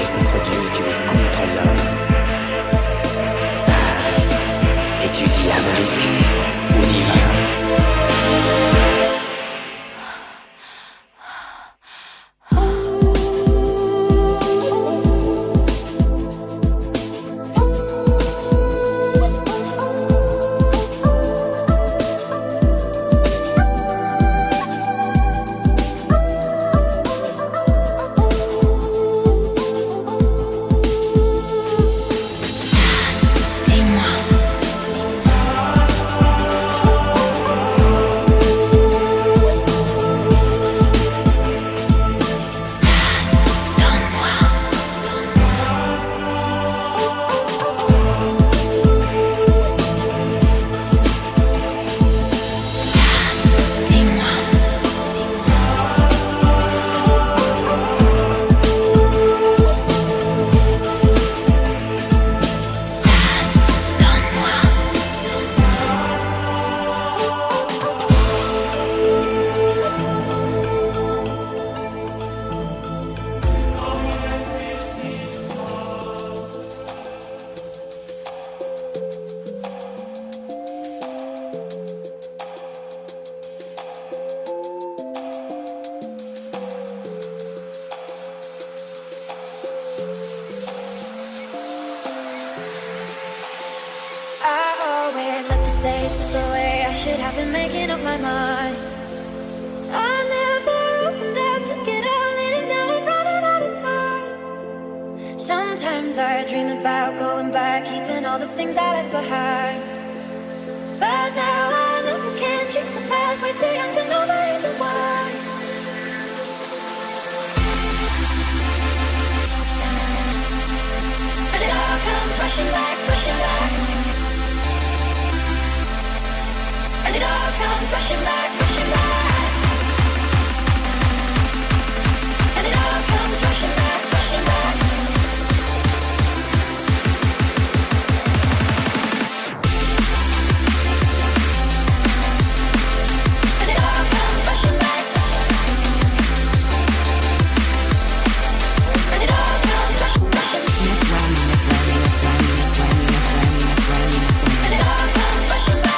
es contre Dieu, tu es contre l'homme. Sale, es-tu diabolique ou divin? Slip away, I should have been making up my mind. I never opened up to get out late, and now I'm running out of time. Sometimes I dream about going back, keeping all the things I left behind. But now I know I can't change the past, way too young to know the reason why. And it all comes rushing back, rushing back. And it all comes rushing back, rushing back. And it all comes rushing back, rushing back. And it all comes rushing back. And it all comes rushing, rushing. And it all comes rushing back.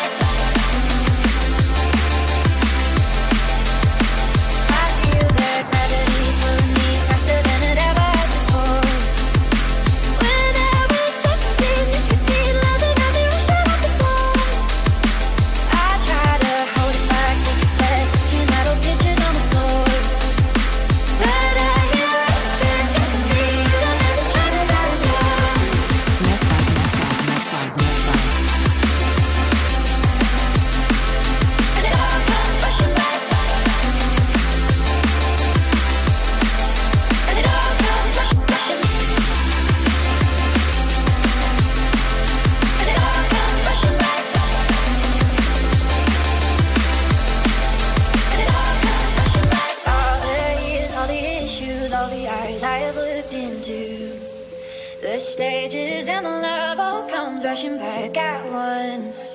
The stages and the love all comes rushing back at once.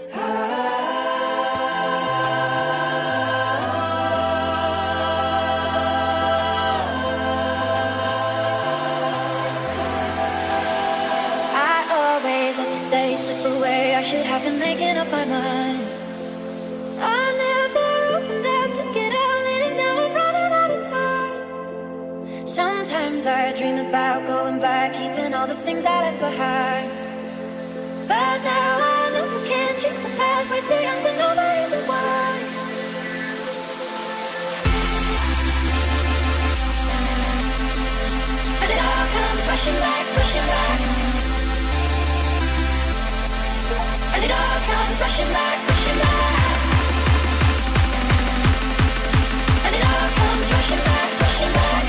I always let the days slip away, I should have been making up my mind. I never opened up to get out late, and now I'm running out of time. Sometimes I dream about going back, keeping all the things I left behind. But now I know I can't change the past, way too young to know the reason why. And it all comes rushing back, rushing back. And it all comes rushing back, rushing back. And it all comes rushing back, rushing back.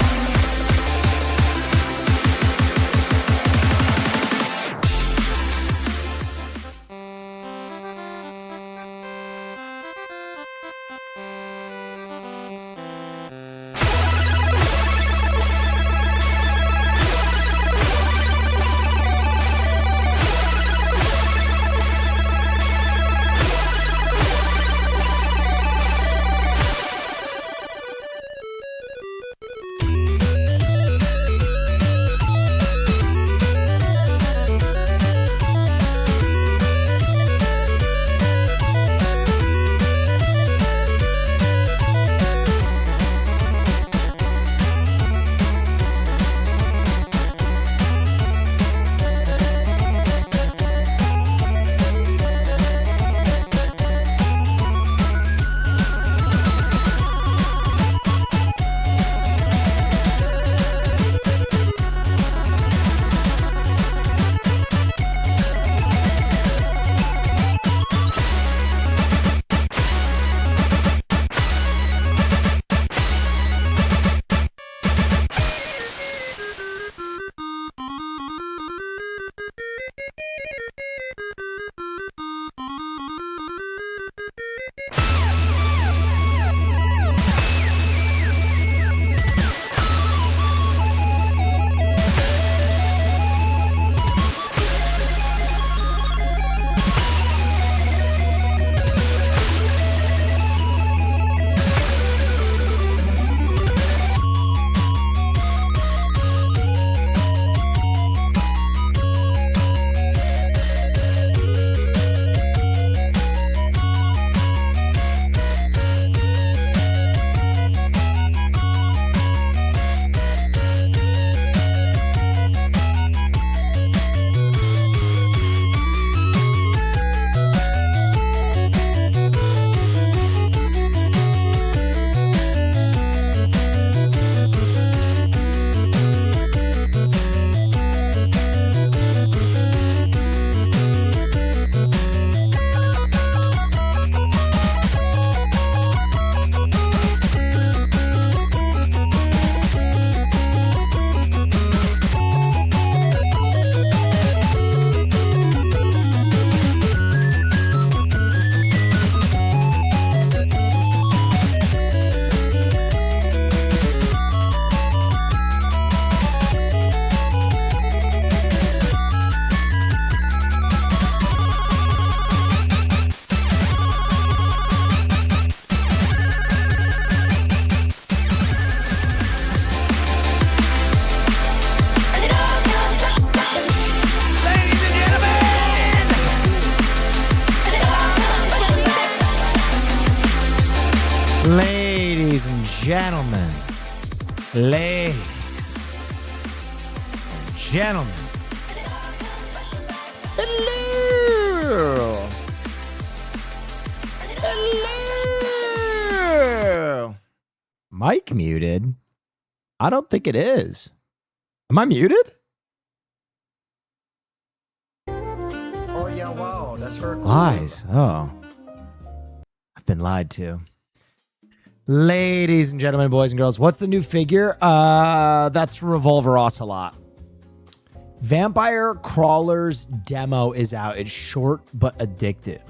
gentlemen, ladies and gentlemen, hello. Hello. Mic muted? I don't think it is. Am I muted? Oh yeah, wow, that's very cool. Lies. Oh. I've been lied to. Ladies and gentlemen, boys and girls, what's the new figure? That's Revolver Ocelot. Vampire Crawlers demo is out. It's short but addictive.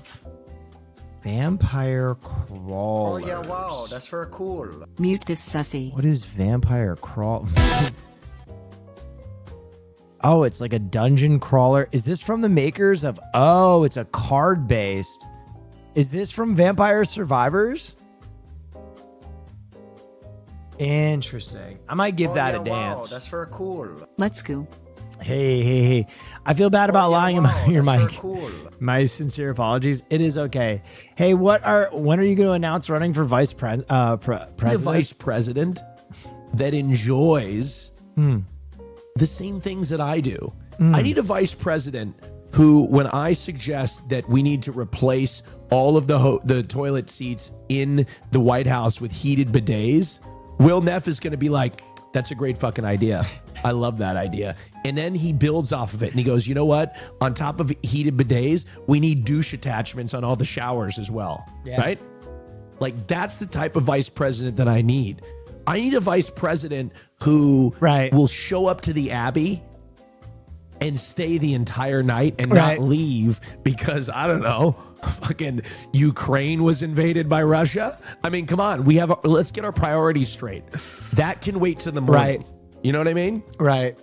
Vampire Oh Crawlers. yeah, wow, that's very cool. Mute this sussy. What is Vampire Crawl? Oh, it's like a dungeon crawler. Is this from the makers of... Oh, it's a card based. Is this from Vampire Survivors? Interesting. I might give that a dance. Wow, that's very cool. Let's go. Hey. I feel bad about lying about your that's mic. very cool. My sincere apologies. It is okay. Hey, when are you going to announce running for vice president? A vice president that enjoys the same things that I do. I need a vice president who, when I suggest that we need to replace all of the toilet seats in the White House with heated bidets, Will Neff is going to be like, that's a great fucking idea. I love that idea. And then he builds off of it and he goes, you know what? On top of heated bidets, we need douche attachments on all the showers as well. Yeah. Right? Like, that's the type of vice president that I need. I need a vice president who will show up to the Abbey and stay the entire night and not leave because, I don't know, fucking Ukraine was invaded by Russia. I mean, come on. Let's get our priorities straight. That can wait till the morning. Right. You know what I mean? Right.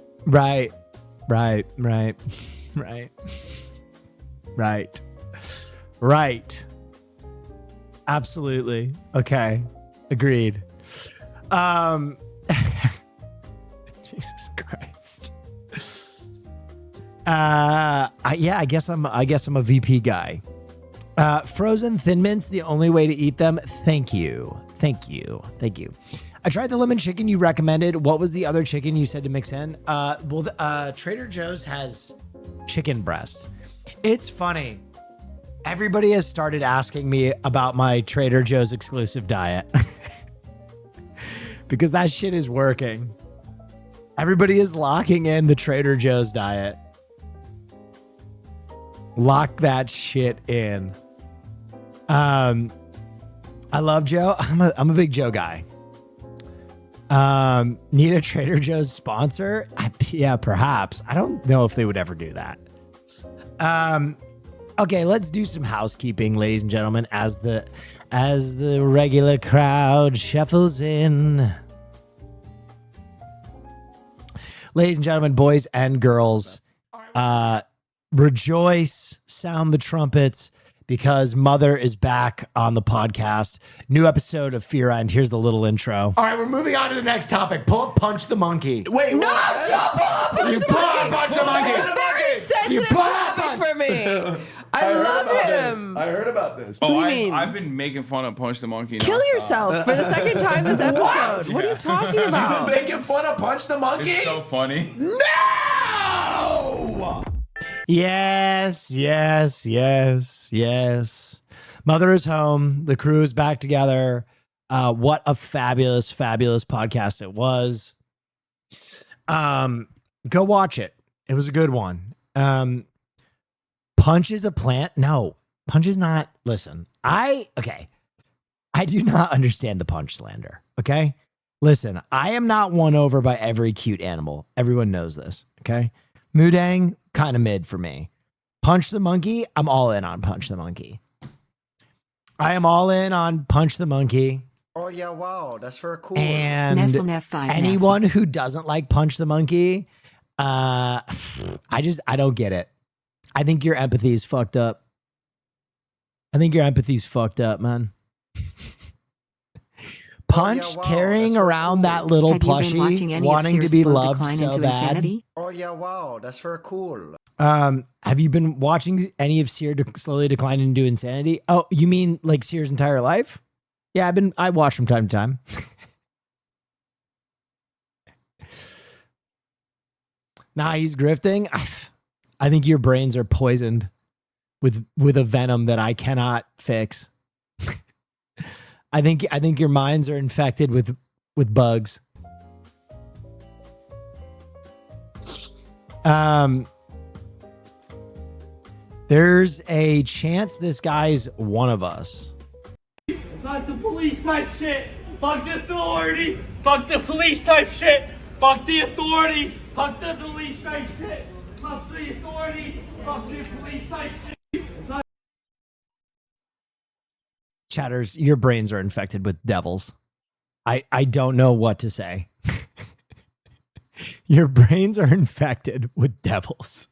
Absolutely. Okay. Agreed. Jesus Christ. I guess I'm a VP guy. Frozen Thin Mints, the only way to eat them. Thank you. I tried the lemon chicken you recommended. What was the other chicken you said to mix in? Trader Joe's has chicken breast. It's funny. Everybody has started asking me about my Trader Joe's exclusive diet because that shit is working. Everybody is locking in the Trader Joe's diet. Lock that shit in. I love Joe. I'm a big Joe guy. Need a Trader Joe's sponsor? Yeah, perhaps. I don't know if they would ever do that. Okay, let's do some housekeeping, ladies and gentlemen, as the regular crowd shuffles in. Ladies and gentlemen, boys and girls, rejoice, sound the trumpets, because Mother is back on the podcast. New episode of Fear End. Here's the little intro. All right, we're moving on to the next topic. Pull up Punch the Monkey. Wait, No, Joe, pull up Punch the Monkey. Punch the Monkey. It's a very sensitive topic for me. I love him. I heard about this. What do you mean? I've been making fun of Punch the Monkey. Kill nonstop. yourself for the second time this episode. What are you talking about? Making fun of Punch the Monkey? It's so funny. No! Yes. Mother is home. The crew is back together. What a fabulous podcast it was. Go watch it. It was a good one. Punch is a plant? No, Punch is not. Listen, I do not understand the Punch slander. Okay. Listen, I am not won over by every cute animal. Everyone knows this. Okay. Mudang, kind of mid for me. Punch the Monkey, I'm all in on Punch the Monkey. I am all in on Punch the Monkey. Oh yeah, wow, that's very cool. And anyone who doesn't like Punch the Monkey, I don't get it. I think your empathy is fucked up. Man. Punch carrying around that little plushie, wanting to be loved so bad. Oh yeah, wow, that's very cool. Have you been watching any of Seer slowly decline into insanity? Oh, you mean like Seer's entire life? Yeah, I watch from time to time. Nah, he's grifting. I think your brains are poisoned with a venom that I cannot fix. I think your minds are infected with bugs. There's a chance this guy's one of us. Fuck the police type shit. Fuck the authority. Fuck the police type shit. Fuck the authority. Fuck the police type shit. Fuck the authority. Fuck the police type shit. Chatters, your brains are infected with devils. I don't know what to say. Your brains are infected with devils.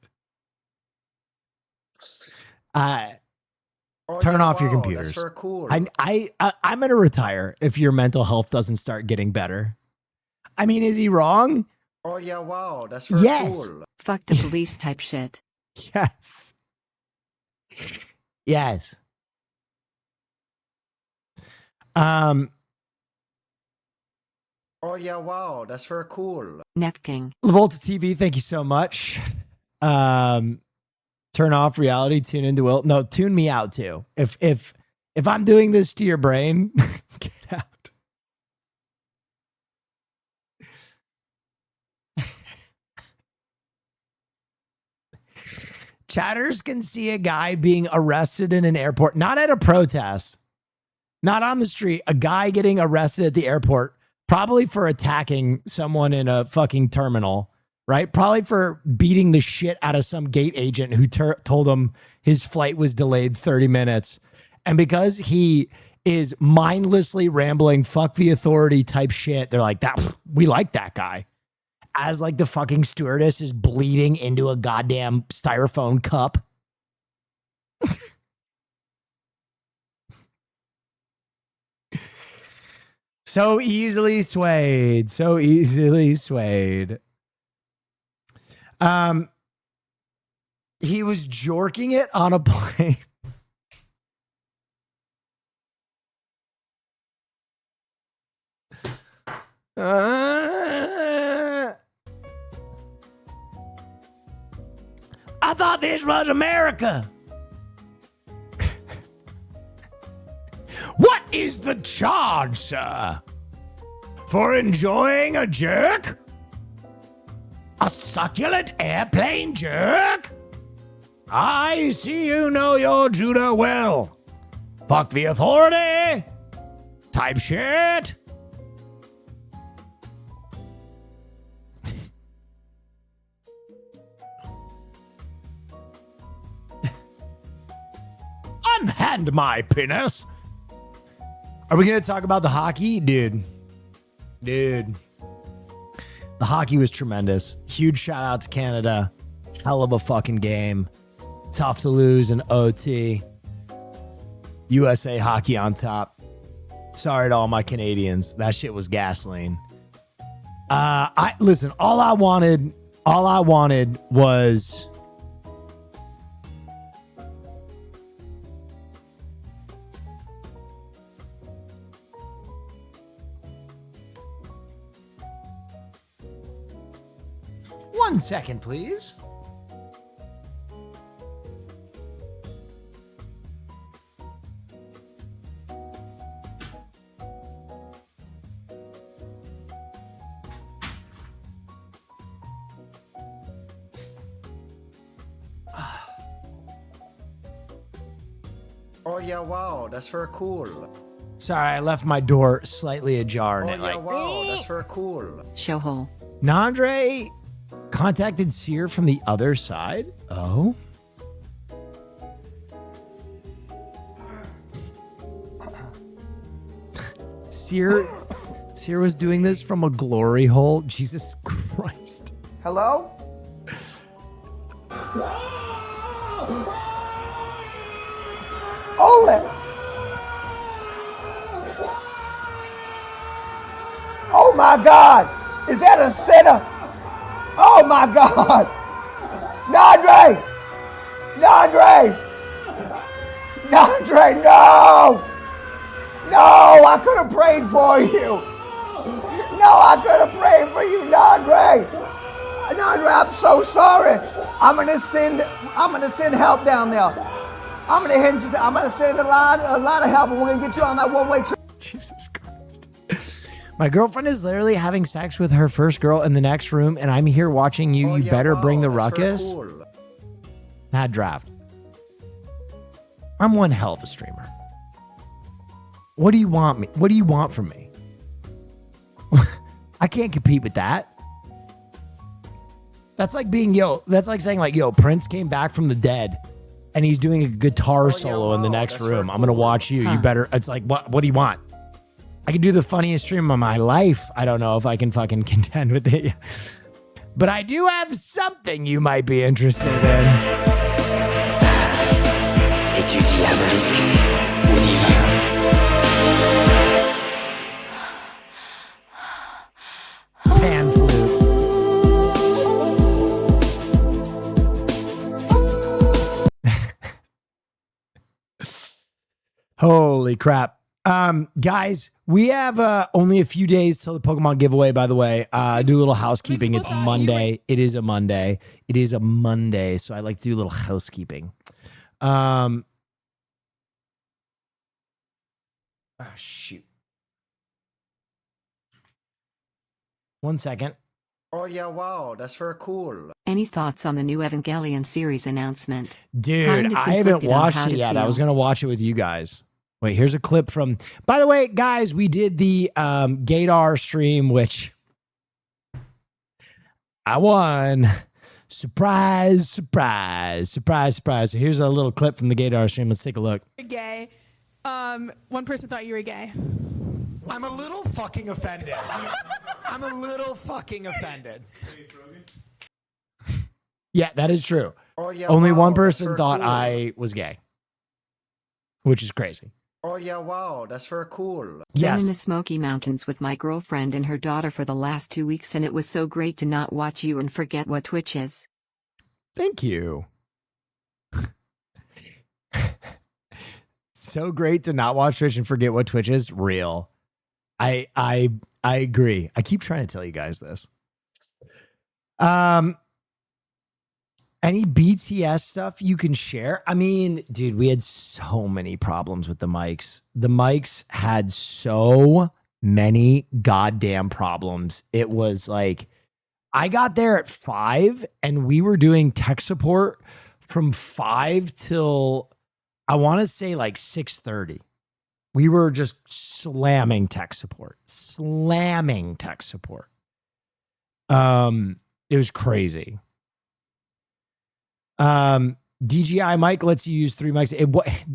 Turn off your computers. That's for cool. I'm gonna retire if your mental health doesn't start getting better. I mean, is he wrong? Oh yeah, wow, that's for Yes. cool. Fuck the police type shit. Yes. Yes. Oh yeah, wow, that's for cool. Nefking. Lavolta TV, thank you so much. Turn off reality, tune into Will. No, tune me out too. If I'm doing this to your brain, get out. Chatters can see a guy being arrested in an airport, not at a protest, not on the street, a guy getting arrested at the airport, probably for attacking someone in a fucking terminal, right? Probably for beating the shit out of some gate agent who told him his flight was delayed 30 minutes. And because he is mindlessly rambling, fuck the authority type shit, they're like, that we like that guy. As like the fucking stewardess is bleeding into a goddamn styrofoam cup. So easily swayed. So easily swayed. He was jorking it on a plane. I thought this was America. What is the charge, sir? For enjoying a jerk? A succulent airplane jerk? I see you know your Judah well. Fuck the authority. Type shit. Unhand my penis. Are we going to talk about the hockey? Dude. The hockey was tremendous. Huge shout out to Canada. Hell of a fucking game. Tough to lose in OT. USA hockey on top. Sorry to all my Canadians. That shit was gasoline. Listen, all I wanted was one second, please. Oh yeah, wow, that's for cool. Sorry, I left my door slightly ajar. Oh And yeah, wow, that's for cool. Showhole. Nandre contacted Seer from the other side. Oh. Seer was doing this from a glory hole. Jesus Christ. Hello? Ole! Oh my God! Is that a sinner? Oh my God! Nandre! Nandre! Nandre, no! No, I could have prayed for you. No, I could have prayed for you, Nandre. Andre, I'm so sorry. I'm gonna send help down there. I'm gonna send a lot of help, and we're gonna get you on that one-way trip. Jesus Christ. My girlfriend is literally having sex with her first girl in the next room, and I'm here watching you. You better bring the ruckus. Cool. Mad draft. I'm one hell of a streamer. What do you want me? What do you want from me? I can't compete with that. That's like that's like saying like, yo, Prince came back from the dead and he's doing a guitar solo in the next room. I'm going to watch you. You better, it's like, what do you want? I could do the funniest stream of my life. I don't know if I can fucking contend with it. But I do have something you might be interested in. Pan flute. Holy crap. Guys, we have only a few days till the Pokemon giveaway, by the way. Do a little housekeeping. It's Monday. It is a Monday. It is a Monday, so I like to do a little housekeeping. Oh, shoot. 1 second. Oh yeah, wow, that's very cool. Any thoughts on the new Evangelion series announcement? Dude, Kinda I haven't conflicted on watched how it to yet. I feel. was going to watch it with you guys. Wait, here's a clip from... By the way, guys, we did the Gator stream, which I won. Surprise, surprise, surprise, surprise. So here's a little clip from the Gator stream. Let's take a look. Gay. One person thought you were gay. I'm a little fucking offended. I'm a little fucking offended. Yeah, that is true. Oh yeah, Only wow, one that's person very thought cool. I was gay, which is crazy. Oh yeah, wow, that's very cool. Been Yes. in the Smoky Mountains with my girlfriend and her daughter for the last 2 weeks, and it was so great to not watch you and forget what Twitch is. Thank you. So great to not watch Twitch and forget what Twitch is. Real. I agree. I keep trying to tell you guys this. Any BTS stuff you can share? I mean, dude, we had so many problems with the mics. The mics had so many goddamn problems. It was like, I got there at 5 and we were doing tech support from 5 till I want to say like 6:30. We were just slamming tech support. It was crazy. DJI mic lets you use 3 mics.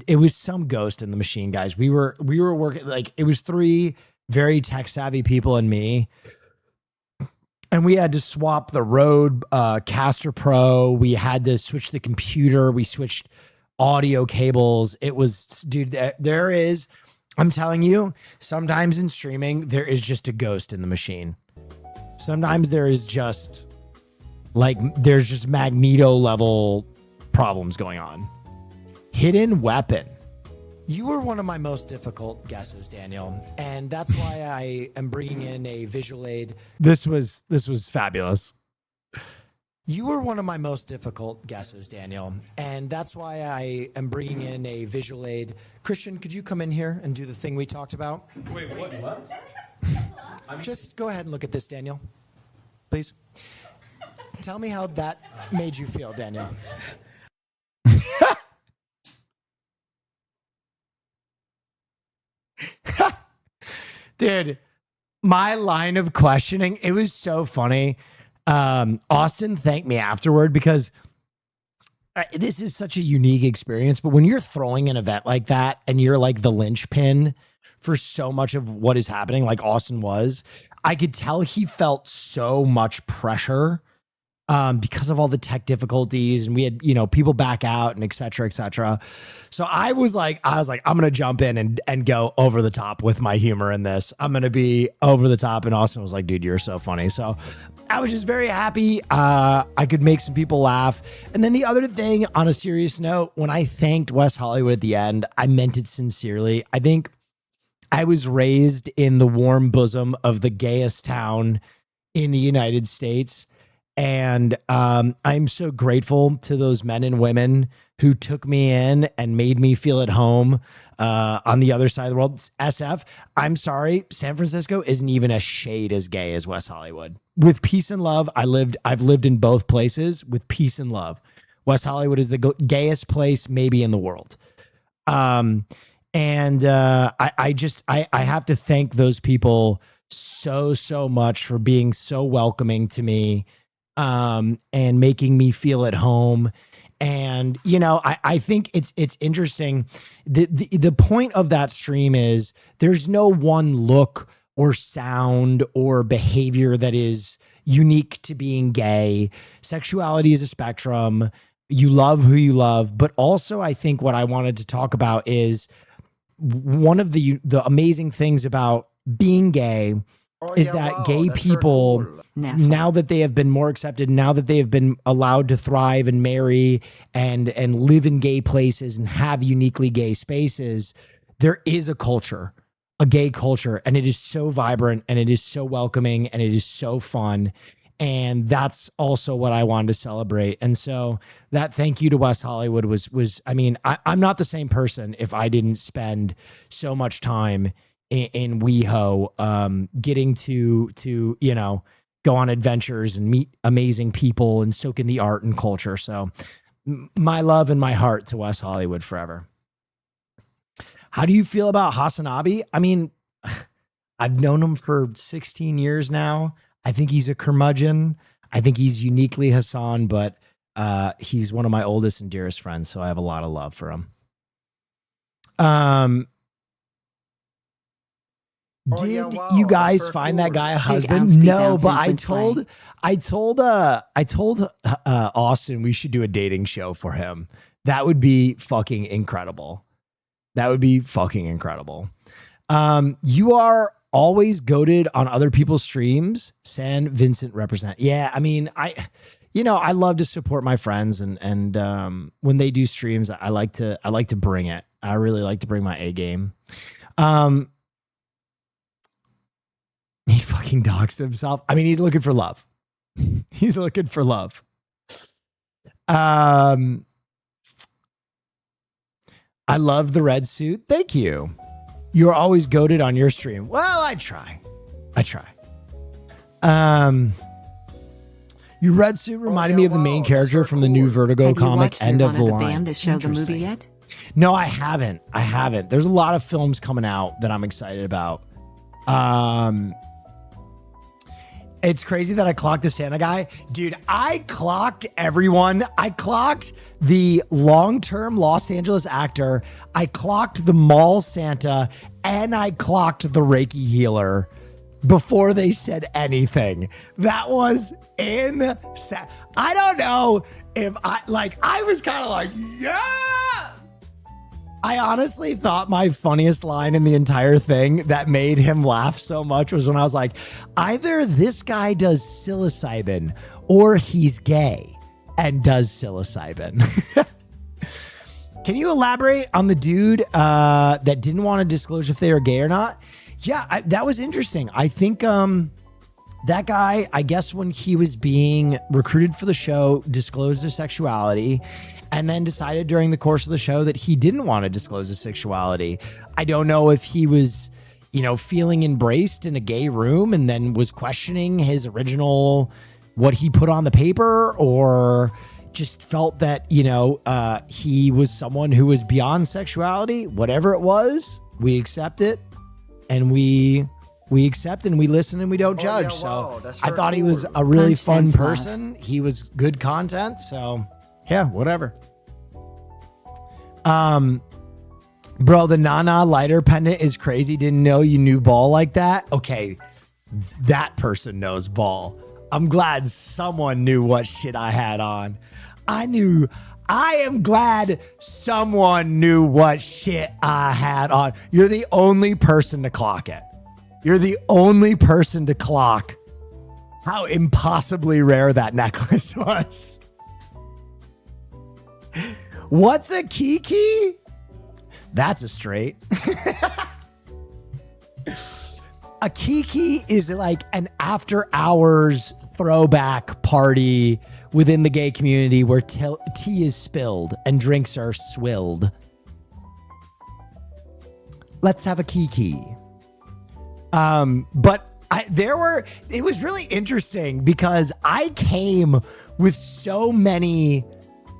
It was some ghost in the machine, guys. We were working like it was 3 very tech savvy people and me. And we had to swap the Rode Caster Pro. We had to switch the computer. We switched audio cables. It was, dude, there is, I'm telling you, sometimes in streaming, there is just a ghost in the machine. Sometimes there is just like, there's just Magneto level problems going on. Hidden weapon. You were one of my most difficult guesses, Daniel, and that's why I am bringing in a visual aid. This was fabulous. You were one of my most difficult guesses, Daniel, and that's why I am bringing in a visual aid. Christian, could you come in here and do the thing we talked about? Wait, what? Just go ahead and look at this, Daniel, please. Tell me how that made you feel, Daniel. Dude, my line of questioning, it was so funny. Austin thanked me afterward because this is such a unique experience. But when you're throwing an event like that and you're like the linchpin for so much of what is happening, like Austin was, I could tell he felt so much pressure because of all the tech difficulties, and we had, people back out and et cetera, et cetera. So I was like, I'm going to jump in and go over the top with my humor in this. I'm going to be over the top. And Austin was like, dude, you're so funny. So I was just very happy. I could make some people laugh. And then the other thing, on a serious note, when I thanked West Hollywood at the end, I meant it sincerely. I think I was raised in the warm bosom of the gayest town in the United States. And I'm so grateful to those men and women who took me in and made me feel at home on the other side of the world. SF, I'm sorry, San Francisco isn't even a shade as gay as West Hollywood. With peace and love, I've lived in both places with peace and love. West Hollywood is the gayest place maybe in the world. I have to thank those people so much for being so welcoming to me and making me feel at home. And, you know, I think it's interesting. The point of that stream is there's no one look or sound or behavior that is unique to being gay. Sexuality is a spectrum. You love who you love. But also, I think what I wanted to talk about is one of the amazing things about being gay is that gay people, now that they have been more accepted, now that they have been allowed to thrive and marry and live in gay places and have uniquely gay spaces, there is a culture, a gay culture, and it is so vibrant and it is so welcoming and it is so fun. And that's also what I wanted to celebrate. And so that thank you to West Hollywood was I mean, I'm not the same person if I didn't spend so much time in WeHo, getting to, you know, go on adventures and meet amazing people and soak in the art and culture. So my love and my heart to West Hollywood forever. How do you feel about Hasanabi? I mean, I've known him for 16 years now. I think he's a curmudgeon. I think he's uniquely Hassan, but he's one of my oldest and dearest friends, so I have a lot of love for him. Did you guys find that guy a husband? No, but I told Austin we should do a dating show for him. That would be fucking incredible. That would be fucking incredible. You are always goated on other people's streams. San Vincent represent. Yeah, I mean, I love to support my friends, and when they do streams, I like to bring it. I really like to bring my A game. He fucking doxed himself. I mean, he's looking for love. He's looking for love. I love the red suit. Thank you. You're always goated on your stream. Well, I try. Your red suit reminded me of the main character from the new Vertigo comic, End of the Line. Band, the show, the movie yet? No, I haven't. There's a lot of films coming out that I'm excited about. It's crazy that I clocked the Santa guy. Dude, I clocked everyone. I clocked the long-term Los Angeles actor. I clocked the mall Santa. And I clocked the Reiki healer before they said anything. That was insane. I don't know if I was kind of like, yeah. I honestly thought my funniest line in the entire thing that made him laugh so much was when I was like, either this guy does psilocybin or he's gay and does psilocybin. Can you elaborate on the dude that didn't want to disclose if they were gay or not? Yeah, that was interesting. I think that guy, I guess when he was being recruited for the show, disclosed his sexuality and then decided during the course of the show that he didn't want to disclose his sexuality. I don't know if he was, feeling embraced in a gay room and then was questioning his original, what he put on the paper, or just felt that, he was someone who was beyond sexuality. Whatever it was, we accept it, and we accept and we listen and we don't judge. So I thought he was a really fun person. He was good content. So yeah, whatever. Bro, the Nana lighter pendant is crazy. Didn't know you knew Ball like that. Okay, that person knows Ball. I'm glad someone knew what shit I had on. I am glad someone knew what shit I had on. You're the only person to clock it. You're the only person to clock how impossibly rare that necklace was. What's a kiki? That's a straight. a kiki is like an after hours throwback party within the gay community where tea is spilled and drinks are swilled. Let's have a kiki. But it was really interesting because I came with so many,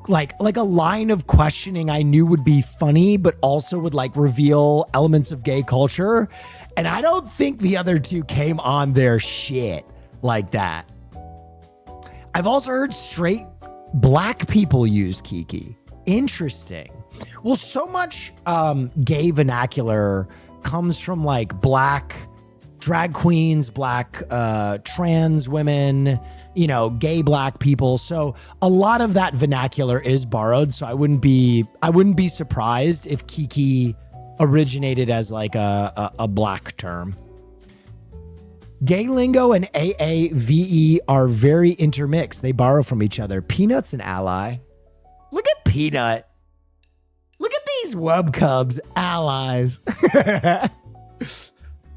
like a line of questioning I knew would be funny, but also would like reveal elements of gay culture. And I don't think the other two came on their shit like that. I've also heard straight black people use kiki. Interesting. Well, so much gay vernacular comes from like black drag queens, black trans women, you know, gay black people. So a lot of that vernacular is borrowed. So I wouldn't be surprised if kiki originated as like a black term. Gay lingo and AAVE are very intermixed. They borrow from each other. Peanut's an ally. Look at Peanut. Look at these wub cubs, allies.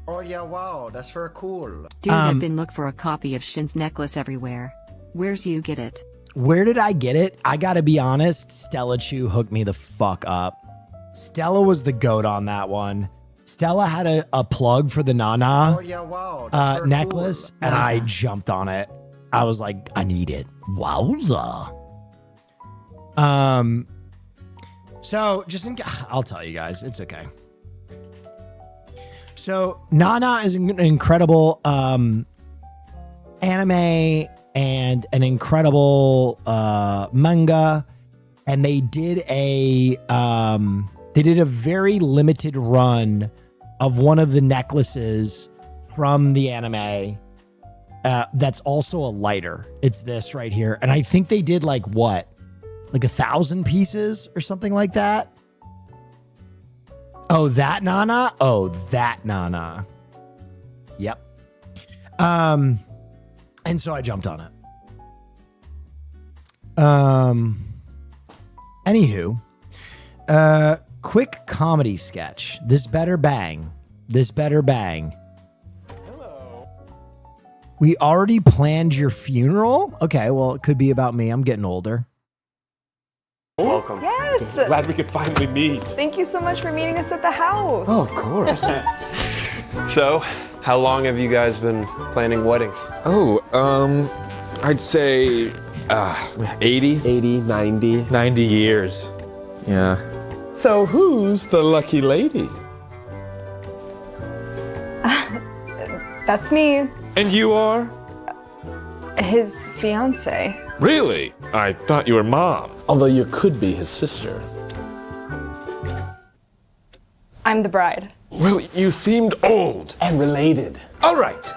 Oh yeah, wow, that's very cool. Dude, I've been looking for a copy of Shin's necklace everywhere. Where's you get it? Where did I get it? I gotta be honest, Stella Chu hooked me the fuck up. Stella was the goat on that one. Stella had a plug for the Nana Oh yeah, wow, that's very necklace, cool. and I jumped on it. I was like, I need it. Wowza. So I'll tell you guys, it's okay. So Nana is an incredible anime and an incredible manga, and they did a very limited run of one of the necklaces from the anime. That's also a lighter. It's this right here, and I think they did like 1,000 pieces or something like that. Oh, that Nana? Oh, that Nana. Yep. And so I jumped on it. Anywho, quick comedy sketch. This better bang. Hello. We already planned your funeral? Okay, well, it could be about me. I'm getting older. Welcome. Yes! Glad we could finally meet. Thank you so much for meeting us at the house. Oh, of course. So, how long have you guys been planning weddings? Oh, I'd say 80, 90 years. Yeah. So who's the lucky lady? That's me. And you are? His fiance. Really? I thought you were mom. Although you could be his sister. I'm the bride. Well, you seemed old and related. All right.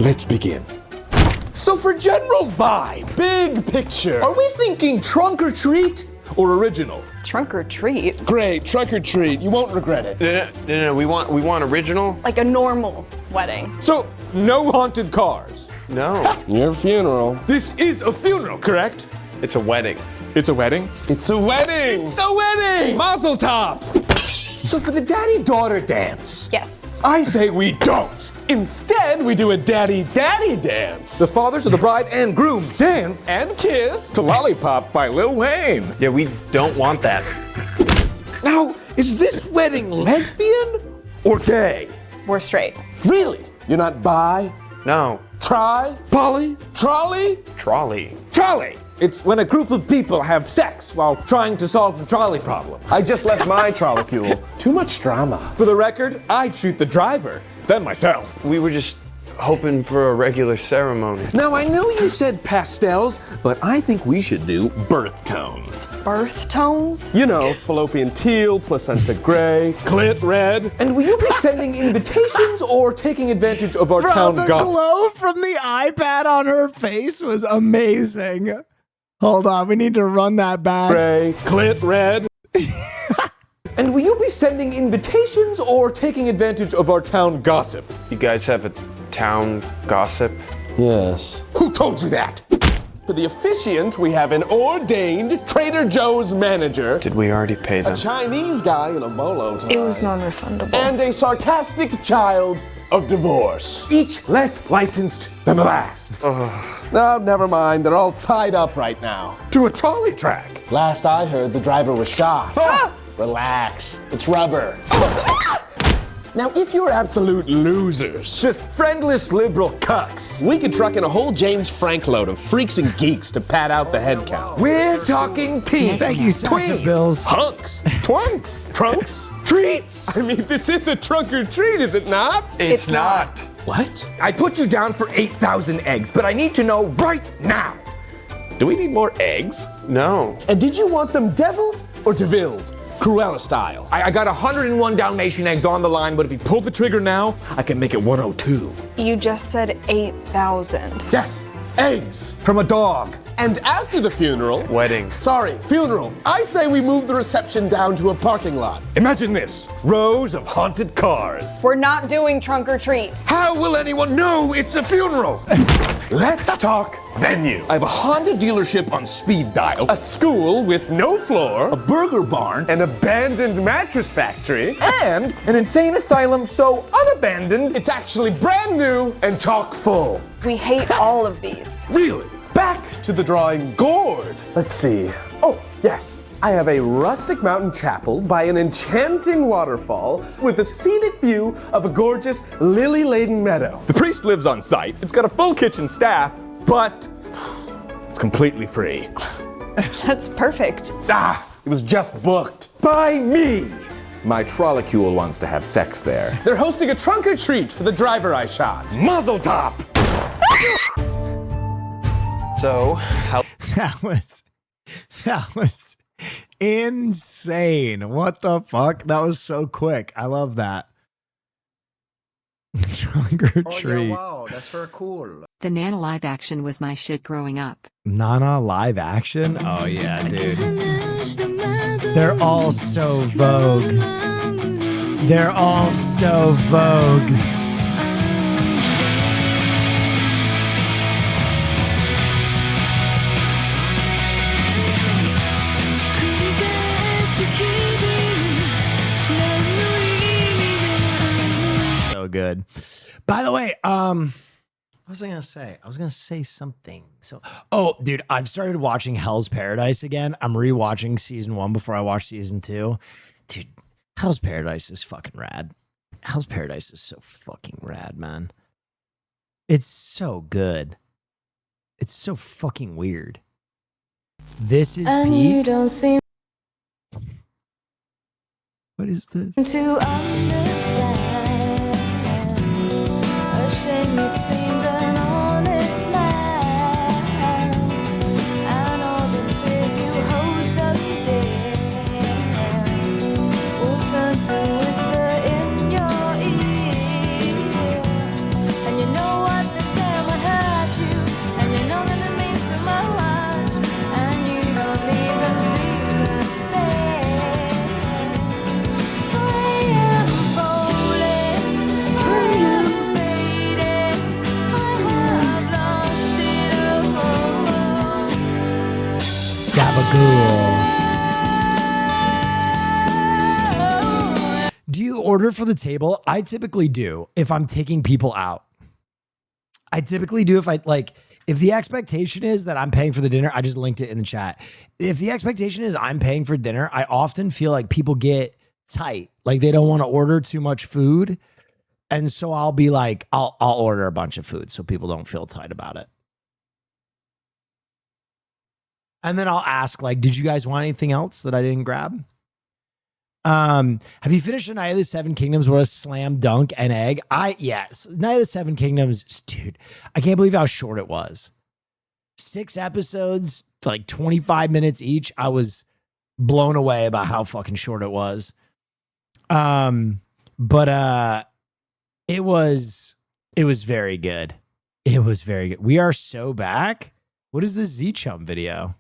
Let's begin. So for general vibe, big picture, are we thinking trunk or treat or original? Trunk or treat? Great, trunk or treat. You won't regret it. No, we want original. Like a normal wedding. So, no haunted cars? No. Your funeral. This is a funeral, correct? It's a wedding. It's a wedding? It's a wedding! It's a wedding! Mazel tov! So for the daddy-daughter dance, Yes. I say we don't. Instead, we do a daddy-daddy dance. The fathers of the bride and groom dance and kiss to Lollipop by Lil Wayne. Yeah, we don't want that. Now, is this wedding lesbian or gay? We're straight. Really? You're not bi? No. Tri? Poly? Trolley? Trolley. Trolley! It's when a group of people have sex while trying to solve the trolley problem. I just left my trolleycule. Too much drama. For the record, I'd shoot the driver, then myself. We were just hoping for a regular ceremony. Now, I know you said pastels, but I think we should do birth tones. Birth tones? You know, fallopian teal, placenta gray, clit red. And will you be sending invitations or taking advantage of our town the gossip? glow from the iPad on her face was amazing. Hold on, we need to run that back. Gray, clit red. And will you be sending invitations or taking advantage of our town gossip? You guys have a town gossip? Yes. Who told you that? For the officiant, we have an ordained Trader Joe's manager. Did we already pay them? A Chinese guy in a bolo tie. It was non-refundable. And a sarcastic child of divorce. Each less licensed than the last. No, never mind. They're all tied up right now. To a trolley track. Last I heard, the driver was shot. Relax. It's rubber. Now, if you're absolute losers, just friendless liberal cucks, we could truck in a whole James Frank load of freaks and geeks to pad out the head count. We're talking teens, Thank you, Sacks and tweens, Bills. hunks, twunks, trunks, treats. I mean, this is a trunk or treat, is it not? It's not. What? I put you down for 8,000 eggs, but I need to know right now. Do we need more eggs? No. And did you want them deviled or devilled? Cruella style. I got 101 Dalmatian eggs on the line, but if you pull the trigger now, I can make it 102. You just said 8,000. Yes, eggs from a dog. And after the funeral... Wedding. Sorry, funeral. I say we move the reception down to a parking lot. Imagine this, rows of haunted cars. We're not doing trunk or treat. How will anyone know it's a funeral? Let's talk venue. I have a Honda dealership on speed dial, A school with no floor, a burger barn, an abandoned mattress factory, and an insane asylum so unabandoned. it's actually brand new and chock full. We hate all of these. Really? Back to the drawing board. Let's see. Oh, yes. I have a rustic mountain chapel by an enchanting waterfall with a scenic view of a gorgeous lily-laden meadow. The priest lives on site. It's got a full kitchen staff, but it's completely free. That's perfect. It was just booked. By me. My trolicule wants to have sex there. They're hosting a trunk or treat for the driver I shot. Muzzle top. So, how... That was insane. What the fuck? That was so quick. I love that. Trunk or Oh, treat. yeah, wow. That's very cool. The Nana live action was my shit growing up. Nana live action? Oh, yeah, dude. They're all so Vogue. They're all so Vogue. So good. By the way, what was I gonna say? I was gonna say something. So, oh, dude, I've started watching Hell's Paradise again. I'm rewatching season 1 before I watch season 2. Dude, Hell's Paradise is fucking rad. Hell's Paradise is so fucking rad, man. It's so good. It's so fucking weird. This is Pete. don't seem What is this? to understand. A shame you seemed an honest man. And all the fears you hold so dear will turn to whisper in your ear. And you know what they say will hurt you. And you know that it means so much. And you don't even feel Gabagool. Do you order for the table? I typically do if I'm taking people out. I typically do if if the expectation is that I'm paying for the dinner, I just linked it in the chat. If the expectation is I'm paying for dinner, I often feel like people get tight. Like they don't want to order too much food. And so I'll be like, I'll order a bunch of food so people don't feel tight about it. And then I'll ask, like, did you guys want anything else that I didn't grab? Have you finished Night of the Seven Kingdoms? What a slam dunk and egg. Yes. Night of the Seven Kingdoms, dude, I can't believe how short it was. 6 episodes, like 25 minutes each. I was blown away about how fucking short it was. But it was very good. It was very good. We are so back. What is this Z-Chum video?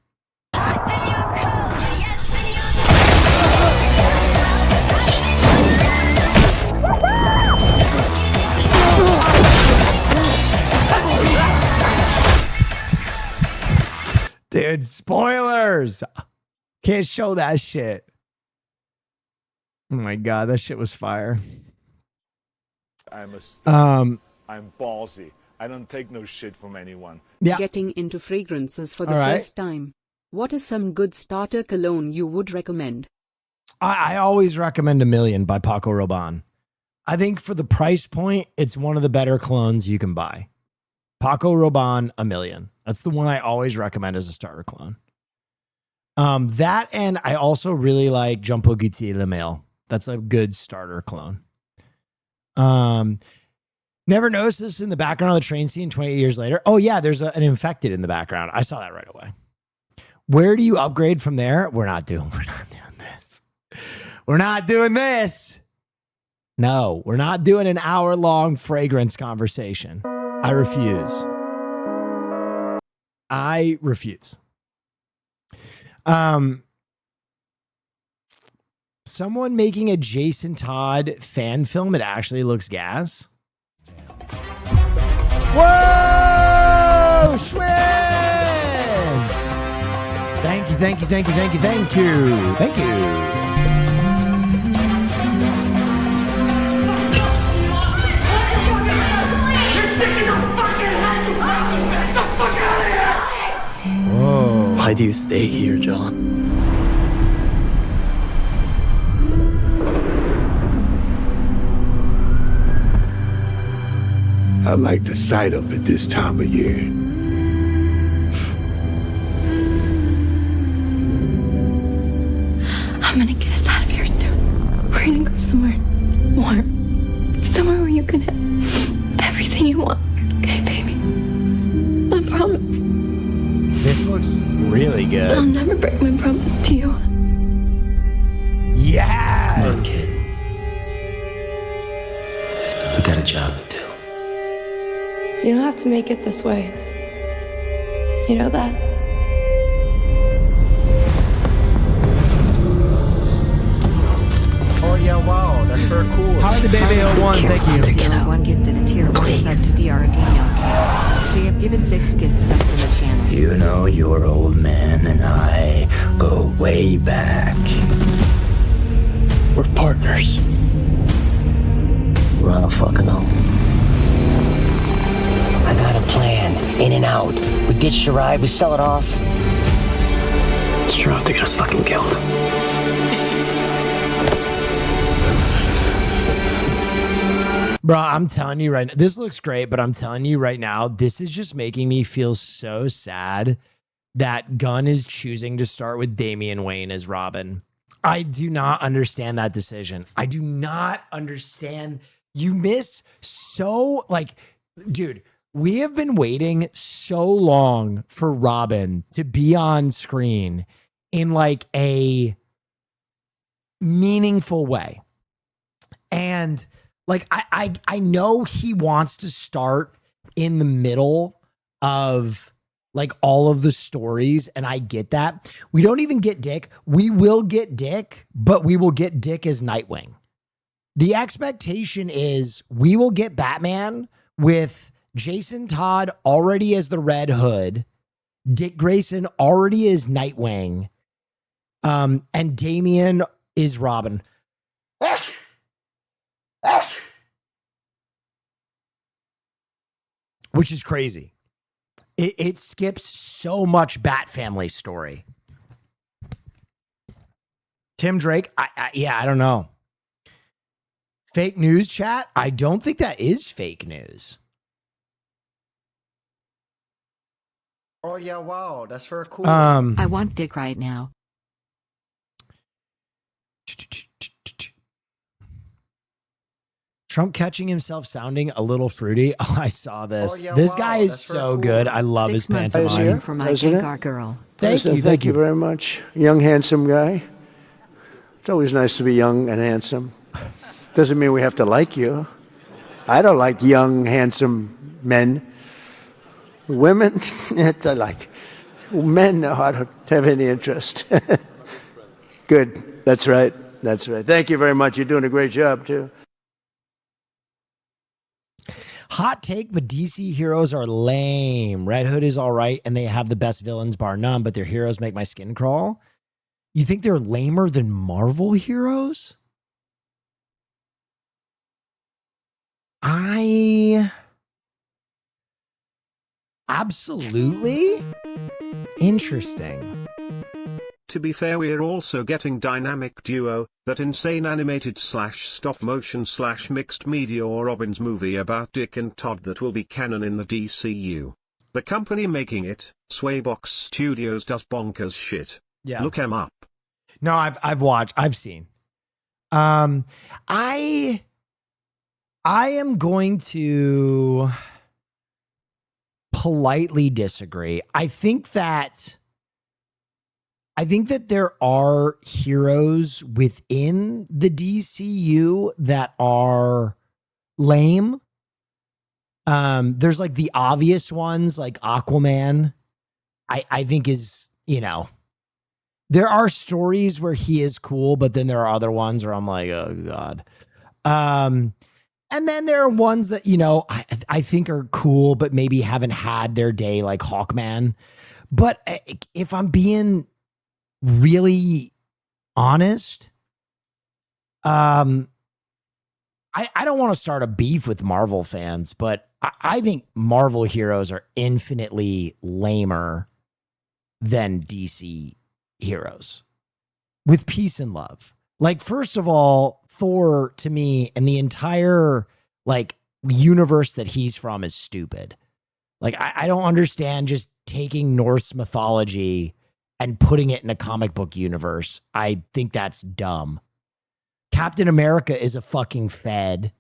Dude, spoilers. Can't show that shit. Oh my God, that shit was fire. I'm ballsy. I don't take no shit from anyone. Yeah. Getting into fragrances for the All right. first time. What is some good starter cologne you would recommend? I always recommend A Million by Paco Rabanne. I think for the price point, it's one of the better colognes you can buy. Paco Rabanne, A Million. That's the one I always recommend as a starter cologne. That, and I also really like Jean Paul Gaultier Le Male. That's a good starter cologne. Never noticed this in the background of the train scene 28 years later. Oh yeah, there's an infected in the background. I saw that right away. Where do you upgrade from there? We're not doing this. We're not doing this. No, we're not doing an hour-long fragrance conversation. I refuse. I refuse. Someone making a Jason Todd fan film. It actually looks gas. Whoa! Schwinn! Thank you, thank you, thank you, thank you, thank you. Thank you. Whoa. Why do you stay here, John? I like the sight of it this time of year. I'm gonna get us out of here soon. We're gonna go somewhere warm. Somewhere where you can have everything you want. Okay, baby? I promise. This looks really good. I'll never break my promise to you. Yes! Look, kid. We got a job to do. You don't have to make it this way. You know that? Oh yeah, wow, that's very cool. Hi, the baby 01, thank you. 01 gifted a tier 1 sub to DRD Young. They have given 6 gift subs in the channel. You know, your old man and I go way back. We're partners. We're on a fucking home. I got a plan. In and out. We ditch the ride, we sell it off. Sure off to get us fucking killed. Bro, I'm telling you right now, this looks great, but I'm telling you right now, this is just making me feel so sad that Gunn is choosing to start with Damian Wayne as Robin. I do not understand that decision. I do not understand. You miss so, like, dude, we have been waiting so long for Robin to be on screen in like a meaningful way. And like, I know he wants to start in the middle of like all of the stories, and I get that. We don't even get Dick. We will get Dick, but we will get Dick as Nightwing. The expectation is we will get Batman with Jason Todd already as the Red Hood, Dick Grayson already as Nightwing, and Damian is Robin. Which is crazy. It skips so much Bat Family story. Tim Drake, I don't know. Fake news chat? I don't think that is fake news. Oh yeah, wow, that's very cool. I want Dick right now. Trump catching himself sounding a little fruity. Oh, I saw this. Oh, yeah, this wow, guy is that's so very cool. good. I love 6 his months pantomime. for my President? Car girl. Thank you very much. Young, handsome guy. It's always nice to be young and handsome. Doesn't mean we have to like you. I don't like young, handsome men. Women, it's like men. No, I don't have any interest. Good. That's right. That's right. Thank you very much. You're doing a great job too. Hot take, but DC heroes are lame. Red Hood is all right, and they have the best villains bar none, but their heroes make my skin crawl. You think they're lamer than Marvel heroes? Absolutely. Interesting. To be fair, we're also getting Dynamic Duo, that insane animated / stop motion / mixed media or Robin's movie about Dick and Todd that will be canon in the DCU. The company making it, Swaybox Studios, does bonkers shit. Yeah. Look 'em up. No, I've seen. I am going to politely disagree. I think that there are heroes within the DCU that are lame. There's like the obvious ones, like Aquaman. I think is, there are stories where he is cool, but then there are other ones where I'm like, oh God. And then there are ones that, I think are cool, but maybe haven't had their day, like Hawkman. But if I'm being really honest, I don't want to start a beef with Marvel fans, but I think Marvel heroes are infinitely lamer than DC heroes with peace and love. Like, first of all, Thor, to me, and the entire universe that he's from is stupid. Like, I don't understand just taking Norse mythology and putting it in a comic book universe. I think that's dumb. Captain America is a fucking fed.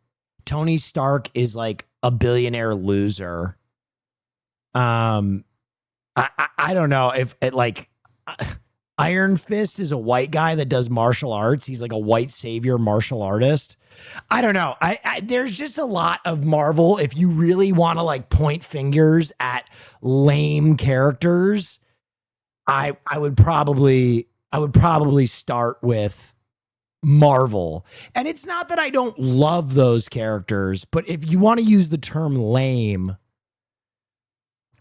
Tony Stark is like a billionaire loser. I don't know if it Iron Fist is a white guy that does martial arts. He's like a white savior martial artist. I don't know. There's just a lot of Marvel. If you really want to point fingers at lame characters, I would probably start with Marvel. And it's not that I don't love those characters, but if you want to use the term lame,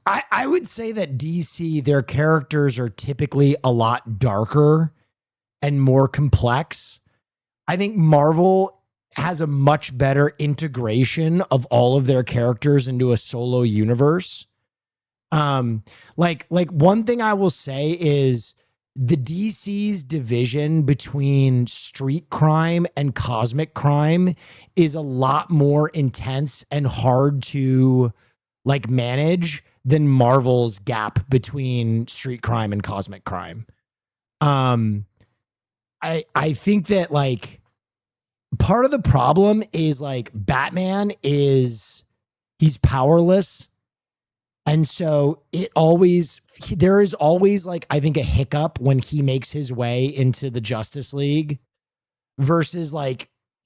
I would say that DC, their characters are typically a lot darker and more complex. I think Marvel has a much better integration of all of their characters into a solo universe. Like one thing I will say is the DC's division between street crime and cosmic crime is a lot more intense and hard to manage than Marvel's gap between street crime and cosmic crime. I think that part of the problem is Batman he's powerless. And so there is always I think a hiccup when he makes his way into the Justice League versus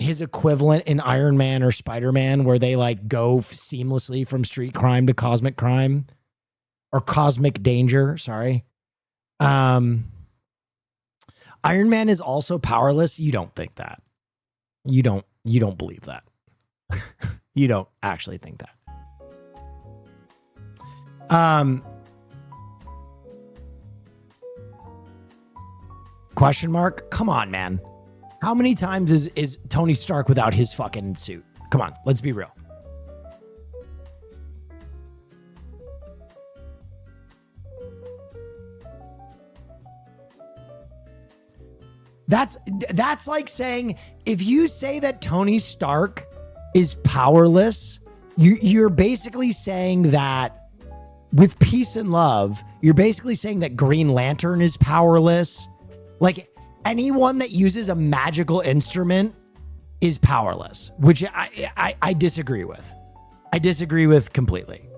his equivalent in Iron Man or Spider-Man, where they go seamlessly from street crime to cosmic crime or cosmic danger. Sorry. Iron Man is also powerless. You don't think that. You don't believe that. You don't actually think that. Question mark? Come on, man. How many times is Tony Stark without his fucking suit? Come on, let's be real. That's like saying, if you say that Tony Stark is powerless, you're basically saying that with peace and love, you're basically saying that Green Lantern is powerless. Anyone that uses a magical instrument is powerless, which I disagree with. I disagree with completely.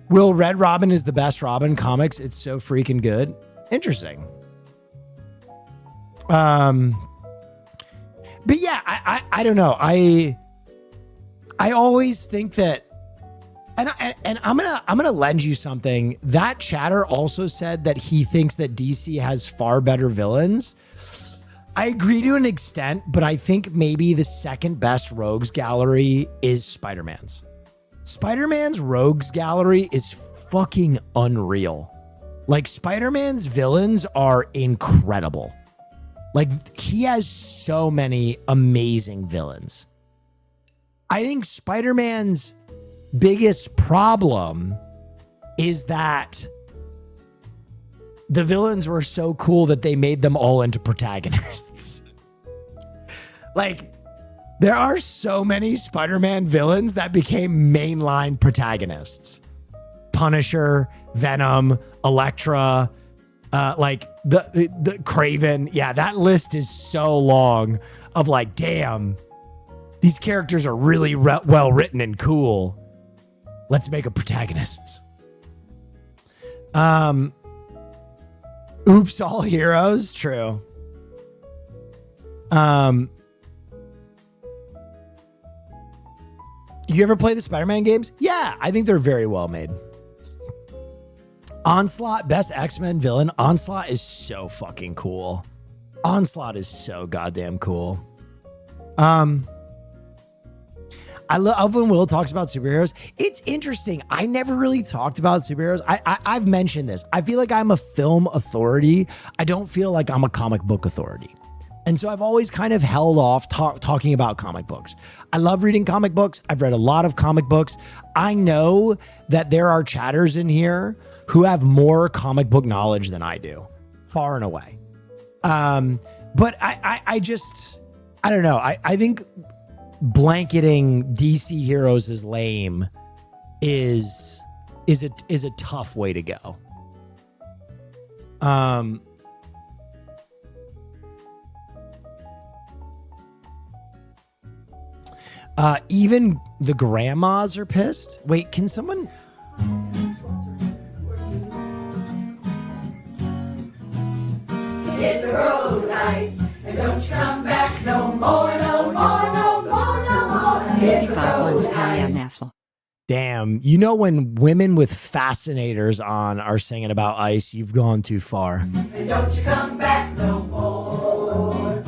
Will Red Robin is the best Robin comics. It's so freaking good. Interesting. But yeah, I don't know. I always think that, and I'm gonna lend you something. That chatter also said that he thinks that DC has far better villains. I agree to an extent, but I think maybe the second best rogues gallery is Spider-Man's. Spider-Man's rogues gallery is fucking unreal. Like, Spider-Man's villains are incredible. Like, he has so many amazing villains. I think Spider-Man's biggest problem is that the villains were so cool that they made them all into protagonists. Like, there are so many Spider-Man villains that became mainline protagonists. Punisher, Venom, Elektra, like the Kraven. Yeah, that list is so long of like, damn, these characters are really well written and cool. Let's make them protagonists. Oops, all heroes. True. You ever play the Spider-Man games? Yeah, I think they're very well made. Onslaught, best X-Men villain. Onslaught is so fucking cool. Onslaught is so goddamn cool. I love when Will talks about superheroes. It's interesting. I never really talked about superheroes. I've mentioned this. I feel like I'm a film authority. I don't feel like I'm a comic book authority. And so I've always kind of held off talking about comic books. I love reading comic books. I've read a lot of comic books. I know that there are chatters in here who have more comic book knowledge than I do, far and away. But I don't know. I think blanketing DC heroes as lame is a tough way to go. Even the grandmas are pissed. Wait, can someone? Hit the road nice, and don't you come back no more, no more, no more, no more. 55 ones, hell yeah, Nafla. Damn, you know when women with fascinators on are singing about ice, you've gone too far. And don't you come back no more.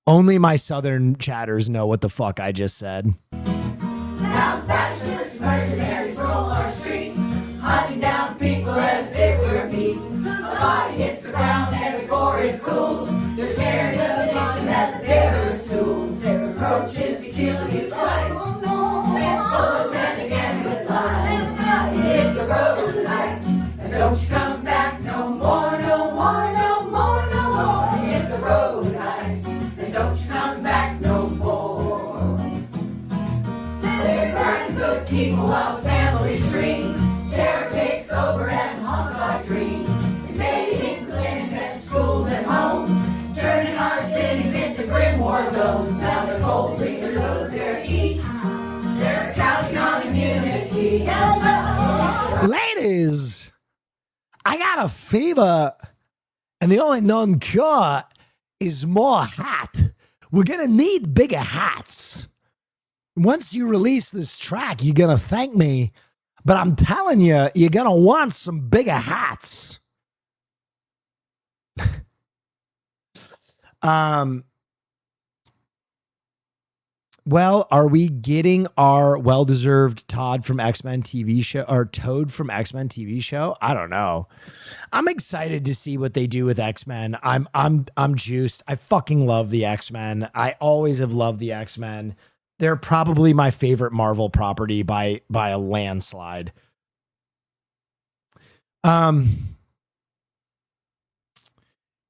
Only my southern chatters know what the fuck I just said. Now fashionless mercenaries roll our streets, hunting down people as if we're meat. A body hits the ground and before it cools, they're scared of the victim as a terrorist tool. Their approach is to kill you twice, with bullets and again with lies. Hit the road nice, and don't you come back no more, no more, no more, no more. Hit the road nice, and don't you come back no more. They're burning good people while the families scream. Terror takes over and haunts our dreams. Invading clinics and schools and homes, turning our cities into grim war zones. Now they're boldly reload their heat. They're counting on immunity. Ladies, I got a fever, and the only known cure is more hat. We're gonna need bigger hats. Once you release this track, you're gonna thank me, but I'm telling you, you're gonna want some bigger hats. Well, are we getting our well-deserved Todd from X-Men TV show or Toad from X-Men TV show? I don't know. I'm excited to see what they do with X-Men. I'm juiced. I fucking love the X-Men. I always have loved the X-Men. They're probably my favorite Marvel property by a landslide.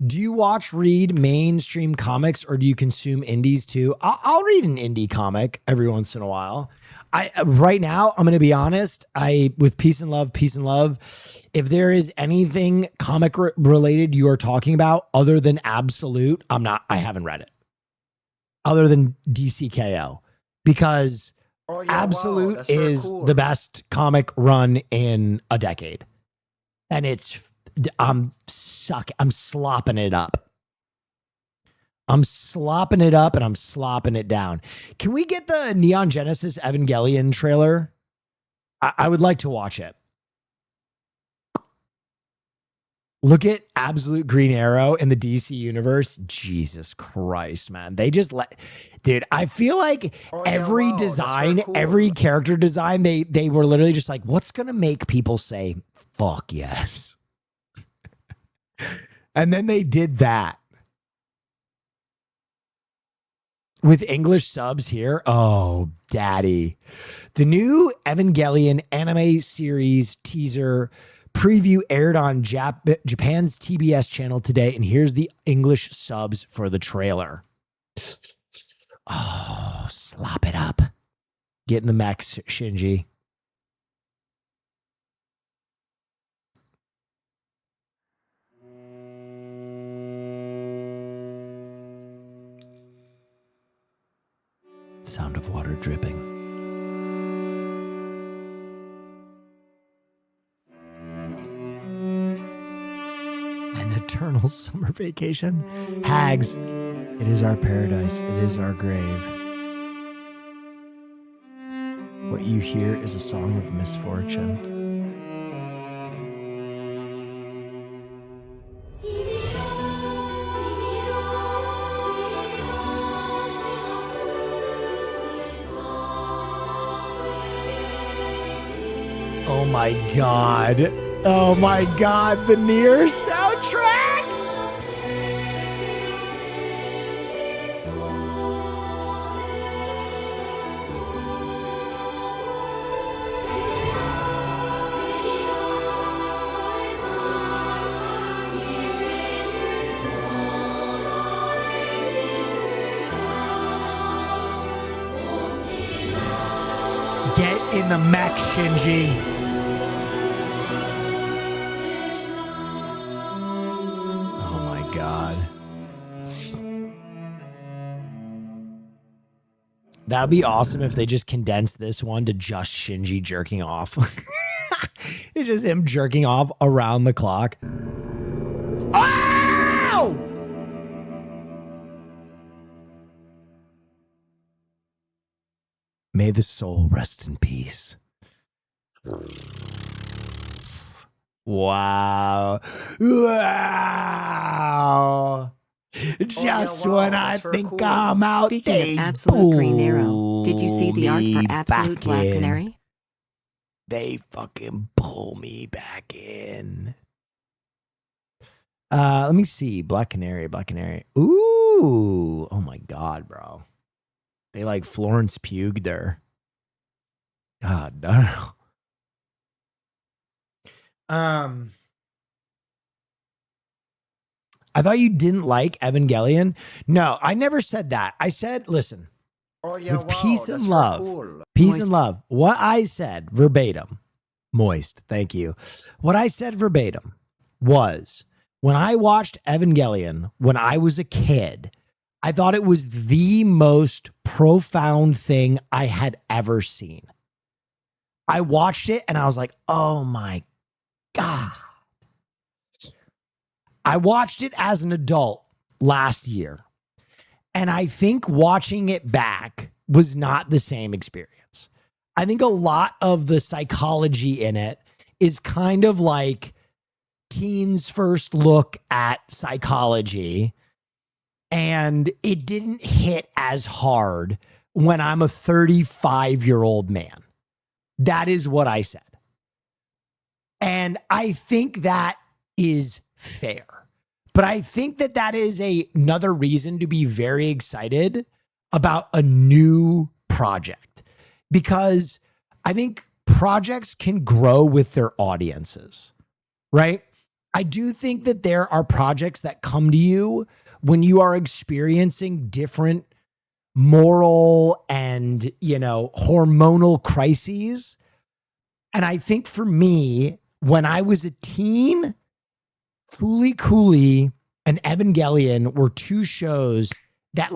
Do you read mainstream comics, or do you consume indies too? I'll read an indie comic every once in a while. Right now, I'm going to be honest. With Peace and Love, if there is anything comic related you are talking about other than Absolute, I haven't read it. Other than DCKO, because Absolute is the best comic run in a decade. And I'm slopping it up. I'm slopping it up and I'm slopping it down. Can we get the Neon Genesis Evangelion trailer? I would like to watch it. Look at Absolute Green Arrow in the DC universe. Jesus Christ, man. They just dude, I feel like every design, every character design, they were literally just like, what's going to make people say, fuck yes? And then they did that. With English subs here. Oh, daddy. The new Evangelion anime series teaser preview aired on Japan's TBS channel today, and here's the English subs for the trailer. Oh, slop it up. Get in the mech, Shinji. Sound of water dripping. An eternal summer vacation. Hags, it is our paradise. It is our grave. What you hear is a song of misfortune. Oh my God. Oh my God. The Nier soundtrack. Get in the mech, Shinji. Oh my God. That'd be awesome if they just condensed this one to just Shinji jerking off. It's just him jerking off around the clock. Ow! May the soul rest in peace. Wow. Wow. Just when I think I'm out, Speaking they of Absolute Green Arrow, pull did you see the art for me Absolute back Black in. Canary? They fucking pull me back in. Let me see. Black Canary, Black Canary. Ooh. Oh my God, bro. They like Florence Pughed her. God, no. I thought you didn't like Evangelion. No, I never said that. I said, listen, with peace and love, peace and love. What I said verbatim, moist, thank you. What I said verbatim was when I watched Evangelion when I was a kid, I thought it was the most profound thing I had ever seen. I watched it and I was like, oh my God. I watched it as an adult last year. And I think watching it back was not the same experience. I think a lot of the psychology in it is kind of like teens' first look at psychology. And it didn't hit as hard when I'm a 35-year-old man. That is what I said. And I think that is fair. But I think that that is another reason to be very excited about a new project. Because I think projects can grow with their audiences, right? I do think that there are projects that come to you when you are experiencing different moral and, hormonal crises. And I think for me, when I was a teen, Fooly Cooly and Evangelion were two shows that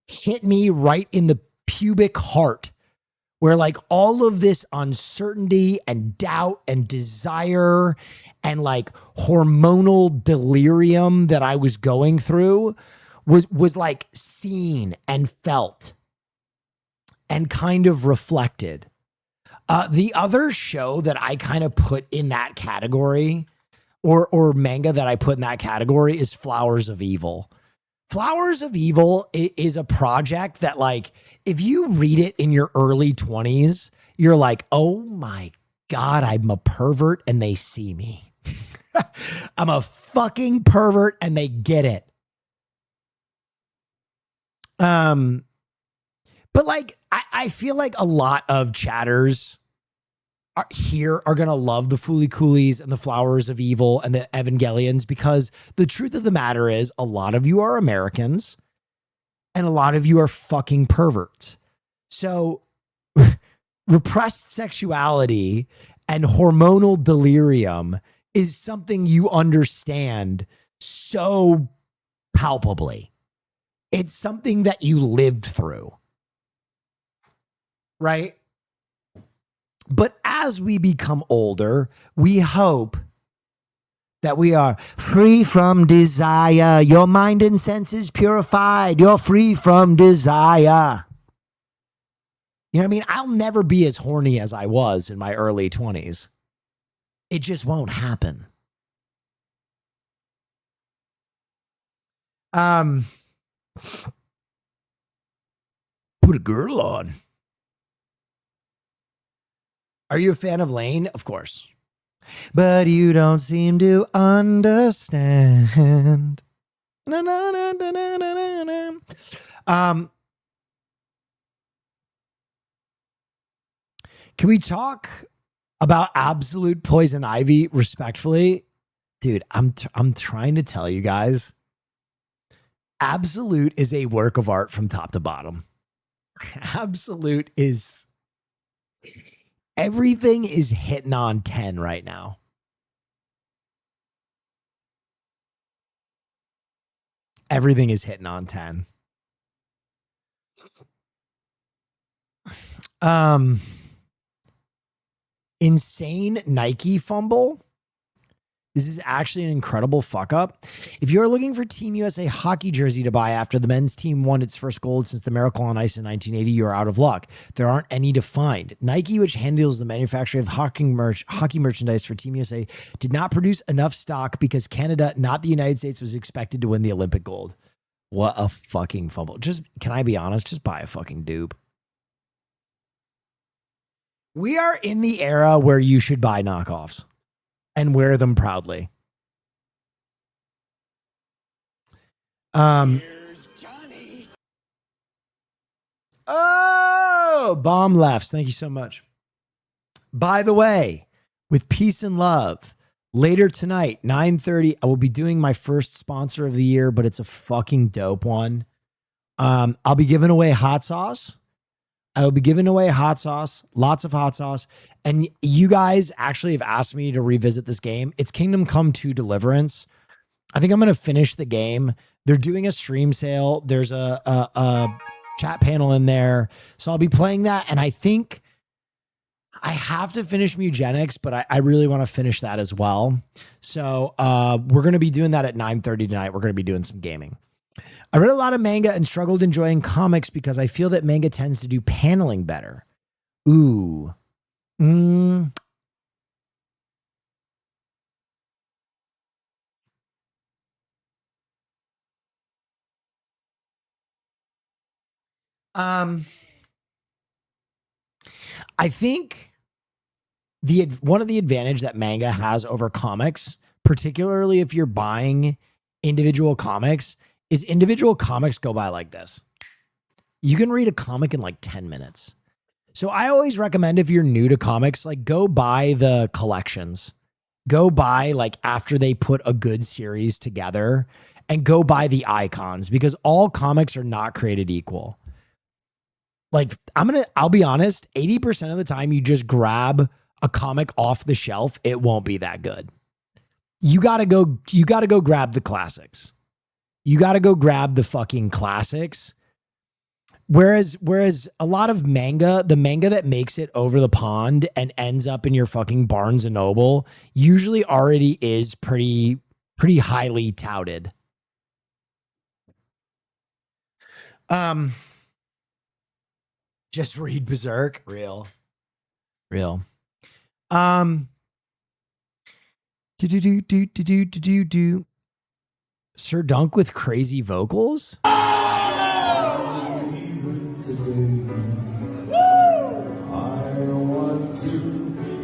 hit me right in the pubic heart, where all of this uncertainty and doubt and desire and hormonal delirium that I was going through was seen and felt and kind of reflected. The other show that I kind of put in that category or manga that I put in that category is Flowers of Evil. Flowers of Evil is a project that, like, if you read it in your early 20s, you're like, oh my God, I'm a pervert and they see me. I'm a fucking pervert and they get it. But like, I feel like a lot of chatters are going to love the Fooly Coolies and the Flowers of Evil and the Evangelions, because the truth of the matter is a lot of you are Americans and a lot of you are fucking perverts. So repressed sexuality and hormonal delirium is something you understand so palpably. It's something that you lived through, right? But as we become older, we hope that we are free from desire. Your mind and senses purified. You're free from desire. You know what I mean? I'll never be as horny as I was in my early 20s. It just won't happen. Put a girl on. Are you a fan of Lane? Of course. But you don't seem to understand. Na, na, na, na, na, na, na. Can we talk about Absolute Poison Ivy respectfully? Dude, I'm trying to tell you guys, Absolute is a work of art from top to bottom. Absolute is... Everything is hitting on 10 right now. Everything is hitting on 10. Insane Nike fumble. This is actually an incredible fuck up. If you're looking for Team USA hockey jersey to buy after the men's team won its first gold since the Miracle on Ice in 1980, you're out of luck. There aren't any to find. Nike, which handles the manufacture of hockey merchandise for Team USA, did not produce enough stock because Canada, not the United States, was expected to win the Olympic gold. What a fucking fumble. Just, can I be honest? Just buy a fucking dupe. We are in the era where you should buy knockoffs and wear them proudly. Here's Johnny. Oh, bomb lefts. Thank you so much. By the way, with peace and love, later tonight, 9:30, I will be doing my first sponsor of the year, but it's a fucking dope one. I'll be giving away hot sauce. I will be giving away hot sauce, lots of hot sauce. And you guys actually have asked me to revisit this game. It's Kingdom Come 2 Deliverance. I think I'm going to finish the game. They're doing a stream sale. There's a chat panel in there. So I'll be playing that. And I think I have to finish Mugenics, but I really want to finish that as well. So we're going to be doing that at 9:30 tonight. We're going to be doing some gaming. I read a lot of manga and struggled enjoying comics because I feel that manga tends to do paneling better. Ooh. I think one of the advantage that manga has over comics, particularly if you're buying individual comics, is individual comics go by like this. You can read a comic in like 10 minutes. So I always recommend, if you're new to comics, like go buy the collections. Go buy, like, after they put a good series together, and go buy the icons, because all comics are not created equal. Like, I'll be honest, 80% of the time you just grab a comic off the shelf, it won't be that good. You gotta go grab the classics. You gotta go grab the fucking classics. Whereas a lot of manga, the manga that makes it over the pond and ends up in your fucking Barnes and Noble, usually already is pretty highly touted. Just read Berserk. Real. Do. Sir Dunk with crazy vocals.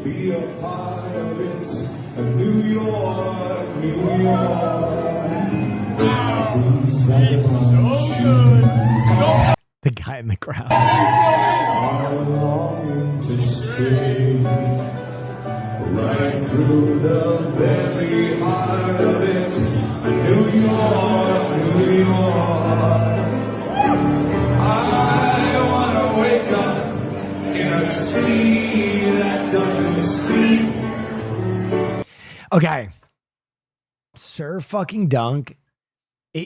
Be a part of it. New York, New York. The guy in the crowd. I'm longing to stay right through the very heart of it. New York, New York. I want to wake up in a city that doesn't sleep. Okay. Sir fucking Dunk.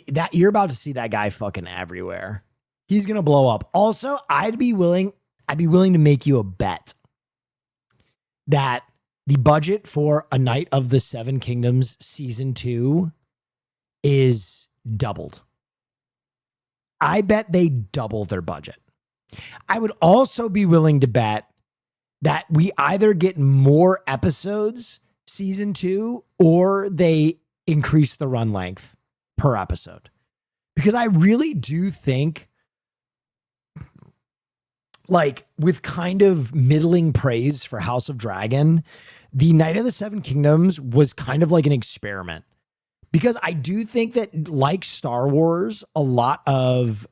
That you're about to see that guy fucking everywhere. He's going to blow up. Also, I'd be willing to make you a bet that the budget for A Night of the Seven Kingdoms season 2 is doubled. I bet they double their budget. I would also be willing to bet that we either get more episodes season 2 or they increase the run length per episode. Because I really do think, like, with kind of middling praise for House of Dragon, the Night of the Seven Kingdoms was kind of like an experiment. Because I do think that, like Star Wars, a lot of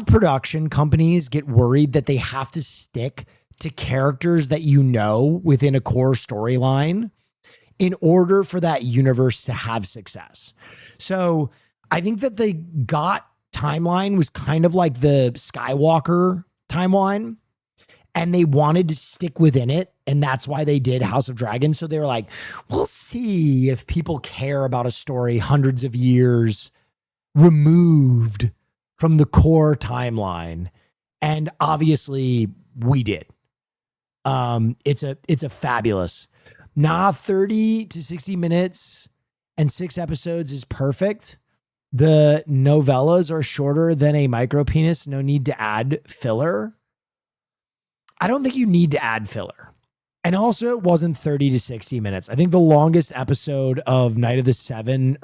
production companies get worried that they have to stick to characters that you know within a core storyline in order for that universe to have success. So I think that the GOT timeline was kind of like the Skywalker timeline, and they wanted to stick within it. And that's why they did House of Dragon. So they were like, we'll see if people care about a story hundreds of years removed from the core timeline. And obviously we did. It's a fabulous. 30 to 60 minutes and 6 episodes is perfect. The novellas are shorter than a micro penis. No need to add filler. I don't think you need to add filler. And also it wasn't 30 to 60 minutes. I think the longest episode of Night of the Seven,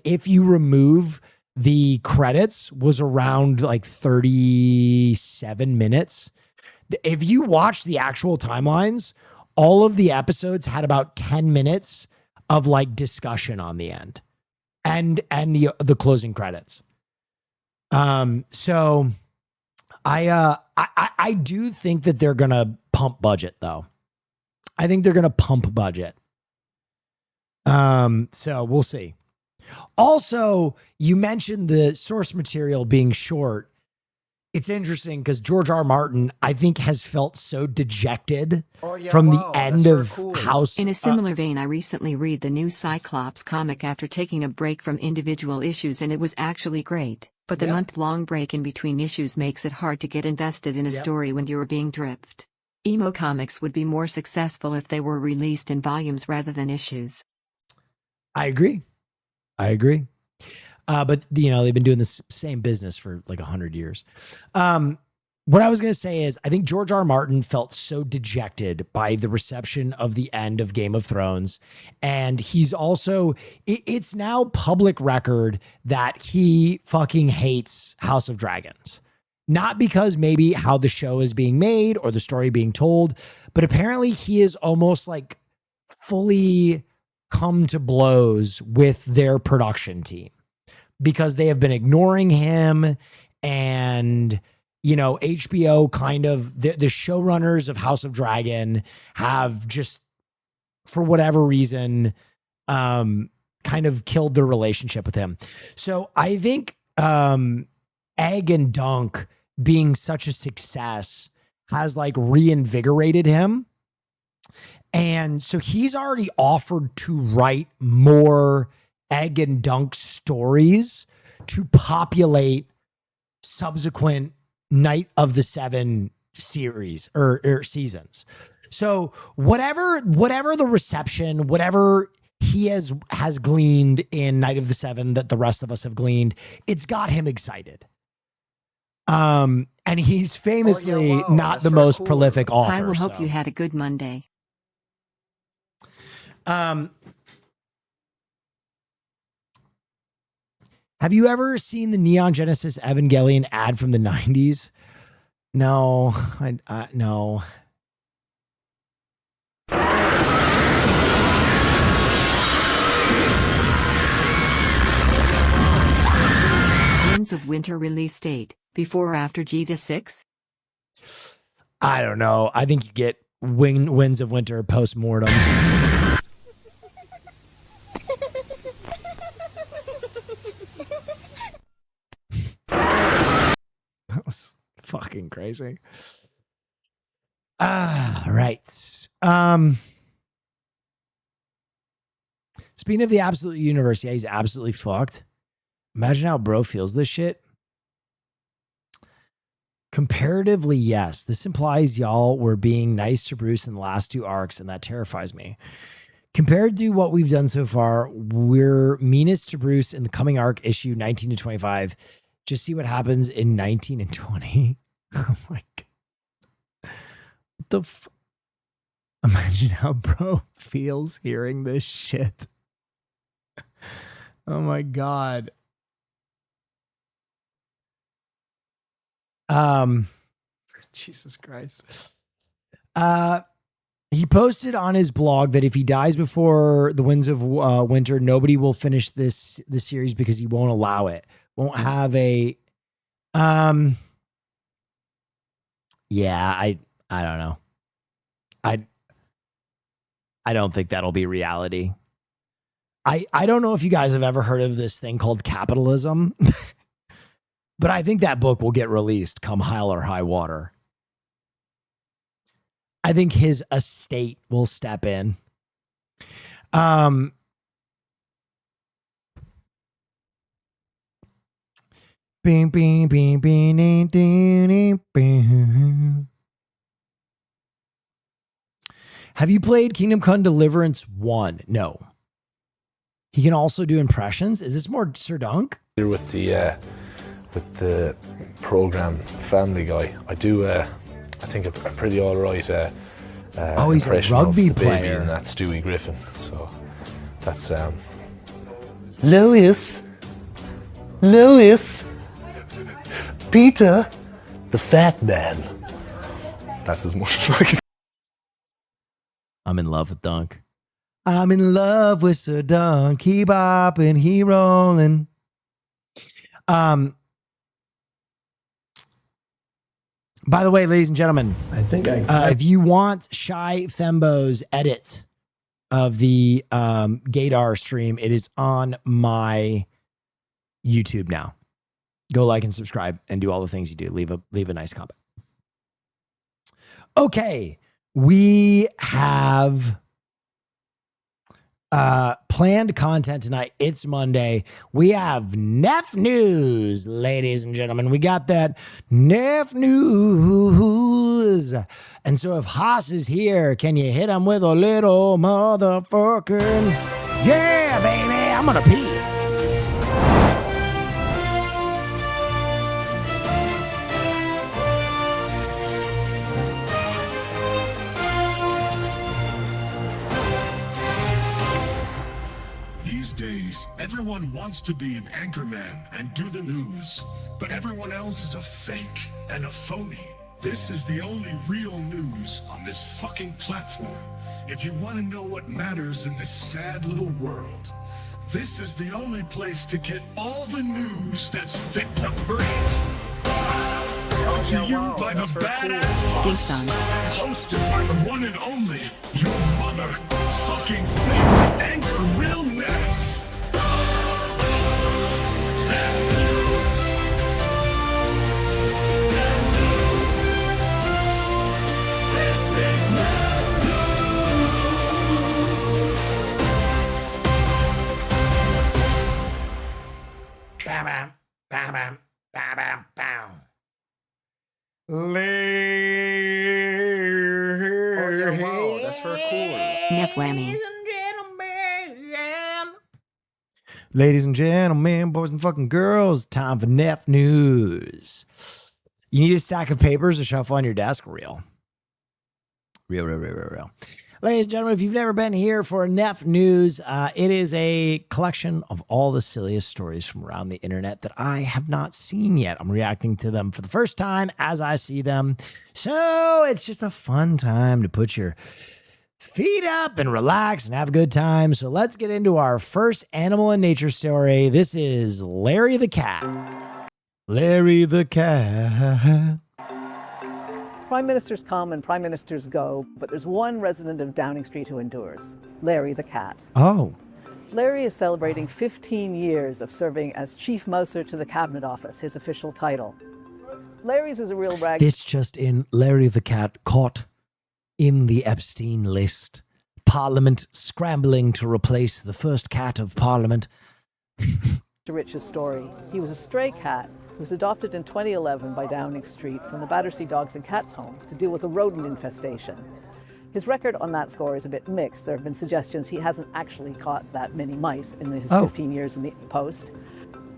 if you remove the credits, was around like 37 minutes. If you watch the actual timelines, all of the episodes had about 10 minutes of like discussion on the end and the closing credits. So I do think that they're going to pump budget though. I think they're going to pump budget. So we'll see. Also, you mentioned the source material being short. It's interesting because George R. Martin, I think, has felt so dejected from the end of House. In a similar vein, I recently read the new Cyclops comic after taking a break from individual issues, and it was actually great. But the month-long break in between issues makes it hard to get invested in a story when you're being drift. Emo comics would be more successful if they were released in volumes rather than issues. I agree. But they've been doing this same business for like 100 years. What I was going to say is I think George R. Martin felt so dejected by the reception of the end of Game of Thrones. And he's also, it's now public record that he fucking hates House of Dragons. Not because maybe how the show is being made or the story being told, but apparently he is almost like fully come to blows with their production team because they have been ignoring him. And, HBO kind of, the showrunners of House of Dragon have just, for whatever reason, kind of killed their relationship with him. So I think Egg and Dunk being such a success has like reinvigorated him. And so he's already offered to write more Egg and Dunk stories to populate subsequent Night of the Seven series or seasons. So whatever the reception, whatever he has gleaned in Night of the Seven that the rest of us have gleaned, it's got him excited. And he's famously not the most prolific author. I will hope you had a good Monday. Have you ever seen the Neon Genesis Evangelion ad from the 90s? No, no. Winds of Winter release date, before or after GTA 6? I don't know. I think you get Winds of Winter post-mortem. That was fucking crazy. Right. Speaking of the absolute universe, yeah, he's absolutely fucked. Imagine how bro feels this shit. Comparatively, yes. This implies y'all were being nice to Bruce in the last 2 arcs, and that terrifies me. Compared to what we've done so far, we're meanest to Bruce in the coming arc, issue 19 to 25. Just see what happens in 19 and 20. Oh my God. What the Imagine how bro feels hearing this shit. Oh my God. Jesus Christ. He posted on his blog that if he dies before the Winds of Winter, nobody will finish this series because he won't allow it. Won't have a yeah, I don't know. I don't think that'll be reality. I don't know if you guys have ever heard of this thing called capitalism, but I think that book will get released come hell or high water. I think his estate will step in. Bing, bing, bing, bing, ding, ding, bing. Have you played Kingdom Come Deliverance 1? No. He can also do impressions. Is this more Sir Dunk? Here with the program Family Guy, I do I think a pretty all right. Oh, he's a rugby of the baby, player. and that's Stewie Griffin. So that's Lois, Peter, the fat man. That's as much as I can. I'm in love with Dunk. I'm in love with Sir Dunk. He bopping, he rolling. By the way, ladies and gentlemen, I think if you want Shy Fembo's edit of the Gaydar stream, it is on my YouTube now. Go like and subscribe and do all the things you do. Leave a nice comment. Okay, we have planned content tonight. It's Monday. We have Neff News, ladies and gentlemen. We got that Neff News. And so if Haas is here, can you hit him with a little motherfucking yeah, baby, I'm gonna pee. Everyone wants to be an anchorman and do the news, but everyone else is a fake and a phony. This is the only real news on this fucking platform. If you want to know what matters in this sad little world, this is the only place to get all the news that's fit to breathe. Brought to you by the badass Ding Haas, dong. hosted by the one and only, your mother-fucking favorite anchor, Real Neff. Bam, bam, bam, bam, bam, bam, bam. Oh yeah, wow, that's very cool. Neff Whammy. Ladies and gentlemen, boys and fucking girls, time for Neff News. You need a stack of papers to shuffle on your desk? Real. Ladies and gentlemen, if you've never been here for Neff News, it is a collection of all the silliest stories from around the internet that I have not seen yet. I'm reacting to them for the first time as I see them. So it's just a fun time to put your feet up and relax and have a good time. So let's get into our first animal and nature story. This is Larry the cat. Larry the cat. Prime ministers come and prime ministers go, but there's one resident of Downing Street who endures, Larry the cat. Oh. Larry is celebrating 15 years of serving as chief mouser to the Cabinet Office, his official title. Larry's is a real rag. This just in, Larry the cat caught in the Epstein list. Parliament scrambling to replace the first cat of Parliament. To Rich's story. He was a stray cat who was adopted in 2011 by Downing Street from the Battersea Dogs and Cats home to deal with a rodent infestation. His record on that score is a bit mixed. There have been suggestions he hasn't actually caught that many mice in his 15 years in the post,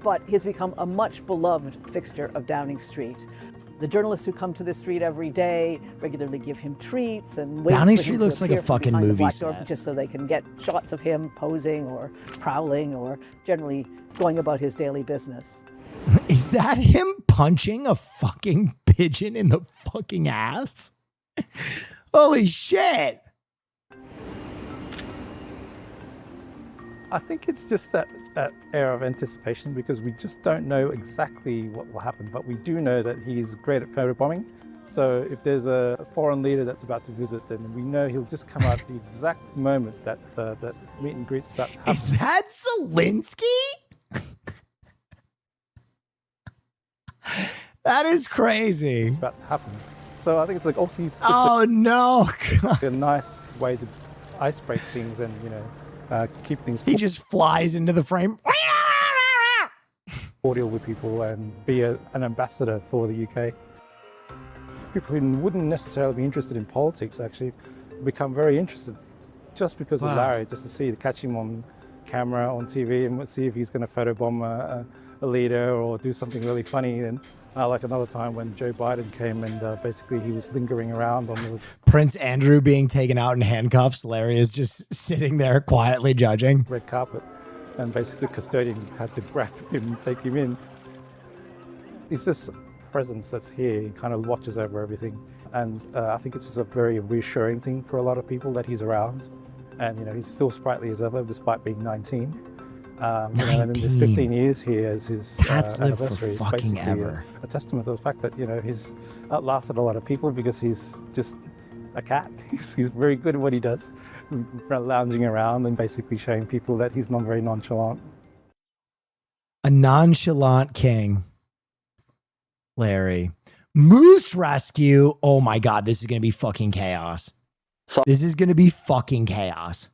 but he's become a much beloved fixture of Downing Street. The journalists who come to this street every day regularly give him treats and wait Downing for Street him to looks like a appear from fucking behind the movie black door, set. just so they can get shots of him posing or prowling or generally going about his daily business. Is that him punching a fucking pigeon in the fucking ass? Holy shit. I think it's just that air of anticipation because we just don't know exactly what will happen, but we do know that he's great at photobombing. So if there's a foreign leader that's about to visit, then we know he'll just come out at the exact moment that that meet and greet's about to happen. Is that Zelensky? That is crazy. It's about to happen. So I think it's like also he's just no, a nice way to ice break things and keep things. He just flies into the frame. Cordial with people and be an ambassador for the UK. People who wouldn't necessarily be interested in politics actually become very interested just because of Larry, just to catch him on camera, on TV, and see if he's going to photobomb a leader or do something really funny. And like another time when Joe Biden came and basically he was lingering around on the Prince Andrew being taken out in handcuffs. Larry is just sitting there quietly judging. red carpet, and basically custodian had to grab him and take him in. He's this presence that's here. He kind of watches over everything, and I think it's just a very reassuring thing for a lot of people that he's around. And he's still sprightly as ever, despite being 19. And in this 15 years here as his anniversary is basically a testament to the fact that he's outlasted a lot of people because he's just a cat. He's very good at what he does, lounging around and basically showing people that he's not very nonchalant. A nonchalant king. Larry. Moose rescue. Oh my God, this is going to be fucking chaos. This is going to be fucking chaos.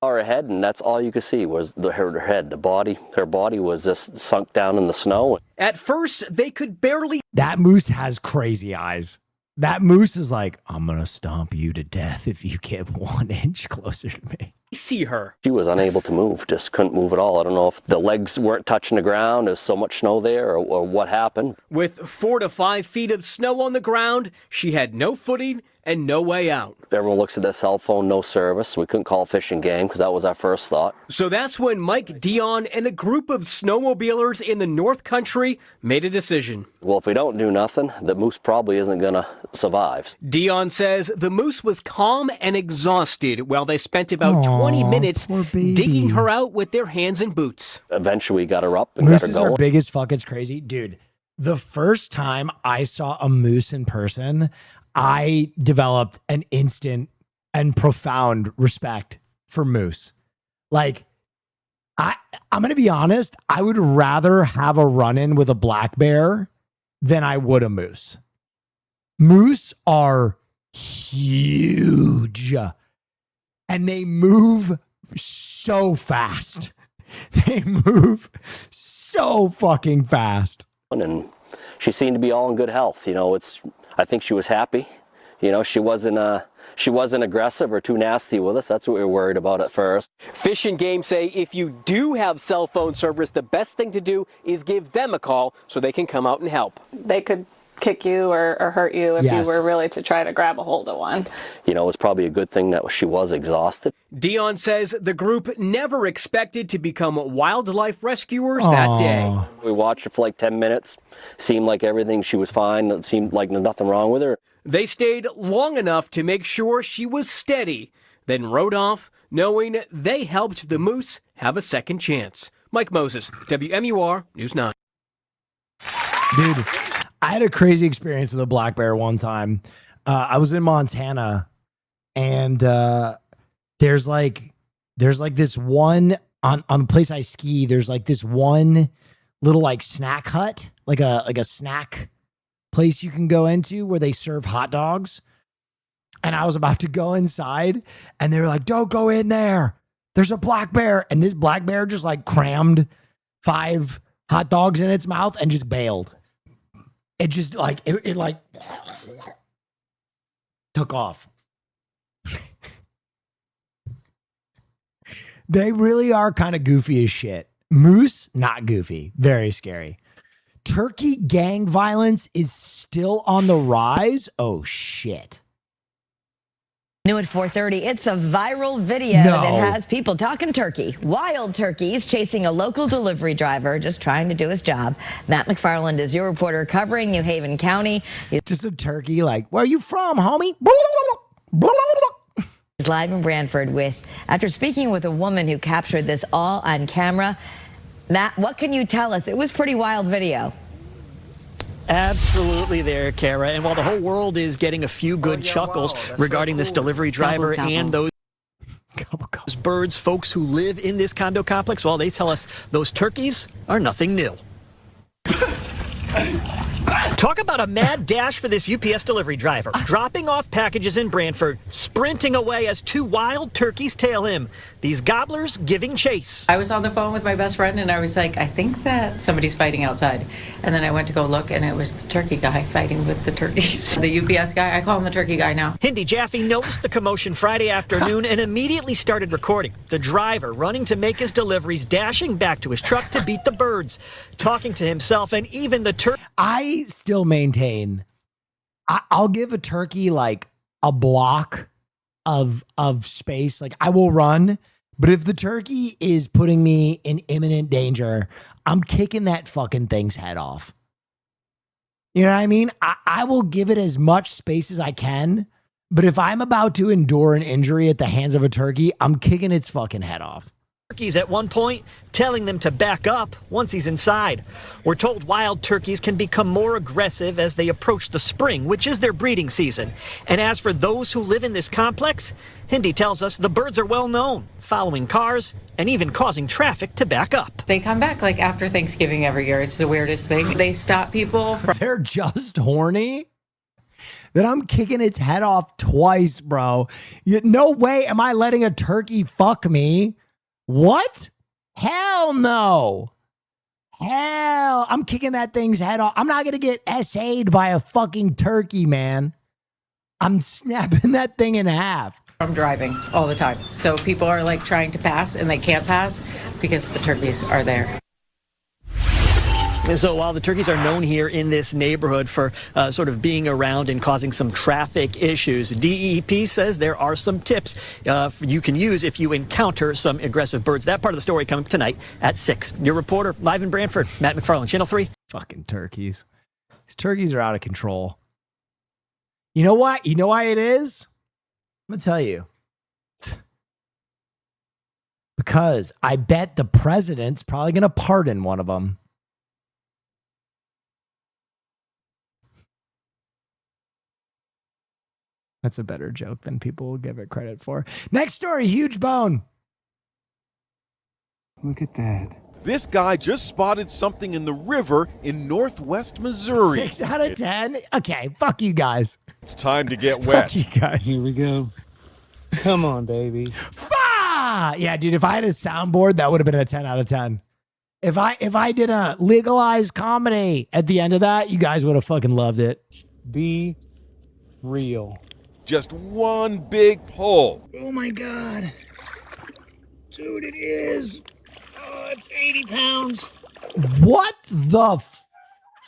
Her head, and that's all you could see was her head. Her body was just sunk down in the snow. At first, they could barely. That moose has crazy eyes. That moose is like, I'm going to stomp you to death if you get 1 inch closer to me. See her. She was unable to move, just couldn't move at all. I don't know if the legs weren't touching the ground, there's so much snow there, or what happened. With 4 to 5 feet of snow on the ground, she had no footing and no way out. Everyone looks at their cell phone, no service. We couldn't call a fishing game because that was our first thought. So that's when Mike Dion and a group of snowmobilers in the North Country made a decision. Well, if we don't do nothing, the moose probably isn't going to survive. Dion says the moose was calm and exhausted while they spent about 20 minutes digging her out with their hands and boots. Eventually we got her up and Mooses got her are going. big as fuck. It's crazy. Dude, the first time I saw a moose in person, I developed an instant and profound respect for moose. Like, I'm going to be honest, I would rather have a run-in with a black bear than I would a moose. Moose are huge and they move so fast. They move so fucking fast. And she seemed to be all in good health. I think she was happy. She wasn't aggressive or too nasty with us. That's what we were worried about at first. Fish and Game say if you do have cell phone service, the best thing to do is give them a call so they can come out and help. They could kick you or hurt you if Yes. you were really to try to grab a hold of one. You know, it's probably a good thing that she was exhausted. Dion says the group never expected to become wildlife rescuers that day. We watched her for like 10 minutes. Seemed like everything, she was fine. It seemed like nothing wrong with her. They stayed long enough to make sure she was steady, then rode off, knowing they helped the moose have a second chance. Mike Moses, WMUR News 9. Dude, I had a crazy experience with a black bear one time. I was in Montana, and there's like this one on the place I ski. There's like this one little like snack hut, like a snack place you can go into where they serve hot dogs. And I was about to go inside, and they were like, "Don't go in there. There's a black bear." And this black bear just like crammed 5 hot dogs in its mouth and just bailed. It just like, it like took off. They really are kind of goofy as shit. Moose, not goofy. Very scary. Turkey gang violence is still on the rise. Oh, shit. New at 4:30, it's a viral video No. that has people talking turkey. Wild turkeys chasing a local delivery driver just trying to do his job. Matt McFarland is your reporter covering New Haven County. Just a turkey like, "Where are you from, homie?" He's live in Brantford after speaking with a woman who captured this all on camera. Matt, what can you tell us? It was pretty wild video. Absolutely there, Kara. And while the whole world is getting a few good chuckles regarding this delivery driver and those birds, folks who live in this condo complex, well, they tell us those turkeys are nothing new. Talk about a mad dash for this UPS delivery driver. Dropping off packages in Brantford, sprinting away as 2 wild turkeys tail him. These gobblers giving chase. I was on the phone with my best friend and I was like, I think that somebody's fighting outside. And then I went to go look and it was the turkey guy fighting with the turkeys. The UPS guy, I call him the turkey guy now. Hindi Jaffe noticed the commotion Friday afternoon and immediately started recording. The driver running to make his deliveries, dashing back to his truck to beat the birds, talking to himself and even the turkey. I still maintain I'll give a turkey like a block of space. Like I will run, but if the turkey is putting me in imminent danger, I'm kicking that fucking thing's head off. You know what I mean? I will give it as much space as I can, but if I'm about to endure an injury at the hands of a turkey, I'm kicking its fucking head off. Turkeys at one point, telling them to back up once he's inside. We're told wild turkeys can become more aggressive as they approach the spring, which is their breeding season. And as for those who live in this complex, Hindi tells us the birds are well known, following cars and even causing traffic to back up. They come back like after Thanksgiving every year. It's the weirdest thing. They stop people from... They're just horny? Then I'm kicking its head off twice, bro. No way am I letting a turkey fuck me. What? Hell no. Hell, I'm kicking that thing's head off. I'm not going to get SA'd by a fucking turkey, man. I'm snapping that thing in half. I'm driving all the time. So people are like trying to pass and they can't pass because the turkeys are there. And so while the turkeys are known here in this neighborhood for sort of being around and causing some traffic issues, DEP says there are some tips you can use if you encounter some aggressive birds. That part of the story coming up tonight at 6. Your reporter live in Brantford, Matt McFarland, Channel 3. Fucking turkeys. These turkeys are out of control. You know what? You know why it is? I'm going to tell you. Because I bet the president's probably going to pardon one of them. That's a better joke than people will give it credit for. Next story, huge bone. Look at that. This guy just spotted something in the river in northwest Missouri. 6 out of 10? Okay, fuck you guys. It's time to get wet. Fuck you guys. Here we go. Come on, baby. Yeah, dude, if I had a soundboard, that would have been a 10 out of 10. If I did a legalized comedy at the end of that, you guys would have fucking loved it. Be real. Just one big pull. Oh my God. Dude, it is. Oh, it's 80 pounds. What the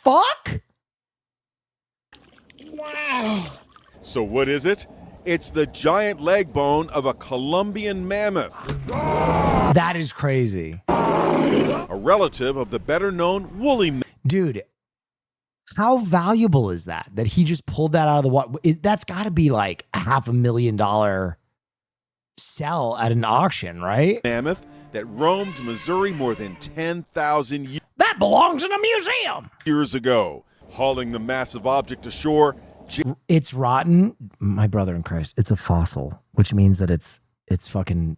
fuck? Wow. So what is it? It's the giant leg bone of a Colombian mammoth. That is crazy. A relative of the better-known woolly mammoth. Dude, how valuable is that? That he just pulled that out of the water? That's got to be like a $500,000 sell at an auction, right? Mammoth that roamed Missouri more than 10,000 years. That belongs in a museum. Years ago, hauling the massive object ashore. It's rotten. My brother in Christ, it's a fossil, which means that it's fucking,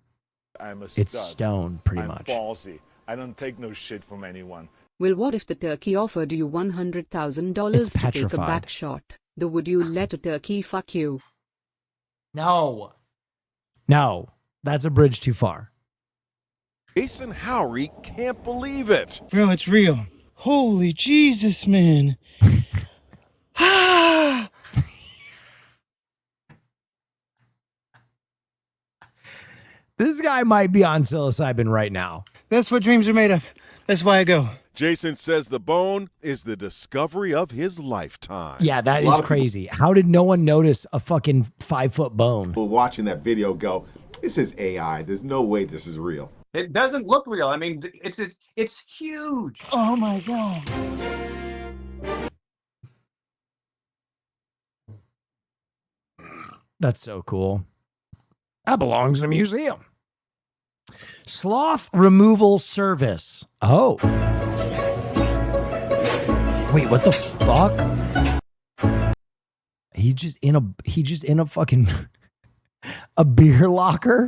it's stone pretty much. Ballsy. I don't take no shit from anyone. Well, what if the turkey offered you $100,000 to take a back shot? Would you let a turkey fuck you? No. No, that's a bridge too far. Jason Howery can't believe it. Bro, it's real. Holy Jesus, man. This guy might be on psilocybin right now. That's what dreams are made of. That's why I go. Jason says the bone is the discovery of his lifetime. Yeah, that is crazy. How did no one notice a fucking 5-foot bone? People watching that video go, this is AI. There's no way this is real. It doesn't look real. I mean, it's huge. Oh my God. That's so cool. That belongs in a museum. Sloth removal service. Oh. Wait, what the fuck? He just in a fucking a beer locker.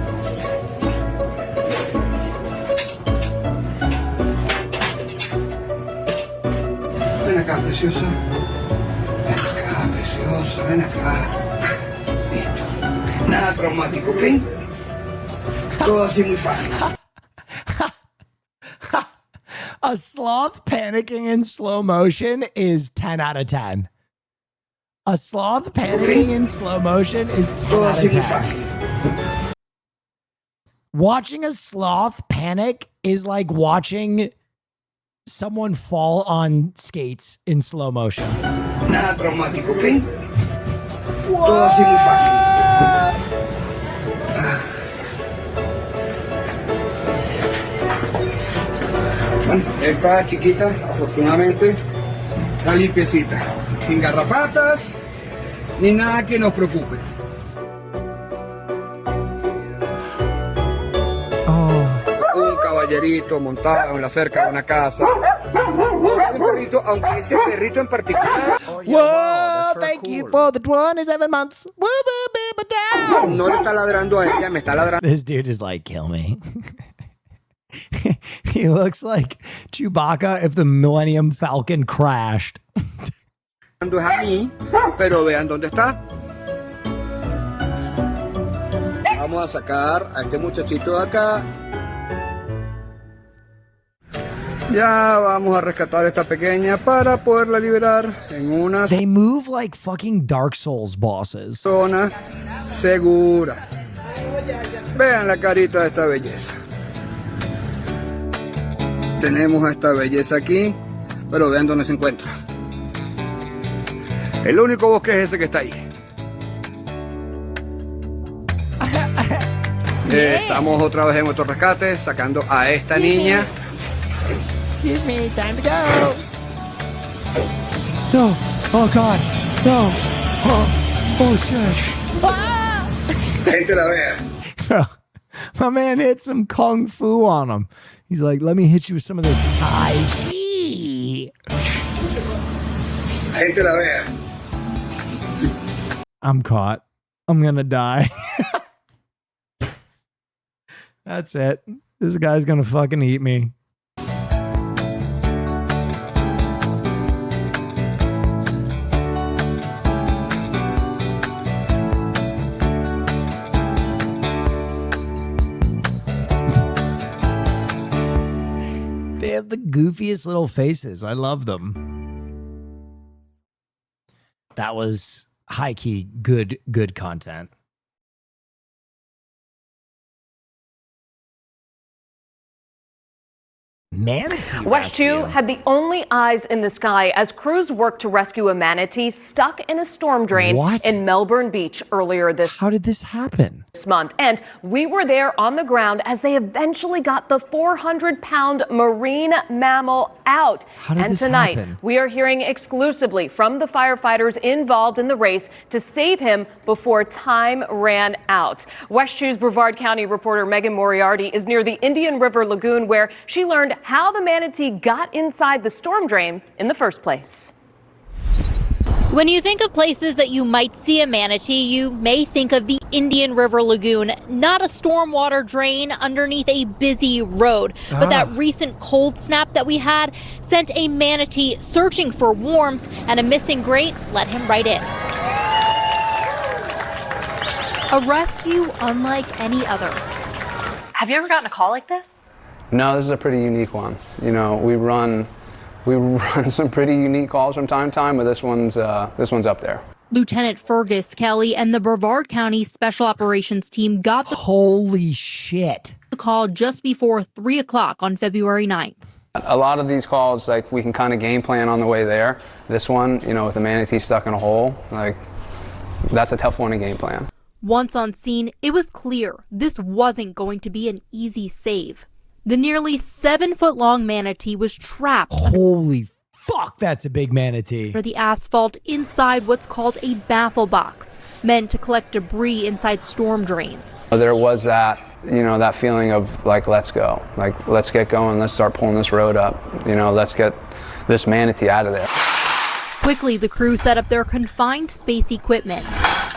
Ven acá, preciosa. Ven acá, preciosa. Ven acá. Listo. Nada traumático, ¿ok? Todo así muy fácil. A sloth panicking in slow motion is 10 out of 10. A sloth panicking in slow motion is 10 out of 10. Watching a sloth panic is like watching someone fall on skates in slow motion. Nada traumático, ¿ok? Todo así muy fácil. Bueno, esta chiquita, afortunadamente, está limpiecita, sin garrapatas, ni nada que nos preocupe. Un caballerito montado en la cerca de una casa. Un perrito, aunque ese perrito en particular. Whoa, thank you for the 27 months. Woo, woo, baby, down. No le está ladrando a ella, me está ladrando. This dude is like, kill me. He looks like Chewbacca if the Millennium Falcon crashed. Es a mí, pero vean dónde está. Vamos a sacar a este muchachito de acá. Ya vamos a rescatar a esta pequeña para poderla liberar en una They move like fucking Dark Souls bosses. Zona segura. Vean la carita de esta belleza. Tenemos a esta belleza aquí, pero vean dónde se encuentra. El único bosque es ese que está ahí. Estamos otra vez en otro rescate, sacando a esta niña. Excuse me, time to go. No, oh God, no. Oh shit. Gente la vea. My man hit some kung fu on him. He's like, let me hit you with some of this Tai Chi. Gente la vea. I'm caught. I'm gonna die. That's it. This guy's gonna fucking eat me. They have the goofiest little faces. I love them. That was high-key good content. manatee West 2 had the only eyes in the sky as crews worked to rescue a manatee stuck in a storm drain in Melbourne Beach earlier this How did this happen? month. And we were there on the ground as they eventually got the 400-pound marine mammal out. How did And this tonight, happen? we are hearing exclusively from the firefighters involved in the race to save him before time ran out. West 2's Brevard County reporter Megan Moriarty is near the Indian River Lagoon, where she learned how the manatee got inside the storm drain in the first place. When you think of places that you might see a manatee, you may think of the Indian River Lagoon, not a stormwater drain underneath a busy road. But that recent cold snap that we had sent a manatee searching for warmth, and a missing great let him right in. A rescue unlike any other. Have you ever gotten a call like this? No, this is a pretty unique one. You know, we run some pretty unique calls from time to time, but this one's up there. Lieutenant Fergus Kelly and the Brevard County Special Operations Team got the holy shit call just before 3 o'clock on February 9th. A lot of these calls, like, we can kind of game plan on the way there. This one, you know, with a manatee stuck in a hole, like, that's a tough one to game plan. Once on scene, it was clear this wasn't going to be an easy save. The nearly 7-foot-long manatee was trapped. Holy fuck, that's a big manatee. Under the asphalt inside what's called a baffle box, meant to collect debris inside storm drains. There was that, you know, that feeling of, like, let's go. Like, let's get going, let's start pulling this road up. You know, let's get this manatee out of there. Quickly, the crew set up their confined space equipment.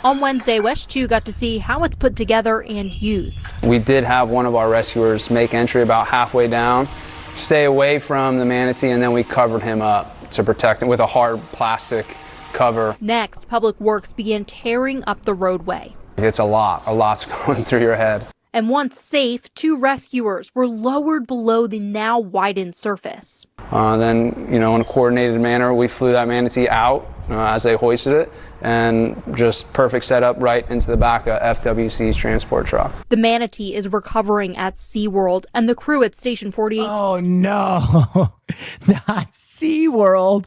On Wednesday, West 2 got to see how it's put together and used. We did have one of our rescuers make entry about halfway down, stay away from the manatee, and then we covered him up to protect him with a hard plastic cover. Next, Public Works began tearing up the roadway. It's a lot's going through your head. And once safe, 2 rescuers were lowered below the now widened surface. Then, you know, in a coordinated manner, we flew that manatee out as they hoisted it, and just perfect setup right into the back of FWC's transport truck. The manatee is recovering at SeaWorld, and the crew at Station 48. Oh no, not SeaWorld.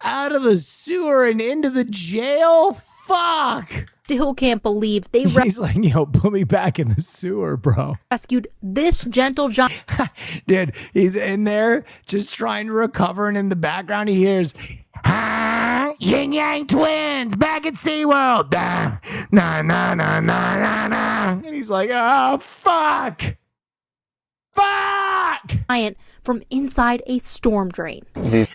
Out of the sewer and into the jail? Fuck. Still can't believe they He's like, yo, put me back in the sewer, bro. Rescued this gentle giant. Dude, he's in there just trying to recover, and in the background he hears, Yin Yang Twins back at SeaWorld. Nah, nah, nah, nah, nah, nah. And he's like, oh, fuck. Fuck. Giant from inside a storm drain. These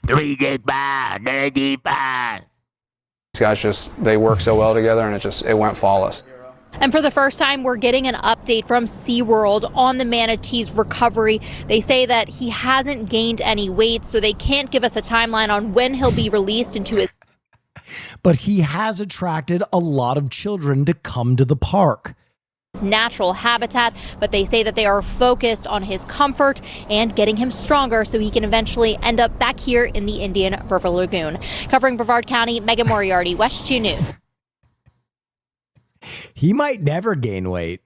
guys they work so well together, and it went flawless. And for the first time, we're getting an update from SeaWorld on the manatee's recovery. They say that he hasn't gained any weight, so they can't give us a timeline on when he'll be released into his... But he has attracted a lot of children to come to the park. Natural habitat, but they say that they are focused on his comfort and getting him stronger so he can eventually end up back here in the Indian River Lagoon. Covering Brevard County, Megan Moriarty, West 2 News. He might never gain weight.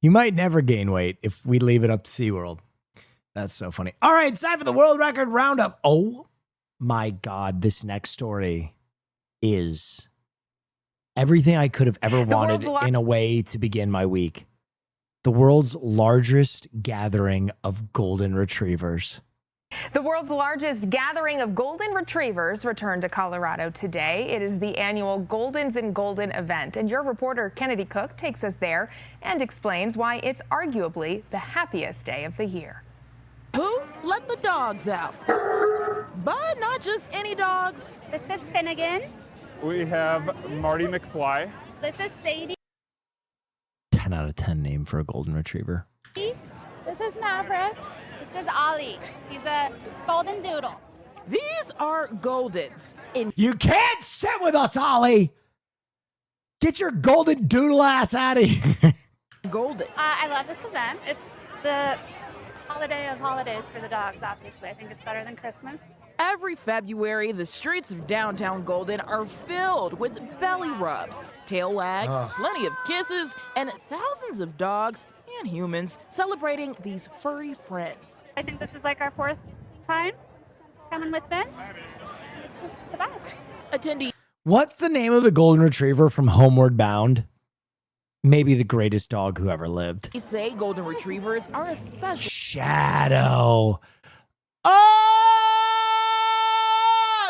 He might never gain weight if we leave it up to SeaWorld. That's so funny. All right, it's time for the World Record Roundup. Oh my God, this next story is everything I could have ever wanted in a way to begin my week. The world's largest gathering of golden retrievers. The world's largest gathering of golden retrievers returned to Colorado today. It is the annual Goldens in Golden event, and your reporter Kennedy Cook takes us there and explains why it's arguably the happiest day of the year. Who let the dogs out? But not just any dogs. This is Finnegan. We have Marty McFly. This is Sadie. 10 out of 10 name for a golden retriever. This is Maverick. This is Ollie. He's a golden doodle. These are Goldens. You can't sit with us, Ollie. Get your golden doodle ass out of here. Golden. I love this event. It's the holiday of holidays for the dogs, obviously. I think it's better than Christmas. Every February, the streets of downtown Golden are filled with belly rubs, tail wags, plenty of kisses, and thousands of dogs and humans celebrating these furry friends. I think this is like our 4th time coming with Ben. It's just the best. Attendee. What's the name of the golden retriever from Homeward Bound? Maybe the greatest dog who ever lived. They say golden retrievers are a special Shadow. Oh,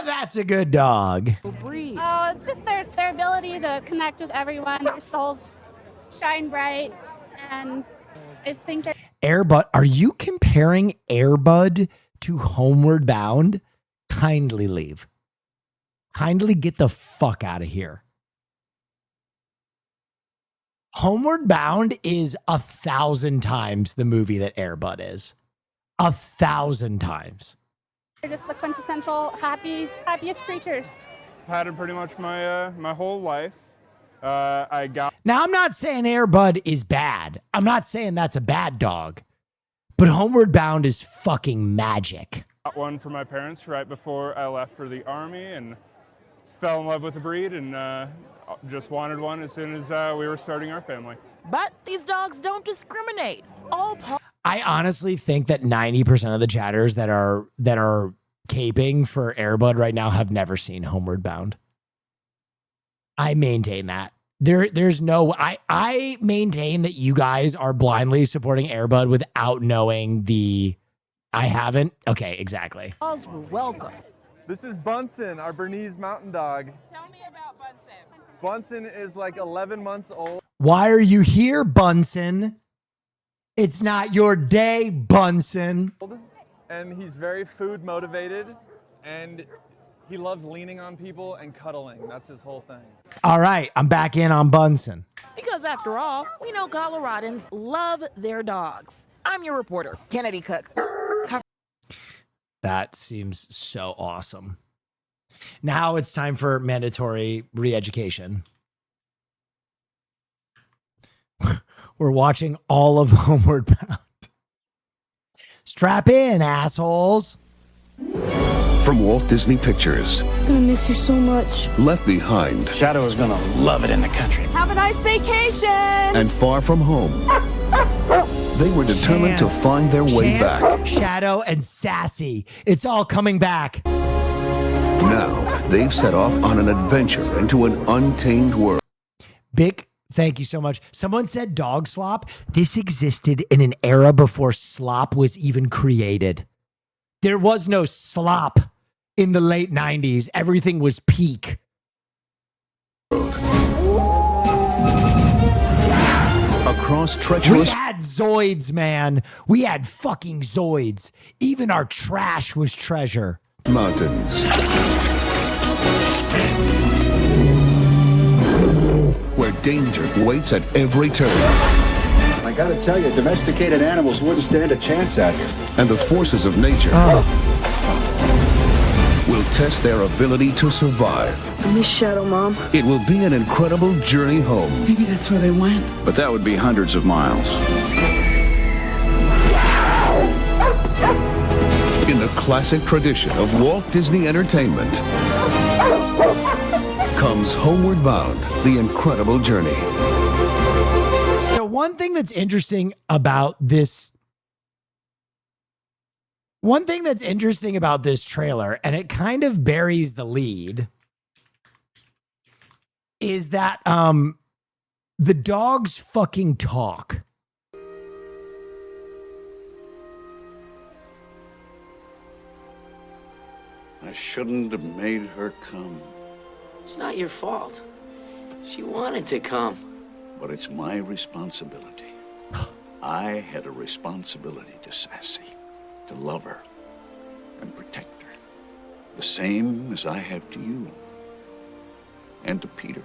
that's a good dog. breed. Oh, it's just their ability to connect with everyone. Their souls shine bright, and I think they're Airbud. Are you comparing Airbud to Homeward Bound? Kindly leave. Kindly get the fuck out of here. Homeward Bound is 1,000 times the movie that Airbud is. 1,000 times. just the quintessential happiest creatures. Had it pretty much my whole life. I got. Now, I'm not saying Airbud is bad. I'm not saying that's a bad dog. But Homeward Bound is fucking magic. Got one for my parents right before I left for the Army and fell in love with the breed and just wanted one as soon as we were starting our family. But these dogs don't discriminate. I honestly think that 90% of the chatters that are caping for Airbud right now have never seen Homeward Bound. I maintain that. There's no I maintain that you guys are blindly supporting Airbud without knowing the I haven't. Okay, exactly. Dogs were welcome. This is Bunsen, our Bernese mountain dog. Tell me about Bunsen. Bunsen is like 11 months old. Why are you here, Bunsen? It's not your day, Bunsen. And he's very food motivated, and he loves leaning on people and cuddling. That's his whole thing. All right, I'm back in on Bunsen. Because after all, we know Coloradans love their dogs. I'm your reporter, Kennedy Cook. That seems so awesome. Now it's time for mandatory re-education. We're watching all of Homeward Bound. Strap in, assholes. From Walt Disney Pictures. I'm gonna miss you so much. Left Behind. Shadow is gonna love it in the country. Have a nice vacation. And Far From Home. They were determined to find their way back. Shadow and Sassy. It's all coming back. Now, they've set off on an adventure into an untamed world. Bick, thank you so much. Someone said dog slop. This existed in an era before slop was even created. There was no slop in the late 90s. Everything was peak. Across treacherous... We had Zoids, man. We had fucking Zoids. Even our trash was treasure. Mountains. Where danger waits at every turn. I gotta tell you, domesticated animals wouldn't stand a chance out here. And the forces of nature will test their ability to survive. I miss Shadow, Mom. It will be an incredible journey home. Maybe that's where they went. But that would be hundreds of miles. In the classic tradition of Walt Disney Entertainment comes Homeward Bound, the incredible journey. So one thing that's interesting about this trailer, and it kind of buries the lead, is that the dogs fucking talk. I shouldn't have made her come. It's not your fault. She wanted to come. But it's my responsibility. I had a responsibility to Sassy, to love her and protect her. The same as I have to you and to Peter.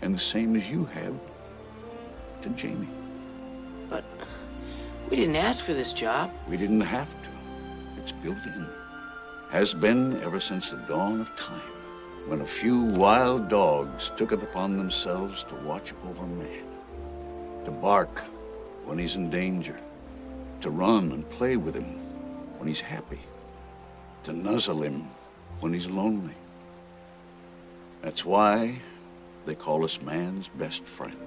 And the same as you have to Jamie. But we didn't ask for this job. We didn't have to. It's built in. Has been ever since the dawn of time, when a few wild dogs took it upon themselves to watch over man, to bark when he's in danger, to run and play with him when he's happy, to nuzzle him when he's lonely. That's why they call us man's best friend.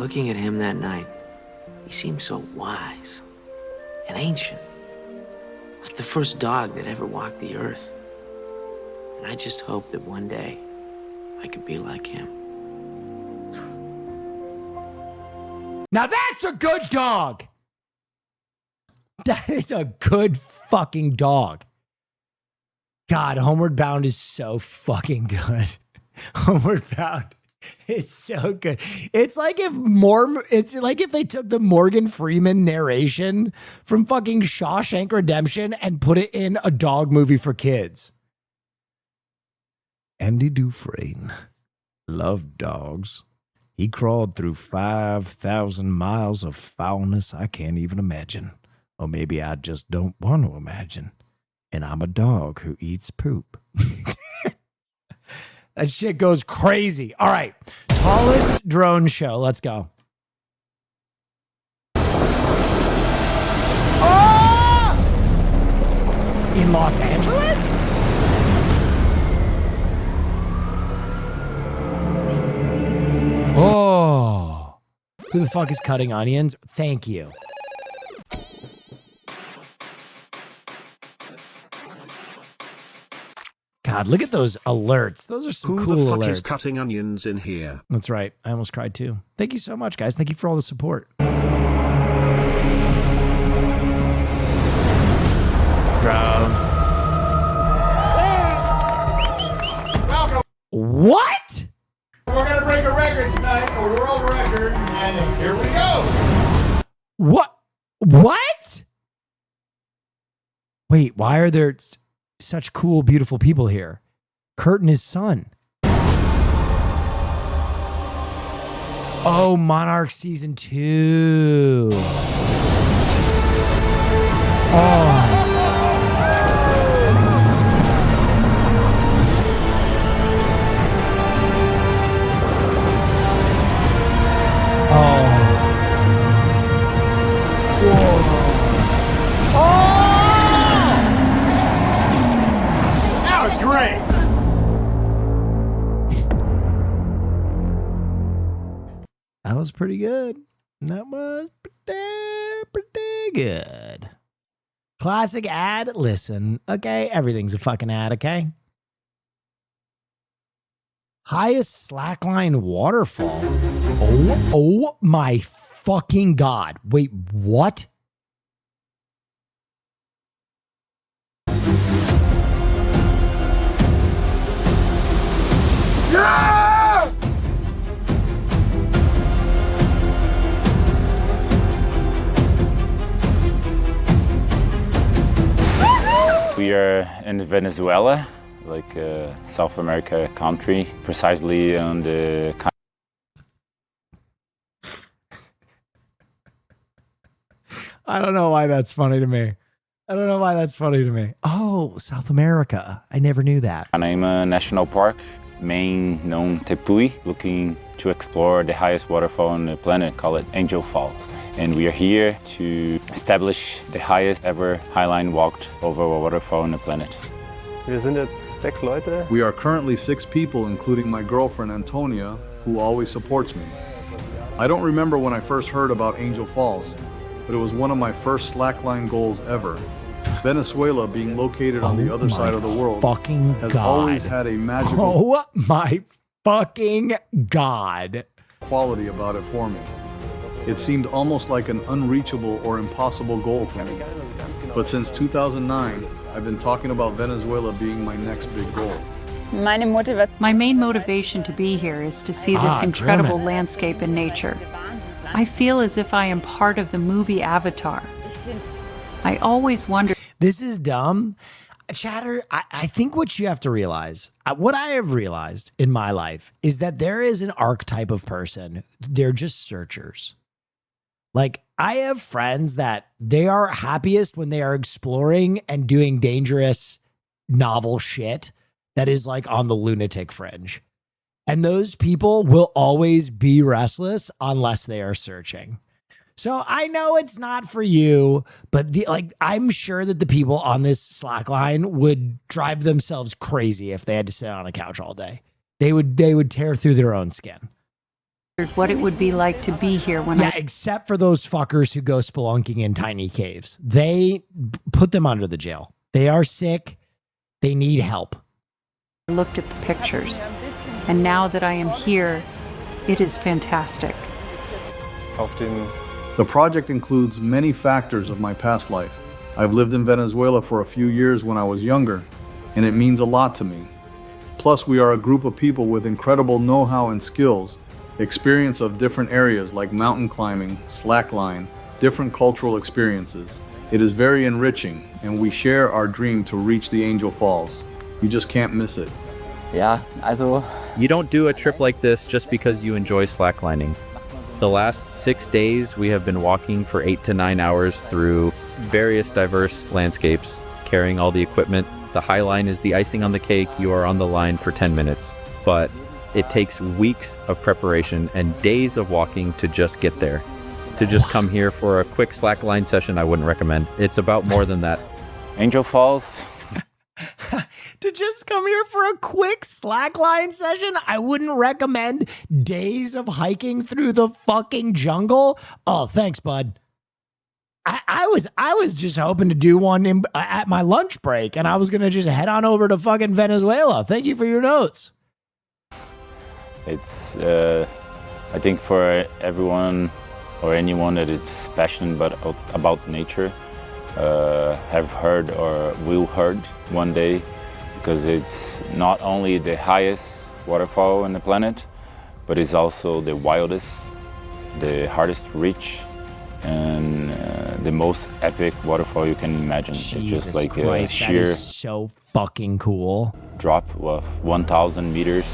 Looking at him that night, he seemed so wise and ancient. Like the first dog that ever walked the earth. And I just hoped that one day I could be like him. Now that's a good dog. That is a good fucking dog. God, Homeward Bound is so fucking good. Homeward Bound is so good. It's like if they took the Morgan Freeman narration from fucking Shawshank Redemption and put it in a dog movie for kids. Andy Dufresne loved dogs. He crawled through 5,000 miles of foulness I can't even imagine. Or maybe I just don't want to imagine. And I'm a dog who eats poop. That shit goes crazy. All right. Tallest drone show. Let's go. Oh! In Los Angeles? Oh. Who the fuck is cutting onions? Thank you. God, look at those alerts. Those are some cool alerts. Who the fuck is cutting onions in here? That's right. I almost cried too. Thank you so much, guys. Thank you for all the support. What? We're going to break a record tonight, a world record, and here we go. What? What? Wait, why are there such cool, beautiful people here? Kurt and his son. Oh, Monarch season 2. Oh. That was great. That was pretty good. That was pretty good. Classic ad. Listen, okay? Everything's a fucking ad, okay? Highest slackline waterfall. Oh my fucking God. Wait, what? Yeah! We are in Venezuela, like a South America country, precisely on the... I don't know why that's funny to me. Oh, South America. I never knew that. Canaima National Park, main known Tepuy, looking to explore the highest waterfall on the planet, call it Angel Falls. And we are here to establish the highest ever highline walked over a waterfall on the planet. We are currently 6 people, including my girlfriend Antonia, who always supports me. I don't remember when I first heard about Angel Falls, but it was one of my first slackline goals ever. Venezuela, being located on the other side of the world, has always had a magical... Oh my fucking God. ...quality about it for me. It seemed almost like an unreachable or impossible goal for me. But since 2009, I've been talking about Venezuela being my next big goal. My main motivation to be here is to see this incredible landscape and nature. I feel as if I am part of the movie Avatar. I always wonder... This is dumb. Chatter, I think what you have to realize, what I have realized in my life is that there is an archetype of person. They're just searchers. Like, I have friends that they are happiest when they are exploring and doing dangerous, novel shit that is like on the lunatic fringe. And those people will always be restless unless they are searching. So I know it's not for you, but I'm sure that the people on this slackline would drive themselves crazy if they had to sit on a couch all day. They would tear through their own skin. what it would be like to be here when except for those fuckers who go spelunking in tiny caves. They put them under the jail. They are sick. They need help. I looked at the pictures, and now that I am here, it is fantastic. The project includes many factors of my past life. I've lived in Venezuela for a few years when I was younger, and it means a lot to me. Plus, we are a group of people with incredible know-how and skills, experience of different areas like mountain climbing, slackline, different cultural experiences. It is very enriching, and we share our dream to reach the Angel Falls. You just can't miss it. You don't do a trip like this just because you enjoy slacklining. The last 6 days, we have been walking for 8 to 9 hours through various diverse landscapes, carrying all the equipment. The High Line is the icing on the cake. You are on the line for 10 minutes, but it takes weeks of preparation and days of walking to just get there. To just come here for a quick slackline session, I wouldn't recommend. It's about more than that. Angel Falls. To just come here for a quick slackline session, I wouldn't recommend days of hiking through the fucking jungle. Oh, thanks, bud. I was just hoping to do one at my lunch break, and I was gonna just head on over to fucking Venezuela. Thank you for your notes. It's I think for everyone or anyone that is passionate about nature, have heard or will heard one day, because it's not only the highest waterfall on the planet, but it's also the wildest, the hardest to reach, and the most epic waterfall you can imagine. Jesus it's just like Christ, a sheer that is so fucking cool. drop of 1,000 meters.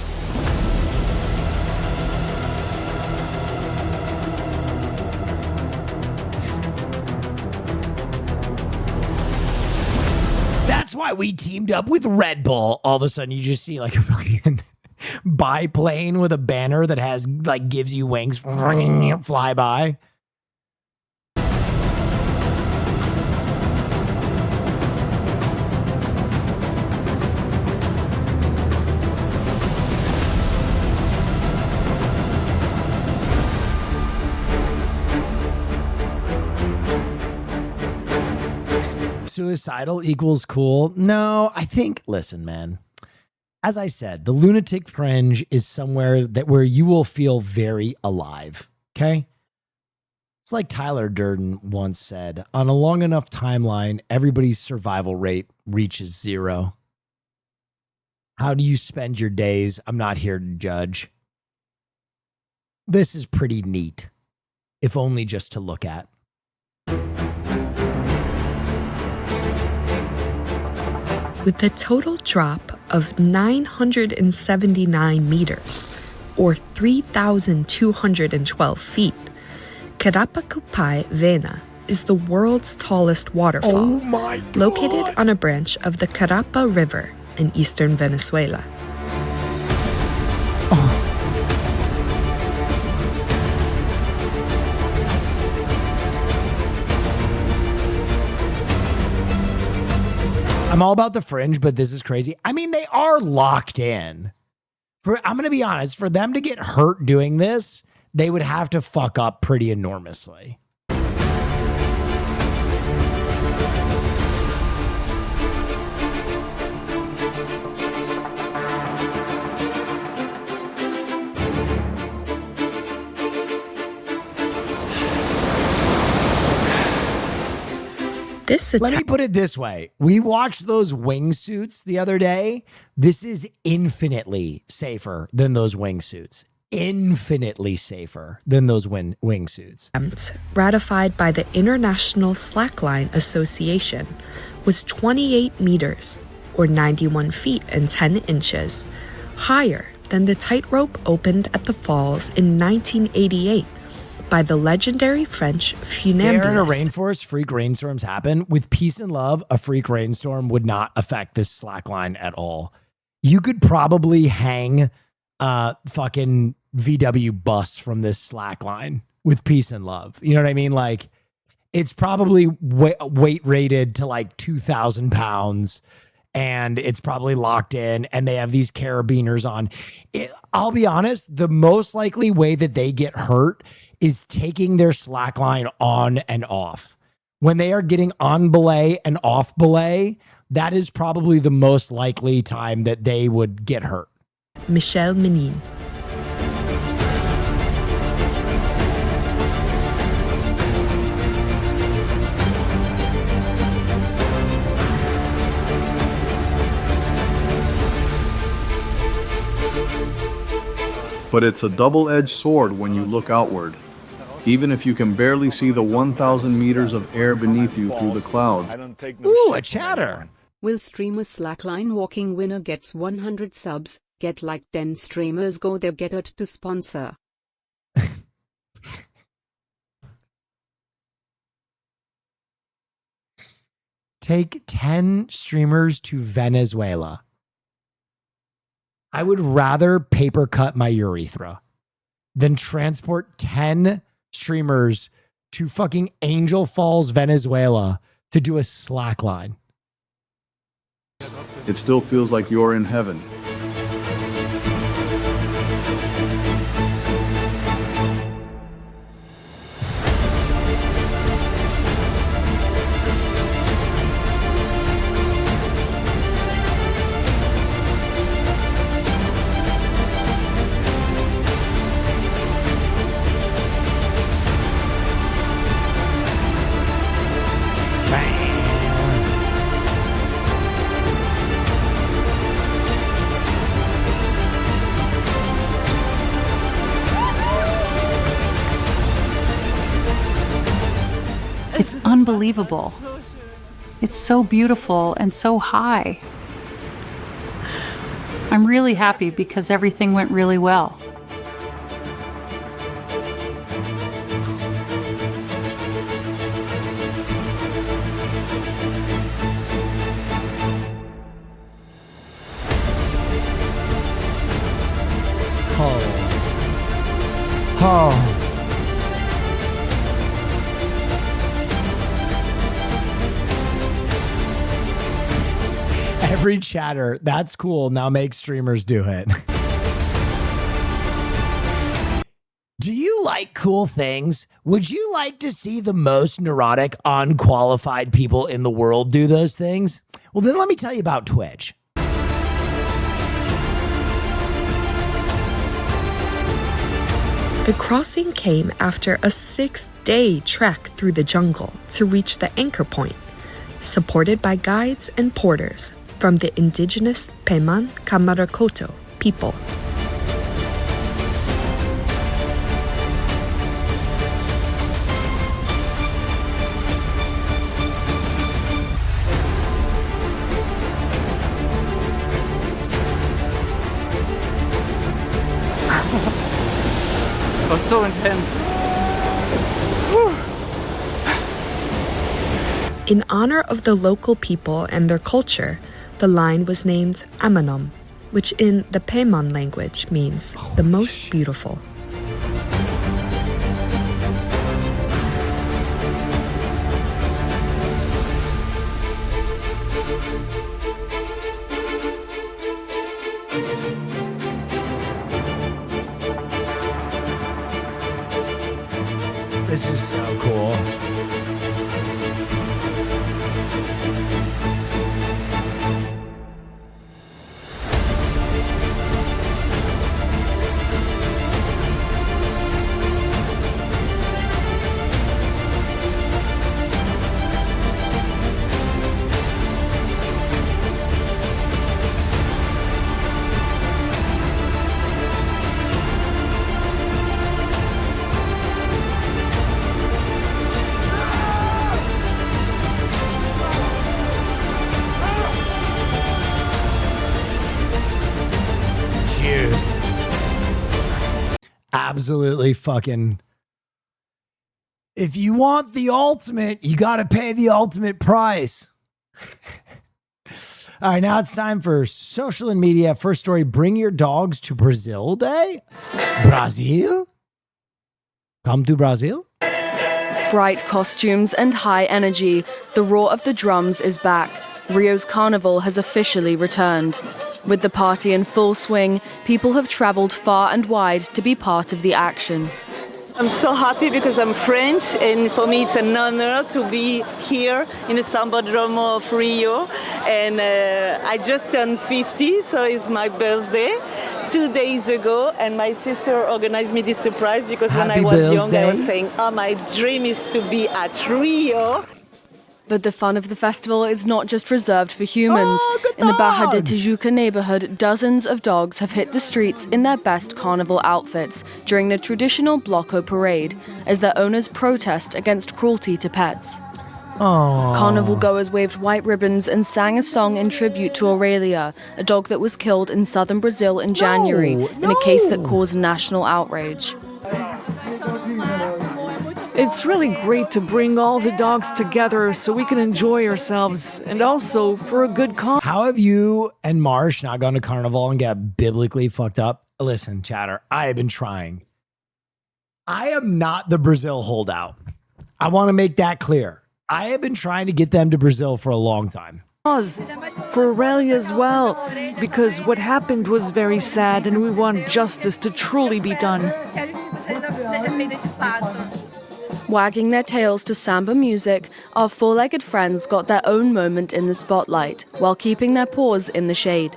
That's why we teamed up with Red Bull. All of a sudden, you just see like a fucking biplane with a banner that has like gives you wings, fly by. Suicidal equals cool. No, I think, listen, man, as I said, the lunatic fringe is somewhere where you will feel very alive. Okay. It's like Tyler Durden once said, on a long enough timeline, everybody's survival rate reaches 0. How do you spend your days? I'm not here to judge. This is pretty neat, if only just to look at. With a total drop of 979 meters, or 3,212 feet, Carapacupay Vena is the world's tallest waterfall, oh my God, located on a branch of the Carapa River in eastern Venezuela. I'm all about the fringe, but this is crazy. I mean, they are locked in. I'm going to be honest, for them to get hurt doing this, they would have to fuck up pretty enormously. Let me put it this way. We watched those wingsuits the other day. This is infinitely safer than those wingsuits. Infinitely safer than those wingsuits. Ratified by the International Slackline Association was 28 meters, or 91 feet and 10 inches, higher than the tightrope opened at the falls in 1988 by the legendary French funambulist. There in a rainforest, freak rainstorms happen. With peace and love, a freak rainstorm would not affect this slackline at all. You could probably hang fucking VW bus from this slackline with peace and love. You know what I mean? Like, it's probably weight rated to like 2,000 pounds. and it's probably locked in and they have these carabiners on. I'll be honest, the most likely way that they get hurt is taking their slack line on and off. When they are getting on belay and off belay, that is probably the most likely time that they would get hurt. Michelle Menin. But it's a double-edged sword when you look outward. Even if you can barely see the 1,000 meters of air beneath you through the clouds. Ooh, a chatter. Will streamer slackline walking winner gets 100 subs, get like 10 streamers go there, get it to sponsor. Take 10 streamers to Venezuela. I would rather paper cut my urethra than transport 10 streamers to fucking Angel Falls, Venezuela to do a slackline. It still feels like you're in heaven. It's unbelievable. It's so beautiful and so high. I'm really happy because everything went really well. Oh. Every chatter, that's cool. Now make streamers do it. Do you like cool things? Would you like to see the most neurotic, unqualified people in the world do those things? Well, then let me tell you about Twitch. The crossing came after a 6-day trek through the jungle to reach the anchor point, supported by guides and porters from the indigenous Pemon Kamarakoto people. It was so intense. In honor of the local people and their culture, the line was named Amanom, which in the Pemon language means the most beautiful. This is so cool. Absolutely fucking. If you want the ultimate, you got to pay the ultimate price. All right, now it's time for social and media. First story, bring your dogs to Brazil Day. Brazil? Come to Brazil? Bright costumes and high energy, the roar of the drums is back. Rio's carnival has officially returned. With the party in full swing, people have traveled far and wide to be part of the action. I'm so happy because I'm French, and for me it's an honor to be here in the Sambadromo of Rio. And I just turned 50, so it's my birthday 2 days ago, and my sister organized me this surprise because when I was young I was saying, oh, my dream is to be at Rio. But the fun of the festival is not just reserved for humans. In the Barra de Tijuca neighborhood, dozens of dogs have hit the streets in their best carnival outfits during the traditional Bloco parade, as their owners protest against cruelty to pets. Carnival goers waved white ribbons and sang a song in tribute to Aurelia, a dog that was killed in southern Brazil in January in a case that caused national outrage. It's really great to bring all the dogs together so we can enjoy ourselves, and also for a good cause. How have you and Marsh not gone to Carnival and get biblically fucked up? Listen, chatter, I have been trying. I am not the Brazil holdout. I want to make that clear. I have been trying to get them to Brazil for a long time. For Aurelia as well, because what happened was very sad and we want justice to truly be done. Wagging their tails to samba music, our four-legged friends got their own moment in the spotlight while keeping their paws in the shade.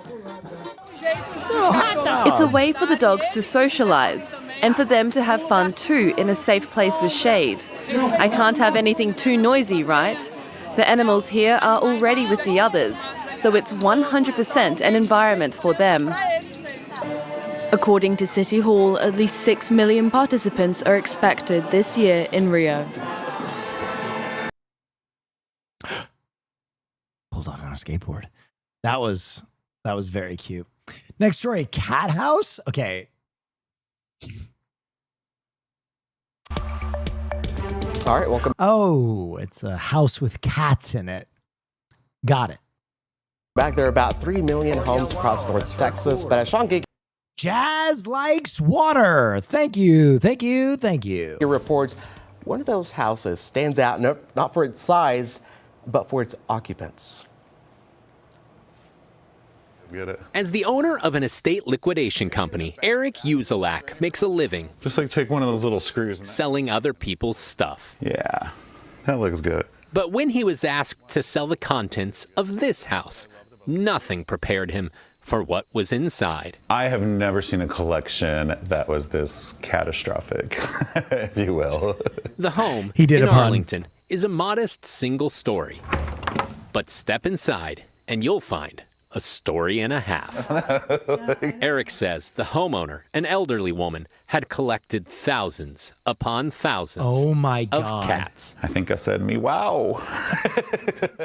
It's a way for the dogs to socialize and for them to have fun too in a safe place with shade. I can't have anything too noisy, right? The animals here are already with the others, so it's 100% an environment for them. According to City Hall, at least 6 million participants are expected this year in Rio. Bulldog on a skateboard. That was very cute. Next story, cat house. Okay. All right, welcome. Oh, it's a house with cats in it. Got it. Back there are about 3 million homes across North Texas, but as Sean Gig Jazz likes water. Thank you. Thank you. Thank you. He reports one of those houses stands out not for its size, but for its occupants. Get it. As the owner of an estate liquidation company, Eric Uzelak makes a living. Just like take one of those little screws. Selling other people's stuff. Yeah, that looks good. But when he was asked to sell the contents of this house, nothing prepared him for what was inside. I have never seen a collection that was this catastrophic, if you will. The home in Arlington is a modest single story. But step inside and you'll find a story and a half. Eric says the homeowner, an elderly woman, had collected thousands upon thousands of cats. I think I said me wow.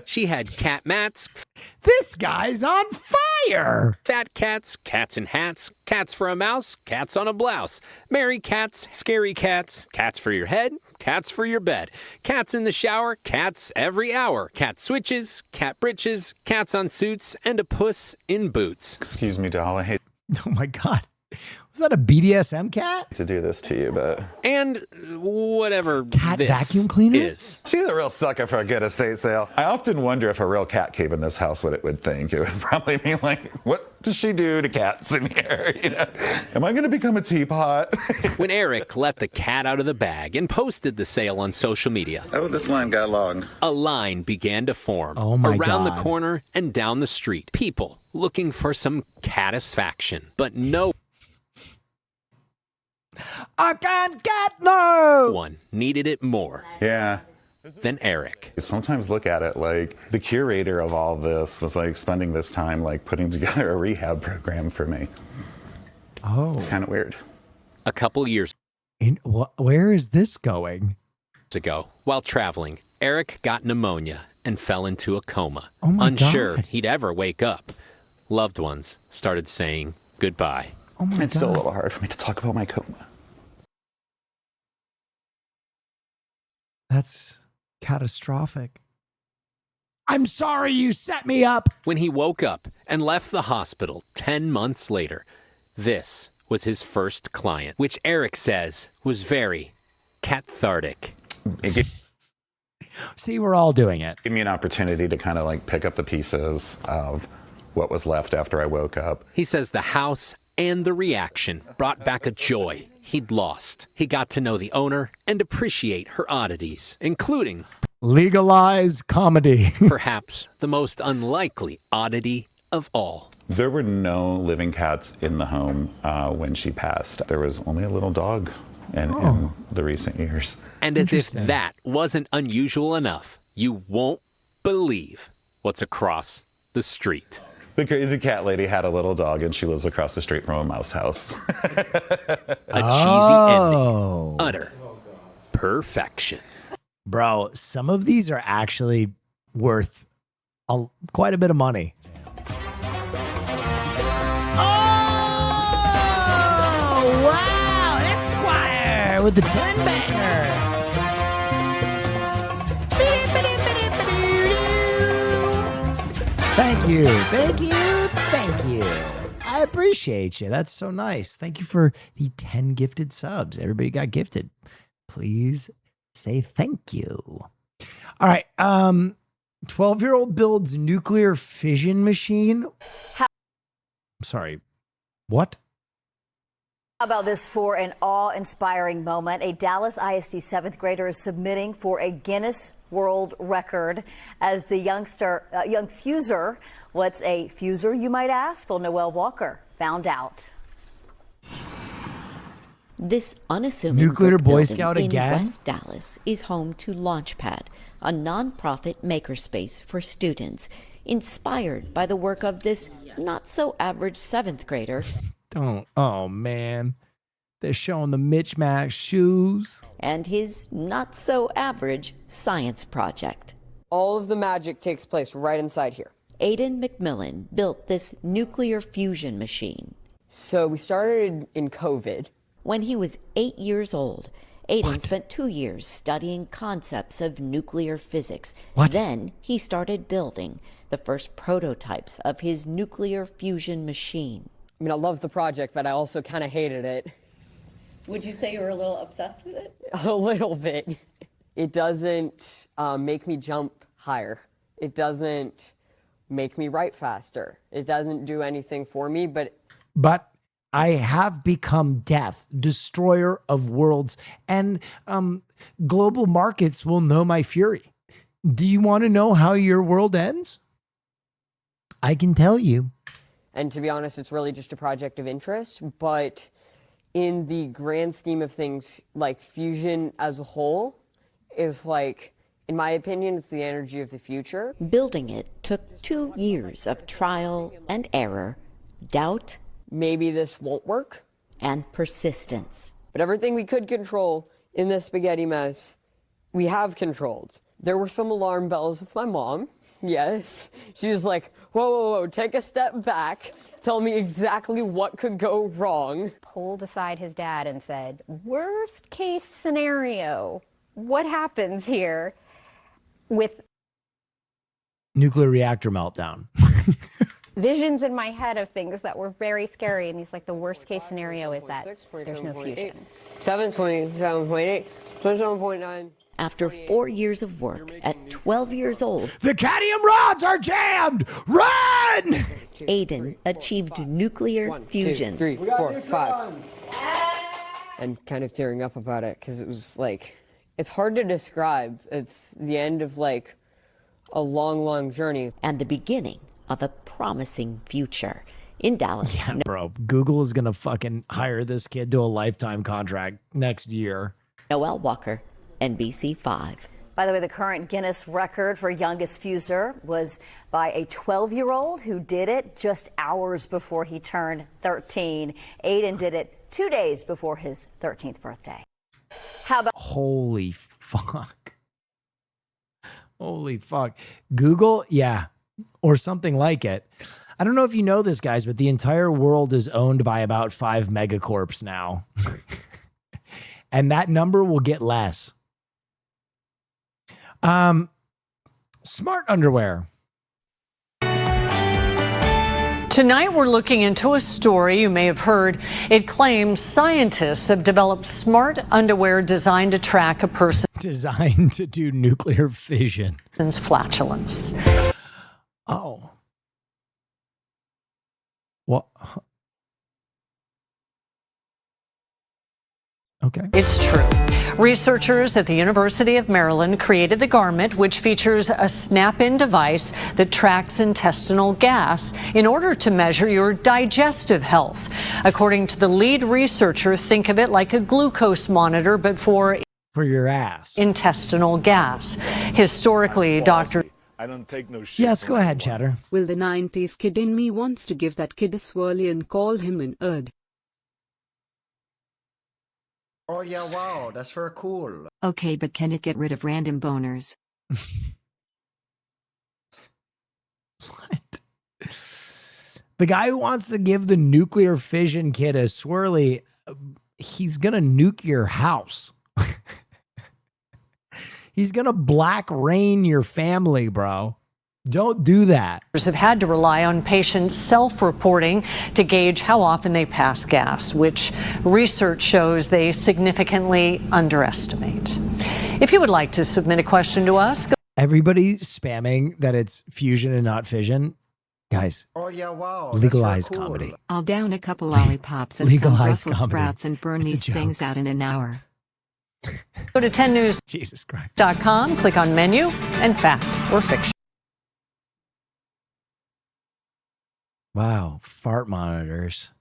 She had cat mats. This guy's on fire. Fat cats, cats in hats, cats for a mouse, cats on a blouse. Merry cats, scary cats, cats for your head, cats for your bed. Cats in the shower, cats every hour. Cat switches, cat britches, cats on suits, and a puss in boots. Excuse me, doll. I hate Oh my God. Was that a BDSM cat? to do this to you, but... And whatever Cat this vacuum cleaner? is. She's a real sucker for a good estate sale. I often wonder if a real cat came in this house, what it would think. It would probably be like, what does she do to cats in here? You know, am I going to become a teapot? When Eric let the cat out of the bag and posted the sale on social media, Oh, this line got long. a line began to form Oh my around God. the corner and down the street. People looking for some catisfaction, but no I can't get no. one needed it more Yeah. than Eric. Sometimes look at it like the curator of all this was like spending this time like putting together a rehab program for me. Oh. It's kind of weird. A couple years Where is this going? ago, while traveling, Eric got pneumonia and fell into a coma. Oh my Unsure God. he'd ever wake up, loved ones started saying goodbye. Oh my It's still a little hard for me to talk about my coma. That's catastrophic. I'm sorry you set me up. When he woke up and left the hospital 10 months later, this was his first client, which Eric says was very cathartic. See, we're all doing it. Gave me an opportunity to kind of like pick up the pieces of what was left after I woke up. He says the house and the reaction brought back a joy he'd lost. He got to know the owner and appreciate her oddities, including legalize comedy. Perhaps the most unlikely oddity of all. There were no living cats in the home when she passed. There was only a little dog in the recent years. And as if that wasn't unusual enough, you won't believe what's across the street. The crazy cat lady had a little dog, and she lives across the street from a mouse house. A cheesy ending. Utter perfection. Bro, some of these are actually worth quite a bit of money. Oh, wow. Esquire with the 10 banger. Thank you. Thank you. Thank you. I appreciate you. That's so nice. Thank you for the 10 gifted subs. Everybody got gifted. Please say thank you. All right. 12-year-old builds nuclear fission machine. Sorry. What? How about this for an awe-inspiring moment? A Dallas ISD 7th grader is submitting for a Guinness World Record as the young fuser. What's a fuser, you might ask? Well, Noelle Walker found out. This unassuming nuclear Boy building Scout in again? West Dallas is home to Launchpad, a nonprofit makerspace for students, inspired by the work of this not-so-average 7th grader. Oh, man. They're showing the Mitch Max shoes. And his not-so-average science project. All of the magic takes place right inside here. Aiden McMillan built this nuclear fusion machine. So we started in COVID. When he was 8 years old, Aiden spent 2 years studying concepts of nuclear physics. Then he started building the first prototypes of his nuclear fusion machine. I mean, I love the project, but I also kind of hated it. Would you say you were a little obsessed with it? A little bit. It doesn't make me jump higher. It doesn't make me write faster. It doesn't do anything for me, but I have become death, destroyer of worlds, and global markets will know my fury. Do you want to know how your world ends? I can tell you. And to be honest, it's really just a project of interest, but in the grand scheme of things, like fusion as a whole is like, in my opinion, it's the energy of the future. Building it took 2 years of trial and error, doubt, maybe this won't work, and persistence. But everything we could control in this spaghetti mess, we have controlled. There were some alarm bells with my mom. Yes. She was like, whoa, take a step back. Tell me exactly what could go wrong. Pulled aside his dad and said, worst case scenario, what happens here with nuclear reactor meltdown? Visions in my head of things that were very scary. And he's like, the worst case scenario is that there's no fusion. 727.8, 27.9. After 4 years of work, at 12 years old, the cadmium rods are jammed! Run! Aiden achieved nuclear fusion. 1, 2, 3, 4, 5. And kind of tearing up about it because it was like, it's hard to describe. It's the end of like a long journey. And the beginning of a promising future in Dallas. Yeah, bro. Google is going to fucking hire this kid to a lifetime contract next year. Noelle Walker, NBC5. By the way, the current Guinness record for youngest fuser was by a 12-year-old who did it just hours before he turned 13. Aiden did it 2 days before his 13th birthday. How about... Holy fuck. Holy fuck. Google, yeah, or something like it. I don't know if you know this, guys, but the entire world is owned by about 5 megacorps now. And that number will get less. Smart underwear. Tonight, we're looking into a story you may have heard. It claims scientists have developed smart underwear designed to track a person's Designed to do nuclear fission. flatulence. Oh. What? Okay. It's true. Researchers at the University of Maryland created the garment, which features a snap-in device that tracks intestinal gas in order to measure your digestive health. According to the lead researcher, think of it like a glucose monitor, but for your ass. Intestinal gas. Historically, doctors. I don't take no shit. Yes, go ahead, Chatter. Well, the 90s kid in me wants to give that kid a swirly and call him an Erd. Oh yeah, wow, that's very cool. Okay, but can it get rid of random boners? What? The guy who wants to give the nuclear fission kid a swirly, he's gonna nuke your house. He's gonna black rain your family, bro. Don't do that. Have had to rely on patients self-reporting to gauge how often they pass gas, which research shows they significantly underestimate. If you would like to submit a question to us, Everybody spamming that it's fusion and not fission. Guys, Oh yeah, wow. legalize that's very cool. comedy. I'll down a couple lollipops and some Legalize Brussels comedy. sprouts and burn It's a these joke. things out in an hour. go to 10news.com, Jesus Christ. click on menu, and fact or fiction. Wow, fart monitors.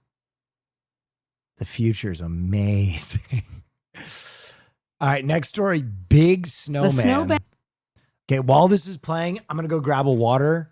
The future's amazing. All right, next story, big snowman. snowman- Okay, while this is playing, I'm going to go grab a water.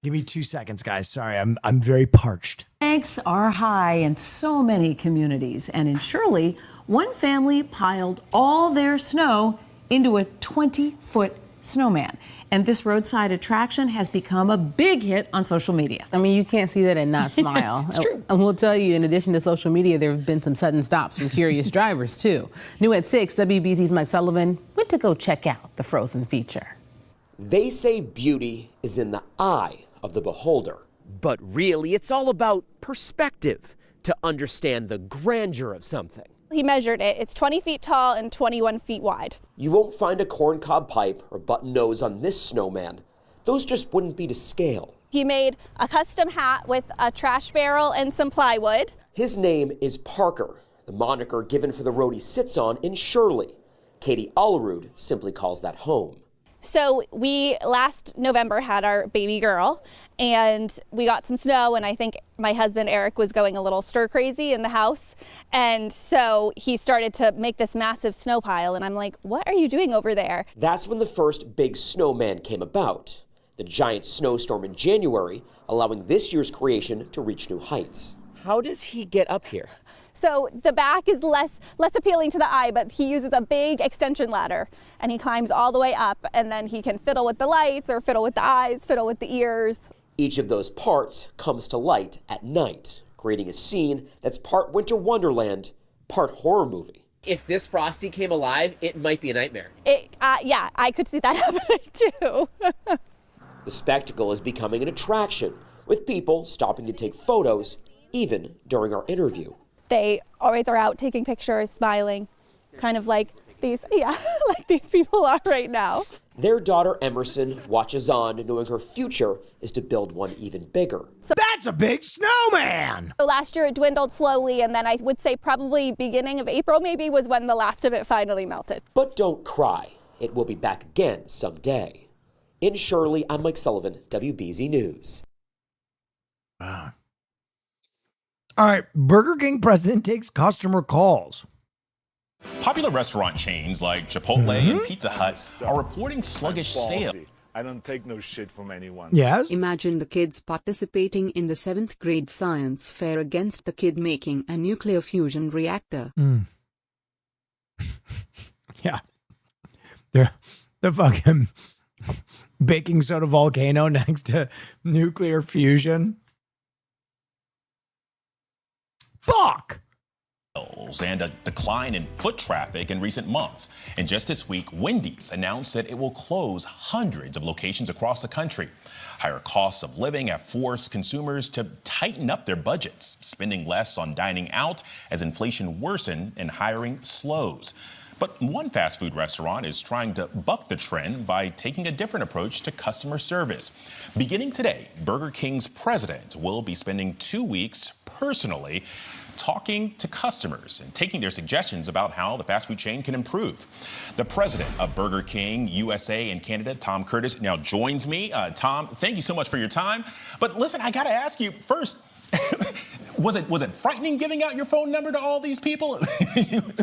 Give me 2 seconds, guys. Sorry, I'm very parched. Stakes are high in so many communities, and in Shirley, one family piled all their snow into a 20-foot snowman. And this roadside attraction has become a big hit on social media. I mean, you can't see that and not smile. It's true. And we'll tell you, in addition to social media, there have been some sudden stops from curious drivers, too. New at 6, WBZ's Mike Sullivan went to go check out the Frozen feature. They say beauty is in the eye of the beholder. But really, it's all about perspective to understand the grandeur of something. He measured it. It's 20 feet tall and 21 feet wide. You won't find a corncob pipe or button nose on this snowman. Those just wouldn't be to scale. He made a custom hat with a trash barrel and some plywood. His name is Parker, the moniker given for the road he sits on in Shirley. Katie Allerud simply calls that home. So we last November had our baby girl, and we got some snow, and I think my husband Eric was going a little stir crazy in the house, and so he started to make this massive snow pile, and I'm like, what are you doing over there? That's when the first big snowman came about. The giant snowstorm in January, allowing this year's creation to reach new heights. How does he get up here? So the back is less appealing to the eye, but he uses a big extension ladder, and he climbs all the way up, and then he can fiddle with the lights or fiddle with the eyes, fiddle with the ears. Each of those parts comes to light at night, creating a scene that's part winter wonderland, part horror movie. If this Frosty came alive, it might be a nightmare. Yeah, I could see that happening too. The spectacle is becoming an attraction, with people stopping to take photos, even during our interview. They always are out taking pictures, smiling, kind of like these people are right now. Their daughter Emerson watches on, knowing her future is to build one even bigger. So that's a big snowman! So last year it dwindled slowly, and then I would say probably beginning of April maybe was when the last of it finally melted. But don't cry. It will be back again someday. In Shirley, I'm Mike Sullivan, WBZ News. Wow. All right, Burger King president takes customer calls. Popular restaurant chains like Chipotle and Pizza Hut are reporting sluggish sales. I don't take no shit from anyone. Yes? Imagine the kids participating in the 7th grade science fair against the kid making a nuclear fusion reactor. Yeah. They're fucking baking soda volcano next to nuclear fusion. Fuck! and a decline in foot traffic in recent months. And just this week, Wendy's announced that it will close hundreds of locations across the country. Higher costs of living have forced consumers to tighten up their budgets, spending less on dining out as inflation worsens and hiring slows. But one fast food restaurant is trying to buck the trend by taking a different approach to customer service. Beginning today, Burger King's president will be spending 2 weeks personally talking to customers and taking their suggestions about how the fast food chain can improve. The president of Burger King USA and Canada, Tom Curtis, now joins me. Tom, thank you so much for your time. But listen, I got to ask you first, was it frightening giving out your phone number to all these people?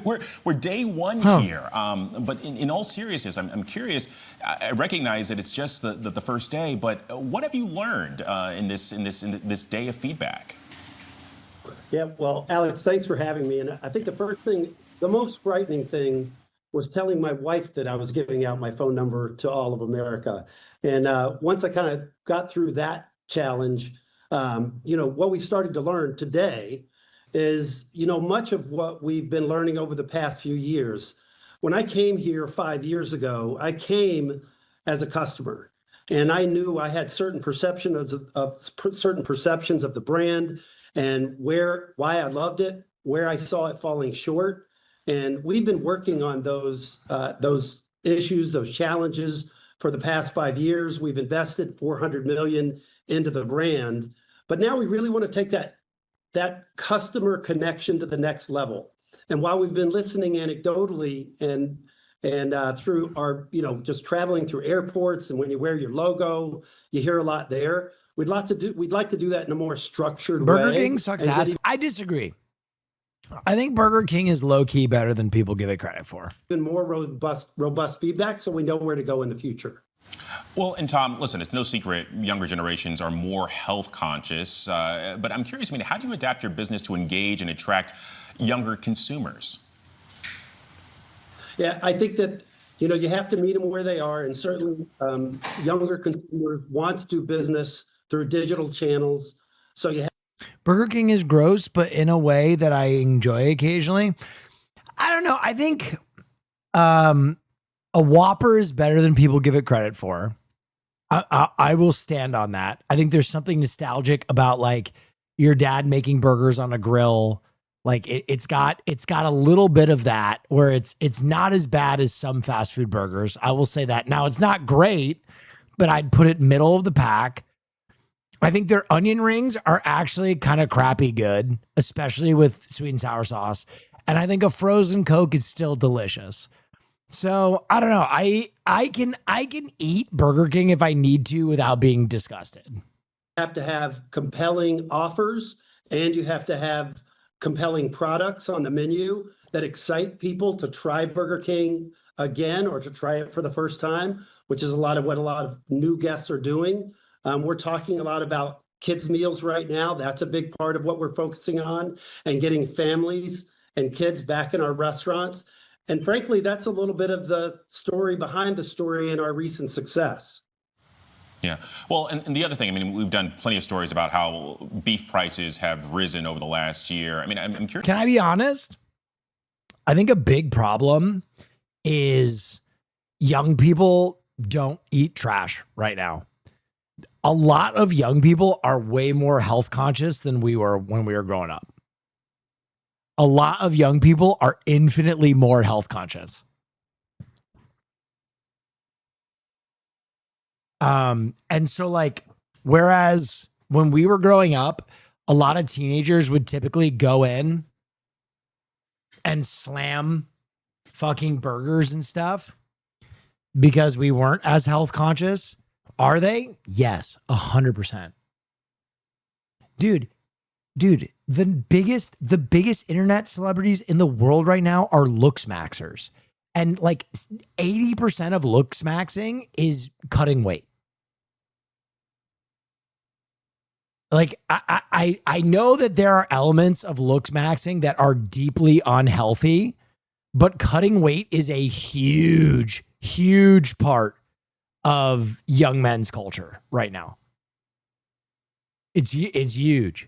we're day one here. But in all seriousness, I'm curious. I recognize that it's just the first day, but what have you learned in this day of feedback? Yeah, well, Alex, thanks for having me. And I think the most frightening thing was telling my wife that I was giving out my phone number to all of America. And once I kind of got through that challenge, what we started to learn today is, much of what we've been learning over the past few years. When I came here 5 years ago, I came as a customer, and I knew I had certain perceptions of the brand and why I loved it, where I saw it falling short. And we've been working on those issues, those challenges for the past 5 years. We've invested $400 million into the brand, but now we really want to take that customer connection to the next level. And while we've been listening anecdotally and through our, just traveling through airports, and when you wear your logo, you hear a lot there. We'd like to do that in a more structured way. Burger King sucks ass. I disagree. I think Burger King is low key better than people give it credit for. Even more robust feedback, so we know where to go in the future. Well, and Tom, listen, it's no secret younger generations are more health conscious, but I'm curious, how do you adapt your business to engage and attract younger consumers? Yeah, I think that, you have to meet them where they are, and certainly younger consumers want to do business through digital channels. So you have Burger King is gross, but in a way that I enjoy occasionally. I don't know. I think a Whopper is better than people give it credit for. I will stand on that. I think there's something nostalgic about like your dad making burgers on a grill. Like it's got a little bit of that where it's not as bad as some fast food burgers. I will say that. Now it's not great, but I'd put it middle of the pack. I think their onion rings are actually kind of crappy good, especially with sweet and sour sauce. And I think a frozen Coke is still delicious. So I don't know. I can eat Burger King if I need to without being disgusted. You have to have compelling offers, and you have to have compelling products on the menu that excite people to try Burger King again or to try it for the first time, which is what a lot of new guests are doing. We're talking a lot about kids' meals right now. That's a big part of what we're focusing on, and getting families and kids back in our restaurants. And frankly, that's a little bit of the story behind the story in our recent success. Yeah. Well, and the other thing, we've done plenty of stories about how beef prices have risen over the last year. I'm curious. Can I be honest? I think a big problem is young people don't eat trash right now. A lot of young people are way more health conscious than we were when we were growing up. A lot of young people are infinitely more health conscious. And so like, whereas when we were growing up, a lot of teenagers would typically go in and slam fucking burgers and stuff because we weren't as health conscious. Are they? Yes, 100%. Dude, the biggest internet celebrities in the world right now are Looksmaxers. And like 80% of Looksmaxing is cutting weight. Like I know that there are elements of Looksmaxing that are deeply unhealthy, but cutting weight is a huge, huge part of young men's culture right now. It's huge.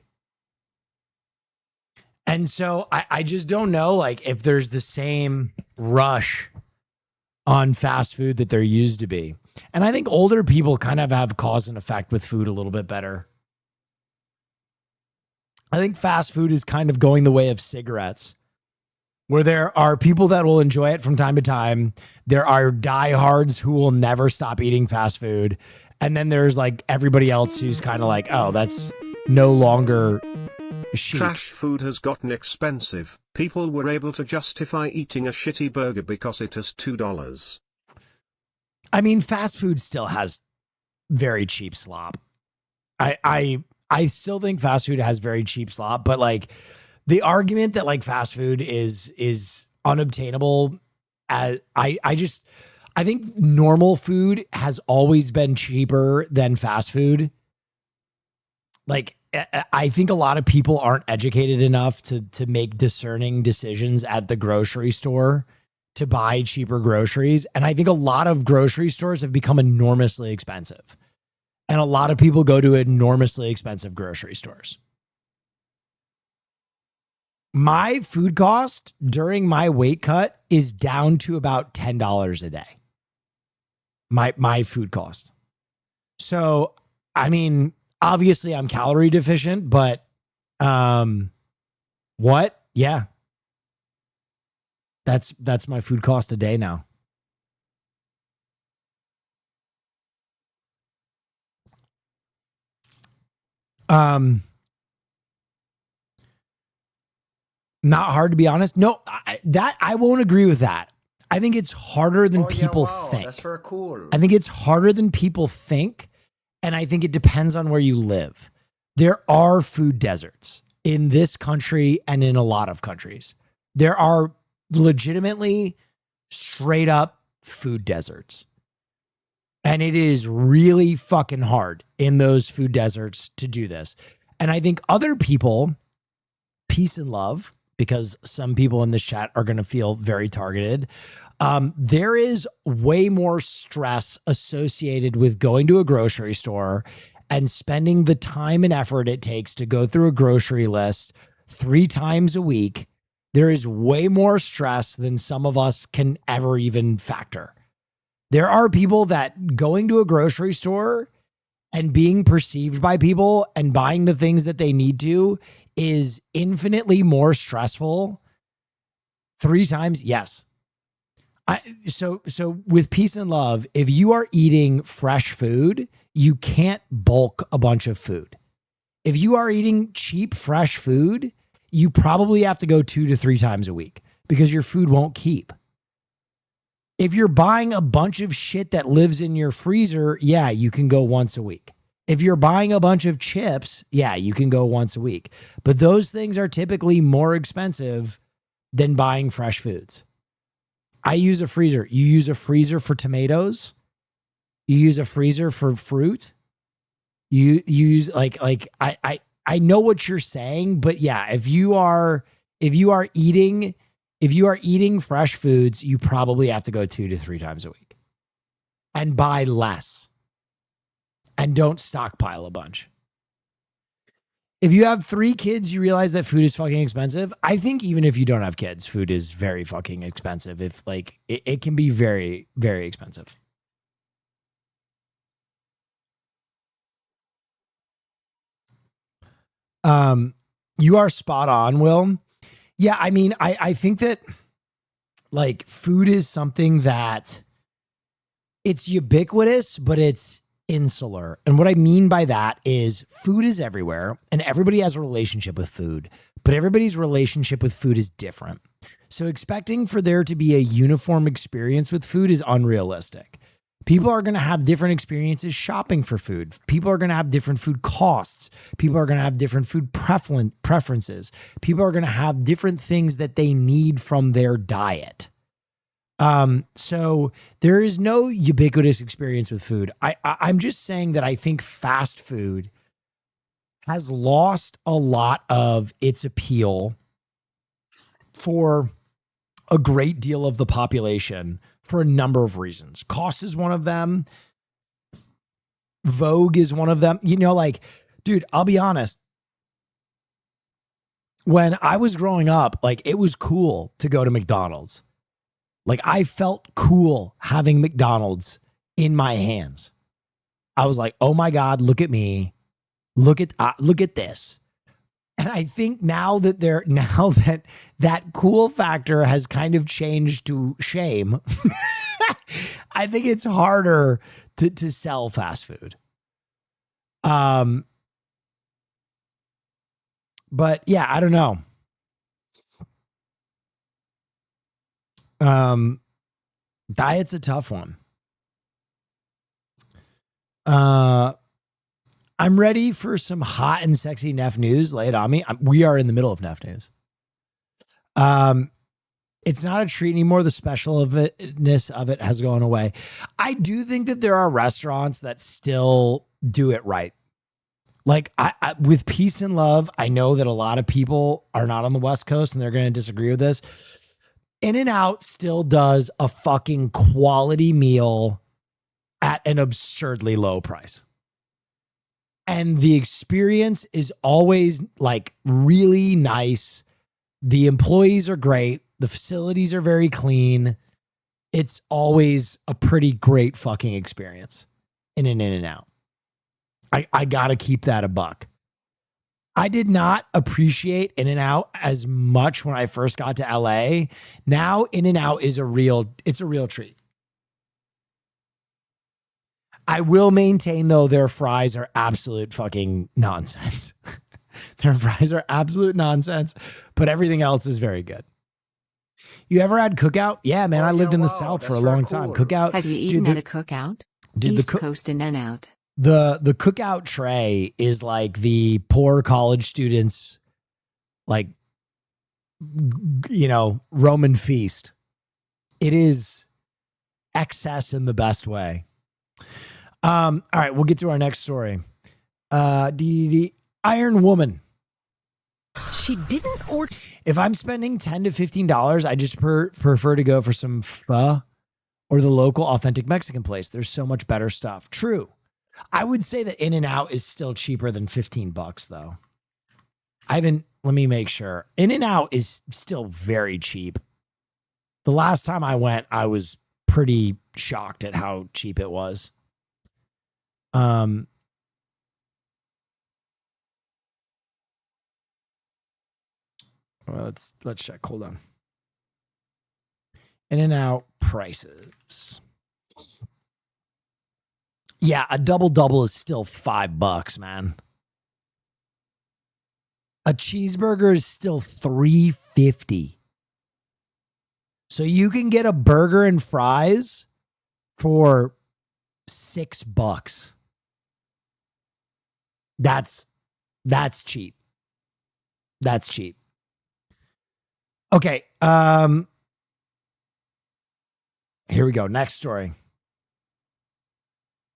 And so I just don't know, like, if there's the same rush on fast food that there used to be. And I think older people kind of have cause and effect with food a little bit better. I think fast food is kind of going the way of cigarettes, where there are people that will enjoy it from time to time. There are diehards who will never stop eating fast food. And then there's like everybody else who's kind of like, oh, that's no longer chic. Trash food has gotten expensive. People were able to justify eating a shitty burger because it is $2. I mean, fast food still has very cheap slop. I still think fast food has very cheap slop, but like the argument that like fast food is unobtainable, I think normal food has always been cheaper than fast food. Like, I think a lot of people aren't educated enough to make discerning decisions at the grocery store to buy cheaper groceries. And I think a lot of grocery stores have become enormously expensive. And a lot of people go to enormously expensive grocery stores. My food cost during my weight cut is down to about $10 a day. My food cost. So, I mean, obviously I'm calorie deficient, but what? Yeah. That's my food cost a day now. Not hard, to be honest. No, I won't agree with that. I think it's harder than people think. That's very cool. I think it's harder than people think. And I think it depends on where you live. There are food deserts in this country and in a lot of countries. There are legitimately straight up food deserts. And it is really fucking hard in those food deserts to do this. And I think other people, peace and love, because some people in this chat are going to feel very targeted. There is way more stress associated with going to a grocery store and spending the time and effort it takes to go through a grocery list 3 times a week. There is way more stress than some of us can ever even factor. There are people that going to a grocery store and being perceived by people and buying the things that they need to is infinitely more stressful. 3 times, yes. So with peace and love, if you are eating fresh food, you can't bulk a bunch of food. If you are eating cheap, fresh food, you probably have to go 2 to 3 times a week because your food won't keep. If you're buying a bunch of shit that lives in your freezer, yeah, you can go once a week. If you're buying a bunch of chips, yeah, you can go once a week. But those things are typically more expensive than buying fresh foods. I use a freezer. You use a freezer for tomatoes. You use a freezer for fruit. You use I know what you're saying, but yeah, if you are eating fresh foods, you probably have to go 2 to 3 times a week and buy less. And don't stockpile a bunch. If you have 3 kids, you realize that food is fucking expensive. I think even if you don't have kids, food is very fucking expensive. If like it can be very, very expensive. You are spot on, Will. Yeah, I mean, I think that like food is something that it's ubiquitous, but it's insular. And what I mean by that is food is everywhere and everybody has a relationship with food, but everybody's relationship with food is different. So expecting for there to be a uniform experience with food is unrealistic. People are going to have different experiences shopping for food. People are going to have different food costs. People are going to have different food preferences. People are going to have different things that they need from their diet. So there is no ubiquitous experience with food. I'm just saying that I think fast food has lost a lot of its appeal for a great deal of the population for a number of reasons. Cost is one of them. Vogue is one of them. You know, like, dude, I'll be honest. when I was growing up, like it was cool to go to McDonald's. Like I felt cool having McDonald's in my hands. I was like, oh my God, look at me. Look at this. And I think now that that cool factor has kind of changed to shame, I think it's harder to sell fast food. But yeah, I don't know. Diet's a tough one. I'm ready for some hot and sexy Neff news. Lay it on me. We are in the middle of Neff news. It's not a treat anymore. The specialness of it has gone away. I do think that there are restaurants that still do it right. Like I with peace and love, I know that a lot of people are not on the West Coast and they're going to disagree with this. In-N-Out still does a fucking quality meal at an absurdly low price. And the experience is always like really nice. The employees are great. The facilities are very clean. It's always a pretty great fucking experience in an In-N-Out. I got to keep that a buck. I did not appreciate In-N-Out as much when I first got to LA. Now In-N-Out is a real treat. I will maintain, though, their fries are absolute fucking nonsense. Their fries are absolute nonsense, but everything else is very good. You ever had Cookout? Yeah, man, I lived in the South for a long time. Cookout. Have you eaten at a Cookout? East Coast In-N-Out. The Cookout tray is like the poor college students, like, Roman feast. It is excess in the best way. All right, we'll get to our next story. Iron Woman. She didn't order. If I'm spending $10 to $15, I just prefer to go for some pho or the local authentic Mexican place. There's so much better stuff. True. I would say that In-N-Out is still cheaper than $15 though. Let me make sure. In-N-Out is still very cheap. The last time I went, I was pretty shocked at how cheap it was. Let's check. Hold on. In-N-Out prices. Yeah, a double is still $5, man. A cheeseburger is still $3.50. So you can get a burger and fries for $6. That's cheap. That's cheap. Okay. Here we go. Next story.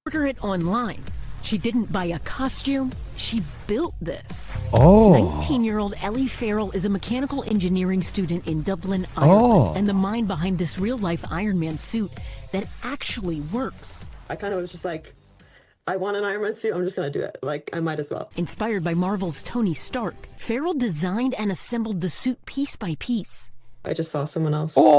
Order it online. She didn't buy a costume. She built this. Oh. 19-year-old Ellie Farrell is a mechanical engineering student in Dublin, Ireland, and the mind behind this real-life Iron Man suit that actually works. I kind of was just like, I want an Iron Man suit. I'm just going to do it. Like, I might as well. Inspired by Marvel's Tony Stark, Farrell designed and assembled the suit piece by piece. I just saw someone else doing it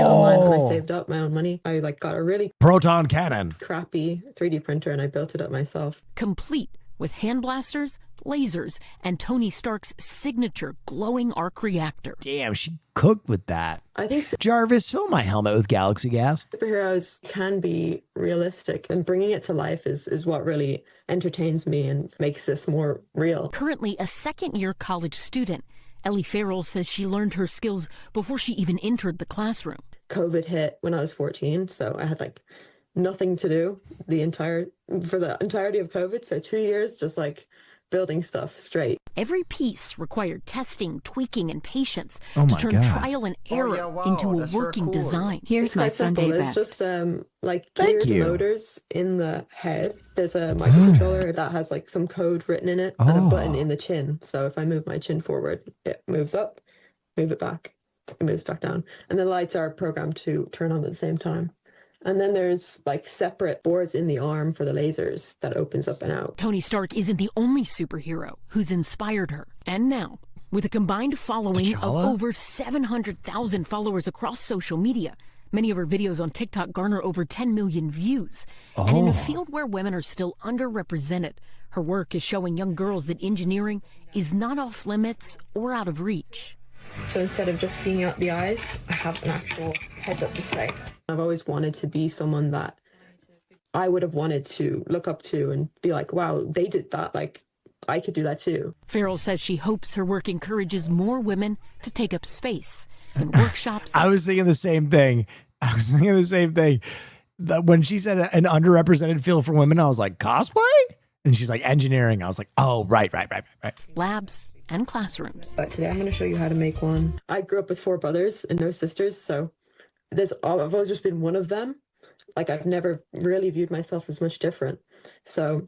online and I saved up my own money. I got a really proton cannon, crappy 3D printer and I built it up myself. Complete with hand blasters, lasers, and Tony Stark's signature glowing arc reactor. Damn, she cooked with that. I think so. Jarvis, fill my helmet with galaxy gas. Superheroes can be realistic and bringing it to life is what really entertains me and makes this more real. Currently a second-year college student, Ellie Farrell says she learned her skills before she even entered the classroom. COVID hit when I was 14, so I had nothing to do for the entirety of COVID. So 2 years just building stuff straight. Every piece required testing, tweaking, and patience to turn trial and error into a working design. Here's my Sunday best. It's just geared motors in the head. There's a microcontroller that has some code written in it and a button in the chin. So if I move my chin forward, it moves up, move it back, it moves back down. And the lights are programmed to turn on at the same time. And then there's separate boards in the arm for the lasers that opens up and out. Tony Stark isn't the only superhero who's inspired her. And now, With a combined following of T'Challa? over 700,000 followers across social media, many of her videos on TikTok garner over 10 million views. And in a field where women are still underrepresented, her work is showing young girls that engineering is not off limits or out of reach. So instead of just seeing out the eyes, I have an actual heads-up display. I've always wanted to be someone that I would have wanted to look up to and be like, wow, they did that. Like, I could do that too. Farrell says she hopes her work encourages more women to take up space in workshops. I was thinking the same thing. That when she said an underrepresented field for women, I was like, cosplay? And she's like, engineering. I was like, oh, right. Labs and classrooms. But today I'm going to show you how to make one. I grew up with 4 brothers and no sisters, so I've always just been one of them. Like, I've never really viewed myself as much different. So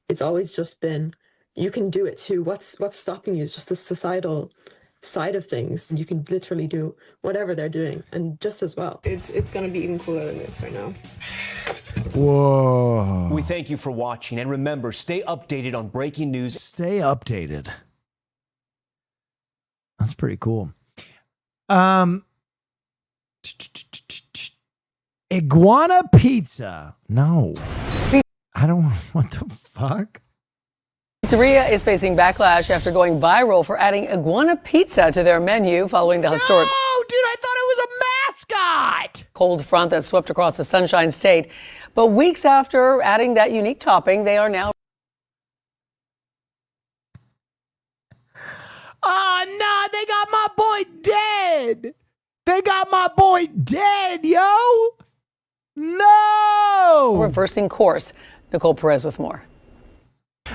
it's always just been, you can do it too. What's stopping you is just the societal side of things. You can literally do whatever they're doing and just as well. It's going to be even cooler than this right now. Whoa. We thank you for watching, and remember, stay updated on breaking news. Stay updated. That's pretty cool. Iguana pizza. No. I don't, what the fuck? Pizzeria is facing backlash after going viral for adding iguana pizza to their menu following the historic. Oh, dude, I thought it was a mascot. Cold front that swept across the Sunshine State. But weeks after adding that unique topping, they are now. Oh, no, they got my boy dead. They got my boy dead, yo. No. Reversing course. Nicole Perez with more.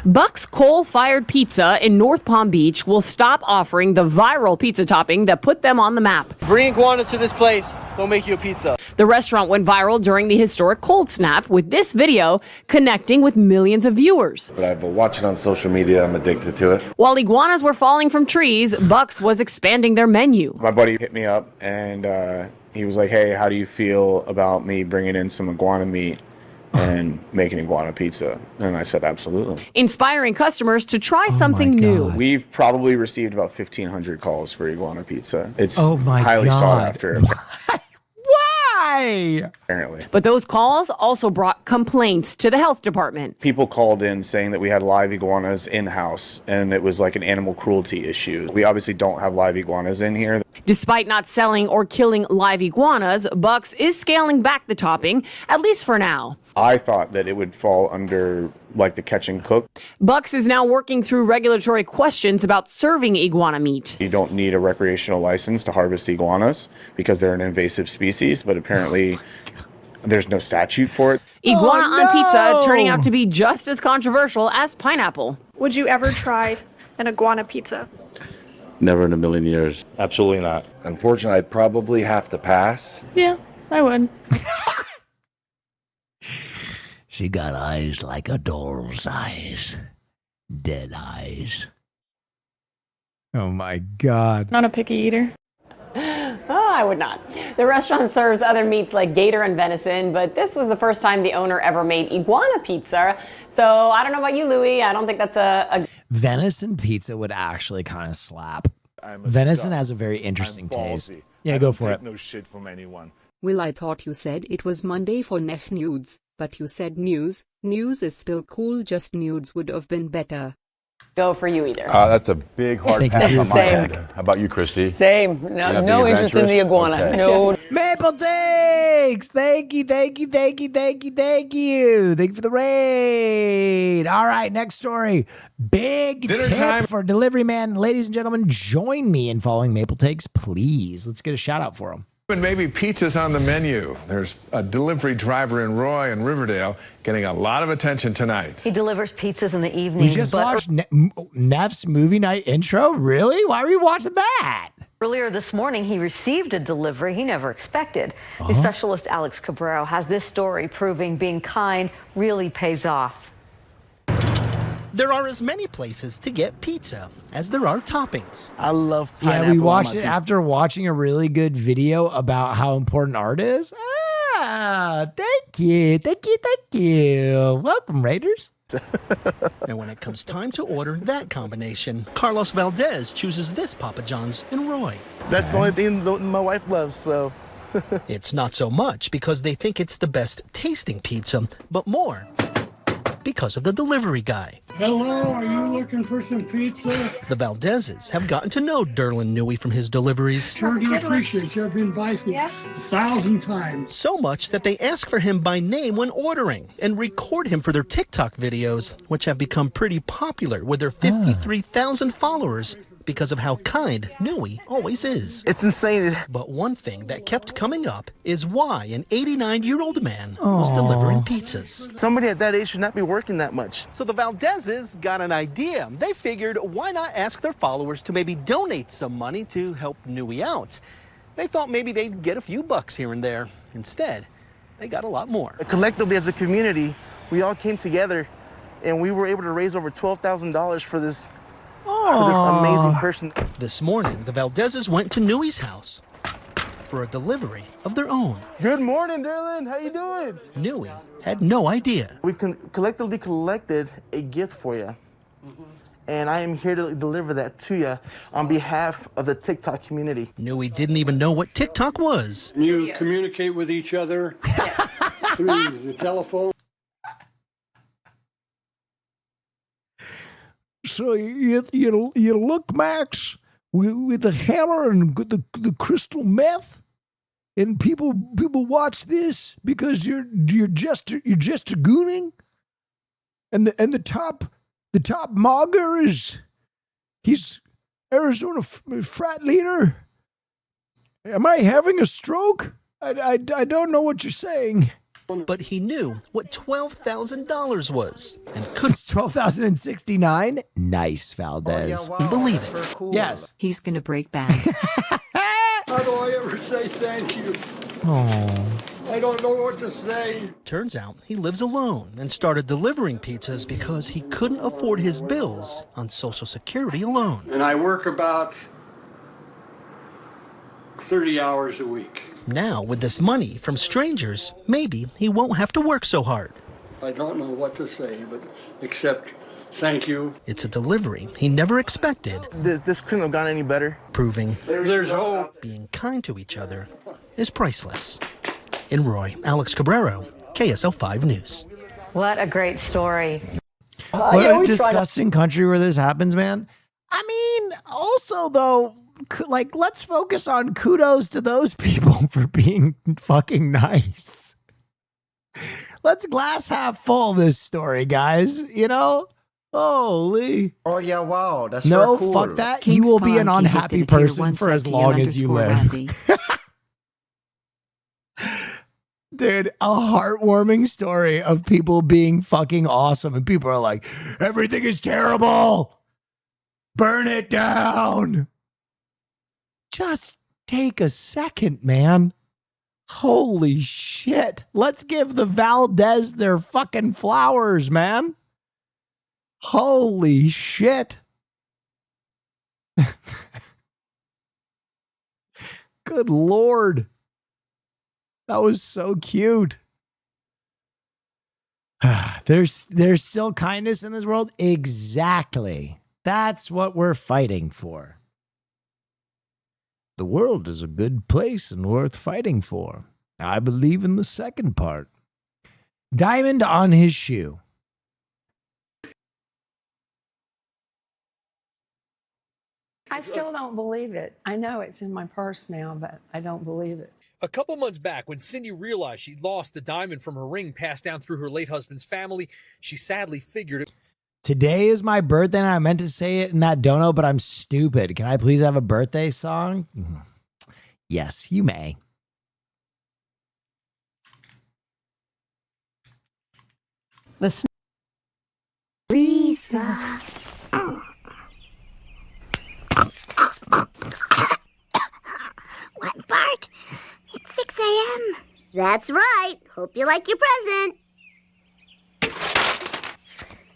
Buck's coal-fired pizza in North Palm Beach will stop offering the viral pizza topping that put them on the map. Bring iguanas to this place, they'll make you a pizza. The restaurant went viral during the historic cold snap, with this video connecting with millions of viewers. But I've been watching on social media, I'm addicted to it. While iguanas were falling from trees, Buck's was expanding their menu. My buddy hit me up and he was like, hey, how do you feel about me bringing in some iguana meat and making iguana pizza? And I said, absolutely. Inspiring customers to try something new. We've probably received about 1,500 calls for iguana pizza. It's my highly God. sought after. Why? Apparently. But those calls also brought complaints to the health department. People called in saying that we had live iguanas in-house and it was like an animal cruelty issue. We obviously don't have live iguanas in here. Despite not selling or killing live iguanas, Buck's is scaling back the topping, at least for now. I thought that it would fall under like the catch and cook. Buck's is now working through regulatory questions about serving iguana meat. You don't need a recreational license to harvest iguanas because they're an invasive species, but apparently there's no statute for it. Iguana on pizza turning out to be just as controversial as pineapple. Would you ever try an iguana pizza? Never in a million years. Absolutely not. Unfortunately, I'd probably have to pass. Yeah, I would. She got eyes like a doll's eyes. Dead eyes. Oh my God. Not a picky eater. Oh, I would not. The restaurant serves other meats like gator and venison, but this was the first time the owner ever made iguana pizza. So I don't know about you, Louie. I don't think that's a... Venison pizza would actually kind of slap. Venison has a very interesting taste. Yeah, go for it. Take no shit from anyone. Will, I thought you said it was Monday for Nef Nudes, but you said news. News is still cool, just nudes would have been better. Go for you either. That's a big hard pass on my head. How about you, Christy? Same. No interest in the iguana. Okay. No. Maple Takes! Thank you. Thank you for the raid. All right, next story. Big Dinner tip time for Delivery Man. Ladies and gentlemen, join me in following Maple Takes, please. Let's get a shout out for him. And maybe pizza's on the menu. There's a delivery driver in Roy and Riverdale getting a lot of attention tonight. He delivers pizzas in the We evenings. just watched Neff's movie night intro? Really? Why were you watching that? Earlier this morning, he received a delivery he never expected. The specialist Alex Cabrero has this story proving being kind really pays off. There are as many places to get pizza as there are toppings. I love pineapple. Yeah, we on watched my it pizza. after watching a really good video about how important art is. Thank you. Welcome, Raiders. And when it comes time to order that combination, Carlos Valdez chooses this Papa John's in Roy. That's the only thing my wife loves, so. It's not so much because they think it's the best tasting pizza, but more because of the delivery guy. Hello, are you looking for some pizza? The Valdezes have gotten to know Derlin Newey from his deliveries. Sure do appreciate you. I've been by 1,000 times. So much that they ask for him by name when ordering and record him for their TikTok videos, which have become pretty popular with their 53,000 followers because of how kind Newey always is. It's insane. But one thing that kept coming up is why an 89-year-old man was delivering pizzas. Somebody at that age should not be working that much. So the Valdezes got an idea. They figured, why not ask their followers to maybe donate some money to help Newey out? They thought maybe they'd get a few bucks here and there. Instead, they got a lot more. Collectively, as a community, we all came together and we were able to raise over $12,000 for this amazing person. This morning, the Valdezes went to Newey's house for a delivery of their own. Good morning, Derlin. How you doing? Newey had no idea. We collectively collected a gift for you. And I am here to deliver that to you on behalf of the TikTok community. Newey didn't even know what TikTok was. You communicate with each other through the telephone. So you look, Max, with the hammer and the crystal meth, and people watch this because you're just gooning, and the top mogger he's Arizona frat leader. Am I having a stroke? I don't know what you're saying. But he knew what $12,000 was and couldn't. It's $12,069. Nice, Valdez. Believe it. Cool. Yes. He's gonna break bad. How do I ever say thank you? Oh. I don't know what to say. Turns out he lives alone and started delivering pizzas because he couldn't afford his bills on Social Security alone. And I work about 30 hours a week. Now, with this money from strangers, maybe he won't have to work so hard. I don't know what to say, but except thank you. It's a delivery he never expected. This couldn't have gone any better. Proving there's hope. Being kind to each other is priceless. In Roy, Alex Cabrero, KSL 5 News. What a great story. What a disgusting country where this happens, man. I mean, also, though, like, let's focus on kudos to those people for being fucking nice. Let's glass half full this story, guys. You know? Holy. Oh, yeah, wow. That's no, cool. fuck that. You will be an unhappy person for as long as you live. Dude, a heartwarming story of people being fucking awesome. And people are like, everything is terrible. Burn it down. Just take a second, man. Holy shit. Let's give the Valdez their fucking flowers, man. Holy shit. Good Lord. That was so cute. There's still kindness in this world? Exactly. That's what we're fighting for. The world is a good place and worth fighting for. I believe in the second part. Diamond on his shoe. I still don't believe it. I know it's in my purse now, but I don't believe it. A couple months back, when Cindy realized she'd lost the diamond from her ring passed down through her late husband's family, she sadly figured it. Today is my birthday, and I meant to say it in that dono, but I'm stupid. Can I please have a birthday song? Yes, you may. Listen. Lisa. What, Bart? It's 6 a.m. That's right. Hope you like your present.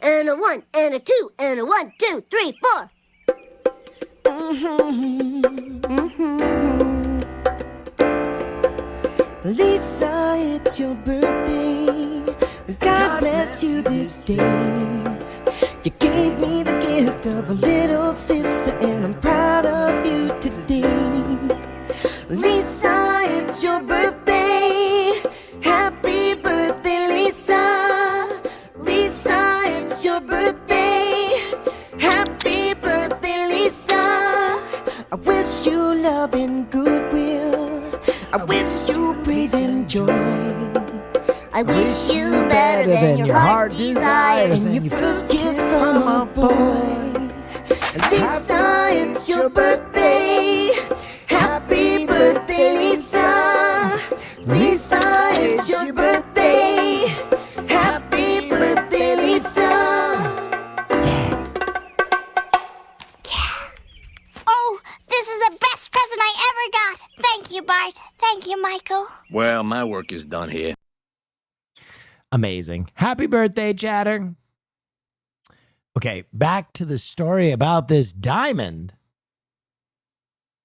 And a 1, and a 2, and a 1, 2, 3, 4. Lisa, it's your birthday. God bless miss you this day. You gave me the gift of a little sister, and I'm proud of you today. Lisa, it's your birthday. Happy birthday, Lisa. Lisa, it's your birthday. Happy birthday, Lisa. I wish you love and goodwill. I wish you praise and joy. I wish you better than your heart desires, and your first kiss from a boy. Lisa, it's your birthday. Happy birthday, Lisa. Lisa, it's your birthday. Happy birthday, Lisa. Oh, this is the best present I ever got. Thank you, Bart. Thank you, Michael. Well, my work is done here. Amazing. Happy birthday, Chatter. Okay, back to the story about this diamond.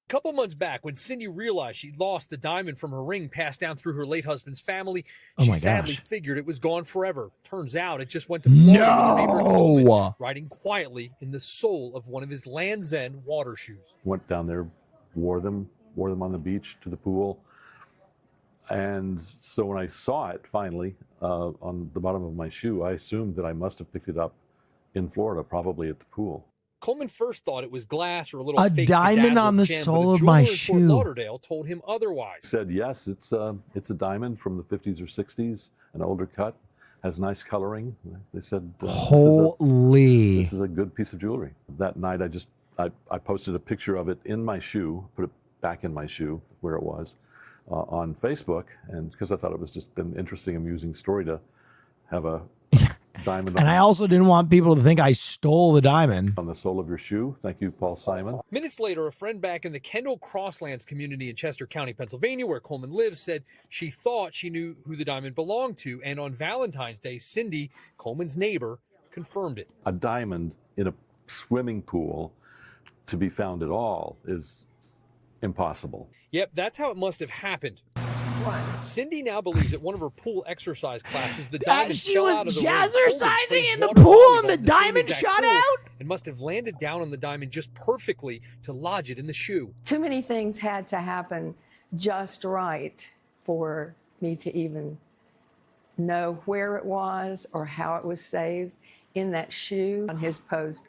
A couple months back, when Cindy realized she'd lost the diamond from her ring passed down through her late husband's family, she sadly figured it was gone forever. Turns out it just went to Florida with neighbor Coleman, riding quietly in the sole of one of his Land's End water shoes. Went down there, wore them on the beach to the pool. And so when I saw it finally on the bottom of my shoe, I assumed that I must have picked it up in Florida, probably at the pool. Coleman first thought it was glass or a little fake diamond on the gem, sole but a of my jeweler in shoe. Fort Lauderdale told him otherwise. He said, yes, it's a diamond from the 50s or 60s, an older cut, has nice coloring. They said, Holy. this is a good piece of jewelry. That night, I posted a picture of it in my shoe, put it back in my shoe where it was on Facebook, and because I thought it was just an interesting, amusing story to have a diamond. And I also didn't want people to think I stole the diamond. On the sole of your shoe. Thank you, Paul Simon. Minutes later, a friend back in the Kendall Crosslands community in Chester County, Pennsylvania, where Coleman lives, said she thought she knew who the diamond belonged to. And on Valentine's Day, Cindy, Coleman's neighbor, confirmed it. A diamond in a swimming pool to be found at all is impossible. Yep, that's how it must have happened. Cindy now believes at one of her pool exercise classes, the diamond she fell was out of the ring. jazzercising in the Water pool volleyball and the in same diamond exact shot pool out? And must have landed down on the diamond just perfectly to lodge it in the shoe. Too many things had to happen just right for me to even know where it was or how it was saved in that shoe. On his post,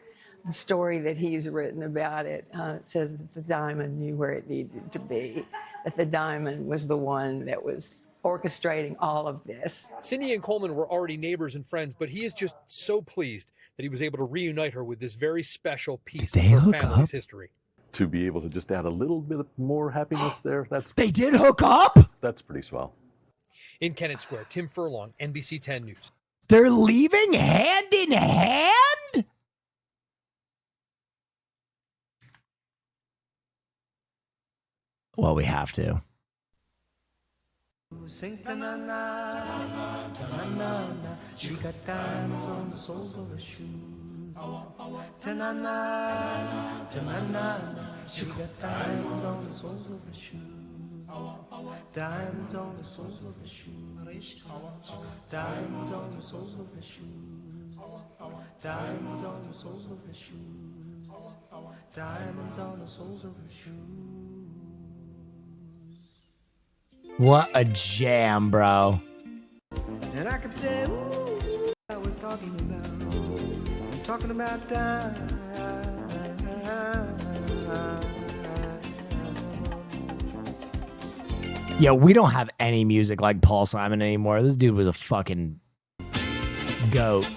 the story that he's written about it, it says that the diamond knew where it needed to be, that the diamond was the one that was orchestrating all of this. Cindy and Coleman were already neighbors and friends, but he is just so pleased that he was able to reunite her with this very special piece of her family's history. To be able to just add a little bit more happiness there, They did hook up? That's pretty swell. In Kennett Square, Tim Furlong, NBC 10 News. They're leaving hand in hand? Well, we have to. She got diamonds on the soles of her shoes. Ta-na-na, ta-na-na, she got diamonds on the soles of her shoes. Diamonds on the soles of her shoes. Diamonds on the soles of her shoes. Diamonds on the soles of her shoes. Diamonds on the soles of her shoes. What a jam, bro. And I could say, ooh, I was talking about. I'm talking about time. Yo, we don't have any music like Paul Simon anymore. This dude was a fucking goat.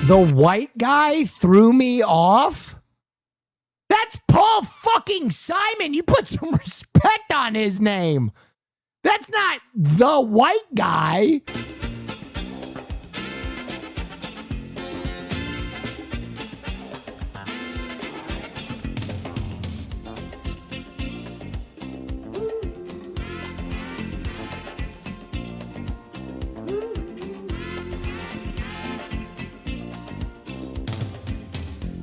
The white guy threw me off? That's Paul fucking Simon. You put some respect on his name. That's not the white guy.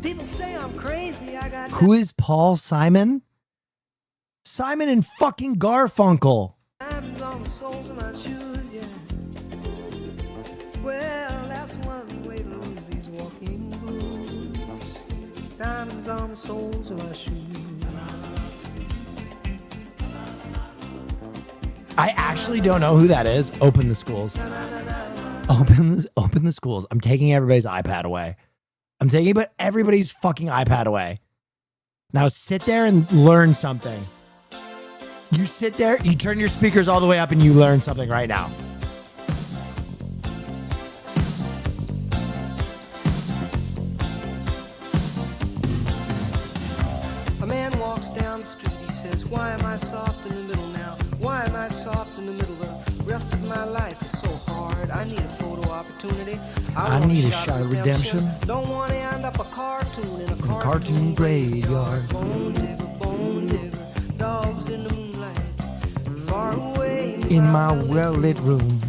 People say I'm crazy. I got Who is Paul Simon? Simon and fucking Garfunkel. Diamonds on the soles of my shoes, yeah. Well, that's one way to lose these walking blues. Diamonds on the soles of my shoes. I actually don't know who that is. Open the schools. Open the schools. I'm taking everybody's iPad away. I'm taking everybody's fucking iPad away. Now sit there and learn something. You sit there, you turn your speakers all the way up and you learn something right now. A man walks down the street, he says, why am I soft in the middle now? Why am I soft in the middle? The rest of my life is so hard. I need a photo opportunity. I need a shot of redemption. Don't want to end up a cartoon in a Cartoon graveyard. Bone digger, dogs in the moonlight, far away In my well-lit room.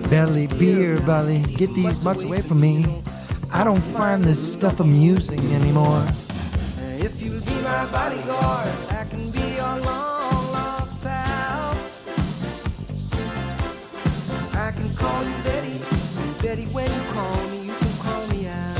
Belly, beer, belly, get these butts away from me. I don't find this stuff amusing anymore. If you'll be my bodyguard, I can be your long lost pal. I can call you Betty, Betty, when you call me, you can call me out.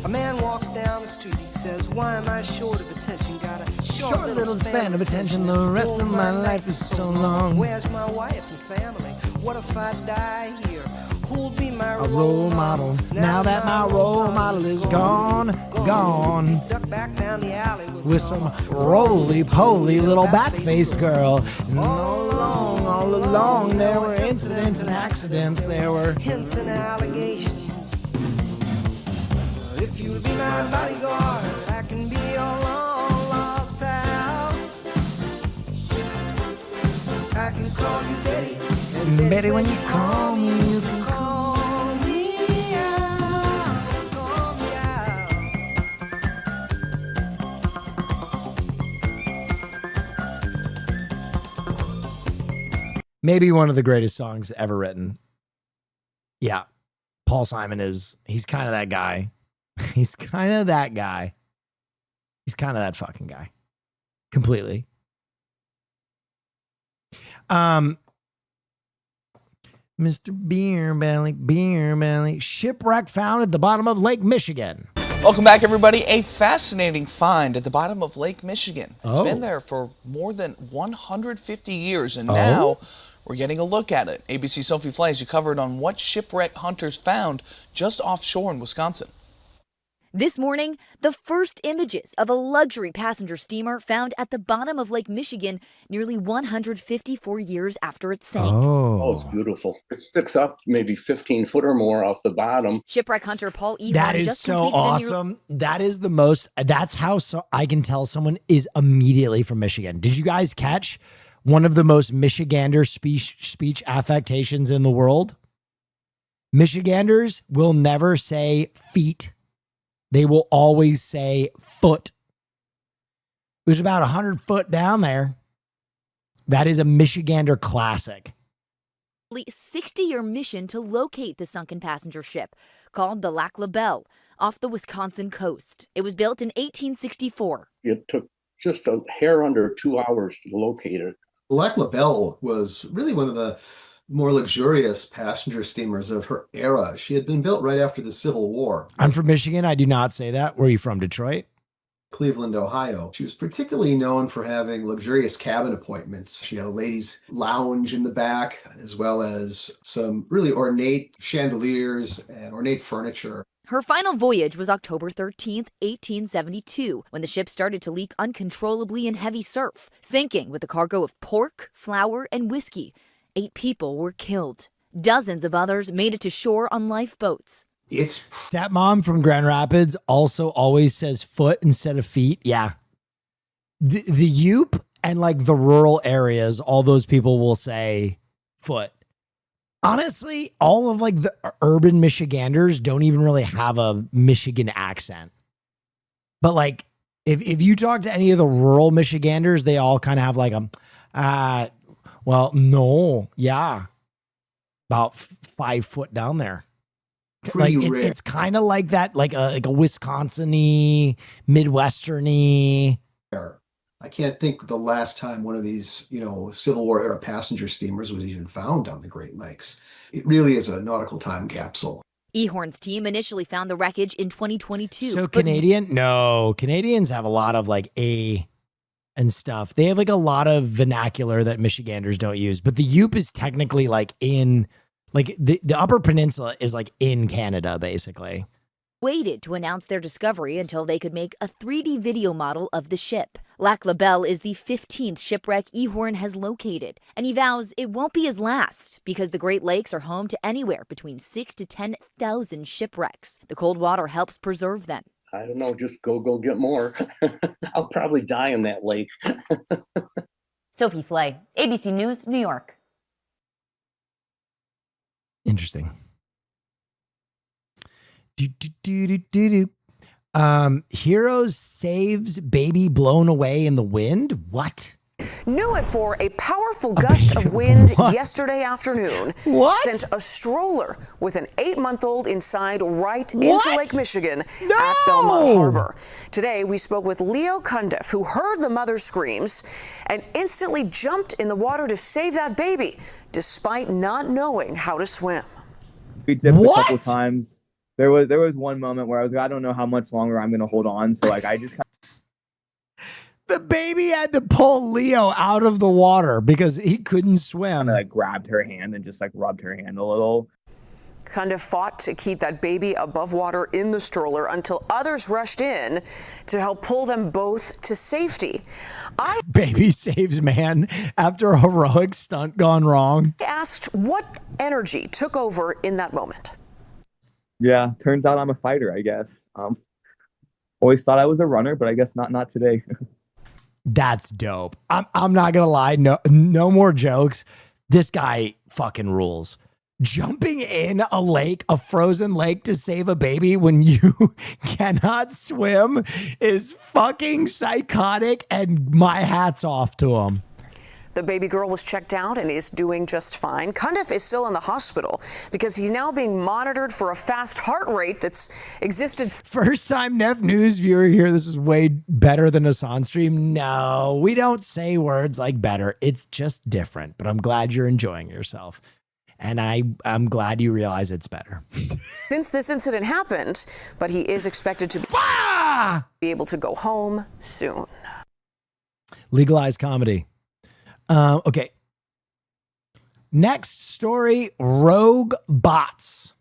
A man walks down the street, he says, why am I short of attention? Got a Short little span of attention, the rest of my life is so long. Where's my wife and family? What if I die here? Who'll be my role model? Now that my role model is gone. Duck back down the alley With some roly-poly little bat-faced girl. And all along, there were incidents and accidents. There were hints and allegations. If you'll be my bodyguard, I can be your long lost pal. I can call you Betty. And Betty, when you call me, you can call me out. Call me out. maybe one of the greatest songs ever written. Yeah. Paul Simon he's kind of that guy. He's kind of that guy. He's kind of that fucking guy. Completely. Mr. Beer Belly, shipwreck found at the bottom of Lake Michigan. Welcome back, everybody. A fascinating find at the bottom of Lake Michigan. It's been there for more than 150 years, and now we're getting a look at it. ABC Sophie Flays, you covered on what shipwreck hunters found just offshore in Wisconsin. This morning, the first images of a luxury passenger steamer found at the bottom of Lake Michigan nearly 154 years after it sank. Oh, it's beautiful. It sticks up maybe 15 foot or more off the bottom. Shipwreck hunter Paul Ewan That is so awesome. That is the most, that's how I can tell someone is immediately from Michigan. Did you guys catch one of the most Michigander speech affectations in the world? Michiganders will never say feet. They will always say foot. It was about 100 foot down there. That is a Michigander classic. 60-year mission to locate the sunken passenger ship called the Lac La Belle off the Wisconsin coast. It was built in 1864. It took just a hair under 2 hours to locate it. Lac La Belle was really one of the more luxurious passenger steamers of her era. She had been built right after the Civil War. I'm from Michigan. I do not say that. Where are you from? Detroit? Cleveland, Ohio. She was particularly known for having luxurious cabin appointments. She had a ladies' lounge in the back, as well as some really ornate chandeliers and ornate furniture. Her final voyage was October 13th, 1872, when the ship started to leak uncontrollably in heavy surf, sinking with a cargo of pork, flour, and whiskey. 8 people were killed. Dozens of others made it to shore on lifeboats. It's stepmom from Grand Rapids also always says foot instead of feet. Yeah. The Yup and like the rural areas, all those people will say foot. Honestly, all of like the urban Michiganders don't even really have a Michigan accent. But like if you talk to any of the rural Michiganders, they all kind of have like a well, no, yeah. About 5 foot down there. Like Pretty rare. it's kind of like that, like a Wisconsin-y, Midwestern-y. I can't think the last time one of these, Civil War era passenger steamers was even found on the Great Lakes. It really is a nautical time capsule. Ehorn's team initially found the wreckage in 2022. So Canadians have a lot of like and stuff. They have like a lot of vernacular that Michiganders don't use, but the Yup is technically like in like the Upper Peninsula is like in Canada, basically. Waited to announce their discovery until they could make a 3D video model of the ship. Lac La Belle is the 15th shipwreck Ehorn has located, and he vows it won't be his last because the Great Lakes are home to anywhere between 6,000 to 10,000 shipwrecks. The cold water helps preserve them. I don't know, just go get more. I'll probably die in that lake. Sophie Flay, ABC News, New York. Interesting. Heroes saves baby blown away in the wind. What? Knew it for a powerful gust of wind yesterday afternoon. What? Sent a stroller with an 8-month-old inside right into Lake Michigan at Belmont Harbor. Today, we spoke with Leo Cundiff, who heard the mother's screams and instantly jumped in the water to save that baby, despite not knowing how to swim. We dipped a couple times. There was one moment where I was like, I don't know how much longer I'm going to hold on. So like I just The baby had to pull Leo out of the water because he couldn't swim. like grabbed her hand and just like rubbed her hand a little. Cundiff fought to keep that baby above water in the stroller until others rushed in to help pull them both to safety. Baby saves man after a heroic stunt gone wrong. I asked what energy took over in that moment. Yeah, turns out I'm a fighter, I guess. Always thought I was a runner, but I guess not today. That's dope. I'm not gonna lie. No more jokes. This guy fucking rules. Jumping in a lake, a frozen lake, to save a baby when you cannot swim is fucking psychotic, and my hat's off to him. The baby girl was checked out and is doing just fine. Cundiff is still in the hospital because he's now being monitored for a fast heart rate that's existed. First time Neff News viewer here. This is way better than a Son stream. No, we don't say words like better. It's just different, but I'm glad you're enjoying yourself. And I'm glad you realize it's better. Since this incident happened, but he is expected to be able to go home soon. Legalized comedy. Okay. Next story, rogue bots.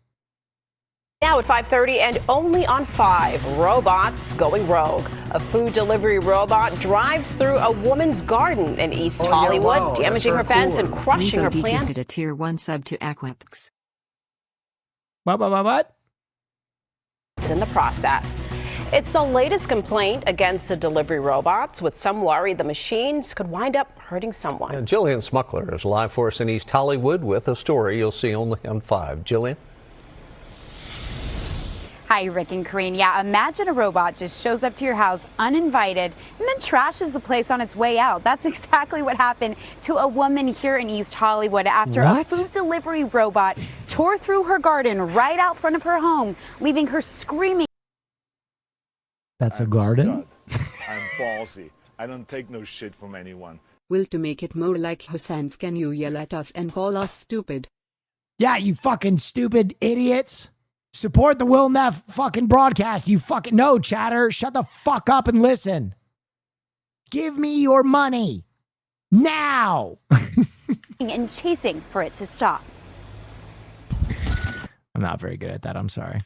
Now at 5:30 and only on 5, robots going rogue. A food delivery robot drives through a woman's garden in East Hollywood, damaging her fence and crushing her plant. Get a tier 1 sub to Aquapix. What? It's in the process. It's the latest complaint against the delivery robots, with some worry the machines could wind up hurting someone. And Jillian Smuckler is live for us in East Hollywood with a story you'll see only on 5. Jillian? Hi, Rick and Karine. Yeah, imagine a robot just shows up to your house uninvited and then trashes the place on its way out. That's exactly what happened to a woman here in East Hollywood after a food delivery robot tore through her garden right out front of her home, leaving her screaming. That's a garden? I'm ballsy. I don't take no shit from anyone. Well, to make it more like Hossens, can you yell at us and call us stupid? Yeah, you fucking stupid idiots. Support the Will Neff fucking broadcast. You fucking no, chatter. Shut the fuck up and listen. Give me your money. Now. And chasing for it to stop. I'm not very good at that. I'm sorry.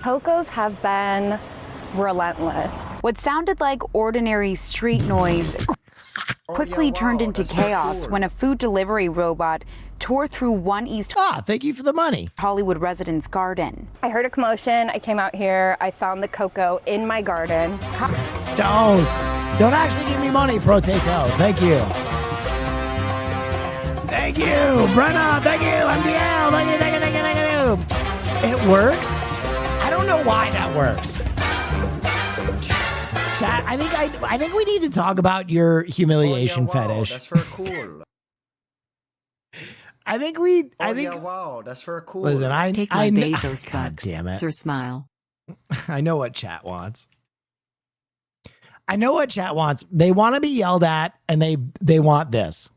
Pocos have been relentless. What sounded like ordinary street noise quickly turned into chaos when a food delivery robot tore through one East thank you for the money. Hollywood resident's garden. I heard a commotion. I came out here. I found the cocoa in my garden. Don't actually give me money, Protato. Thank you. Thank you, Brenna. Thank you, MDL. Thank you. It works. I don't know why that works. Chat, I think we need to talk about your humiliation fetish. That's very cool. yeah, wow, that's very cool. Listen, Take my kn- Bezos God bucks, damn it. Sir Smile. I know what chat wants. I know what chat wants. They want to be yelled at, and they want this.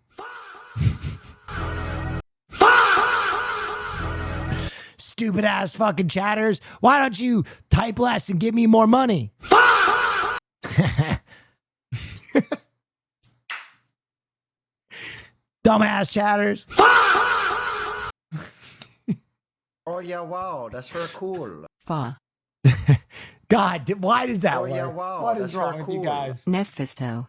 Stupid ass fucking chatters. Why don't you type less and give me more money? Dumbass chatters. Oh yeah, wow, that's very cool. Fa. God, why does that Oh work? yeah, wow, What that's is wrong very with cool. you guys? Nephisto.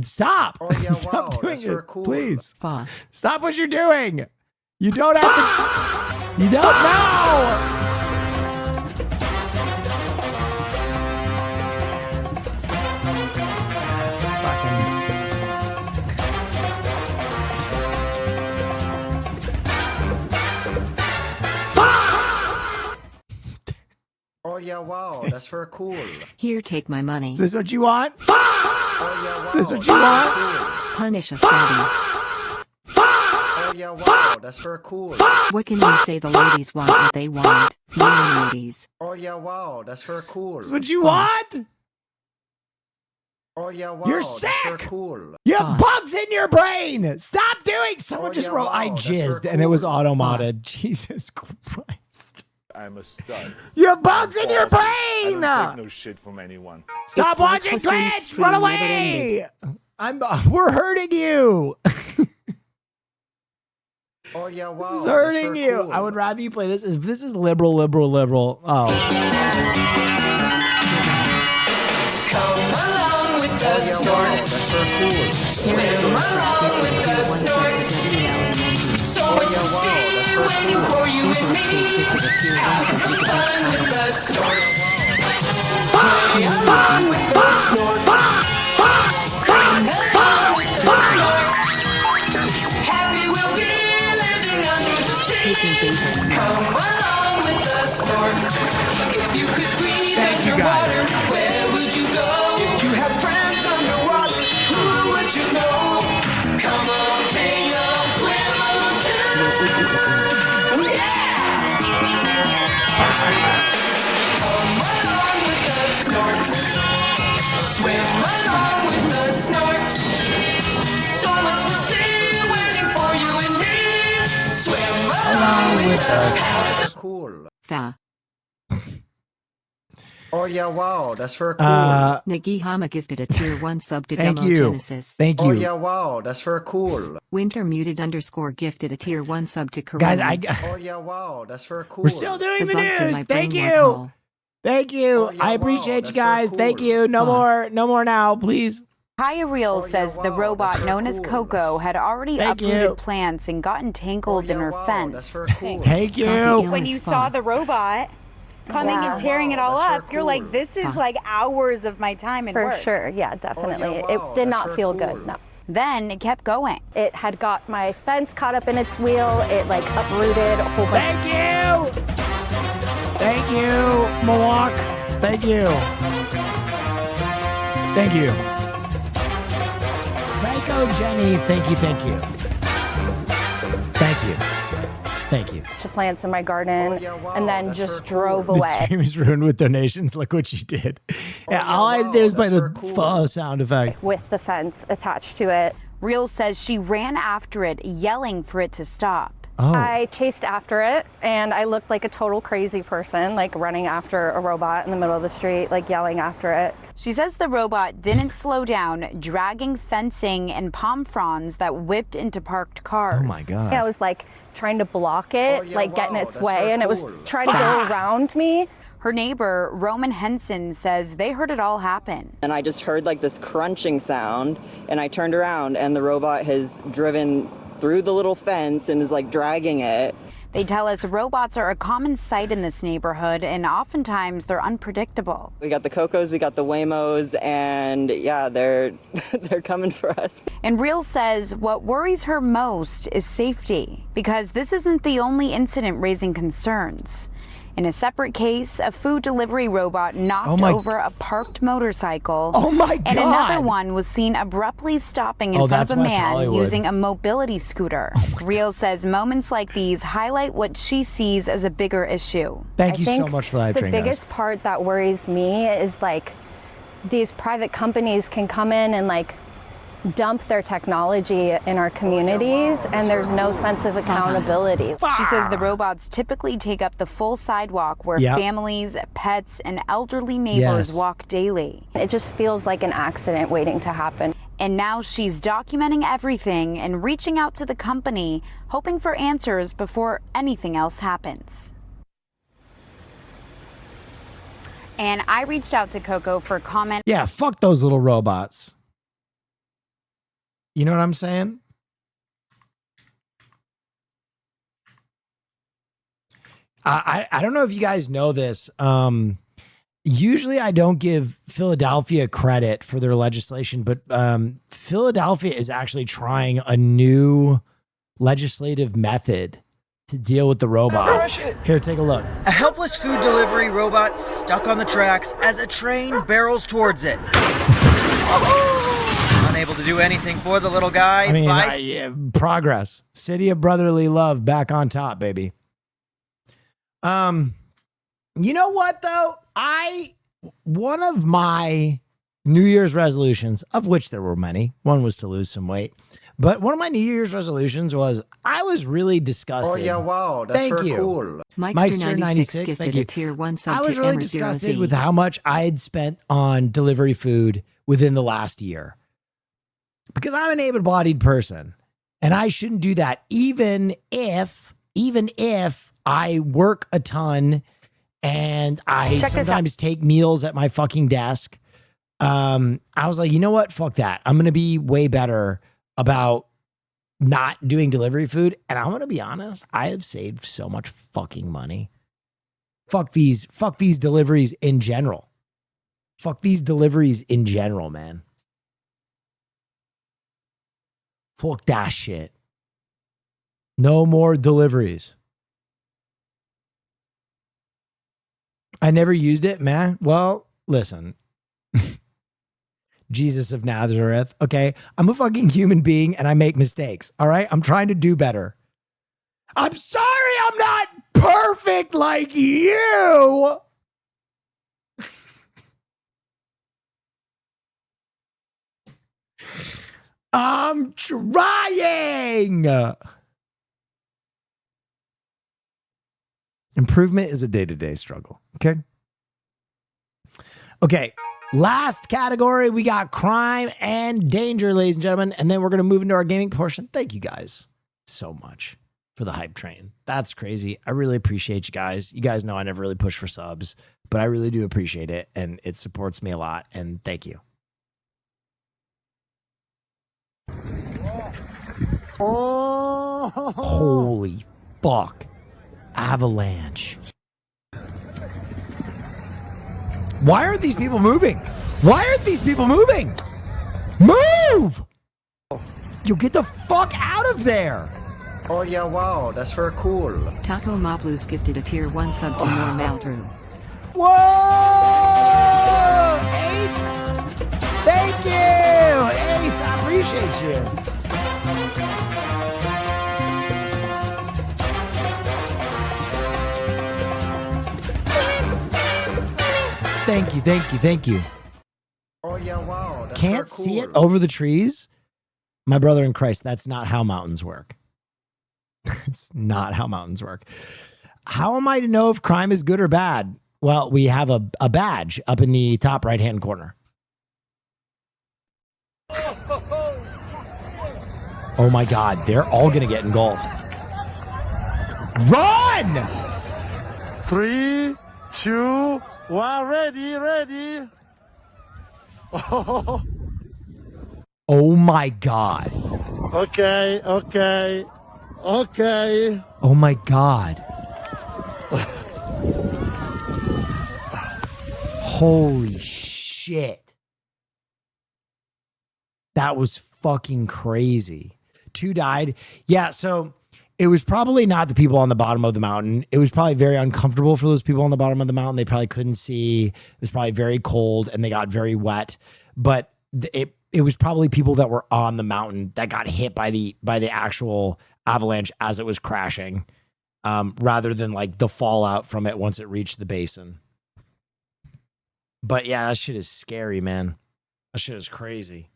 Stop. Oh yeah, wow, Stop doing that's very it. cool. Please. Fa. Stop what you're doing. You don't have to. You don't know. Oh yeah, wow, that's very cool. Here, take my money. Is this what you want? Oh yeah, wow, Is this what you that's want? very cool. Punish us, Daddy. Oh yeah, wow, that's very cool. What can we say? The ladies want what they want. Man, ladies. Oh yeah, wow, that's very cool. Is this what you want? Oh yeah, wow, You're that's sick. very cool. You have bugs in your brain. Stop doing. Someone Oh, just yeah, wrote, wow, I that's very jizzed, and it was cool. auto-modded. Jesus Christ. I'm a stud. You have bugs in your Bossy. brain. I don't take no shit from anyone. Stop It's like watching Hussein Twitch. stream Run never away. We're hurting you. Oh yeah, wow, This is that's hurting very you. cool. I would rather you play this. If this is liberal. Oh. Come along with the Oh yeah, wow, that's very cool. Swim along with the snorks. So what you see when you pour you and me. Have some fun with the snorks. Play along with the snorks. Sing along with the snorks. Happy we'll be living under the sea. Come along with the snorks. If you could breathe underwater, where would you go? If you have friends underwater, who would you know? Come on, sing along, swim along too. Yeah! Come along with the snorks. Swim along with the snorks. So much to see waiting for you and me. Swim along with the snorks. Cool. Fa. Oh yeah, wow, that's very cool. Nagihama gifted a tier 1 sub to Thank Demo you. Genesis. Thank Oh you. yeah, wow, that's very cool. Winter muted _ gifted a tier 1 sub to Guys, Corona. Oh yeah, wow, that's very cool. We're still doing the bugs in news. my Thank brain you. work hole. Thank you. Oh, yeah, I wow, appreciate you that's very guys. Thank cool. you. No more now, please. Kaya Real says the wow, robot that's very known as cool. Coco had already Thank uprooted you. plants and gotten tangled in her That's fence. very cool. Thank you. Copy When you saw the robot coming Yeah. and tearing it all Wow, that's up, very you're like, cool. this is like hours of my time and For work. sure, yeah, definitely. wow, It did that's not very feel cool. good. No. Then it kept going. It had got my fence caught up in its wheel. It like uprooted a whole bunch. Thank you. Thank you, Mawak. Thank you. Thank you. Psycho Jenny, thank you. Thank you. Thank you. To plants in my garden, Oh, yeah, wow, and then that's just very cool. drove The away. away stream is ruined with donations. Look what you did. Yeah, yeah, all I wow, did was play that's the very cool. sound effect. with the fence attached to it. Real says she ran after it, yelling for it to stop. Oh. I chased after it, and I looked like a total crazy person, like running after a robot in the middle of the street, like yelling after it. She says the robot didn't slow down, dragging fencing and palm fronds that whipped into parked cars. Oh my God. I was like trying to block it, Oh, yeah, like getting wow, its that's way, very and it was cool. trying to go around me. Her neighbor, Roman Henson, says they heard it all happen. And I just heard like this crunching sound, and I turned around and the robot has driven through the little fence and is like dragging it. They tell us robots are a common sight in this neighborhood, and oftentimes they're unpredictable. We got the Cocos, we got the Waymos, and yeah, they're they're coming for us. And Real says what worries her most is safety, because this isn't the only incident raising concerns. In a separate case, a food delivery robot knocked over a parked motorcycle. Oh my God. And another one was seen abruptly stopping in front of a man using a mobility scooter. Rio says moments like these highlight what she sees as a bigger issue. Thank you so much for that, The Train, biggest part that worries me is like these private companies can come in and like dump their technology in our communities, and there's no sense of accountability. She says the robots typically take up the full sidewalk where families, pets, and elderly neighbors walk daily. It just feels like an accident waiting to happen. And now she's documenting everything and reaching out to the company, hoping for answers before anything else happens. And I reached out to Coco for comment. Yeah, fuck those little robots. You know what I'm saying? I don't know if you guys know this. Usually I don't give Philadelphia credit for their legislation, but Philadelphia is actually trying a new legislative method to deal with the robots. Here, take a look. A helpless food delivery robot stuck on the tracks as a train barrels towards it. Unable to do anything for the little guy. I mean, progress. City of brotherly love back on top, baby. You know what though? One of my New Year's resolutions, of which there were many, one was to lose some weight, but one of my New Year's resolutions was I was really disgusted. Oh yeah, wow, that's very cool. Mikester96 gifted a tier 1 sub I was to really Emma disgusted 0Z. with how much I had spent on delivery food within the last year. Because I'm an able-bodied person, and I shouldn't do that, even if I work a ton and I sometimes take meals at my fucking desk. I was like, you know what? Fuck that. I'm going to be way better about not doing delivery food. And I'm going to be honest, I have saved so much fucking money. Fuck these deliveries in general. Fuck these deliveries in general, man. Fuck that shit. No more deliveries. I never used it, man. Well, listen. Jesus of Nazareth. Okay. I'm a fucking human being and I make mistakes. All right. I'm trying to do better. I'm sorry I'm not perfect like you. I'm trying. Improvement is a day-to-day struggle. Okay. Okay. Last category, we got crime and danger, ladies and gentlemen. And then we're going to move into our gaming portion. Thank you guys so much for the hype train. That's crazy. I really appreciate you guys. You guys know I never really push for subs, but I really do appreciate it. And it supports me a lot. And thank you. Oh, holy fuck. Avalanche. Why aren't these people moving? Why aren't these people moving? Move! You get the fuck out of there. Oh yeah, wow, that's very cool. Taco Mablu's gifted a tier 1 sub to Norm Aldrew. Whoa! Ace! Thank you! Ace, I appreciate you. Thank you, thank you, thank you. Oh yeah, wow. That's Can't see it over the trees? My brother in Christ, that's not how mountains work. It's not how mountains work. How am I to know if crime is good or bad? Well, we have a badge up in the top right-hand corner. Oh my God, they're all gonna get engulfed. Run! 3, 2, 1, ready. Oh my God. Okay. Oh my God. Holy shit. That was fucking crazy. 2 died. Yeah, so it was probably not the people on the bottom of the mountain. It was probably very uncomfortable for those people on the bottom of the mountain. They probably couldn't see. It was probably very cold and they got very wet. But it was probably people that were on the mountain that got hit by the actual avalanche as it was crashing, rather than like the fallout from it once it reached the basin. But yeah, that shit is scary, man. That shit is crazy.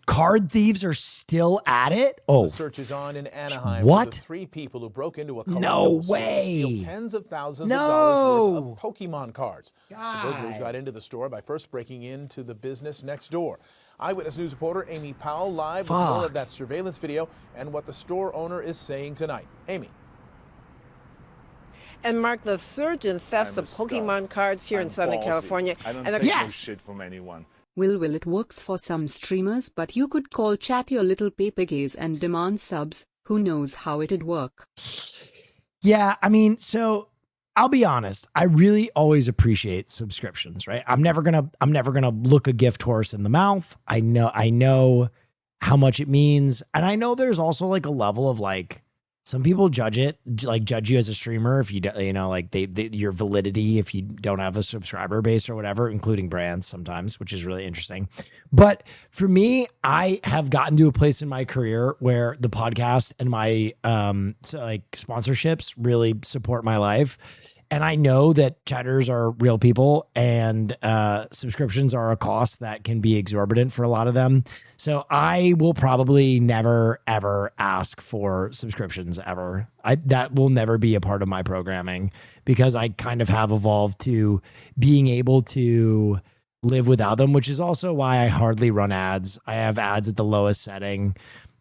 Card thieves are still at it? Oh, the search is on in Anaheim. What? The 3 people who broke into a No collectible store to way. steal tens of thousands of dollars worth of Pokemon cards. The burglars got into the store by first breaking into the business next door. Eyewitness News reporter Amy Powell live with more of that surveillance video and what the store owner is saying tonight. Amy. And Mark, the surge in thefts of Pokemon cards here in Southern California. I don't take no shit from anyone. Well, it works for some streamers, but you could call chat your little paper gaze and demand subs. Who knows how it'd work? Yeah, I mean, so I'll be honest. I really always appreciate subscriptions, right? I'm never gonna look a gift horse in the mouth. I know how much it means, and I know there's also like a level of like, some people judge you as a streamer if you like your validity if you don't have a subscriber base or whatever, including brands sometimes, which is really interesting. But for me, I have gotten to a place in my career where the podcast and my sponsorships really support my life. And I know that chatters are real people and subscriptions are a cost that can be exorbitant for a lot of them. So I will probably never, ever ask for subscriptions ever. That will never be a part of my programming because I kind of have evolved to being able to live without them, which is also why I hardly run ads. I have ads at the lowest setting.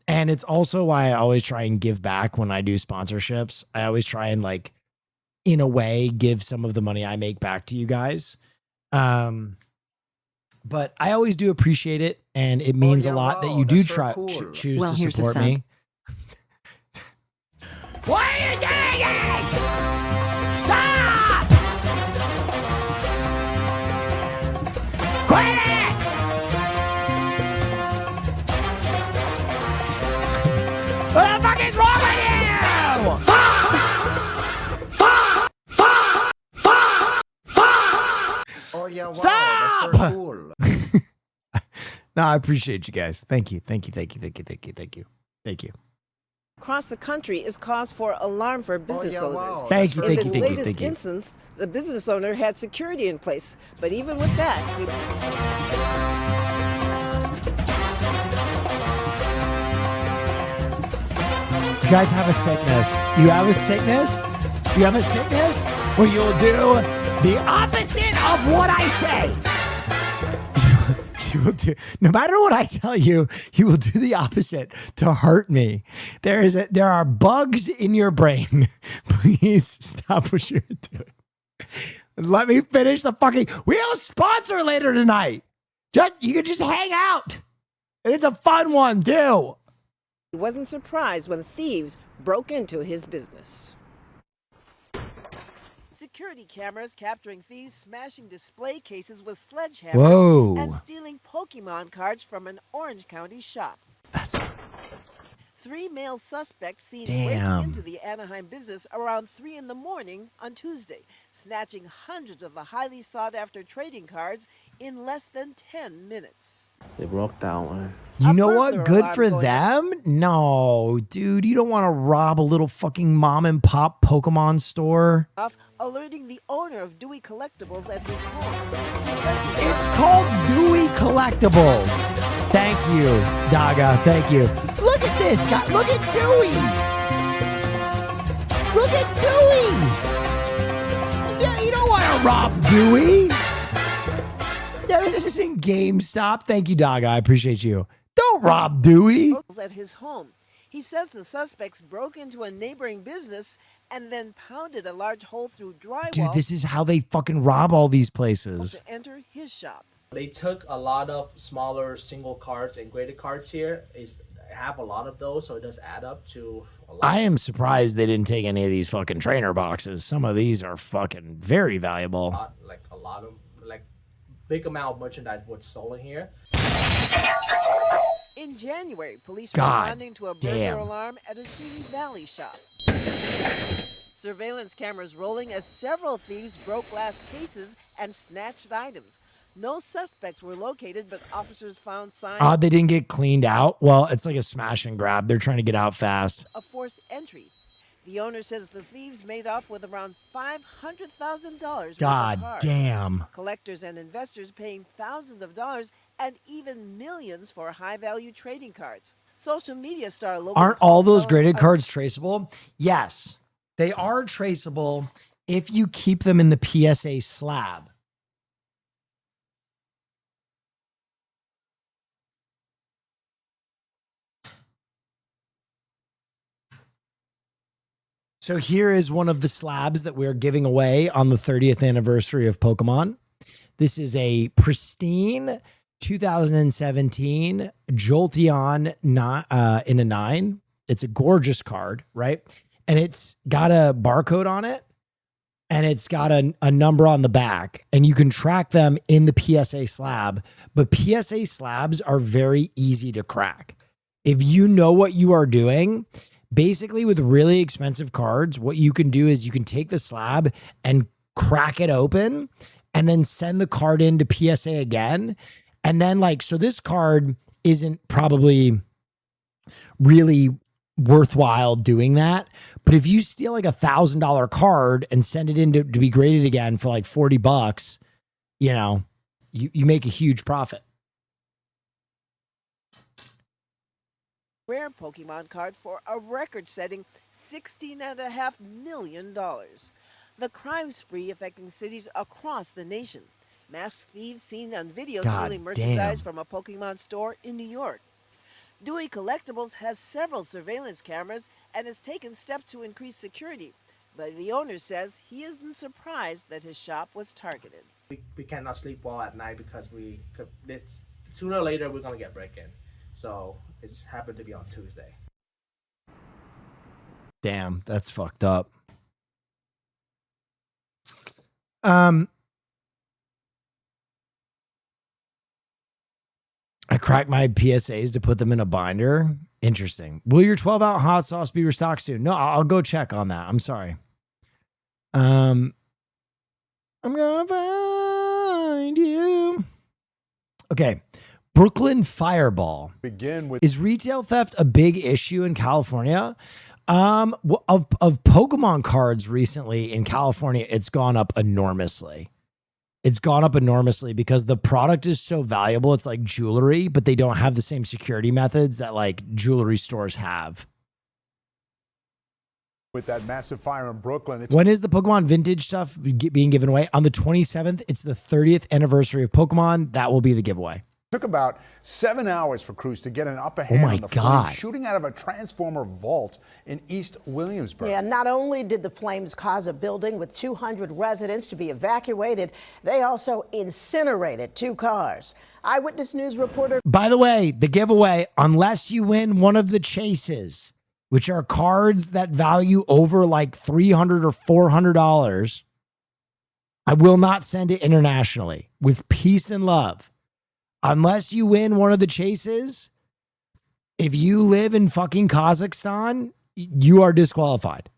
And it's also why I always try and give back when I do sponsorships. I always try and like, in a way, give some of the money I make back to you guys. But I always do appreciate it. And it means a lot that you do try choose to support me. What are you doing? Stop! Quit it! What the fuck is wrong with you? Oh yeah, wow, Stop! that's very cool. No, I appreciate you guys. Thank you. Across the country is cause for alarm for business owners. Wow, Thank you. In this latest instance, the business owner had security in place, but even with that, you guys have a sickness. You have a sickness? You have a sickness where you'll do the opposite of what I say. You will do, no matter what I tell you, you will do the opposite to hurt me. There are bugs in your brain. Please stop what you're doing. Let me finish the fucking. We have a sponsor later tonight. You can just hang out. It's a fun one too. he wasn't surprised when thieves broke into his business. Security cameras capturing thieves smashing display cases with sledgehammers Whoa. and stealing Pokemon cards from an Orange County shop. That's 3 male suspects seen Damn. breaking into the Anaheim business around 3 in the morning on Tuesday, snatching hundreds of the highly sought-after trading cards in less than 10 minutes. They broke that one. You know what? Good for them? No, dude, you don't want to rob a little fucking mom and pop Pokemon store. Alerting the owner of Dewey Collectibles at his home. It's called Dewey Collectibles. Thank you, Daga. Thank you. Look at this guy. Look at Dewey. Look at Dewey. Yeah, you don't want to rob Dewey. Yeah, this isn't GameStop. Thank you, Daga. I appreciate you. Don't rob Dewey. At his home. He says the suspects broke into a neighboring business and then pounded a large hole through drywall. Dude, this is how they fucking rob all these places. To enter his shop. They took a lot of smaller single cards and graded cards here. They have a lot of those, so it does add up to a lot. I am surprised they didn't take any of these fucking trainer boxes. Some of these are fucking very valuable. A lot of big amount of merchandise was stolen here. In January, police God responding to a burglar damn. alarm at a Simi Valley shop. Surveillance cameras rolling as several thieves broke glass cases and snatched items. No suspects were located, but officers found signs They didn't get cleaned out. Well, it's like a smash and grab. They're trying to get out fast. of forced entry. The owner says the thieves made off with around $500,000. God damn. Collectors and investors paying thousands of dollars and even millions for high-value trading cards. Social media star Logan Aren't Paul all those selling graded a- cards traceable? Yes, they are traceable if you keep them in the PSA slab. So here is one of the slabs that we're giving away on the 30th anniversary of Pokemon. This is a pristine 2017 Jolteon in a 9. It's a gorgeous card, right? And it's got a barcode on it, and it's got a number on the back, and you can track them in the PSA slab. But PSA slabs are very easy to crack. If you know what you are doing, basically with really expensive cards, what you can do is you can take the slab and crack it open and then send the card into PSA again. And then so this card isn't probably really worthwhile doing that. But if you steal like $1,000 card and send it in to be graded again for like $40, you make a huge profit. Rare Pokemon card for a record-setting $16.5 million. The crime spree affecting cities across the nation. Masked thieves seen on video God stealing merchandise damn. from a Pokemon store in New York. Dewey Collectibles has several surveillance cameras and has taken steps to increase security, but the owner says he isn't surprised that his shop was targeted. We cannot sleep well at night because sooner or later we're gonna get break-in. So it's happened to be on Tuesday. Damn, that's fucked up. I cracked my PSAs to put them in a binder. Interesting. Will your 12-ounce hot sauce be restocked soon? No, I'll go check on that. I'm sorry. I'm gonna find you. Okay. Brooklyn Fireball. Begin with Is retail theft a big issue in California? Of Pokemon cards recently in California, it's gone up enormously. It's gone up enormously because the product is so valuable. It's like jewelry, but they don't have the same security methods that like jewelry stores have. with that massive fire in Brooklyn. When is the Pokemon vintage stuff being given away? On the 27th. It's the 30th anniversary of Pokemon. That will be the giveaway. Took about 7 hours for crews to get an upper Oh hand my on the God. flames shooting out of a transformer vault in East Williamsburg. Yeah, not only did the flames cause a building with 200 residents to be evacuated, they also incinerated 2 cars. Eyewitness News reporter. By the way, the giveaway, unless you win one of the chases, which are cards that value over like $300 or $400, I will not send it internationally with peace and love. Unless you win one of the chases, if you live in fucking Kazakhstan, you are disqualified.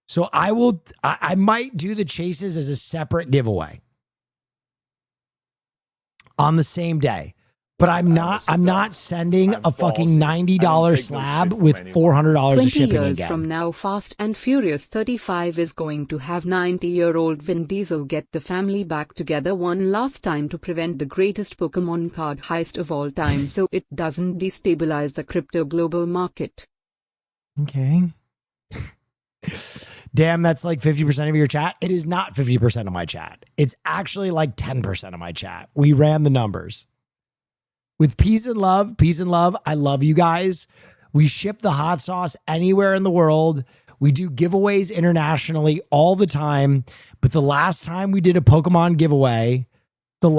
So I might do the chases as a separate giveaway on the same day. But I'm not sending a fucking $90 slab with $400 of 20 shipping years again. from now, Fast and Furious 35 is going to have 90-year-old Vin Diesel get the family back together one last time to prevent the greatest Pokemon card heist of all time so it doesn't destabilize the crypto global market. Okay. Damn, that's like 50% of your chat. It is not 50% of my chat. It's actually like 10% of my chat. We ran the numbers. With peace and love, I love you guys. We ship the hot sauce anywhere in the world. We do giveaways internationally all the time. But the last time we did a Pokemon giveaway, I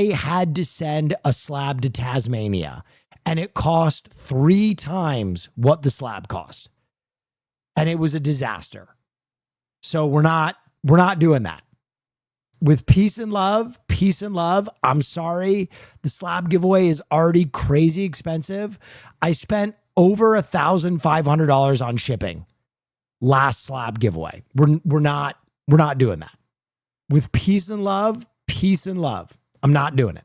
had to send a slab to Tasmania. And it cost 3 times what the slab cost. And it was a disaster. So we're not doing that. with peace and love, I'm sorry. The slab giveaway is already crazy expensive. I spent over $1,500 on shipping last slab giveaway. We're not doing that. With peace and love, I'm not doing it.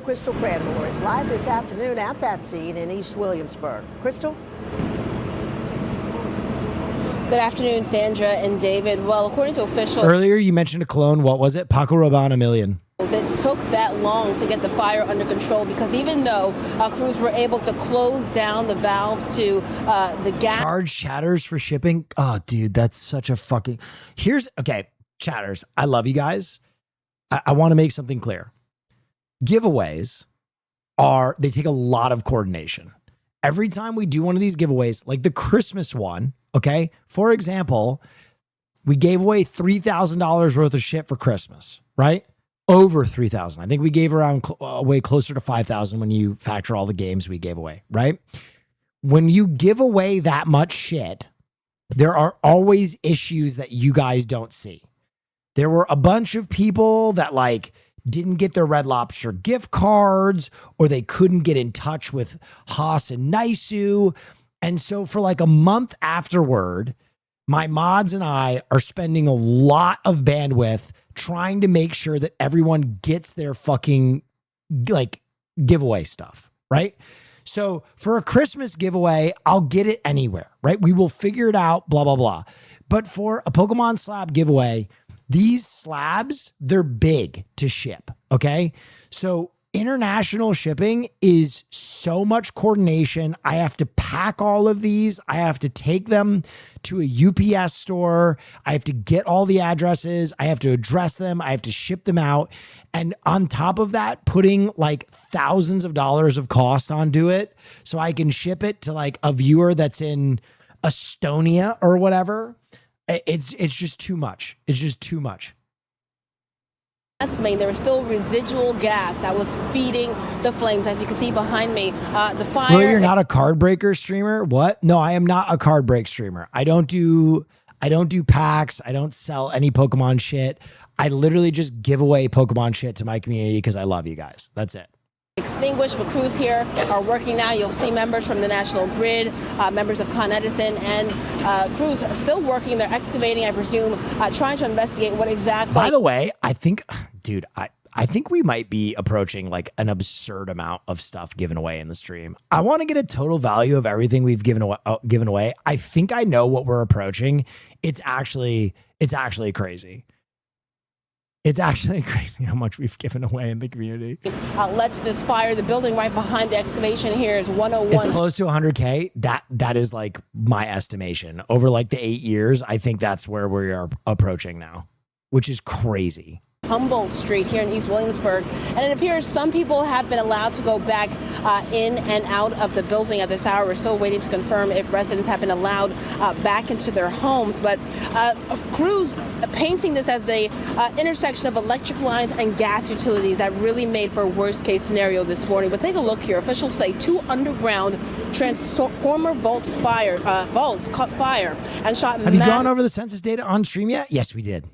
Crystal Cranmore is live this afternoon at that scene in East Williamsburg. Crystal? Good afternoon, Sandra and David. Well, according to officials, Earlier you mentioned a clone. What was it? Paco Rabanne, $1 million. it took that long to get the fire under control because even though crews were able to close down the valves to the gas. Charge chatters for shipping. Oh, dude, that's such a fucking. Okay, chatters. I love you guys. I want to make something clear. Giveaways they take a lot of coordination. Every time we do one of these giveaways, like the Christmas one, okay? For example, we gave away $3,000 worth of shit for Christmas, right? Over 3,000. I think we gave away closer to 5,000 when you factor all the games we gave away, right? When you give away that much shit, there are always issues that you guys don't see. There were a bunch of people that didn't get their Red Lobster gift cards, or they couldn't get in touch with Haas and Naisu. And so for a month afterward, my mods and I are spending a lot of bandwidth trying to make sure that everyone gets their fucking giveaway stuff, right? So for a Christmas giveaway, I'll get it anywhere, right? We will figure it out, blah, blah, blah. But for a Pokemon slab giveaway, these slabs, they're big to ship, okay? So international shipping is so much coordination. I have to pack all of these. I have to take them to a UPS store. I have to get all the addresses. I have to address them. I have to ship them out. And on top of that, putting thousands of dollars of cost onto it so I can ship it to a viewer that's in Estonia or whatever. It's just too much. It's just too much. There was still residual gas that was feeding the flames, as you can see behind me. The fire. Well, you're not a card breaker streamer? What? No, I am not a card break streamer. I don't do packs. I don't sell any Pokemon shit. I literally just give away Pokemon shit to my community because I love you guys. That's it. Extinguished, but crews here are working now. You'll see members from the National Grid, members of Con Edison, and crews still working. They're excavating, I presume, trying to investigate what exactly. By the way, I think, dude, I think we might be approaching an absurd amount of stuff given away in the stream. I want to get a total value of everything we've given away. I think I know what we're approaching. It's actually crazy. It's actually crazy how much we've given away in the community. Led to this fire. The building right behind the excavation here is 101. It's close to 100K. That is my estimation. Over the 8 years, I think that's where we are approaching now, which is crazy. Humboldt Street here in East Williamsburg, and it appears some people have been allowed to go back in and out of the building at this hour. We're still waiting to confirm if residents have been allowed back into their homes, but crews painting this as a intersection of electric lines and gas utilities that really made for a worst case scenario this morning. But take a look here. Officials say 2 underground transformer vaults caught fire and shot. Have you gone over the census data on stream yet? Yes, we did.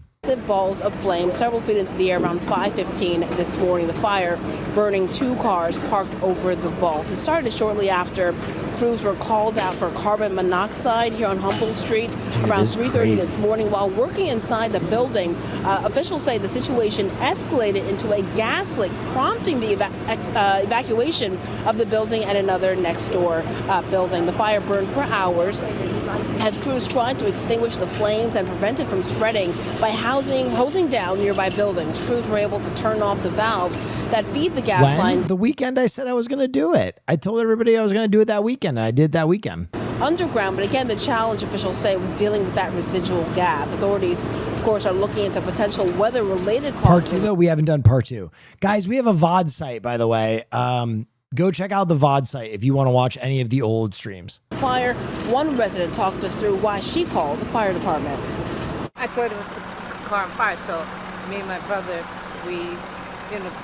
Balls of flame several feet into the air around 5:15 this morning. The fire burning 2 cars parked over the vault. It started shortly after crews were called out for carbon monoxide here on Humboldt Street around 3:30 this morning. While working inside the building, officials say the situation escalated into a gas leak, prompting the evacuation of the building and another next door building. The fire burned for hours as crews tried to extinguish the flames and prevent it from spreading by hosing down nearby buildings. Crews were able to turn off the valves that feed the gas line. The weekend I said I was going to do it. I told everybody I was going to do it that weekend, and I did that weekend. Underground, but again, the challenge, officials say, was dealing with that residual gas. Authorities, of course, are looking into potential weather-related causes. Part 2, though, we haven't done part 2. Guys, we have a VOD site, by the way. Go check out the VOD site if you want to watch any of the old streams. Fire. One resident talked us through why she called the fire department. I thought it was the car on fire, so me and my brother,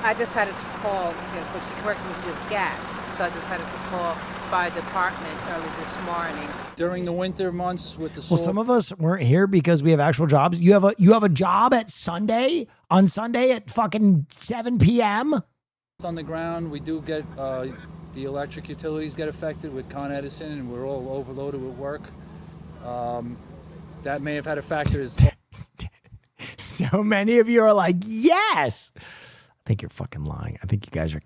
I decided to call, because she corrected me with gas. so I decided to call fire department early this morning. During the winter months with the Well, some of us weren't here because we have actual jobs. You have a job at on Sunday at fucking 7 p.m. on the ground, we do get the electric utilities get affected with Con Edison, and we're all overloaded with work. That may have had a factor as So many of you are like, yes. I think you're fucking lying. I think you guys are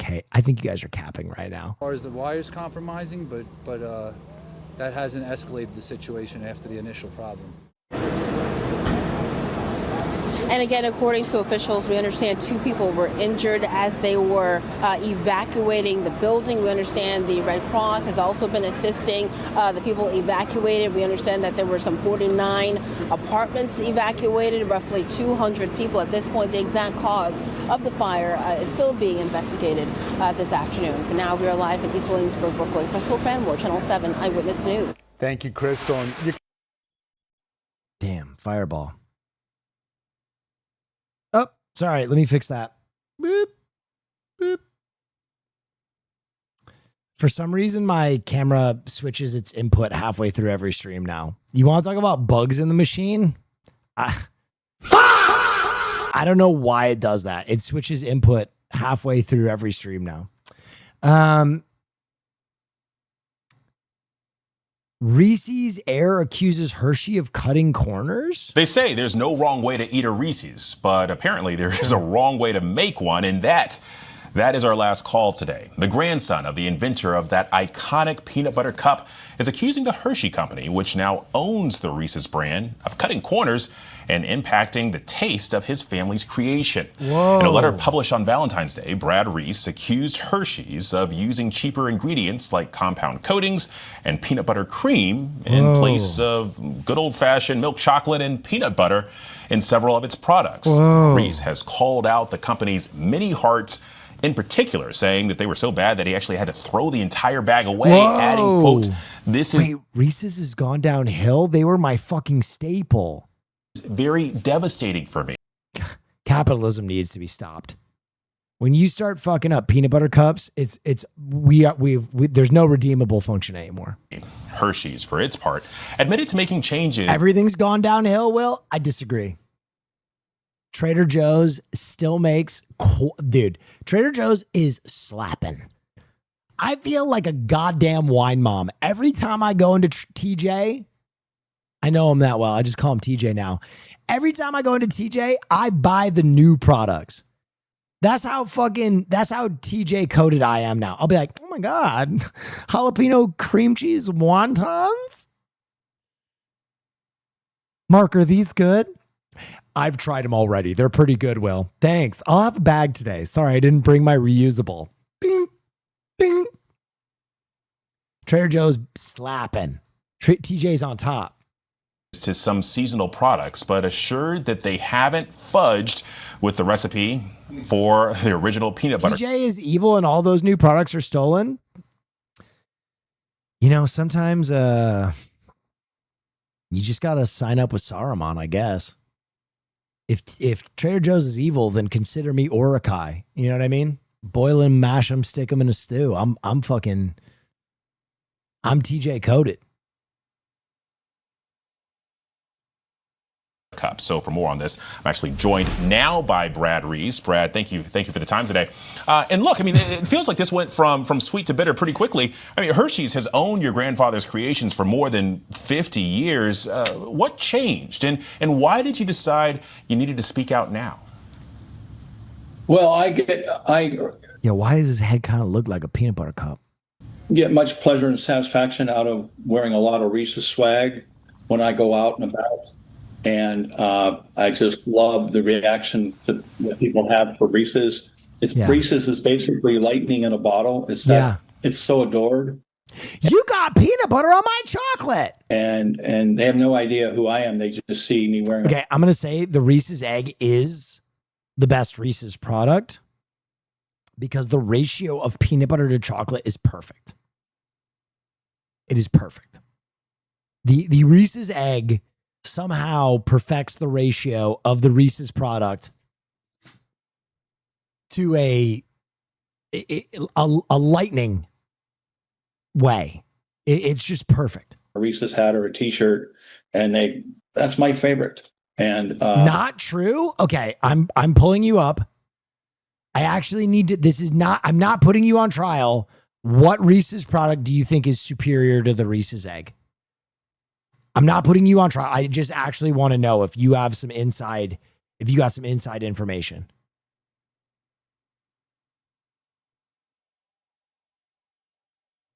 capping right now. far as the wires compromising, but that hasn't escalated the situation after the initial problem. And again, according to officials, we understand 2 people were injured as they were evacuating the building. We understand the Red Cross has also been assisting the people evacuated. We understand that there were some 49 apartments evacuated, roughly 200 people. At this point, the exact cause of the fire is still being investigated this afternoon. For now, we are live in East Williamsburg, Brooklyn. Crystal Cranmore, Channel 7 Eyewitness News. Thank you, Crystal. Damn, fireball. Oh, sorry. Let me fix that. Boop, boop. For some reason, my camera switches its input halfway through every stream now. You want to talk about bugs in the machine? I don't know why it does that. It switches input halfway through every stream now. Reese's Air accuses Hershey of cutting corners? They say there's no wrong way to eat a Reese's, but apparently there is a wrong way to make one, and that is our last call today. The grandson of the inventor of that iconic peanut butter cup is accusing the Hershey Company, which now owns the Reese's brand, of cutting corners and impacting the taste of his family's creation. Whoa. In a letter published on Valentine's Day, Brad Reese accused Hershey's of using cheaper ingredients like compound coatings and peanut butter cream in place of good old-fashioned milk chocolate and peanut butter in several of its products. Whoa. Reese has called out the company's mini hearts in particular, saying that they were so bad that he actually had to throw the entire bag away, adding, quote, "This is Reese's has gone downhill. They were my fucking staple. Very devastating for me." Capitalism needs to be stopped. When you start fucking up peanut butter cups, there's no redeemable function anymore. Hershey's, for its part, admitted to making changes. Everything's gone downhill, Will. I disagree. Trader Joe's still makes, dude, Trader Joe's is slapping. I feel like a goddamn wine mom. Every time I go into TJ, I know him that well. I just call him TJ now. Every time I go into TJ, I buy the new products. That's how TJ coded I am now. I'll be like, oh my God, jalapeno cream cheese wontons? Mark, are these good? I've tried them already. They're pretty good, Will. Thanks. I'll have a bag today. Sorry, I didn't bring my reusable. Bing, bing. Trader Joe's slapping. TJ's on top. To some seasonal products, but assured that they haven't fudged with the recipe for the original peanut butter. TJ is evil and all those new products are stolen. You know, sometimes you just got to sign up with Saruman, I guess. If Trader Joe's is evil, then consider me Urukai. You know what I mean? Boil them, mash them, stick them in a stew. I'm TJ coded. Cup. So for more on this, I'm actually joined now by Brad Reese. Brad, thank you for the time today. And look, I mean, it feels like this went from sweet to bitter pretty quickly. I mean, Hershey's has owned your grandfather's creations for more than 50 years. What changed, and why did you decide you needed to speak out now? Well, why does his head kind of look like a peanut butter cup? get much pleasure and satisfaction out of wearing a lot of Reese's swag when I go out and about. And I just love the reaction that people have for Reese's. Reese's is basically lightning in a bottle. It's so adored. You got peanut butter on my chocolate. And they have no idea who I am. They just see me wearing. Okay, I'm going to say the Reese's egg is the best Reese's product because the ratio of peanut butter to chocolate is perfect. It is perfect. The Reese's egg somehow perfects the ratio of the Reese's product to a lightning way. It's just perfect. A Reese's hat or a T-shirt, and that's my favorite. And not true. Okay, I'm pulling you up. I actually need to. I'm not putting you on trial. What Reese's product do you think is superior to the Reese's egg? I'm not putting you on trial. I just actually want to know if you have some inside, if you got some inside information.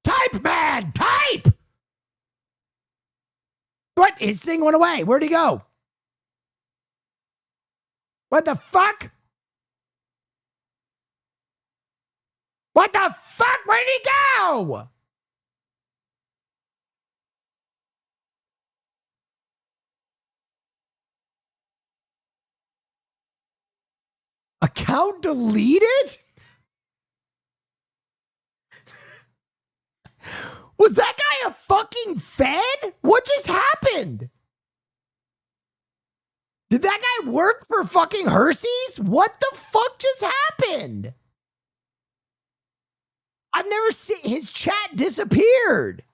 Type, man, type. What? His thing went away. Where'd he go? What the fuck? What the fuck? Where'd he go? Account deleted? Was that guy a fucking Fed? What just happened? Did that guy work for fucking Hershey's? What the fuck just happened? I've never seen his chat disappeared.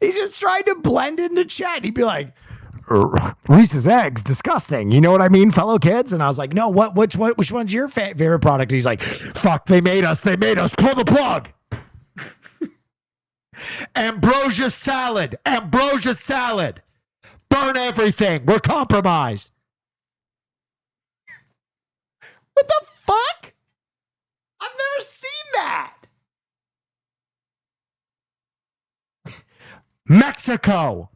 He just tried to blend into chat. He'd be like, Reese's eggs, disgusting. You know what I mean, fellow kids? And I was like, no, which one's your favorite product? And he's like, fuck, they made us, pull the plug. Ambrosia salad, burn everything, we're compromised. What the fuck? I've never seen that. Mexico.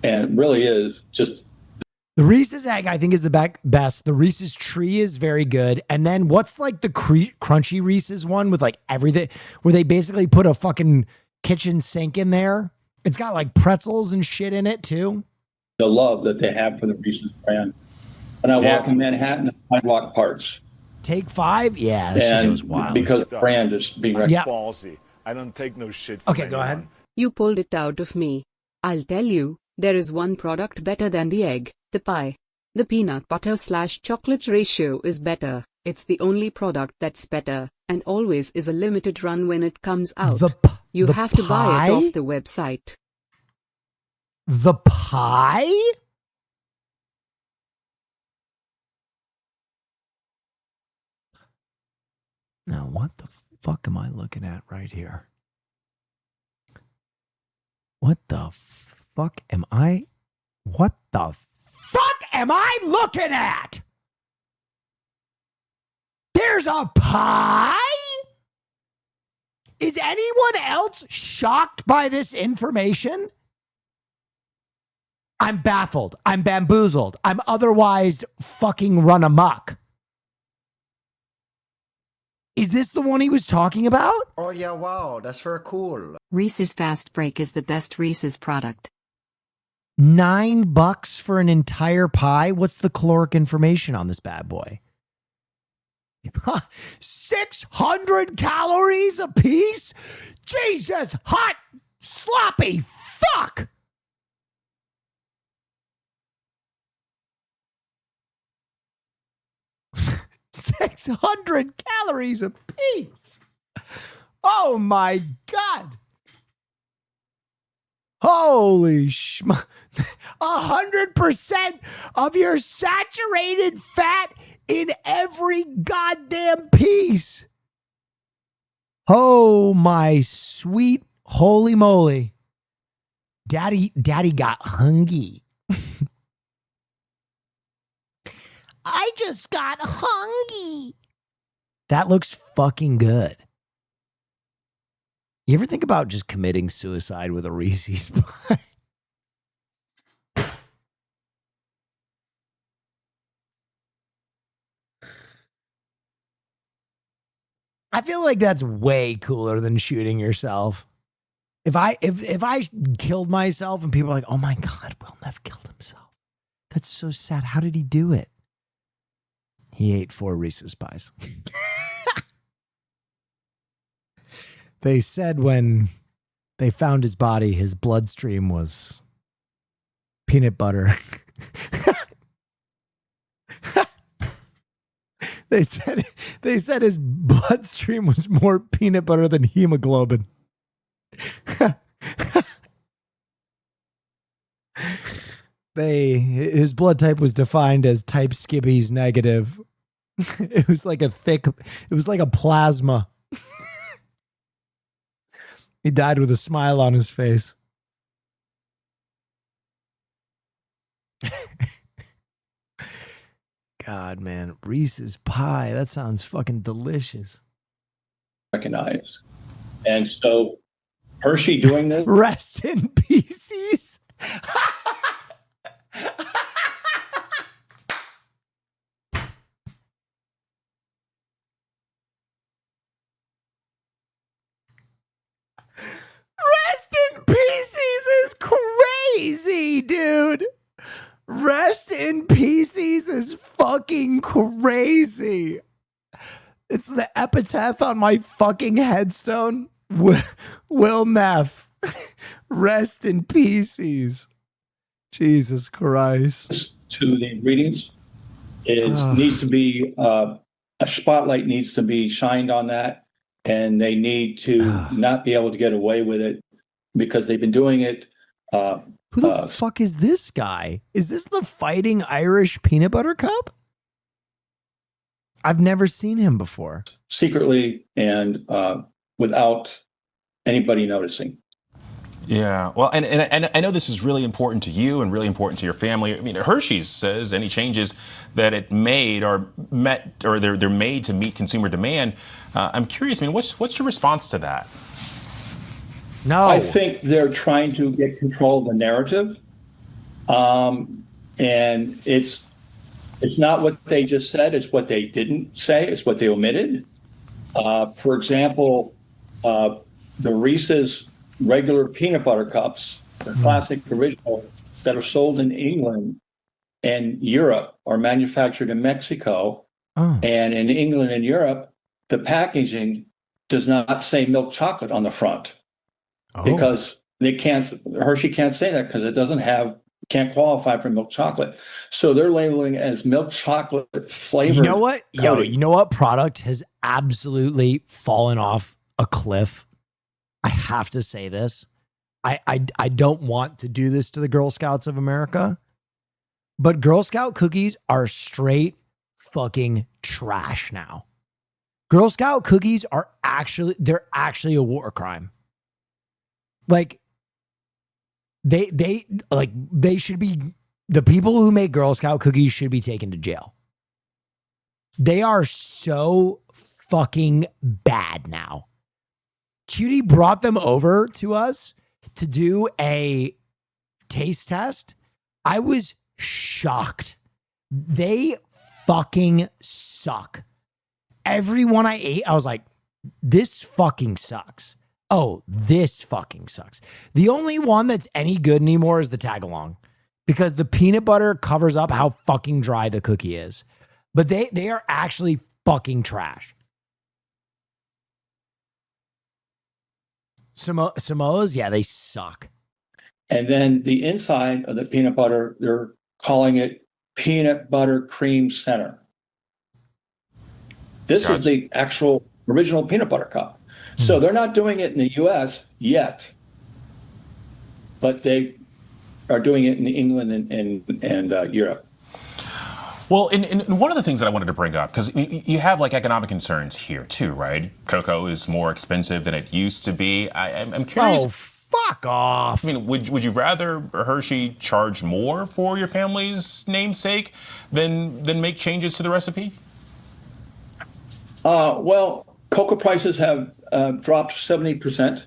And it really is just. The Reese's egg, I think, is the best. The Reese's tree is very good. And then what's like the crunchy Reese's one with like everything, where they basically put a fucking kitchen sink in there? It's got like pretzels and shit in it too. The love that they have for the Reese's brand. When I walk in Manhattan, I walk Parts. Take 5? Yeah, that shit goes wild. Because the brand is being ballsy. I don't take no shit from anyone. Go ahead. You pulled it out of me. I'll tell you, there is one product better than the egg, the pie. The peanut butter/chocolate ratio is better. It's the only product that's better, and always is a limited run when it comes out. You have to buy it off the website. The pie? Now, what the fuck am I looking at right here? What the fuck am I looking at? There's a pie? Is anyone else shocked by this information? I'm baffled. I'm bamboozled. I'm otherwise fucking run amok. Is this the one he was talking about? Oh yeah, wow, that's very cool. Reese's Fast Break is the best Reese's product. $9 for an entire pie? What's the caloric information on this bad boy? 600 calories a piece? Jesus, hot, sloppy fuck! $600 calories a piece. Oh my God. Holy schmuck. 100% of your saturated fat in every goddamn piece. Oh my sweet holy moly. Daddy got hungry. I just got hungry. That looks fucking good. You ever think about just committing suicide with a Reese's pie? I feel like that's way cooler than shooting yourself. If I killed myself and people are like, oh my God, Will Neff killed himself. That's so sad. How did he do it? He ate 4 Reese's pies. They said when They found his body. His bloodstream was peanut butter. They said his bloodstream was more peanut butter than hemoglobin. His blood type was defined as type Skibbies negative. It was like a plasma. He died with a smile on his face. God, man. Reese's pie. That sounds fucking delicious. Recognize. And so Hershey doing this. Rest in pieces. Rest in pieces is crazy, dude. Rest in pieces is fucking crazy. It's the epitaph on my fucking headstone. Will Neff. Rest in pieces. Jesus Christ. To the ingredients, needs to be a spotlight needs to be shined on that, and they need to not be able to get away with it because they've been doing it. Who the fuck is this guy? Is this the Fighting Irish Peanut Butter Cup? I've never seen him before. Secretly and without anybody noticing. Yeah, well, and I know this is really important to you and really important to your family. I mean, Hershey's says any changes that it made are met, or they're made to meet consumer demand. I'm curious. I mean, what's your response to that? No, I think they're trying to get control of the narrative, and it's not what they just said; it's what they didn't say; it's what they omitted. For example, the Reese's regular peanut butter cups, the classic original that are sold in England and Europe, are manufactured in Mexico, and in England and Europe, the packaging does not say milk chocolate on the front. Because Hershey can't say that because it can't qualify for milk chocolate. So they're labeling it as milk chocolate flavored. You know what? You know what product has absolutely fallen off a cliff? I have to say this. I don't want to do this to the Girl Scouts of America, but Girl Scout cookies are straight fucking trash now. Girl Scout cookies are actually a war crime. Like they should be, the people who make Girl Scout cookies should be taken to jail. They are so fucking bad now. Cutie brought them over to us to do a taste test. I was shocked. They fucking suck. Every one I ate, I was like, this fucking sucks. Oh, this fucking sucks. The only one that's any good anymore is the tag-along, because the peanut butter covers up how fucking dry the cookie is. But they are actually fucking trash. Samoas, yeah, they suck. And then the inside of the peanut butter, they're calling it peanut butter cream center. This is the actual original peanut butter cup. So they're not doing it in the U.S. yet, but they are doing it in England and Europe. Well, and one of the things that I wanted to bring up, because you have like economic concerns here too, right? Cocoa is more expensive than it used to be. I'm curious. Oh, fuck off. I mean, would you rather Hershey charge more for your family's namesake than make changes to the recipe? Well, cocoa prices have dropped 70%.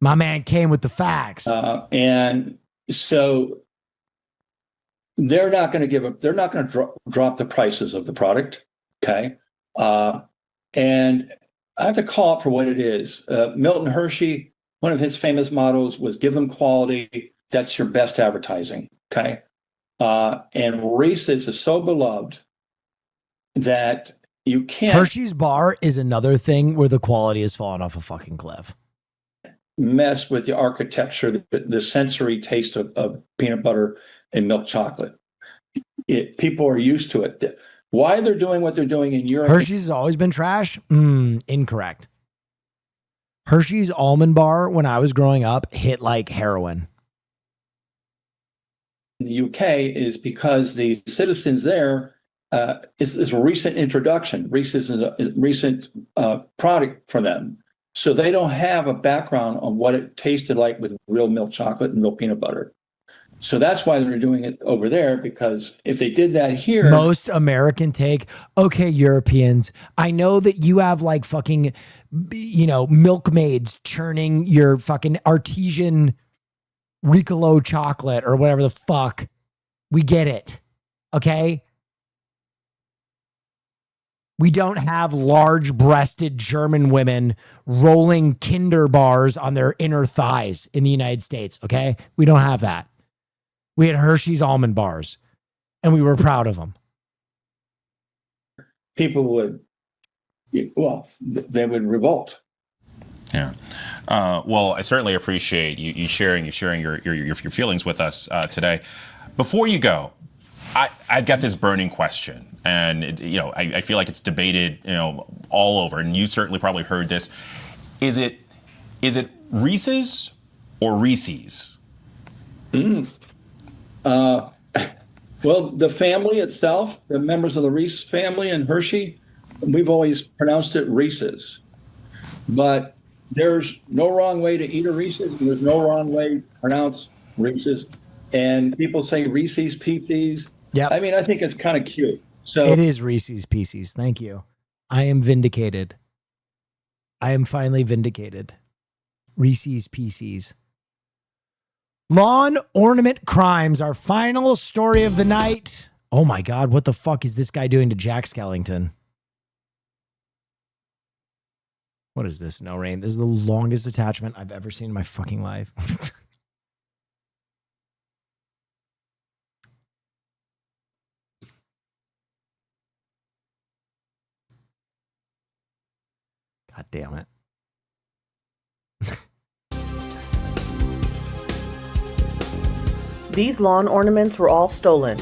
My man came with the facts. And so they're not going to drop the prices of the product. Okay. And I have to call it for what it is. Milton Hershey, one of his famous mottos was give them quality. That's your best advertising. Okay. And Reese's is so beloved that you can't. Hershey's bar is another thing where the quality has fallen off a fucking cliff. mess with the architecture, the sensory taste of peanut butter and milk chocolate. People are used to it. Why they're doing what they're doing in Europe? Hershey's has always been trash? Incorrect. Hershey's almond bar, when I was growing up, hit like heroin. In the UK is because the citizens there is a recent introduction. Reese's is a recent product for them. So they don't have a background on what it tasted like with real milk chocolate and real peanut butter. So that's why they're doing it over there, because if they did that here. Most American take, okay, Europeans, I know that you have like fucking, milkmaids churning your fucking artesian Ricolo chocolate or whatever the fuck. We get it. Okay. We don't have large-breasted German women rolling Kinder bars on their inner thighs in the United States, okay? We don't have that. We had Hershey's almond bars, and we were proud of them. People would, they would revolt. Yeah. Well, I certainly appreciate you sharing your feelings with us today. Before you go, I've got this burning question, and I feel like it's debated, all over, and you certainly probably heard this. Is it Reese's or Reese's? Well, the family itself, the members of the Reese family and Hershey, we've always pronounced it Reese's. But there's no wrong way to eat a Reese's. There's no wrong way to pronounce Reese's. And people say Reese's Pieces. Yeah. I mean, I think it's kind of cute. So it is Reese's Pieces. Thank you. I am vindicated. I am finally vindicated. Reese's Pieces. Lawn ornament crimes, our final story of the night. Oh my God, what the fuck is this guy doing to Jack Skellington? What is this, No Rain? This is the longest attachment I've ever seen in my fucking life. God damn it. These lawn ornaments were all stolen.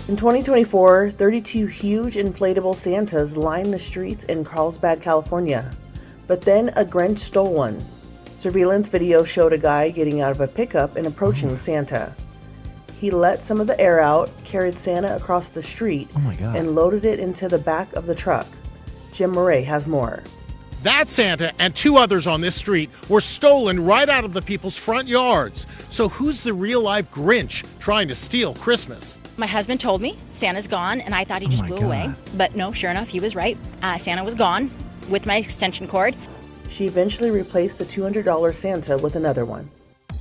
In 2024, 32 huge inflatable Santas lined the streets in Carlsbad, California. But then a Grinch stole one. Surveillance video showed a guy getting out of a pickup and approaching Santa. He let some of the air out, carried Santa across the street, and loaded it into the back of the truck. Jim Murray has more. That Santa and two others on this street were stolen right out of the people's front yards. So who's the real-life Grinch trying to steal Christmas? My husband told me Santa's gone, and I thought he just blew away. But no, sure enough, he was right. Santa was gone with my extension cord. She eventually replaced the $200 Santa with another one.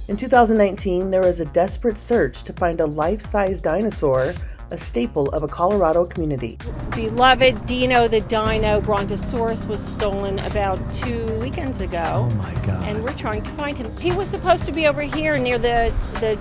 In 2019, there was a desperate search to find a life-size dinosaur, a staple of a Colorado community. Beloved Dino the Dino Brontosaurus was stolen about 2 weekends ago. Oh my God. And we're trying to find him. He was supposed to be over here near the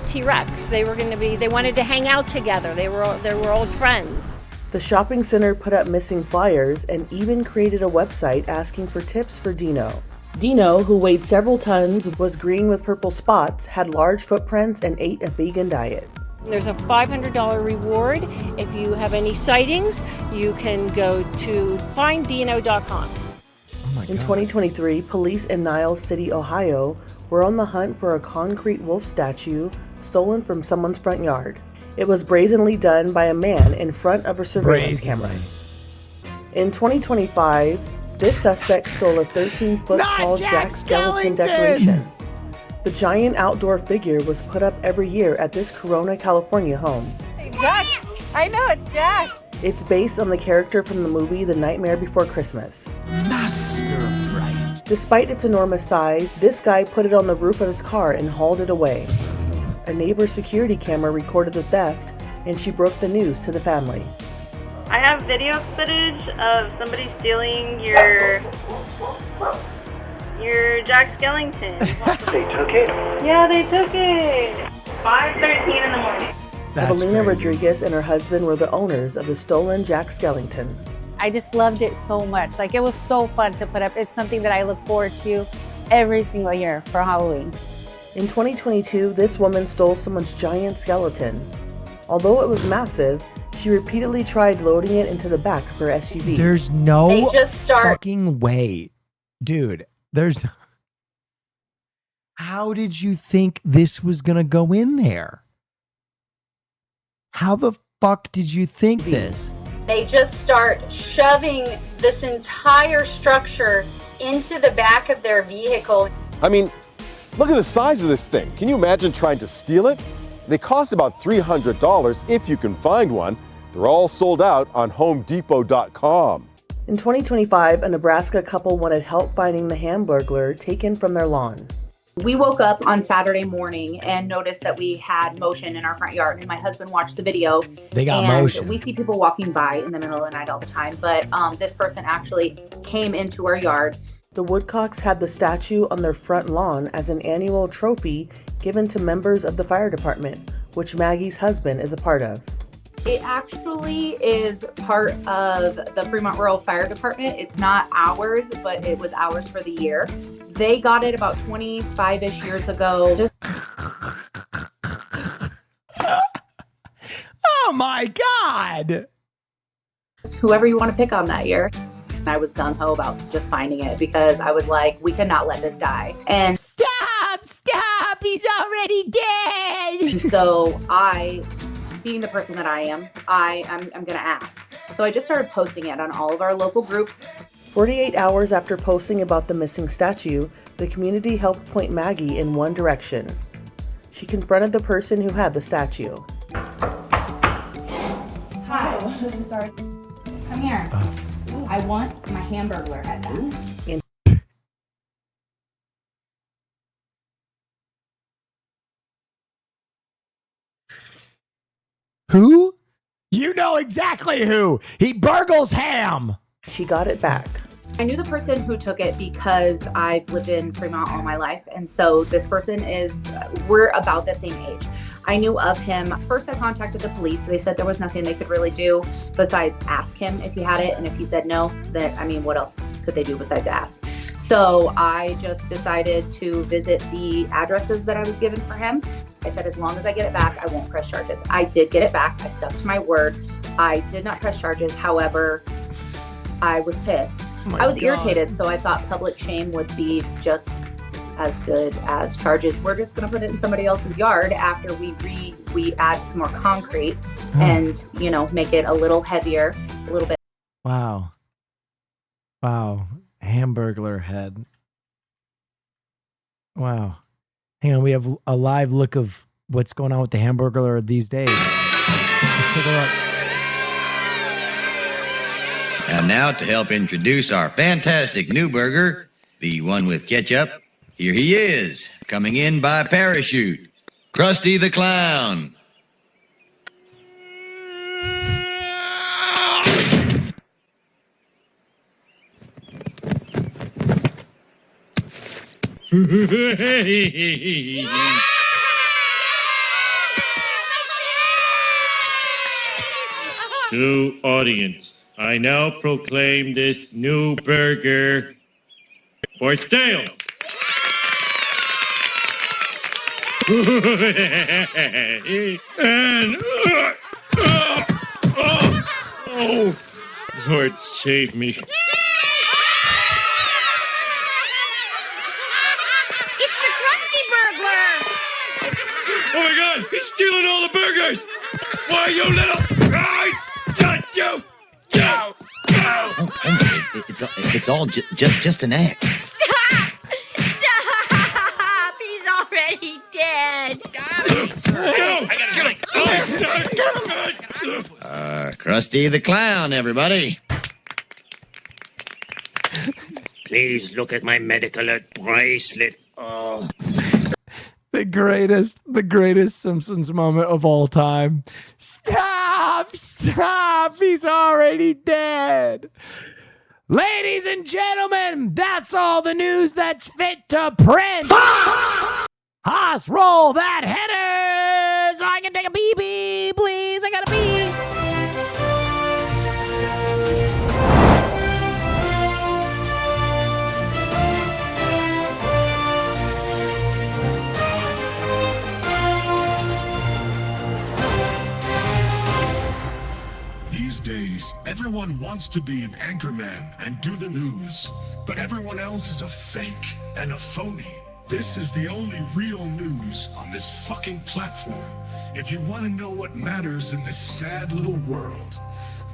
T-Rex. They wanted to hang out together. They were old friends. The shopping center put up missing flyers and even created a website asking for tips for Dino. Dino, who weighed several tons, was green with purple spots, had large footprints, and ate a vegan diet. There's a $500 reward. If you have any sightings, you can go to finddino.com. In 2023, police in Niles City, Ohio, were on the hunt for a concrete wolf statue stolen from someone's front yard. It was brazenly done by a man in front of a surveillance camera. In 2025, this suspect stole a 13-foot-tall Jack Skellington decoration. The giant outdoor figure was put up every year at this Corona, California home. Jack! I know, it's Jack! It's based on the character from the movie The Nightmare Before Christmas. Master of Fright. Despite its enormous size, this guy put it on the roof of his car and hauled it away. A neighbor's security camera recorded the theft, and she broke the news to the family. I have video footage of somebody stealing your Jack Skellington. They took it? Yeah, they took it. 5:13 in the morning. Evelina Rodriguez and her husband were the owners of the stolen Jack Skellington. I just loved it so much. Like, it was so fun to put up. It's something that I look forward to every single year for Halloween. In 2022, this woman stole someone's giant skeleton. Although it was massive, she repeatedly tried loading it into the back of her SUV. There's no fucking way. Dude, there's... How did you think this was going to go in there? How the fuck did you think this? They just start shoving this entire structure into the back of their vehicle. I mean, look at the size of this thing. Can you imagine trying to steal it? They cost about $300 if you can find one. They're all sold out on HomeDepot.com. In 2025, a Nebraska couple wanted help finding the Hamburglar taken from their lawn. We woke up on Saturday morning and noticed that we had motion in our front yard, and my husband watched the video. They got and motion. We see people walking by in the middle of the night all the time, but this person actually came into our yard. The Woodcocks had the statue on their front lawn as an annual trophy given to members of the fire department, which Maggie's husband is a part of. It actually is part of the Fremont Rural Fire Department. It's not ours, but it was ours for the year. They got it about 25-ish years ago. Oh my God! Whoever you want to pick on that year. I was gung-ho about just finding it because I was like, we cannot let this die. And stop, he's already dead. So I, being the person that I am, I'm going to ask. So I just started posting it on all of our local groups. 48 hours after posting about the missing statue, the community helped point Maggie in one direction. She confronted the person who had the statue. Hi, I'm sorry. Come here. I want my Hamburglar head back. Who? You know exactly who. He burgles ham. She got it back. I knew the person who took it because I've lived in Fremont all my life. And so this person we're about the same age. I knew of him. First, I contacted the police. They said there was nothing they could really do besides ask him if he had it. And if he said no, then, what else could they do besides ask? So I just decided to visit the addresses that I was given for him. I said, as long as I get it back, I won't press charges. I did get it back. I stuck to my word. I did not press charges. However, I was pissed. I was irritated, so I thought public shame would be just as good as charges. We're just going to put it in somebody else's yard after we add some more concrete and, make it a little heavier, a little bit. Wow. Hamburglar head. Wow. Hang on, we have a live look of what's going on with the Hamburglar these days. Let's take a look. And now to help introduce our fantastic new burger, the one with ketchup, here he is, coming in by parachute, Krusty the Clown. To audience, I now proclaim this new burger for sale. And oh, Lord save me. It's the Krusty Burglar! Oh my God, he's stealing all the burgers! Why, you little... I touch you! Go! It's all just an act. Stop! Stop! He's already dead. No! I gotta kill him! Krusty the Clown, everybody. Please look at my medical bracelet. Oh. The greatest Simpsons moment of all time. Stop! He's already dead. Ladies and gentlemen, that's all the news that's fit to print. Haas, roll that header so I can take a pee-pee, please. I gotta pee. Everyone wants to be an anchorman and do the news, but everyone else is a fake and a phony. This is the only real news on this fucking platform. If you want to know what matters in this sad little world,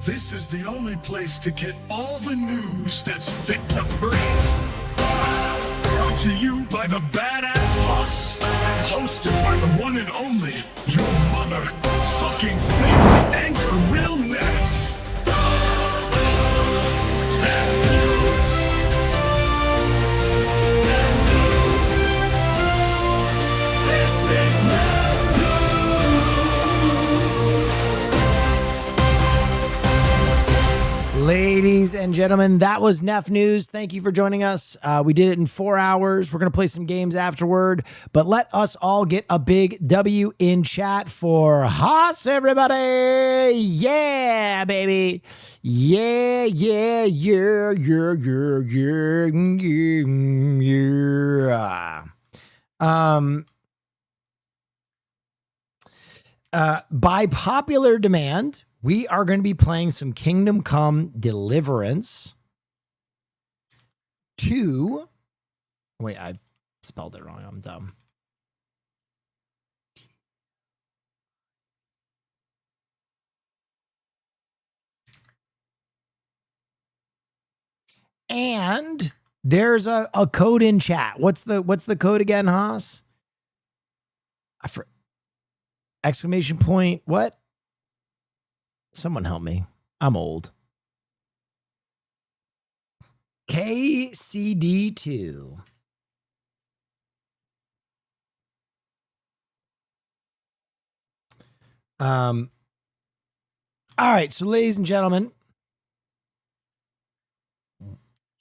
this is the only place to get all the news that's fit to breathe. Brought to you by the Badass Boss, hosted by the one and only, your motherfucking favorite anchor, Will Neff. Ladies and gentlemen, that was Neff News. Thank you for joining us. We did it in 4 hours. We're going to play some games afterward, but let us all get a big W in chat for Haas, everybody. Yeah, baby. Yeah, yeah, yeah, yeah, yeah, yeah, yeah. By popular demand, we are going to be playing some Kingdom Come Deliverance 2. Wait, I spelled it wrong. I'm dumb. And there's a code in chat. What's the code again, Haas? Exclamation point. What? Someone help me. I'm old. KCD2. All right, so ladies and gentlemen,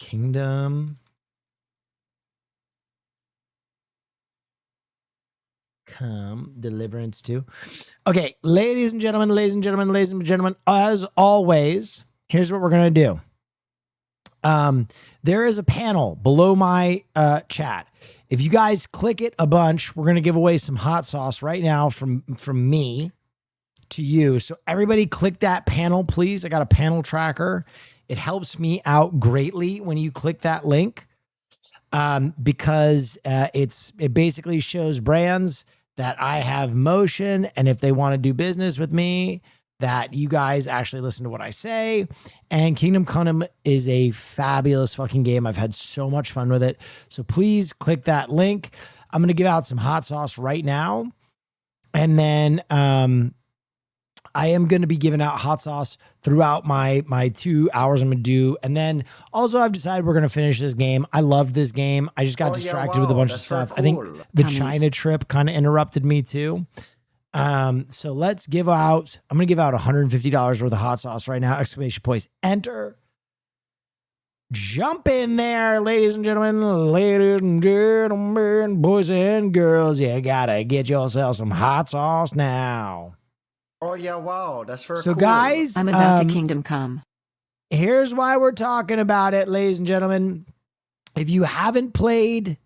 Kingdom Come Deliverance 2. Okay, ladies and gentlemen, as always, here's what we're going to do. There is a panel below my chat. If you guys click it a bunch, we're going to give away some hot sauce right now from me to you. So everybody click that panel, please. I got a panel tracker. It helps me out greatly when you click that link, because it basically shows brands that I have motion, and if they want to do business with me, that you guys actually listen to what I say. And Kingdom Come is a fabulous fucking game. I've had so much fun with it. So please click that link. I'm going to give out some hot sauce right now. And then I am going to be giving out hot sauce throughout my 2 hours I'm going to do. And then also I've decided we're going to finish this game. I loved this game. I just got distracted with a bunch of stuff. I think the China trip kind of interrupted me too. So let's give out, I'm going to give out $150 worth of hot sauce right now. Exclamation point, enter. Jump in there, ladies and gentlemen, boys and girls. You got to get yourself some hot sauce now. Oh, yeah, wow. That's very so cool. Guys, I'm about to Kingdom Come. Here's why we're talking about it, ladies and gentlemen. If you haven't played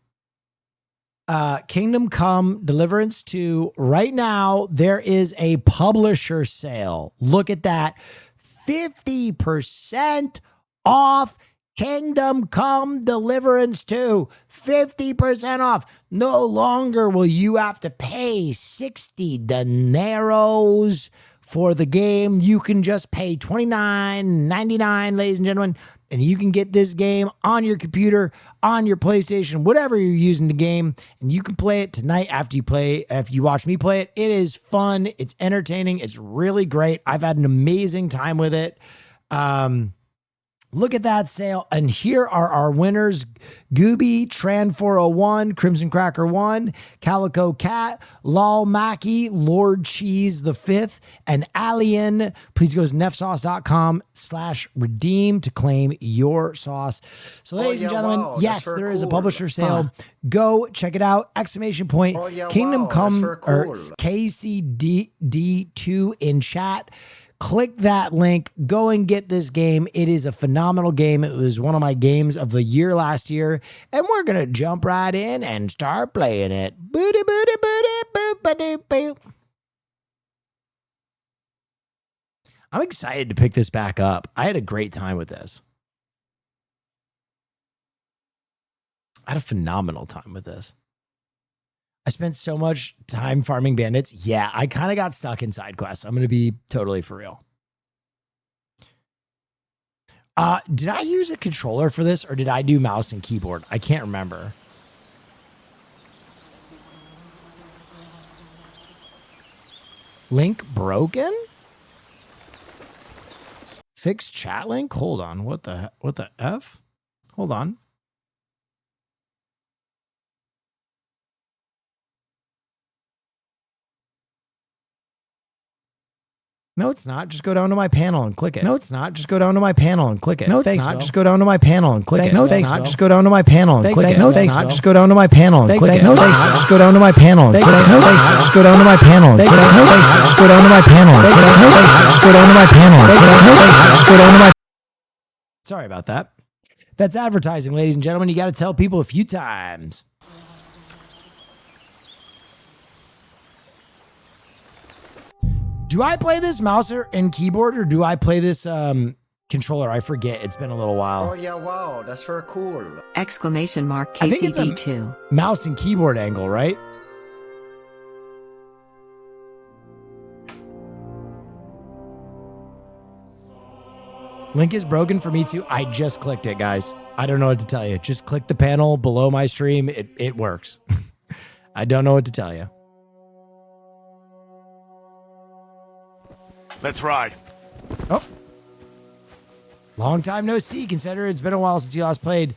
Kingdom Come Deliverance 2, right now, there is a publisher sale. Look at that. 50% off Kingdom Come Deliverance 2, 50% off. No longer will you have to pay 60 dineros for the game. You can just pay $29.99, ladies and gentlemen, and you can get this game on your computer, on your PlayStation, whatever you're using the game, and you can play it tonight after you watch me play it. It is fun. It's entertaining. It's really great. I've had an amazing time with it. Look at that sale. And here are our winners. Gooby, Tran401, Crimson Cracker 1, Calico Cat, Lol Mackie, Lord Cheese the 5th, and Alien. Please go to neffsauce.com/redeem to claim your sauce. So ladies and gentlemen, yes, there is a publisher sale. Go check it out. Exclamation point. Kingdom Come or KCD2 in chat. Click that link. Go and get this game. It is a phenomenal game. It was one of my games of the year last year. And we're going to jump right in and start playing it. Booty, booty, booty, boop, ba-doop, boop. I'm excited to pick this back up. I had a great time with this. I had a phenomenal time with this. I spent so much time farming bandits. Yeah, I kind of got stuck in side quests. I'm going to be totally for real. Did I use a controller for this or did I do mouse and keyboard? I can't remember. Link broken? Fix chat link? Hold on. What the F? Hold on. No, it's not. Just go down to my panel and click it. No, it's not. Just go down to my panel and click it. No, it's not. Just go down to my panel and click it. No, it's not. Just go down to my panel and click it. No, it's not. Just go down to my panel and click it. No, it's not. Just go down to my panel and click it. No, it's not. Just go down to my panel and click it. No, it's not. Just go down to my panel and click it. No, it's not. Just go down to my panel and click it. No, it's not. Just go down to my. Sorry about that. That's advertising, ladies and gentlemen. You got to tell people a few times. Do I play this mouse and keyboard or do I play this controller? I forget. It's been a little while. Oh yeah, wow, that's very cool. Exclamation mark I think it's a KCD2. mouse and keyboard angle, right? Link is broken for me too. I just clicked it, guys. I don't know what to tell you. Just click the panel below my stream. It works. I don't know what to tell you. Let's ride. Oh. Long time no see. Consider it's been a while since you last played.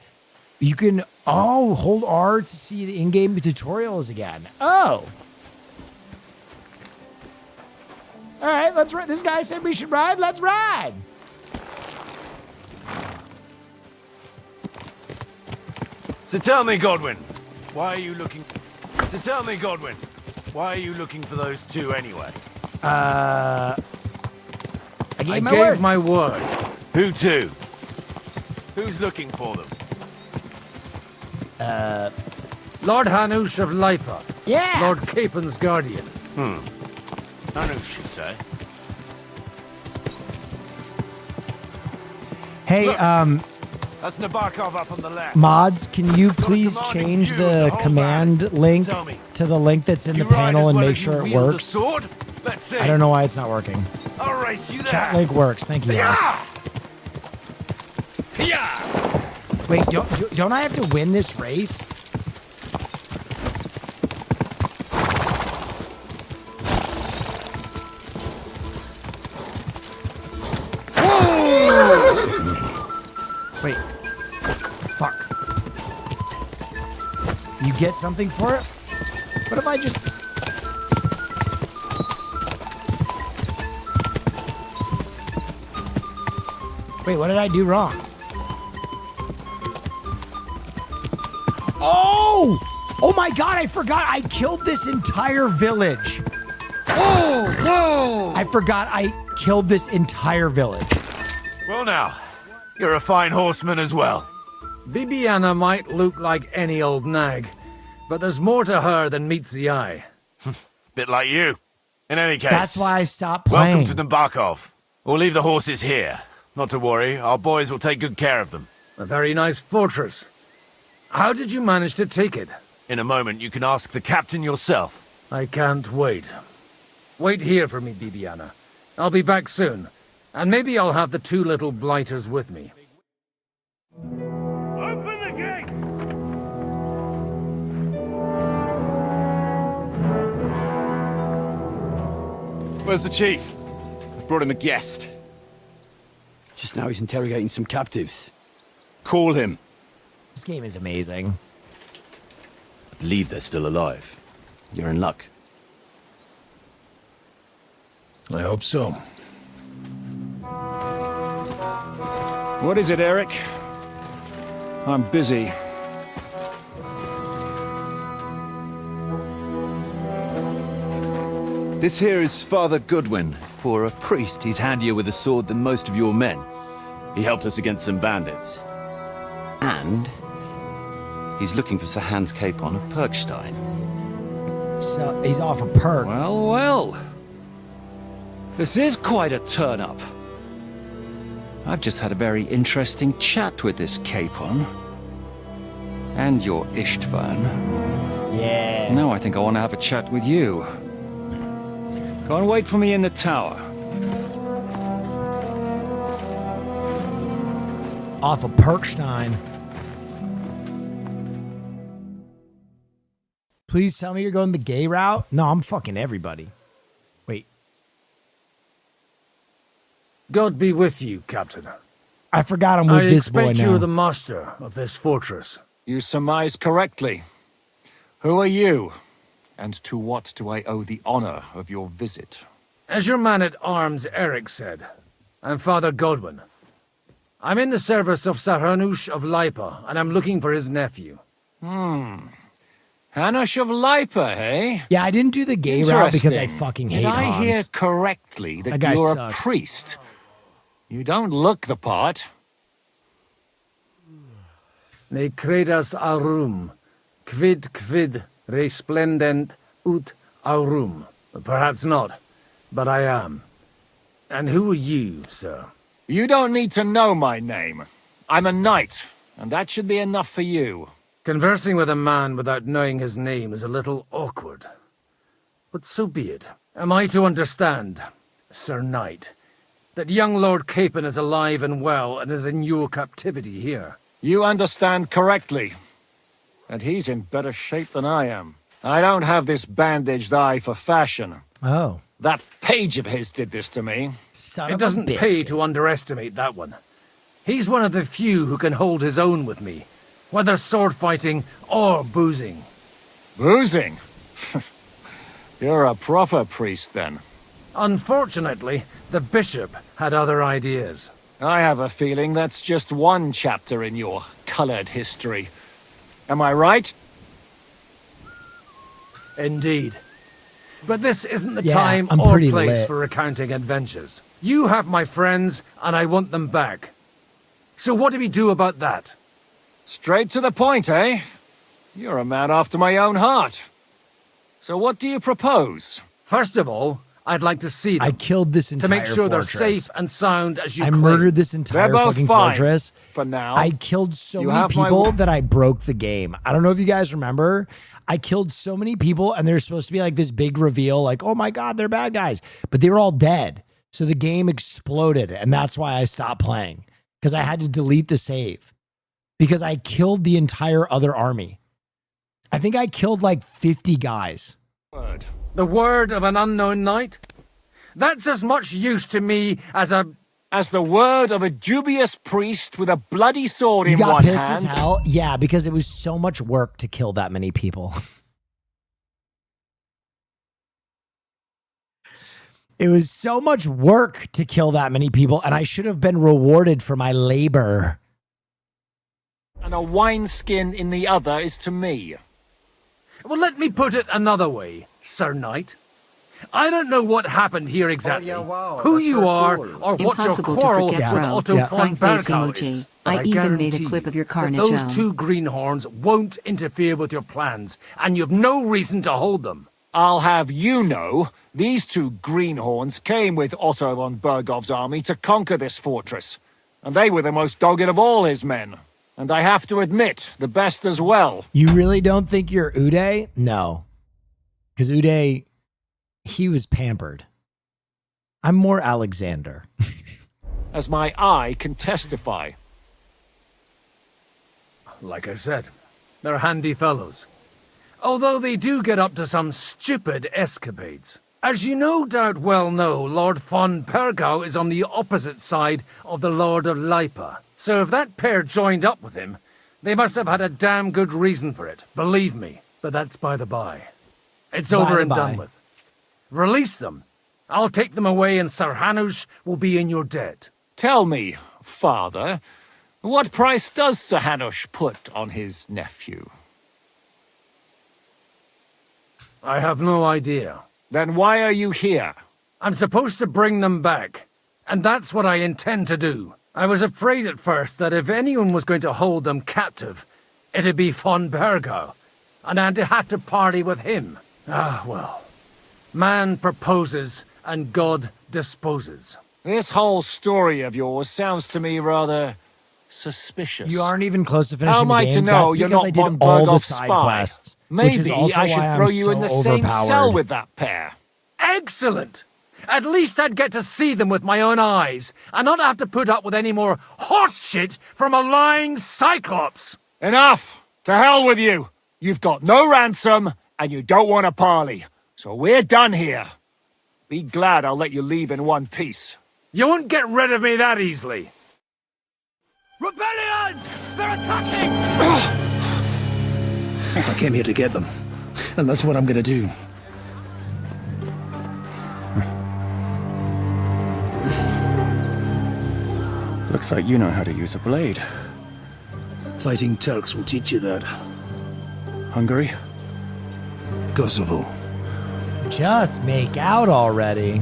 You can, hold R to see the in-game tutorials again. Oh. All right, let's ride. This guy said we should ride. Let's ride. So tell me, Godwin, why are you looking for those two anyway? I gave my word. Who to? Who's looking for them? Lord Hanush of Lipa. Yeah. Lord Capen's guardian. Hanush, you say? Hey, Look, that's Nabokov up on the left. mods, can you please change the command link to the link that's in the panel and make sure it works? Sword? Let's see. I don't know why it's not working. I'll race you there. Chat link works. Thank you, guys. Wait, don't I have to win this race? Wait. Fuck. You get something for it? What if I just... Wait, what did I do wrong? Oh! Oh my god, I forgot I killed this entire village. Oh, no! I forgot I killed this entire village. Well now, you're a fine horseman as well. Bibiana might look like any old nag, but there's more to her than meets the eye. Bit like you. In any case, That's why I stopped playing. welcome to Nabokov. We'll leave the horses here. Not to worry, our boys will take good care of them. A very nice fortress. How did you manage to take it? In a moment, you can ask the captain yourself. I can't wait. Wait here for me, Bibiana. I'll be back soon. And maybe I'll have the two little blighters with me. Open the gate! Where's the chief? I brought him a guest. Just now he's interrogating some captives. Call him. This game is amazing. I believe they're still alive. You're in luck. I hope so. What is it, Eric? I'm busy. This here is Father Goodwin. For a priest, he's handier with a sword than most of your men. He helped us against some bandits. And he's looking for Sir Hans Capon of Perkstein. So he's off a perk. Well, well. This is quite a turn-up. I've just had a very interesting chat with this Capon. And your Istvan. Yeah. Now I think I want to have a chat with you. Go and wait for me in the tower. Off of Perkstein. Please tell me you're going the gay route. No, I'm fucking everybody. Wait. God be with you, Captain. I forgot I'm with this boy now. I expect you're the master of this fortress. You surmise correctly. Who are you? And to what do I owe the honor of your visit? As your man-at-arms Eric said, I'm Father Godwin. I'm in the service of Sarhanush of Lipa, and I'm looking for his nephew. Hanush of Lipa, eh? Yeah, I didn't do the gay route because I fucking hate Did I Hans. hear correctly that guy you're sucks. a priest? You don't look the part. Ne credas aurum, quid resplendent ut aurum. Perhaps not, but I am. And who are you, sir? You don't need to know my name. I'm a knight, and that should be enough for you. Conversing with a man without knowing his name is a little awkward. But so be it. Am I to understand, Sir Knight, that young Lord Capon is alive and well and is in your captivity here? You understand correctly. And he's in better shape than I am. I don't have this bandaged eye for fashion. Oh. That page of his did this to me. It doesn't pay to underestimate that one. He's one of the few who can hold his own with me, whether sword fighting or boozing. Boozing? You're a proper priest, then. Unfortunately, the bishop had other ideas. I have a feeling that's just one chapter in your colored history. Am I right? Indeed. But this isn't the Yeah, time I'm or pretty place lit. for recounting adventures. You have my friends, and I want them back. So what do we do about that? Straight to the point, eh? You're a man after my own heart. So what do you propose? First of all, I'd like to see them. I killed this to entire make sure fortress. they're safe and sound as you I claim. murdered this entire They're both fucking fine fortress. for now. I killed so You many have my people w- that I broke the game. I don't know if you guys remember. I killed so many people, and there's supposed to be like this big reveal, like, oh my God, they're bad guys. But they were all dead. So the game exploded, and that's why I stopped playing. Because I had to delete the save. Because I killed the entire other army. I think I killed like 50 guys. The word of an unknown knight? That's as much use to me as the word of a dubious priest with a bloody sword You in got one pissed hand. as hell? Yeah, because it was so much work to kill that many people. It was so much work to kill that many people, and I should have been rewarded for my labor. And a wineskin in the other is to me. Well, let me put it another way, Sir Knight. I don't know what happened here exactly, who you are, or what your Impossible to quarrel forget, with bro. Otto Yeah. von Crying face Bergau emoji. is. But I even made a guarantee clip of your that carnage those home. two greenhorns won't interfere with your plans, and you've no reason to hold them. I'll have you know, these two greenhorns came with Otto von Bergov's army to conquer this fortress. And they were the most dogged of all his men. And I have to admit, the best as well. You really don't think you're Uday? No. Because Uday, he was pampered. I'm more Alexander. As my eye can testify. Like I said, they're handy fellows. Although they do get up to some stupid escapades. As you no doubt well know, Lord von Bergau is on the opposite side of the Lord of Lipa. So if that pair joined up with him, they must have had a damn good reason for it, believe me. But that's by the by. It's By over the and by. done with. Release them. I'll take them away and Sir Hanush will be in your debt. Tell me, father, what price does Sir Hanush put on his nephew? I have no idea. Then why are you here? I'm supposed to bring them back, and that's what I intend to do. I was afraid at first that if anyone was going to hold them captive, it'd be von Bergau, and I'd have to party with him. Ah, well. Man proposes, and God disposes. This whole story of yours sounds to me rather suspicious. You aren't even close to finishing How am I the game. to know That's you're because not I did von all the Berghoff's side spy? quests. Maybe which is also I should why throw I'm you in the so same cell overpowered. with that pair. Excellent! At least I'd get to see them with my own eyes, and not have to put up with any more hot shit from a lying Cyclops! Enough! To hell with you! You've got no ransom, and you don't want a parley. So we're done here. Be glad I'll let you leave in one piece. You won't get rid of me that easily! Rebellion! They're attacking! I came here to get them, and that's what I'm gonna do. Looks like you know how to use a blade. Fighting Turks will teach you that. Hungary? Kosovo. Just make out already.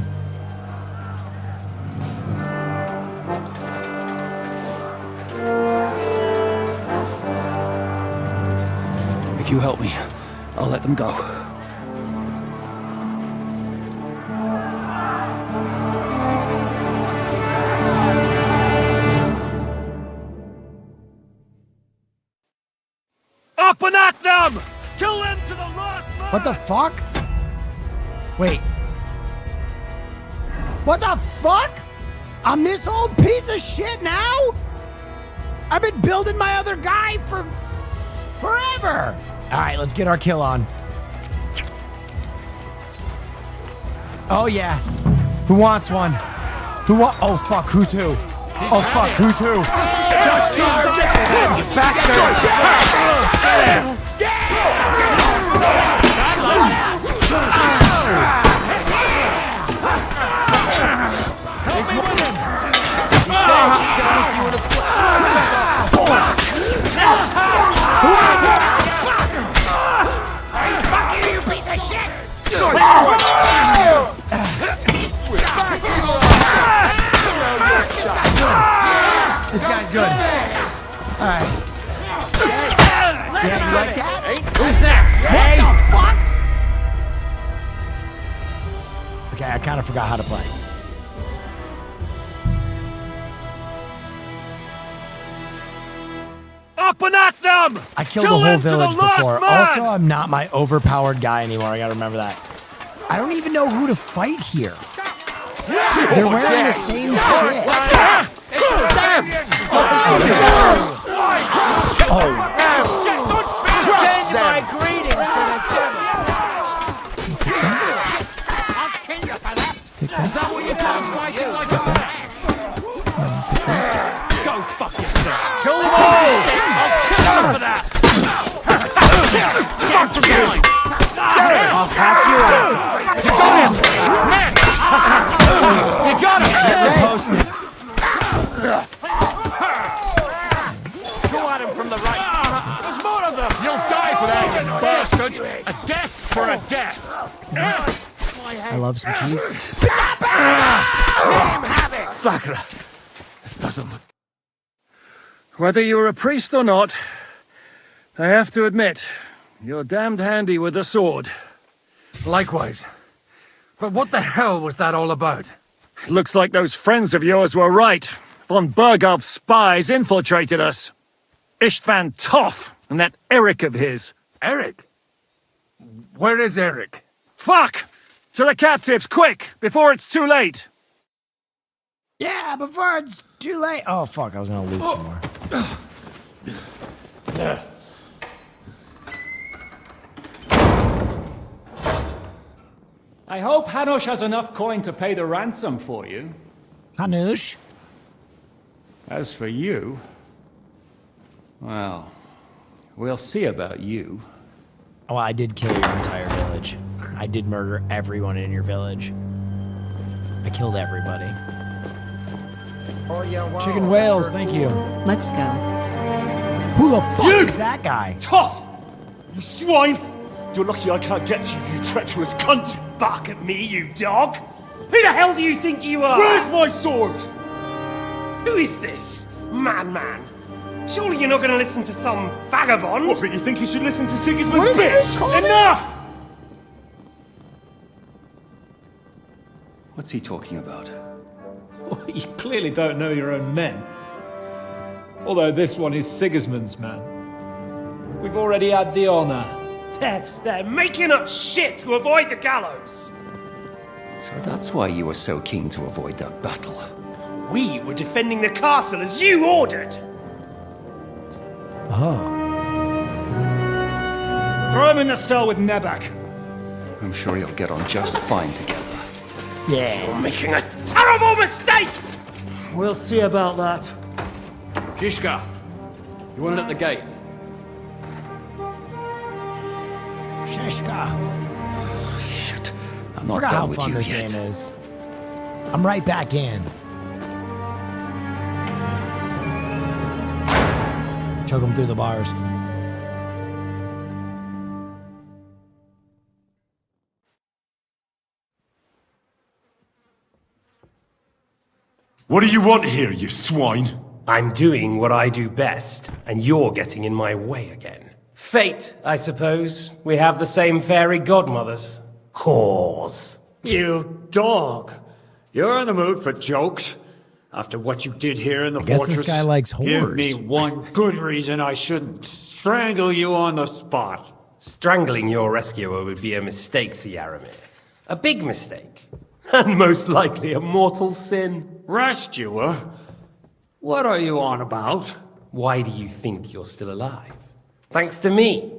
If you help me, I'll let them go. Up and at them! Kill them to the last man! What the fuck? Wait. What the fuck? I'm this old piece of shit now? I've been building my other guy for forever. All right, let's get our kill on. Oh yeah. Who wants one? Who want? Oh fuck, who's who? Oh fuck, who's who? Just charge it! Back there! Help me with him! Fuck you, you piece of shit! This guy's good. All right. Yeah, you like that? Who's next? What the fuck? Okay, I kind of forgot how to play. Up and at them! I killed Kill the whole them to the village last before. man! Also, I'm not my overpowered guy anymore. I gotta remember that. I don't even know who to fight here. They're wearing the same shit. Send my greetings to the devil! I'll kill you for that! Is that what you call fighting like a man? Go fuck yourself! Kill them all! I'll kill you for that! I'll hack you out! You got him! Next! You got him! Go at him from the right! There's more of them! You'll die for that, you bastard! A death for a death! I love some cheese. Let him have it! Sakura! This doesn't look... Whether you're a priest or not, I have to admit, you're damned handy with a sword. Likewise. But what the hell was that all about? It looks like those friends of yours were right. Von Berghoff's spies infiltrated us. Istvan Toth and that Eric of his. Eric? Where is Eric? Fuck! To the captives, quick, before it's too late! Yeah, before it's too late. Oh, fuck, I was gonna loot some more. I hope Hanush has enough coin to pay the ransom for you. Hanush? As for you... well, we'll see about you. Oh, I did kill your entire village. I did murder everyone in your village. I killed everybody. Chicken whales, thank you. Let's go. Who the fuck is that guy? Toth! You swine! You're lucky I can't get to you, you treacherous cunt! Bark at me, you dog! Who the hell do you think you are? Where's my sword? Who is this? Madman! Surely you're not going to listen to some vagabond? What, but you think you should listen to Sigismund's bitch? Enough! What's he talking about? You clearly don't know your own men. Although this one is Sigismund's man. We've already had the honor. They're making up shit to avoid the gallows! So that's why you were so keen to avoid that battle. We were defending the castle as you ordered! Oh. Throw him in the cell with Nebak. I'm sure you'll get on just fine together. Yeah. You're making a terrible mistake! We'll see about that. Zizka, you want it at the gate? Shishka. Shit. I'm I not forgot how done with fun you this yet. game is. I'm right back in. Choke him through the bars. What do you want here, you swine? I'm doing what I do best, and you're getting in my way again. Fate, I suppose. We have the same fairy godmothers. Whores. You dog! You're in the mood for jokes? After what you did here in the I guess fortress? this guy likes Give whores. me one good reason I shouldn't strangle you on the spot. Strangling your rescuer would be a mistake, Siaramir. A big mistake. And most likely a mortal sin. Rescuer? What are you on about? Why do you think you're still alive? Thanks to me.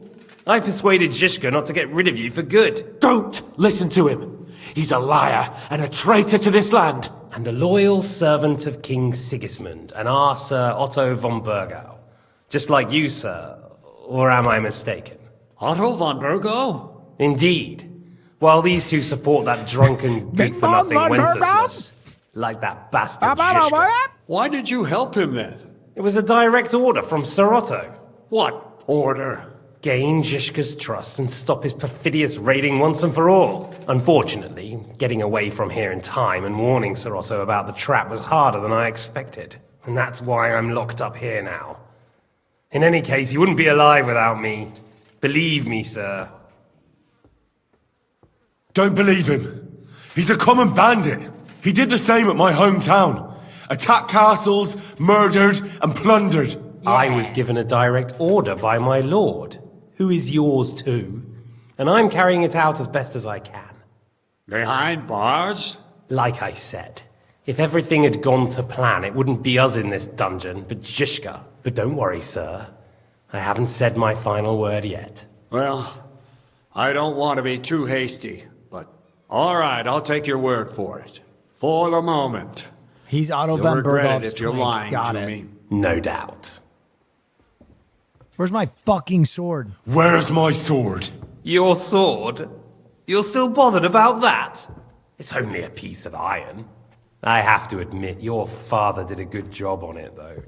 I persuaded Zizka not to get rid of you for good. Don't listen to him. He's a liar and a traitor to this land. And a loyal servant of King Sigismund and our Sir Otto von Burgau. Just like you, sir. Or am I mistaken? Otto von Burgau? Indeed. While these two support that drunken good-for-nothing Wenceslas. Like that bastard Zizka. Why did you help him then? It was a direct order from Sir Otto. What order? Gain Zizka's trust and stop his perfidious raiding once and for all. Unfortunately, getting away from here in time and warning Sir Otto about the trap was harder than I expected. And that's why I'm locked up here now. In any case, he wouldn't be alive without me. Believe me, sir. Don't believe him. He's a common bandit. He did the same at my hometown. Attacked castles, murdered, and plundered. I was given a direct order by my lord, who is yours too. And I'm carrying it out as best as I can. Behind bars? Like I said, if everything had gone to plan, it wouldn't be us in this dungeon, but Zizka. But don't worry, sir. I haven't said my final word yet. Well, I don't want to be too hasty, but all right, I'll take your word for it. For the moment. He's Otto You'll von regret Burgau's it if you're twink. lying Got to it. me. No doubt. Where's my fucking sword? Where's my sword? Your sword? You're still bothered about that? It's only a piece of iron. I have to admit, your father did a good job on it, though.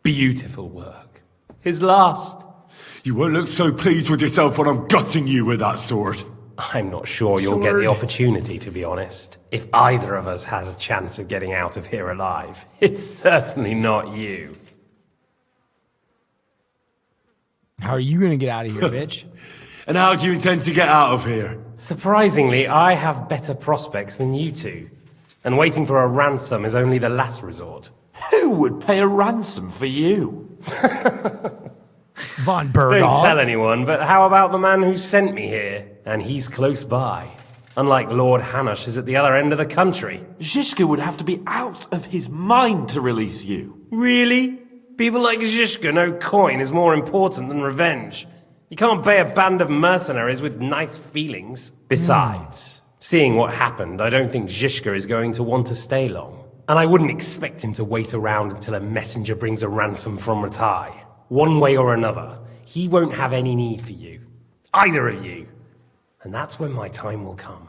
Beautiful work. His last. You won't look so pleased with yourself when I'm gutting you with that sword. I'm not sure you'll get the opportunity, to be honest. If either of us has a chance of getting out of here alive, it's certainly not you. How are you gonna get out of here, bitch? And how do you intend to get out of here? Surprisingly, I have better prospects than you two. And waiting for a ransom is only the last resort. Who would pay a ransom for you? Von Burgau. Don't tell anyone, but how about the man who sent me here? And he's close by. Unlike Lord Hanush is at the other end of the country. Zizka would have to be out of his mind to release you. Really? People like Zizka know coin is more important than revenge. You can't pay a band of mercenaries with nice feelings. Besides, seeing what happened, I don't think Zizka is going to want to stay long. And I wouldn't expect him to wait around until a messenger brings a ransom from Ratai. One way or another, he won't have any need for you. Either of you. And that's when my time will come.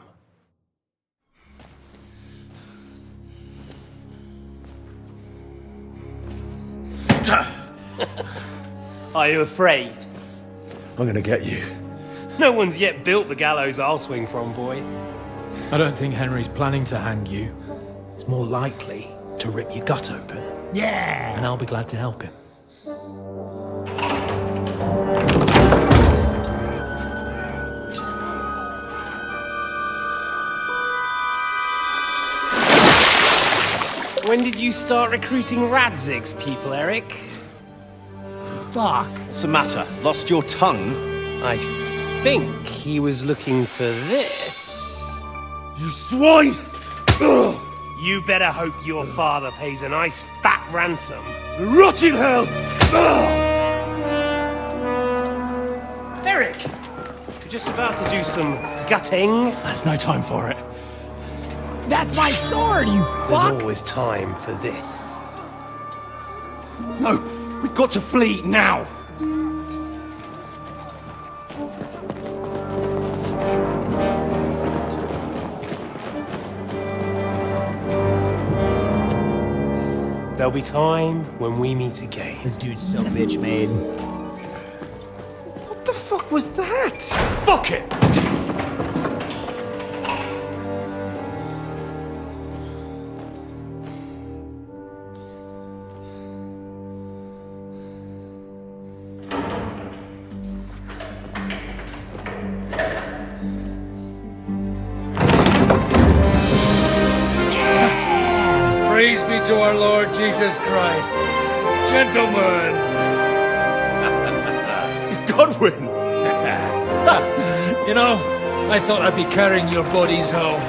Are you afraid? I'm gonna get you. No one's yet built the gallows I'll swing from, boy. I don't think Henry's planning to hang you. He's more likely to rip your gut open. Yeah! And I'll be glad to help him. When did you start recruiting Radzig's people, Eric? Fuck. What's the matter? Lost your tongue? I think he was looking for this. You swine! Ugh. You better hope your father pays a nice fat ransom. Rot in hell! Eric! You're just about to do some gutting. There's no time for it. That's my sword, you There's fuck! always time for this. No! We've got to flee now! There'll be time when we meet again. This dude's so bitch made. What the fuck was that? Fuck it! Praise be to our Lord Jesus Christ. Gentlemen! It's Godwin! You know, I thought I'd be carrying your bodies home.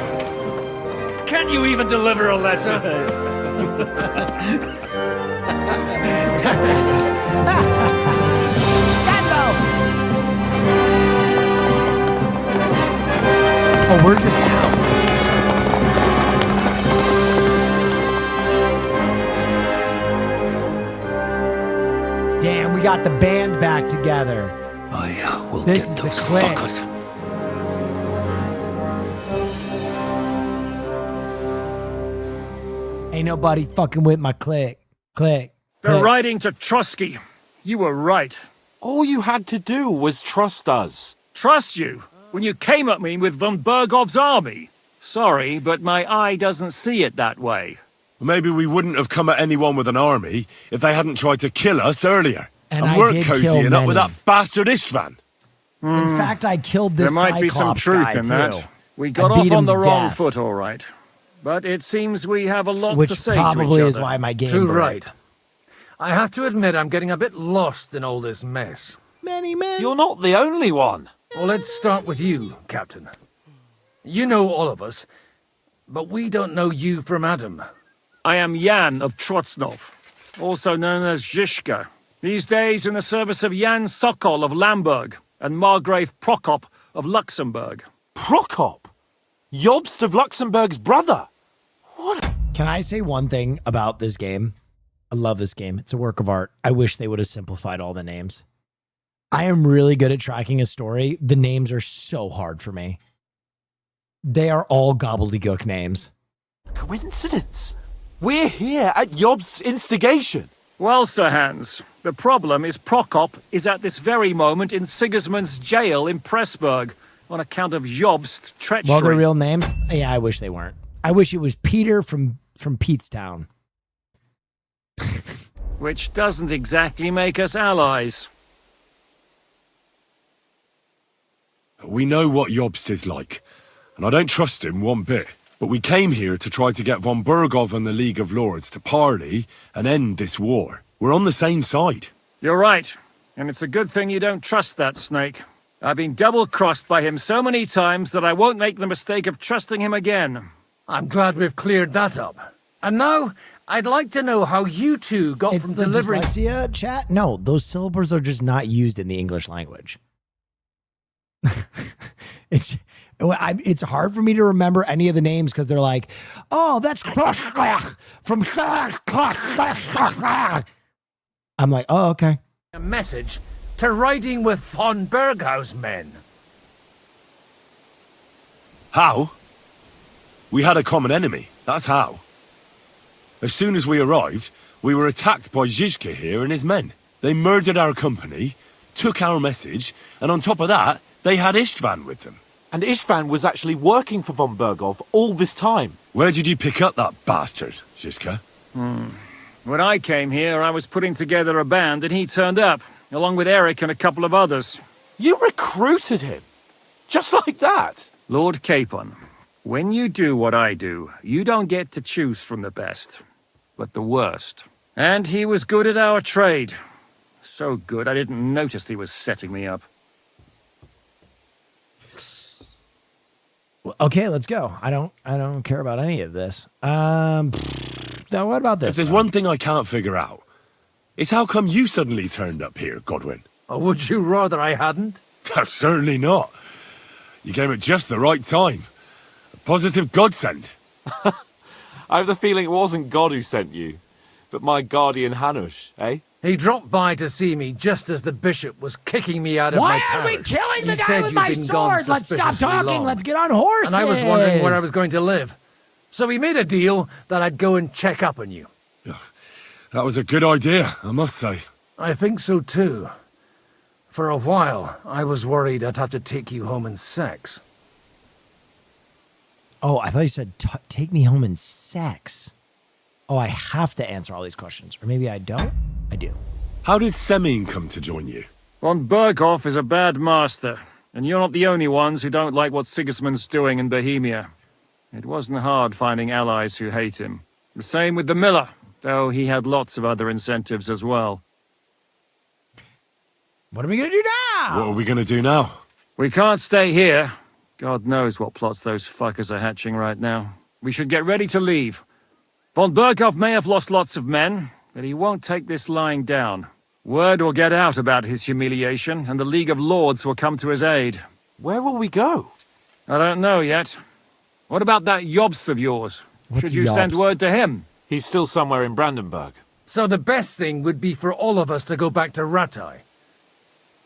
Can't you even deliver a letter? Oh, we're just out. Damn, we got the band back together. I will This get is the those click. fuckers. Ain't nobody fucking with my click. Click. They're click. riding to Trusky. You were right. All you had to do was trust us. Trust you? When you came at me with von Bergov's army? Sorry, but my eye doesn't see it that way. Maybe we wouldn't have come at anyone with an army if they hadn't tried to kill us earlier. And I weren't did kill cozying up with many. that bastard Istvan. In fact, I killed this There might be some Cyclops truth guy, in too. that. We I got beat off him on the to wrong death. foot, all right. But it seems we have a lot Which to say probably to each is other. why my game Too broke. right. I have to admit I'm getting a bit lost in all this mess. Many men. You're not the only one. Well, let's start with you, Captain. You know all of us, but we don't know you from Adam. I am Jan of Trotsnov, also known as Zhishka. These days in the service of Jan Sokol of Lamberg and Margrave Prokop of Luxembourg. Prokop? Jobst of Luxembourg's brother? Can I say one thing about this game? I love this game. It's a work of art. I wish they would have simplified all the names. I am really good at tracking a story. The names are so hard for me. They are all gobbledygook names. Coincidence? We're here at Jobst's instigation. Well, Sir Hans, the problem is Prokop is at this very moment in Sigismund's jail in Pressburg on account of Jobst's treachery. Well, their real names? Yeah, I wish they weren't. I wish it was Peter from Petestown. Which doesn't exactly make us allies. We know what Jobst is like, and I don't trust him one bit. But we came here to try to get von Bergov and the League of Lords to parley and end this war. We're on the same side. You're right, and it's a good thing you don't trust that snake. I've been double-crossed by him so many times that I won't make the mistake of trusting him again. I'm glad we've cleared that up. And now, I'd like to know how you two got It's from the delivering... dyslexia, chat? No, those syllables are just not used in the English language. It's hard for me to remember any of the names because they're like, oh, that's from... I'm like, oh, okay. A message to riding with von Berghaus men. How? We had a common enemy, that's how. As soon as we arrived, we were attacked by Zhizka here and his men. They murdered our company, took our message, and on top of that, they had Istvan with them. And Istvan was actually working for von Bergov all this time. Where did you pick up that bastard, Zhizka? When I came here, I was putting together a band and he turned up, along with Eric and a couple of others. You recruited him? Just like that? Lord Capon, when you do what I do, you don't get to choose from the best. but the worst. And he was good at our trade. So good, I didn't notice he was setting me up. Okay, let's go. I don't care about any of this. Now what about this? If there's one thing I can't figure out, it's how come you suddenly turned up here, Godwin? Or would you rather I hadn't? Certainly not. You came at just the right time. A positive godsend. I have the feeling it wasn't God who sent you, but my guardian Hanush, eh? He dropped by to see me just as the bishop was kicking me out of my Why parish. are we killing the He guy said with you'd my been gone sword? Let's stop suspiciously talking. long. Let's get on horses. And I was wondering where I was going to live. So we made a deal that I'd go and check up on you. That was a good idea, I must say. I think so too. For a while, I was worried I'd have to take you home in sex. Oh, I thought you said take me home in sex. Oh, I have to answer all these questions. Or maybe I don't? I do. How did Semyon come to join you? Von Berghoff is a bad master, and you're not the only ones who don't like what Sigismund's doing in Bohemia. It wasn't hard finding allies who hate him. The same with the miller, though he had lots of other incentives as well. What are we gonna do now? What are we gonna do now? We can't stay here. God knows what plots those fuckers are hatching right now. We should get ready to leave. Von Berghoff may have lost lots of men, but he won't take this lying down. Word will get out about his humiliation, and the League of Lords will come to his aid. Where will we go? I don't know yet. What about that Jobst of yours? Should you send word to him? He's still somewhere in Brandenburg. So the best thing would be for all of us to go back to Ratai.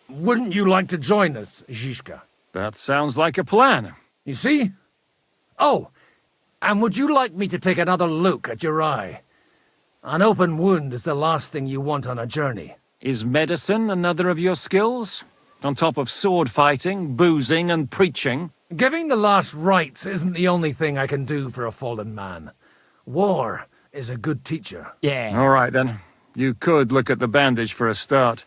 Wouldn't you like to join us, Zizka? That sounds like a plan. You see? Oh, and would you like me to take another look at your eye? An open wound is the last thing you want on a journey. Is medicine another of your skills? On top of sword fighting, boozing, and preaching? Giving the last rites isn't the only thing I can do for a fallen man. War is a good teacher. Yeah. All right, then. You could look at the bandage for a start.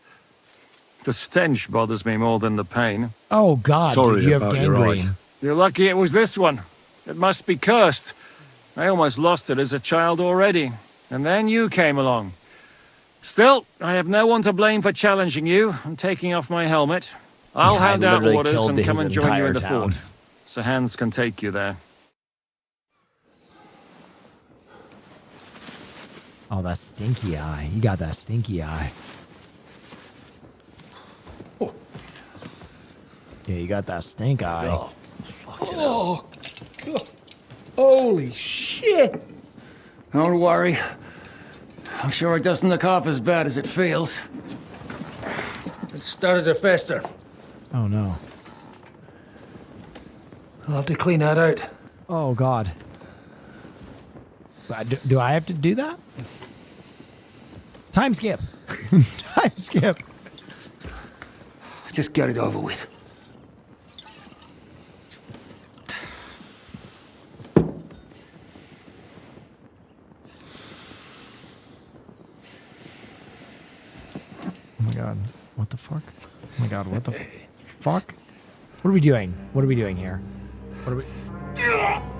The stench bothers me more than the pain. Oh, God, Sorry dude, you have about your gangrene. eye. You're lucky it was this one. It must be cursed. I almost lost it as a child already. And then you came along. Still, I have no one to blame for challenging you and taking off my helmet. I'll Yeah, I hand out literally orders killed and come his and join you entire in the town. fort. So Hans can take you there. Oh, that stinky eye. You got that stinky eye. Yeah, you got that stink eye. Oh, God. Holy shit! Don't worry. I'm sure it doesn't look half as bad as it feels. It started to fester. Oh, no. I'll have to clean that out. Oh, God. Do I have to do that? Time skip. Time skip. Just get it over with. Oh my God. What the fuck? Oh my God, what the fuck? What are we doing? What are we doing here? What are we...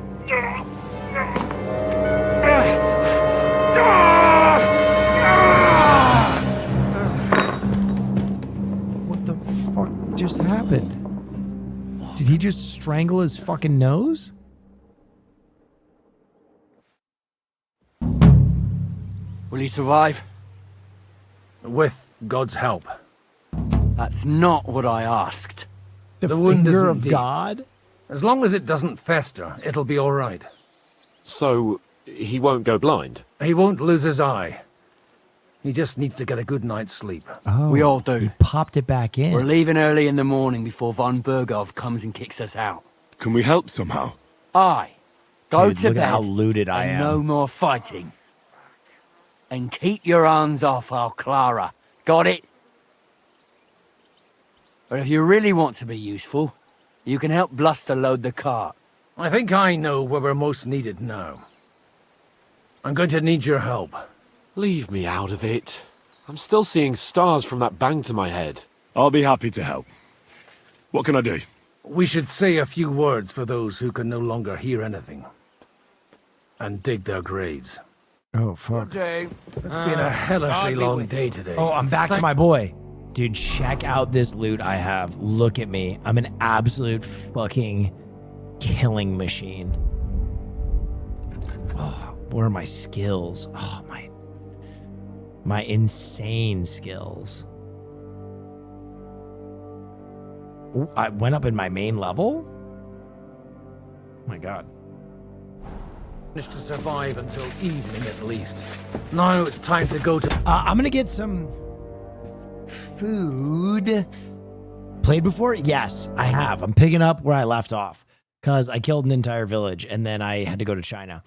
What the fuck just happened? Did he just strangle his fucking nose? Will he survive? With God's help. That's not what I asked. The wound finger isn't of deep. God? As long as it doesn't fester, it'll be all right. So, he won't go blind? He won't lose his eye. He just needs to get a good night's sleep. Oh, We all do. He popped it back in. We're leaving early in the morning before von Berghoff comes and kicks us out. Can we help somehow? Aye. Go Dude, to look bed. at how looted I and am. no more fighting. And keep your hands off our Clara. Got it? But if you really want to be useful, you can help Bluster load the cart. I think I know where we're most needed now. I'm going to need your help. Leave me out of it. I'm still seeing stars from that bang to my head. I'll be happy to help. What can I do? We should say a few words for those who can no longer hear anything. And dig their graves. Oh, fuck. Day. It's been a hellishly long day today. Oh, I'm back to my boy. Dude, check out this loot I have. Look at me. I'm an absolute fucking killing machine. Oh, what are my skills? Oh, my insane skills. Ooh, I went up in my main level? Oh my God. Managed to survive until evening at least. Now it's time to go to... I'm gonna get some food. Played before? Yes, I have. I'm picking up where I left off because I killed an entire village and then I had to go to China.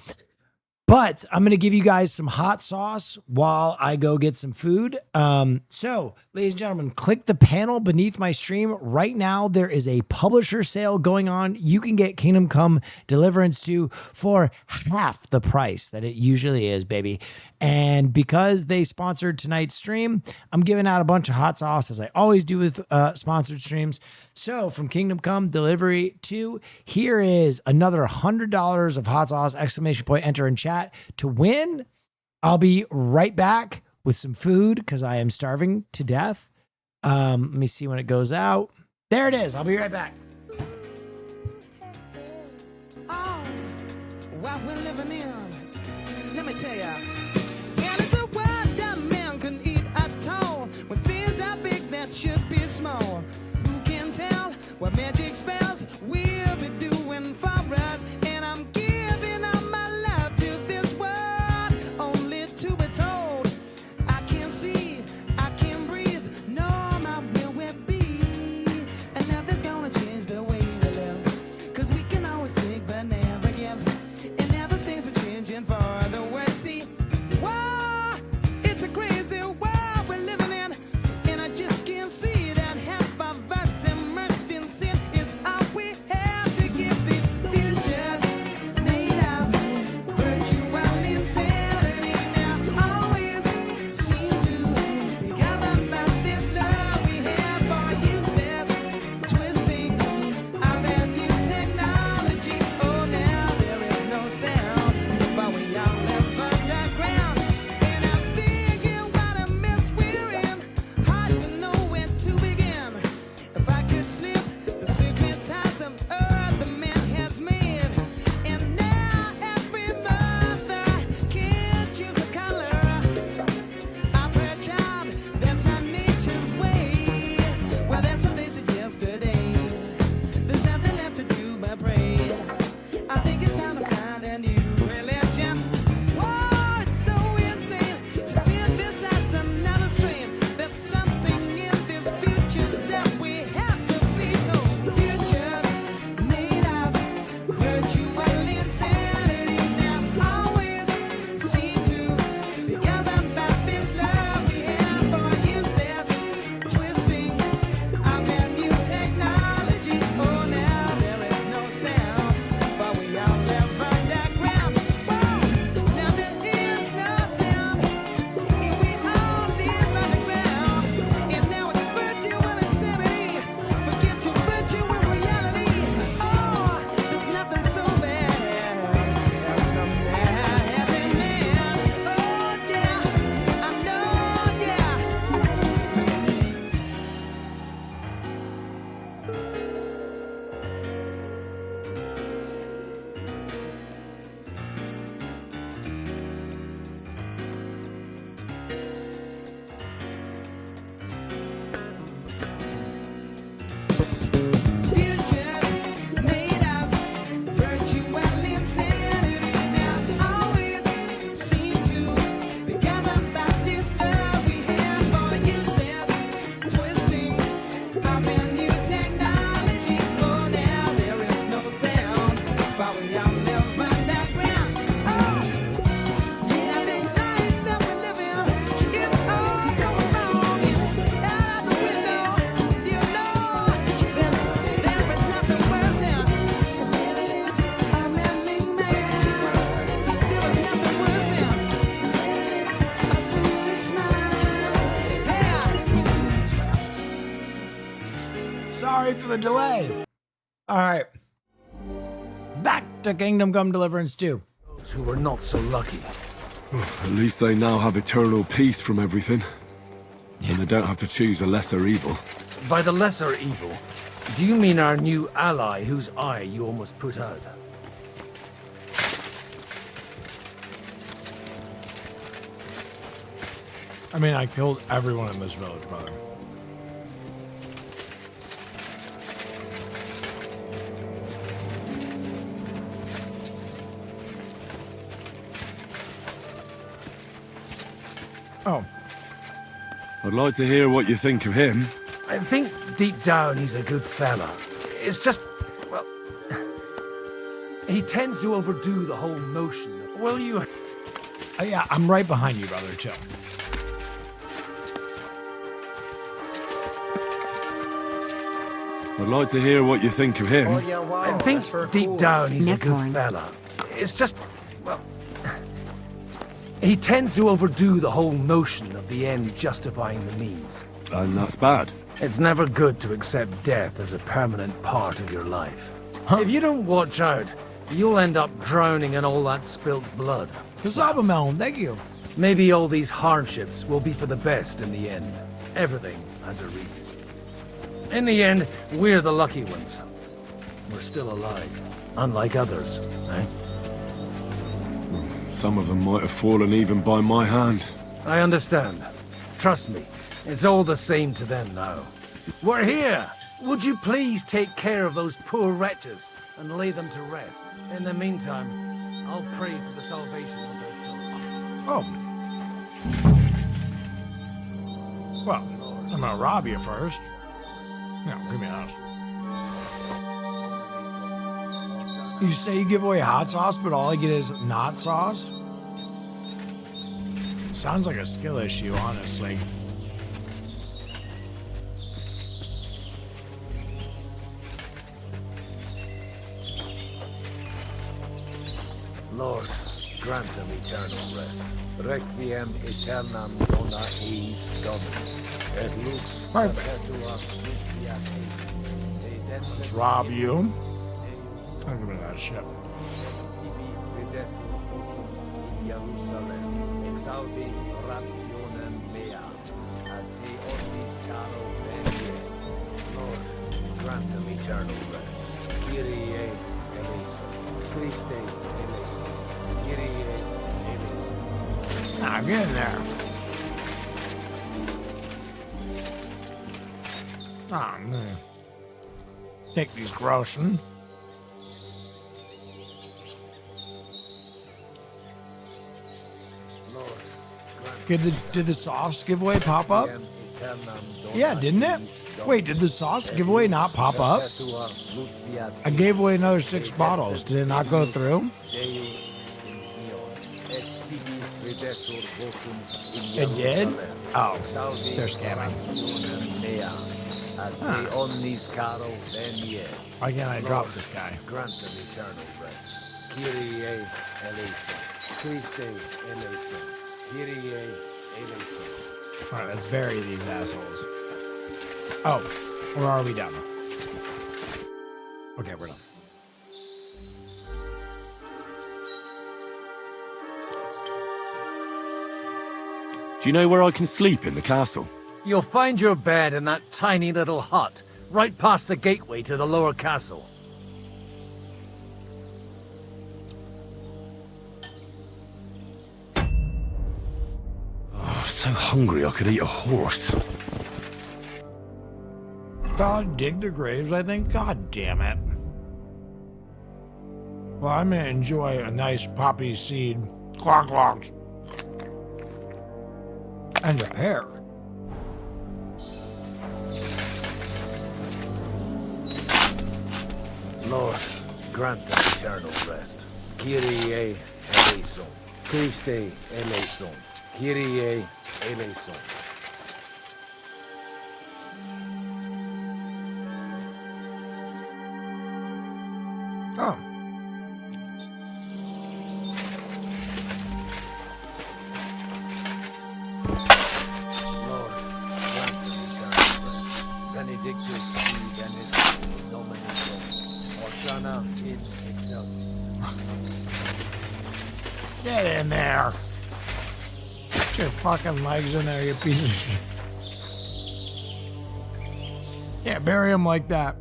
But I'm going to give you guys some hot sauce while I go get some food. So, ladies and gentlemen, click the panel beneath my stream. Right now, there is a publisher sale going on. You can get Kingdom Come Deliverance 2 for half the price that it usually is, baby. And because they sponsored tonight's stream, I'm giving out a bunch of hot sauce, as I always do with sponsored streams. So, from Kingdom Come Delivery 2, here is another $100 of hot sauce, ! Enter in chat to win. I'll be right back with some food because I am starving to death. Let me see when it goes out. There it is. I'll be right back. Oh, what we're living in. Let me tell ya. Yeah, it's a world that man can eat at all. When things are big that should be small. Who can tell what magic spells we'll be doing for us? And I'm giving up my life to this world, only to be told I can't see, I can't breathe, no, my will will be. And nothing's gonna change the way we live, 'cause we can always take but never give. And now the things are changing for the worse. See, whoa, it's a crazy world we're living in, and I just can't see that half of us immersed in sin is all we have to give these futures made of virtual insanity. Now always seem to be governed by this love we have for useless twisting of their new technology. Oh, now there is no sound, but we all live underground. And I'm thinking what a mess we're in, hard to know where to begin. If I could slip the secret ties of earth the man has made, and now every mother can't choose a color. I've heard, child, that's not nature's way. Well, that's what they said yesterday. There's nothing left to do but pray. I think it's time to find a new religion. Whoa, it's so insane to see this as another strain. There's something in this future that we have to be told. Futures made of virtual insanity. Now always seem to be governed by this love we have for useless twisting of their new technology. Oh, now there is no sound, but we all live underground. Whoa, now there is no sound, and we all live underground. And now it's virtual insanity. Forget your virtual reality. Oh, there's nothing so bad as a man having man. Oh, yeah, I know, yeah. Made of virtual insanity. Now always seem to be governed by this love we have for useless twisting of their new technology. Oh, now there is no sound, but we all live underground. Oh, yeah, this life that we live in is all so wrong. Out of the window, you know, there is nothing worse than a manly man. There is nothing worse than a foolish man. Yeah. Sorry for the delay. All right. Back to Kingdom Come Deliverance 2. Those who were not so lucky. At least they now have eternal peace from everything. And they don't have to choose a lesser evil. By the lesser evil, do you mean our new ally whose eye you almost put out? I mean, I killed everyone in this village, brother. Oh. I'd like to hear what you think of him. I think deep down he's a good fella. It's just, well, he tends to overdo the whole notion. Will you? Yeah, I'm right behind you, brother. Chill. I'd like to hear what you think of him. I think deep down he's a good fella. It's just, well, he tends to overdo the whole notion of the end justifying the means. And that's bad. It's never good to accept death as a permanent part of your life. If you don't watch out, you'll end up drowning in all that spilt blood. Kasaba Melon, thank you. Maybe all these hardships will be for the best in the end. Everything has a reason. In the end, we're the lucky ones. We're still alive, unlike others, eh? Some of them might have fallen even by my hand. I understand. Trust me, it's all the same to them now. We're here! Would you please take care of those poor wretches and lay them to rest? In the meantime, I'll pray for the salvation of their souls. Oh. Well, I'm gonna rob you first. No, give me that. You say you give away hot sauce, but all I get is not sauce? Sounds like a skill issue, honestly. Lord, grant them eternal rest. Requiem aeternam dona eis Domini. Et lux perpetua Let's rob you. I'll give me that shit. Lord, grant them eternal rest. Kyrie eleison. Christe eleison. Kyrie eleison. Nah, get in there. Oh, man. Take these groschen. Did the sauce giveaway pop up? Yeah, didn't it? Wait, did the sauce giveaway not pop up? I gave away another 6 bottles. Did it not go through? It did? Oh, they're scamming. Why can't I drop this guy? Grant them eternal rest. Kyrie eleison. Christe eleison. Kyrie eleison. Alright, let's bury these assholes. Oh, or are we done? Okay, we're done. Do you know where I can sleep in the castle? You'll find your bed in that tiny little hut, right past the gateway to the lower castle. Oh, so hungry I could eat a horse. God, dig the graves, I think. God damn it. Well, I'm gonna enjoy a nice poppy seed. Clock, clock. And a pear. Lord, grant them eternal rest. Kyrie eleison. Christe eleison. Kyrie eleison. Oh. Lord, grant them eternal rest. Benedictus benedictus Dominus. Hosanna in excelsis. Get in there. Get your fucking legs in there, you piece of shit. Yeah, bury him like that.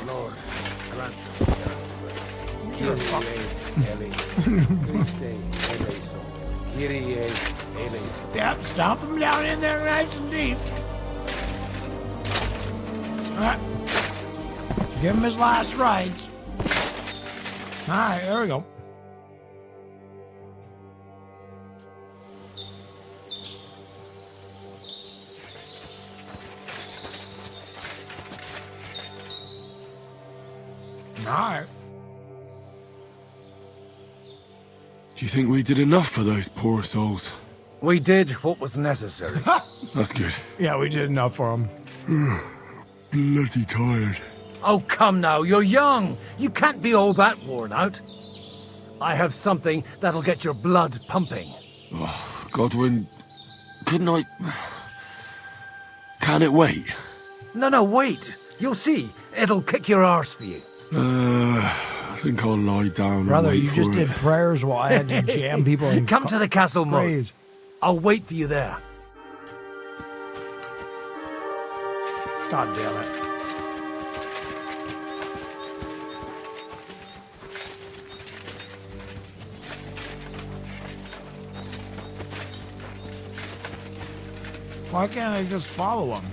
Lord, grant You're fuck. Yep, stomp him down in there nice and deep. Alright. Give him his last rites. Alright, there we go. Alright. Do you think we did enough for those poor souls? We did what was necessary. That's good. Yeah, we did enough for him. Bloody tired. Oh, come now, you're young. You can't be all that worn out. I have something that'll get your blood pumping. Oh, Godwin, couldn't I... Can it wait? No, wait. You'll see. It'll kick your arse for you. I think I'll lie down. Brother, and wait you for just it. did prayers while I had to jam people in. Come to the castle, Mo. graves. I'll wait for you there. God damn it. Why can't I just follow him?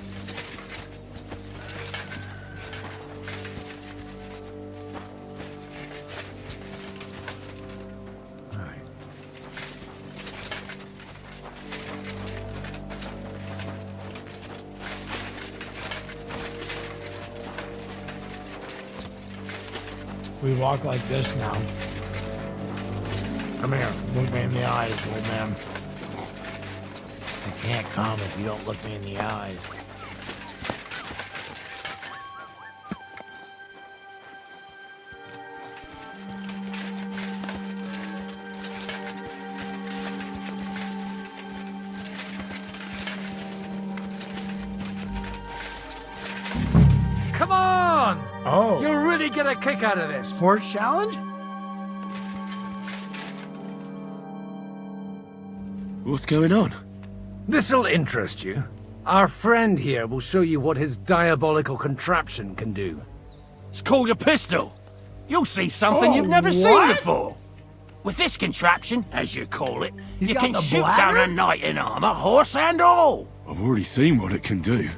We walk like this now. Come here. Look me in the eyes, old man. I can't come if you don't look me in the eyes. Come on! Oh. You'll really get a kick out of this. Sports challenge? What's going on? This'll interest you. Our friend here will show you what his diabolical contraption can do. It's called a pistol. You'll see something Oh, you've never seen what? before. With this contraption, as you call it, He's you got can the shoot bladder? down a knight in armor, horse and all. I've already seen what it can do.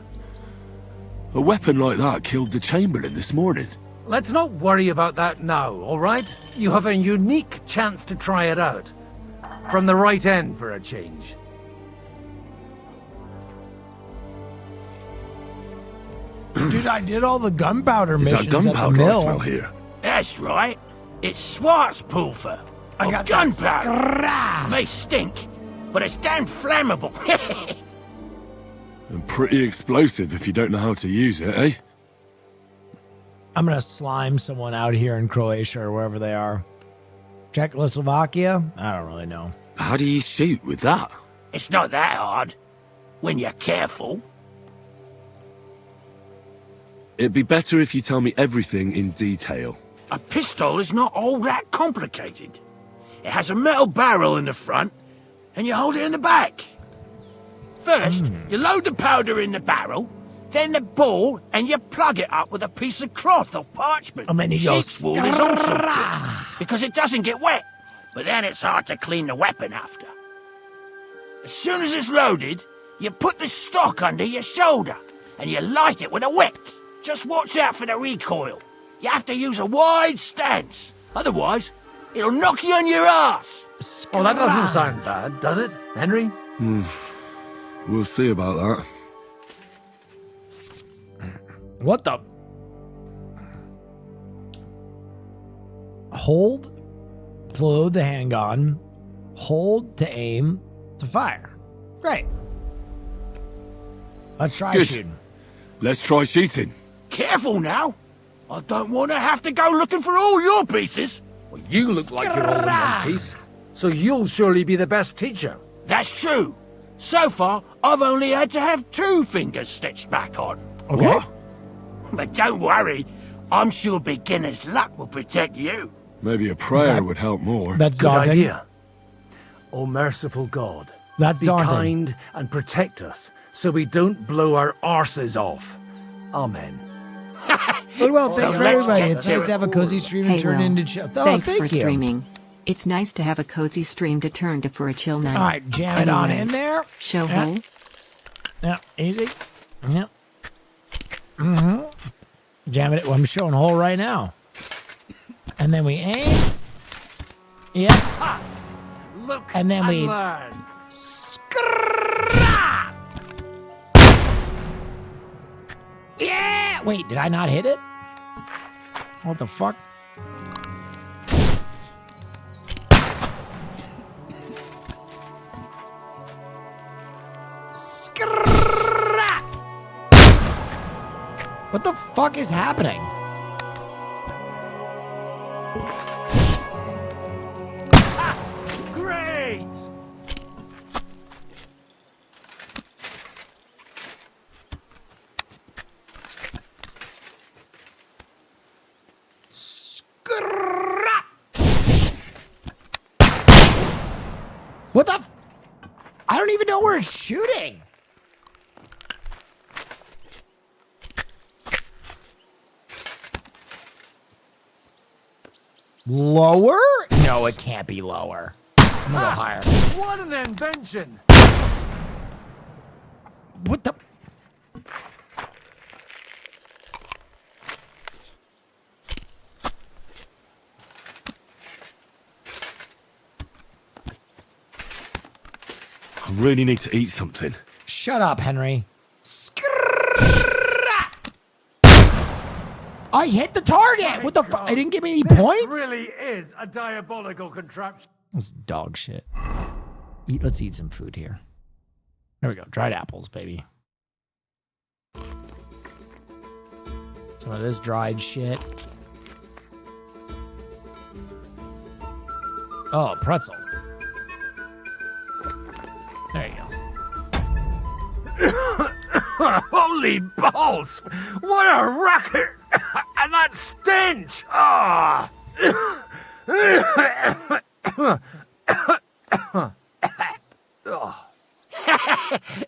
A weapon like that killed the Chamberlain this morning. Let's not worry about that now, all right? You have a unique chance to try it out. From the right end for a change. Dude, I did all the gunpowder Is missions that gunpowder at the mill. I smell here? That's right. It's Schwarzpulver. I of got that gunpowder. May stink, but it's damn flammable. And pretty explosive if you don't know how to use it, eh? I'm gonna slime someone out here in Croatia or wherever they are. Czechoslovakia? I don't really know. How do you shoot with that? It's not that hard, when you're careful. It'd be better if you tell me everything in detail. A pistol is not all that complicated. It has a metal barrel in the front, and you hold it in the back. First, you load the powder in the barrel, then the ball, and you plug it up with a piece of cloth or parchment. And then you go, Sheep's wool is also good, because it doesn't get wet, but then it's hard to clean the weapon after. As soon as it's loaded, you put the stock under your shoulder, and you light it with a wick. Just watch out for the recoil. You have to use a wide stance, otherwise it'll knock you on your ass. Well, that doesn't sound bad, does it, Henry? We'll see about that. What the? Hold to load the handgun. Hold to aim to fire. Great. Let's try Good. shooting. Let's try shooting. Careful now. I don't want to have to go looking for all your pieces. Well, you look like you're all in one piece, so you'll surely be the best teacher. That's true. So far, I've only had to have 2 fingers stitched back on. Okay. What? But don't worry, I'm sure beginner's luck will protect you. Maybe a prayer would help more. That's Good daunting. idea. O merciful God, That's be daunting. kind and protect us so we don't blow our arses off. Amen. Well, thanks So for let's everybody. get It's to nice it. to have a cozy stream and Hey, turn Will. into chill. Oh, Thanks thank for you. streaming. It's nice to have a cozy stream to turn to for a chill night. All right, jam it on in Anyways, there. Show Yeah. hole. Yeah, easy. Yeah. Mm-hmm. Jam it. Well, I'm showing a hole right now. And then we aim. Yeah. Look And then we- learn. Yeah. Wait, did I not hit it? What the fuck? What the fuck is happening? Great! What the? I don't even know where it's shooting. Lower? No, it can't be lower. I'm gonna go higher. What an invention! What the? I really need to eat something. Shut up, Henry. I hit the target. What the fuck? I didn't give me any points. Really is a diabolical contraption. This is dog shit. Let's eat some food here. There we go. Dried apples, baby. Some of this dried shit. Oh, pretzel. There you go. Holy balls! What a racket! And that stench! Ah!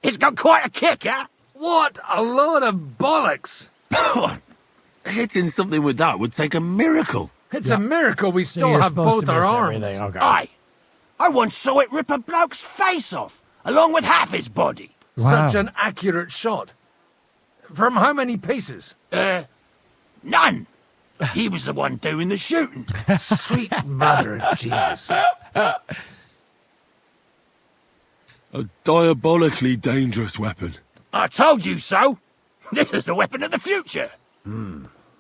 It's got quite a kick, huh? What a load of bollocks! Hitting something with that would take a miracle. It's a miracle we So still you're have supposed both to miss our arms. everything. Okay. Aye. I once saw it rip a bloke's face off, along with half his body. Wow. Such an accurate shot. From how many paces? None. He was the one doing the shooting. Sweet mother of Jesus. A diabolically dangerous weapon. I told you so. This is the weapon of the future.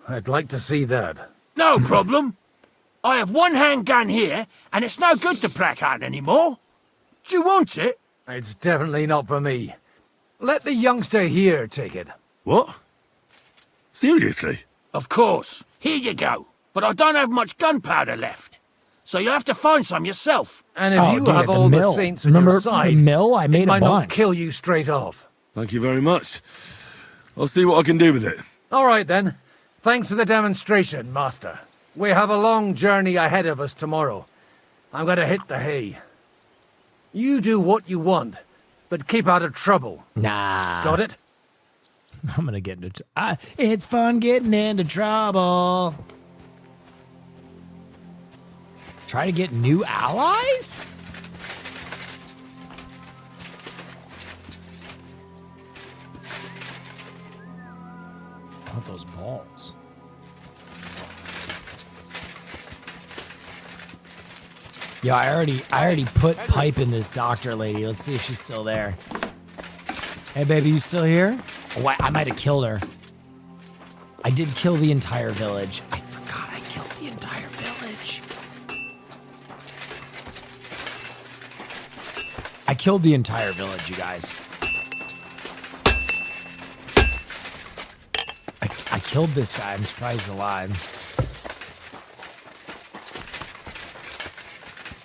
I'd like to see that. No problem. I have one handgun here, and it's no good to placard anymore. Do you want it? It's definitely not for me. Let the youngster here take it. What? Seriously? Of course. Here you go. But I don't have much gunpowder left. So you have to find some yourself. And if Oh, you dude, have the all mill. the saints on Remember your side, the mill? I made it a might not bunch. kill you straight off. Thank you very much. I'll see what I can do with it. All right, then. Thanks for the demonstration, Master. We have a long journey ahead of us tomorrow. I'm going to hit the hay. You do what you want, but keep out of trouble. Nah. Got it? I'm gonna get into. It's fun getting into trouble. Try to get new allies? I want those balls. Yeah, I already put pipe in this doctor lady. Let's see if she's still there. Hey, baby, you still here? Oh, I might have killed her. I did kill the entire village. I forgot I killed the entire village. I killed the entire village, you guys. I killed this guy. I'm surprised he's alive.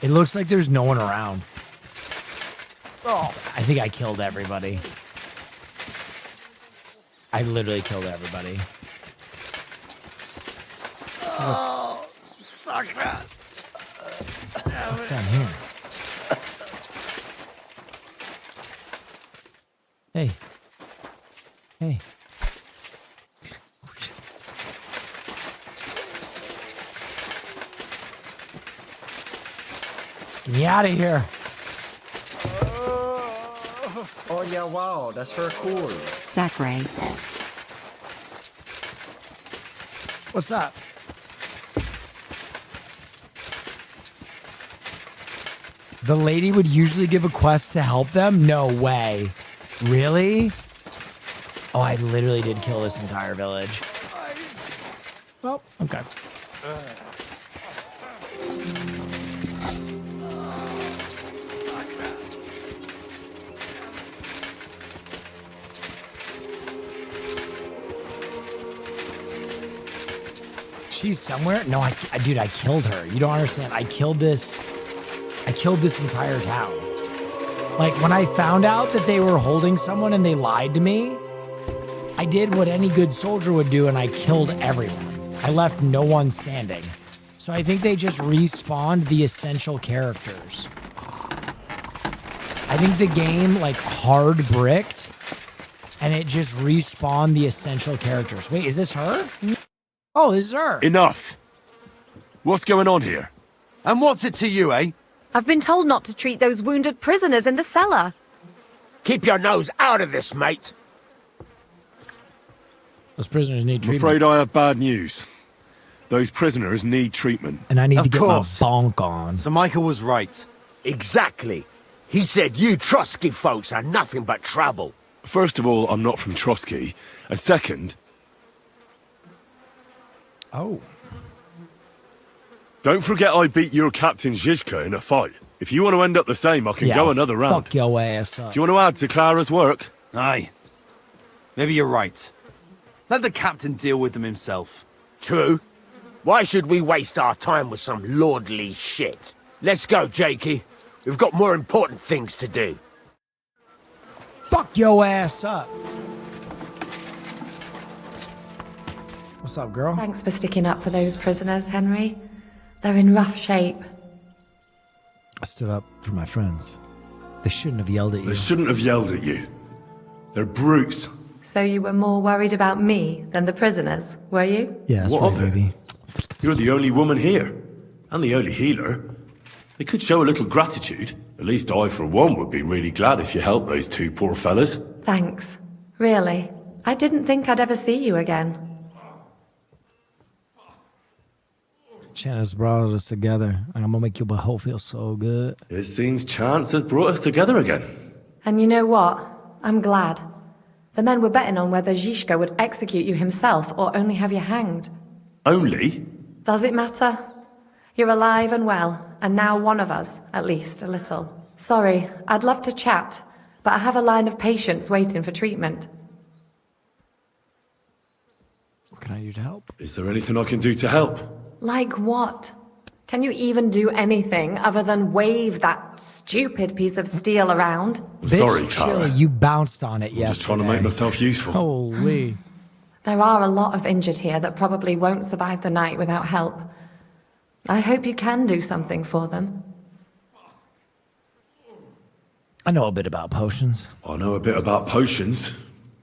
It looks like there's no one around. Oh, I think I killed everybody. I literally killed everybody. Oh, Sakra. What's down here? Hey. Hey. Get me out of here. Oh yeah, wow, that's very cool. Sacre. What's up? The lady would usually give a quest to help them? No way. Really? Oh, I literally did kill this entire village. Well, okay. She's somewhere? No, dude, I killed her. You don't understand. I killed this entire town. Like, when I found out that they were holding someone and they lied to me, I did what any good soldier would do and I killed everyone. I left no one standing. So I think they just respawned the essential characters. I think the game, like, hard bricked and it just respawned the essential characters. Wait, is this her? Oh, this is her. Enough. What's going on here? And what's it to you, eh? I've been told not to treat those wounded prisoners in the cellar. Keep your nose out of this, mate. Those prisoners need I'm treatment. afraid I have bad news. Those prisoners need treatment. And I need Of to get course. my bonk on. So Michael was right. Exactly. He said you Trotsky folks are nothing but trouble. First of all, I'm not from Trotsky. And second... Oh. Don't forget I beat your Captain Zizka in a fight. If you want to end up the same, I can Yeah, go another round. Fuck your ass up. Do you want to add to Clara's work? Aye. Maybe you're right. Let the captain deal with them himself. True. Why should we waste our time with some lordly shit? Let's go, Jakey. We've got more important things to do. Fuck your ass up. What's up, girl? Thanks for sticking up for those prisoners, Henry. They're in rough shape. I stood up for my friends. They shouldn't have yelled at you. They shouldn't have yelled at you. They're brutes. So you were more worried about me than the prisoners, were you? Yeah, that's What right, of it? baby. You're the only woman here. And the only healer. They could show a little gratitude. At least I, for one, would be really glad if you helped those two poor fellas. Thanks. Really. I didn't think I'd ever see you again. Chance brought us together. I'm gonna make your butthole feel so good. It seems chance has brought us together again. And you know what? I'm glad. The men were betting on whether Zizka would execute you himself or only have you hanged. Only? Does it matter? You're alive and well, and now one of us, at least a little. Sorry, I'd love to chat, but I have a line of patients waiting for treatment. What can I do to help? Is there anything I can do to help? Like what? Can you even do anything other than wave that stupid piece of steel around? I'm sorry, Bitch, Clara. chill, you bounced on it I'm just trying to make myself useful. Holy. There are a lot of injured here that probably won't survive the night without help. I hope you can do something for them. I know a bit about potions. I know a bit about potions,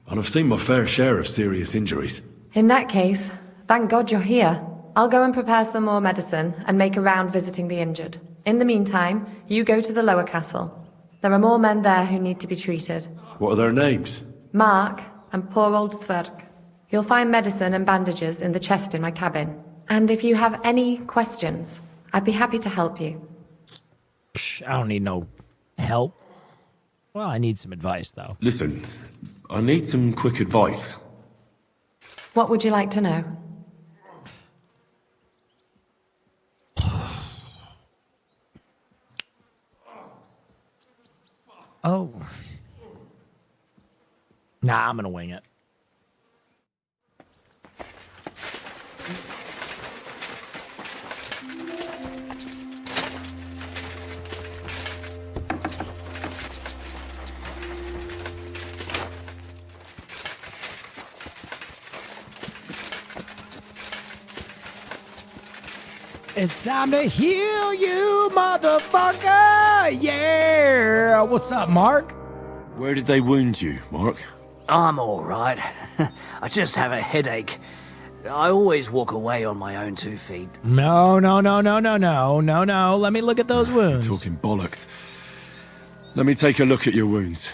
and I've seen my fair share of serious injuries. In that case, thank God you're here. I'll go and prepare some more medicine and make a round visiting the injured. In the meantime, you go to the lower castle. There are more men there who need to be treated. What are their names? Mark and poor old Sverk. You'll find medicine and bandages in the chest in my cabin. And if you have any questions, I'd be happy to help you. Psh, I don't need no help. Well, I need some advice, though. Listen, I need some quick advice. What would you like to know? Oh. Nah, I'm gonna wing it. It's time to heal you, motherfucker! Yeah! What's up, Mark? Where did they wound you, Mark? I'm all right. I just have a headache. I always walk away on my own 2 feet. No. Let me look at those wounds. Talking bollocks. Let me take a look at your wounds.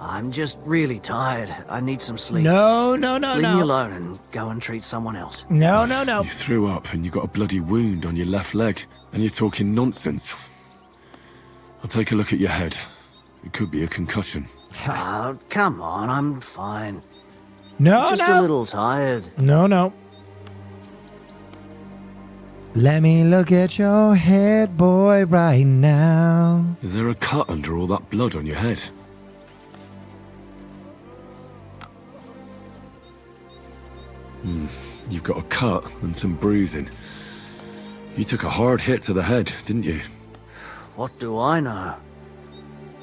I'm just really tired. I need some sleep. No. Leave me alone and go and treat someone else. No. You threw up and you got a bloody wound on your left leg, and you're talking nonsense. I'll take a look at your head. It could be a concussion. Oh, come on, I'm fine. No. Just a little tired. No. Let me look at your head, boy, right now. Is there a cut under all that blood on your head? You've got a cut and some bruising. You took a hard hit to the head, didn't you? What do I know?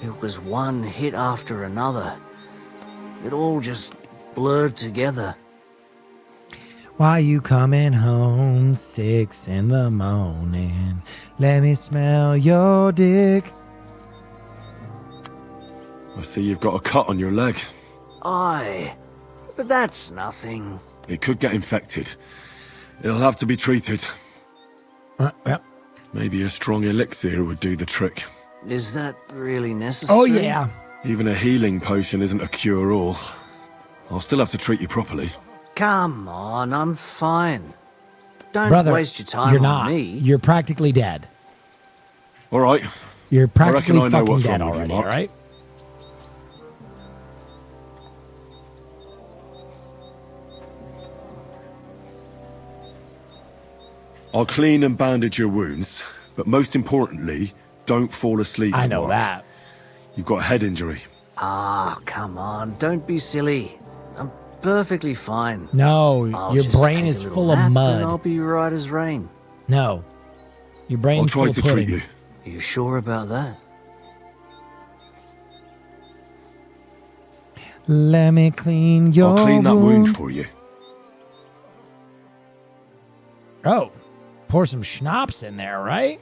It was one hit after another. It all just blurred together. Why you coming home 6 in the morning? Let me smell your dick. I see you've got a cut on your leg. Aye, but that's nothing. It could get infected. It'll have to be treated. Yep. Maybe a strong elixir would do the trick. Is that really necessary? Oh, yeah. Even a healing potion isn't a cure-all. I'll still have to treat you properly. Come on, I'm fine. Don't Brother, waste your time you're on not. me. You're practically dead. All right. You're practically I know fucking what's dead wrong with you, already, Mark. all right? I'll clean and bandage your wounds, but most importantly, don't fall asleep. I know Mark. that. You've got a head injury. Ah, come on, don't be silly. I'm perfectly fine. No, I'll your just brain take a is little full of nap mud. And I'll be right as rain. No. Your brain's I'll full try of to pudding. treat you. You sure about that? Let me clean your I'll clean that wound wound for you. Oh, pour some schnapps in there, right?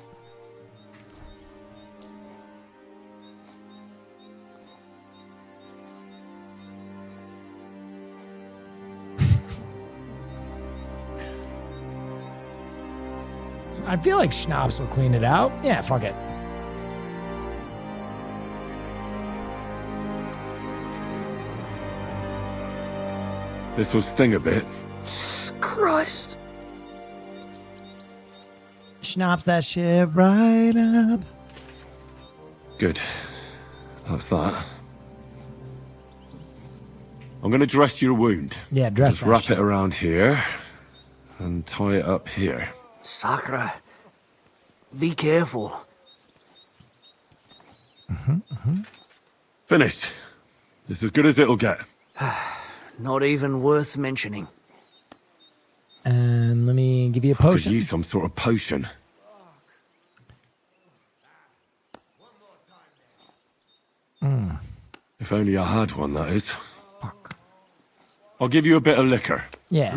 I feel like schnapps will clean it out. Yeah, fuck it. This will sting a bit. Christ. Schnapps that shit right up. Good. That's that. I'm going to dress your wound. Yeah, dress Just that wrap shit. it around here and tie it up here. Sakura, be careful. Finished. It's as good as it'll get. Not even worth mentioning. And let me give you a I could potion. use some sort of potion. If only I had one, that is. Fuck. I'll give you a bit of liquor. Yeah.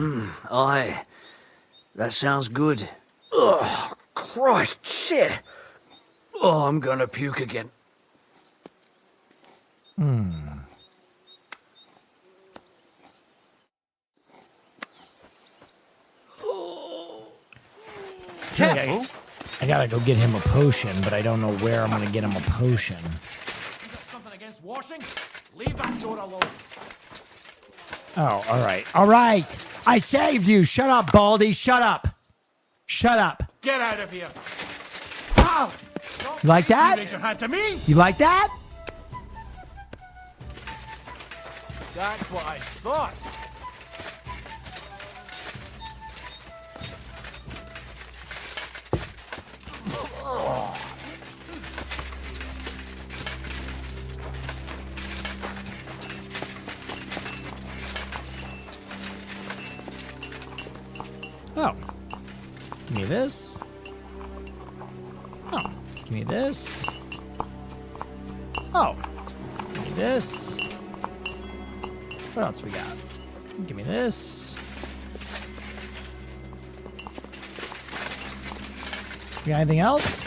Aye, that sounds good. Ugh, Christ, shit. Oh, I'm gonna puke again. Careful. I gotta go get him a potion, but I don't know where I'm gonna get him a potion. Something against washing? Leave that door alone. Oh, all right. All right. I saved you. Shut up, Baldy. Shut up. Shut up. Get out of here. Ow! You like that? You raise your hand to me? You like that? That's what I thought. Oh. Give me this. Oh. Give me this. Oh. Give me this. What else we got? Give me this. You got anything else?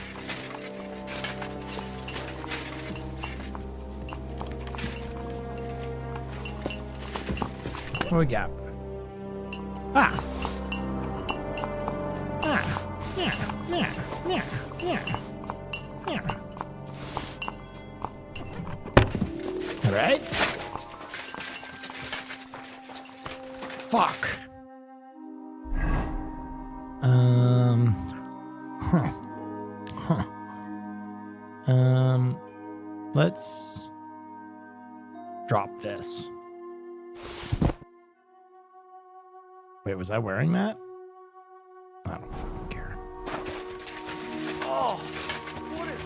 What do we got? Ah. All right. Fuck. Let's drop this. Wait, was I wearing that? I don't fucking care. Oh, what is...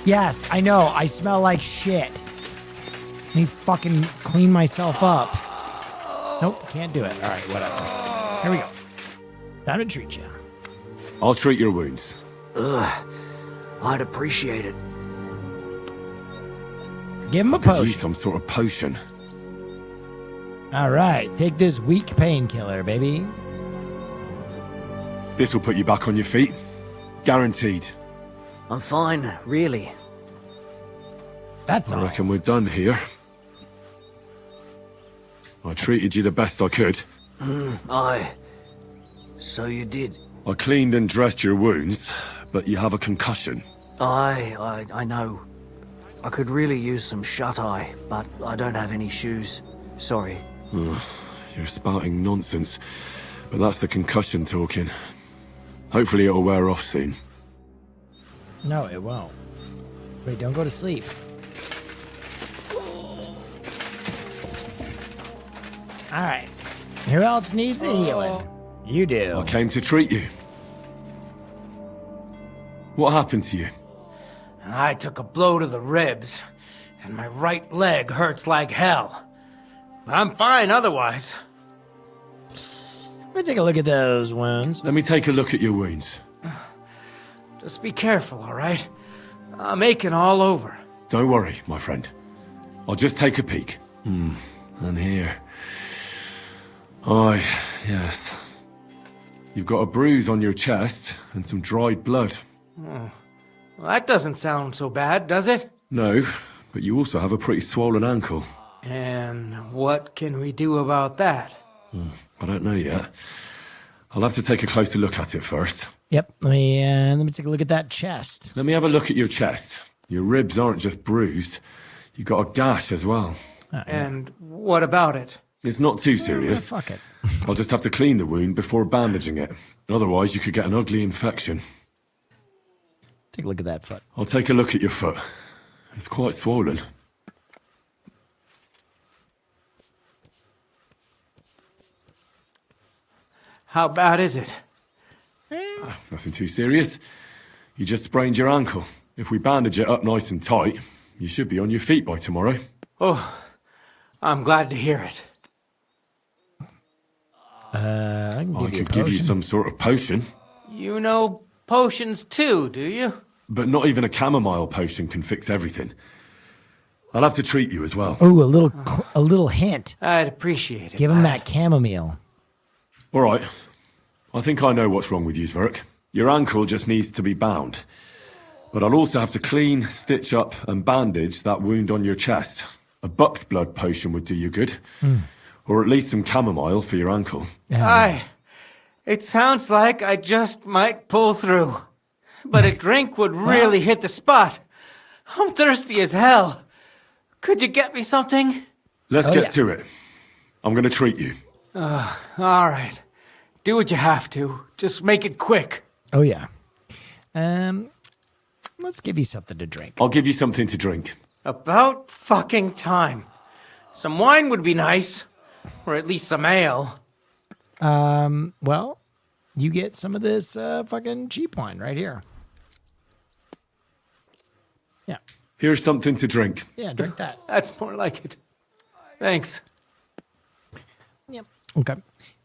Yes, I know. I smell like shit. Let me fucking clean myself up. Nope, can't do it. All right, whatever. Here we go. Time to treat you. I'll treat your wounds. Ugh. I'd appreciate it. Give him a I could potion. use some sort of potion. All right, take this weak painkiller, baby. This will put you back on your feet. Guaranteed. I'm fine, really. That's I all. reckon we're done here. I treated you the best I could. Aye. So you did. I cleaned and dressed your wounds, but you have a concussion. I know. I could really use some shut-eye, but I don't have any shoes. Sorry. You're spouting nonsense, but that's the concussion talking. Hopefully it'll wear off soon. No, it won't. Wait, don't go to sleep. All right. Who else needs a healing? You do. I came to treat you. What happened to you? I took a blow to the ribs, and my right leg hurts like hell. But I'm fine otherwise. Let me take a look at those wounds. Let me take a look at your wounds. Just be careful, all right? I'm aching all over. Don't worry, my friend. I'll just take a peek. And here. Aye, yes. You've got a bruise on your chest and some dried blood. Oh. Well, that doesn't sound so bad, does it? No, but you also have a pretty swollen ankle. And what can we do about that? I don't know yet. I'll have to take a closer look at it first. Yep. Let me take a look at that chest. Let me have a look at your chest. Your ribs aren't just bruised. You've got a gash as well. And what about it? It's not too serious. Fuck it. I'll just have to clean the wound before bandaging it. Otherwise, you could get an ugly infection. Take a look at that foot. I'll take a look at your foot. It's quite swollen. How bad is it? Nothing too serious. You just sprained your ankle. If we bandage it up nice and tight, you should be on your feet by tomorrow. Oh, I'm glad to hear it. I could give you some sort of potion. You know potions too, do you? But not even a chamomile potion can fix everything. I'll have to treat you as well. Oh, a little hint. I'd appreciate it. Give him that chamomile. All right. I think I know what's wrong with you, Zverk. Your ankle just needs to be bound. But I'll also have to clean, stitch up, and bandage that wound on your chest. A buck's blood potion would do you good. Or at least some chamomile for your ankle. Aye. It sounds like I just might pull through. But a drink would really hit the spot. I'm thirsty as hell. Could you get me something? Let's get to it. I'm going to treat you. All right. Do what you have to. Just make it quick. Oh, yeah. Let's give you something to drink. I'll give you something to drink. About fucking time. Some wine would be nice. Or at least some ale. Well, you get some of this fucking cheap wine right here. Yeah. Here's something to drink. Yeah, drink that. That's more like it. Thanks. Yep. Okay.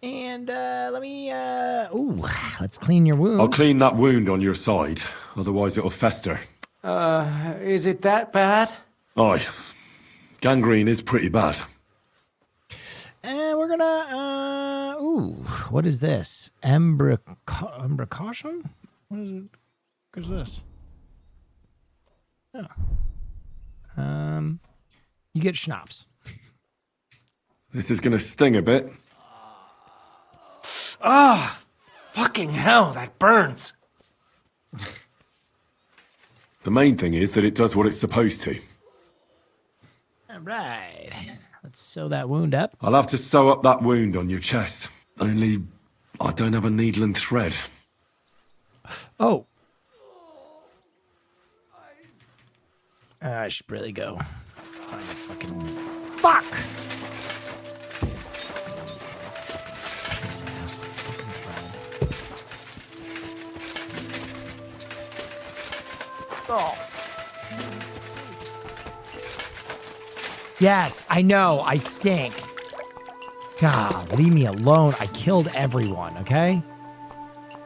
And let's clean your wound. I'll clean that wound on your side. Otherwise it'll fester. Is it that bad? Aye. Gangrene is pretty bad. And we're gonna, Ooh, what is this? Embricaution? What is it? What's this? Oh. You get schnapps. This is gonna sting a bit. Ah, fucking hell, that burns. The main thing is that it does what it's supposed to. All right. Let's sew that wound up. I'll have to sew up that wound on your chest. Only, I don't have a needle and thread. Oh. I should really go. Find a fucking... Fuck! Piss ass fucking thread. Oh. Yes, I know. I stink. God, leave me alone. I killed everyone, okay?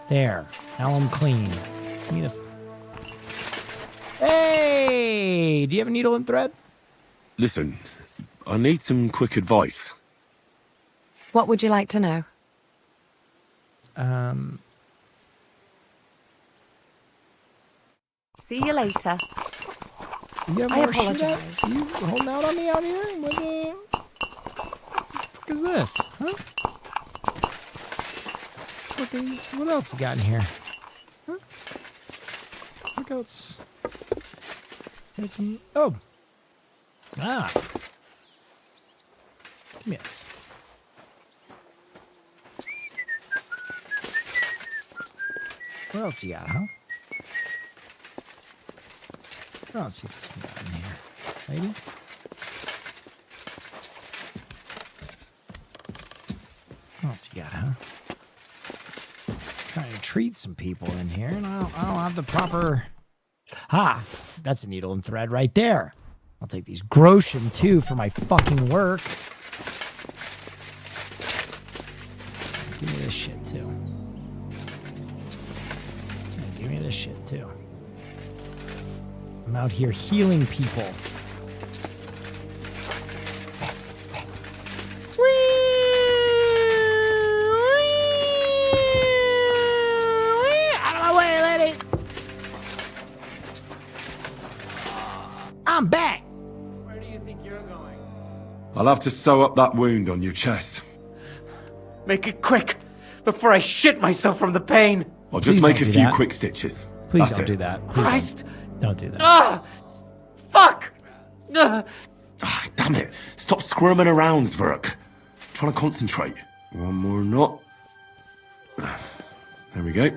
There. Now I'm clean. Give me the... Hey! Do you have a needle and thread? Listen, I need some quick advice. What would you like to know? See you later. You have I more shit apologize. out? You holding out on me out here? What the fuck is this? Huh? What else you got in here? Huh? What else? Got some. Oh. Ah. Give me this. What else you got, huh? Let's see if we can get in here. Lady? What else you got, huh? Trying to treat some people in here, and I don't have the proper... Ha! That's a needle and thread right there. I'll take these groschen, too, for my fucking work. Give me this shit, too. Yeah, give me this shit, too. I'm out here healing people. Out of my way, lady! I'm back! Where do you think you're going? I'll have to sew up that wound on your chest. Make it quick, before I shit myself from the pain. I'll just Please make a don't do few that. quick stitches. Please That's don't it. do that. Please Christ! Don't do that. Ah! Fuck! Ah, damn it. Stop squirming around, Zverk. Trying to concentrate. One more knot. There we go.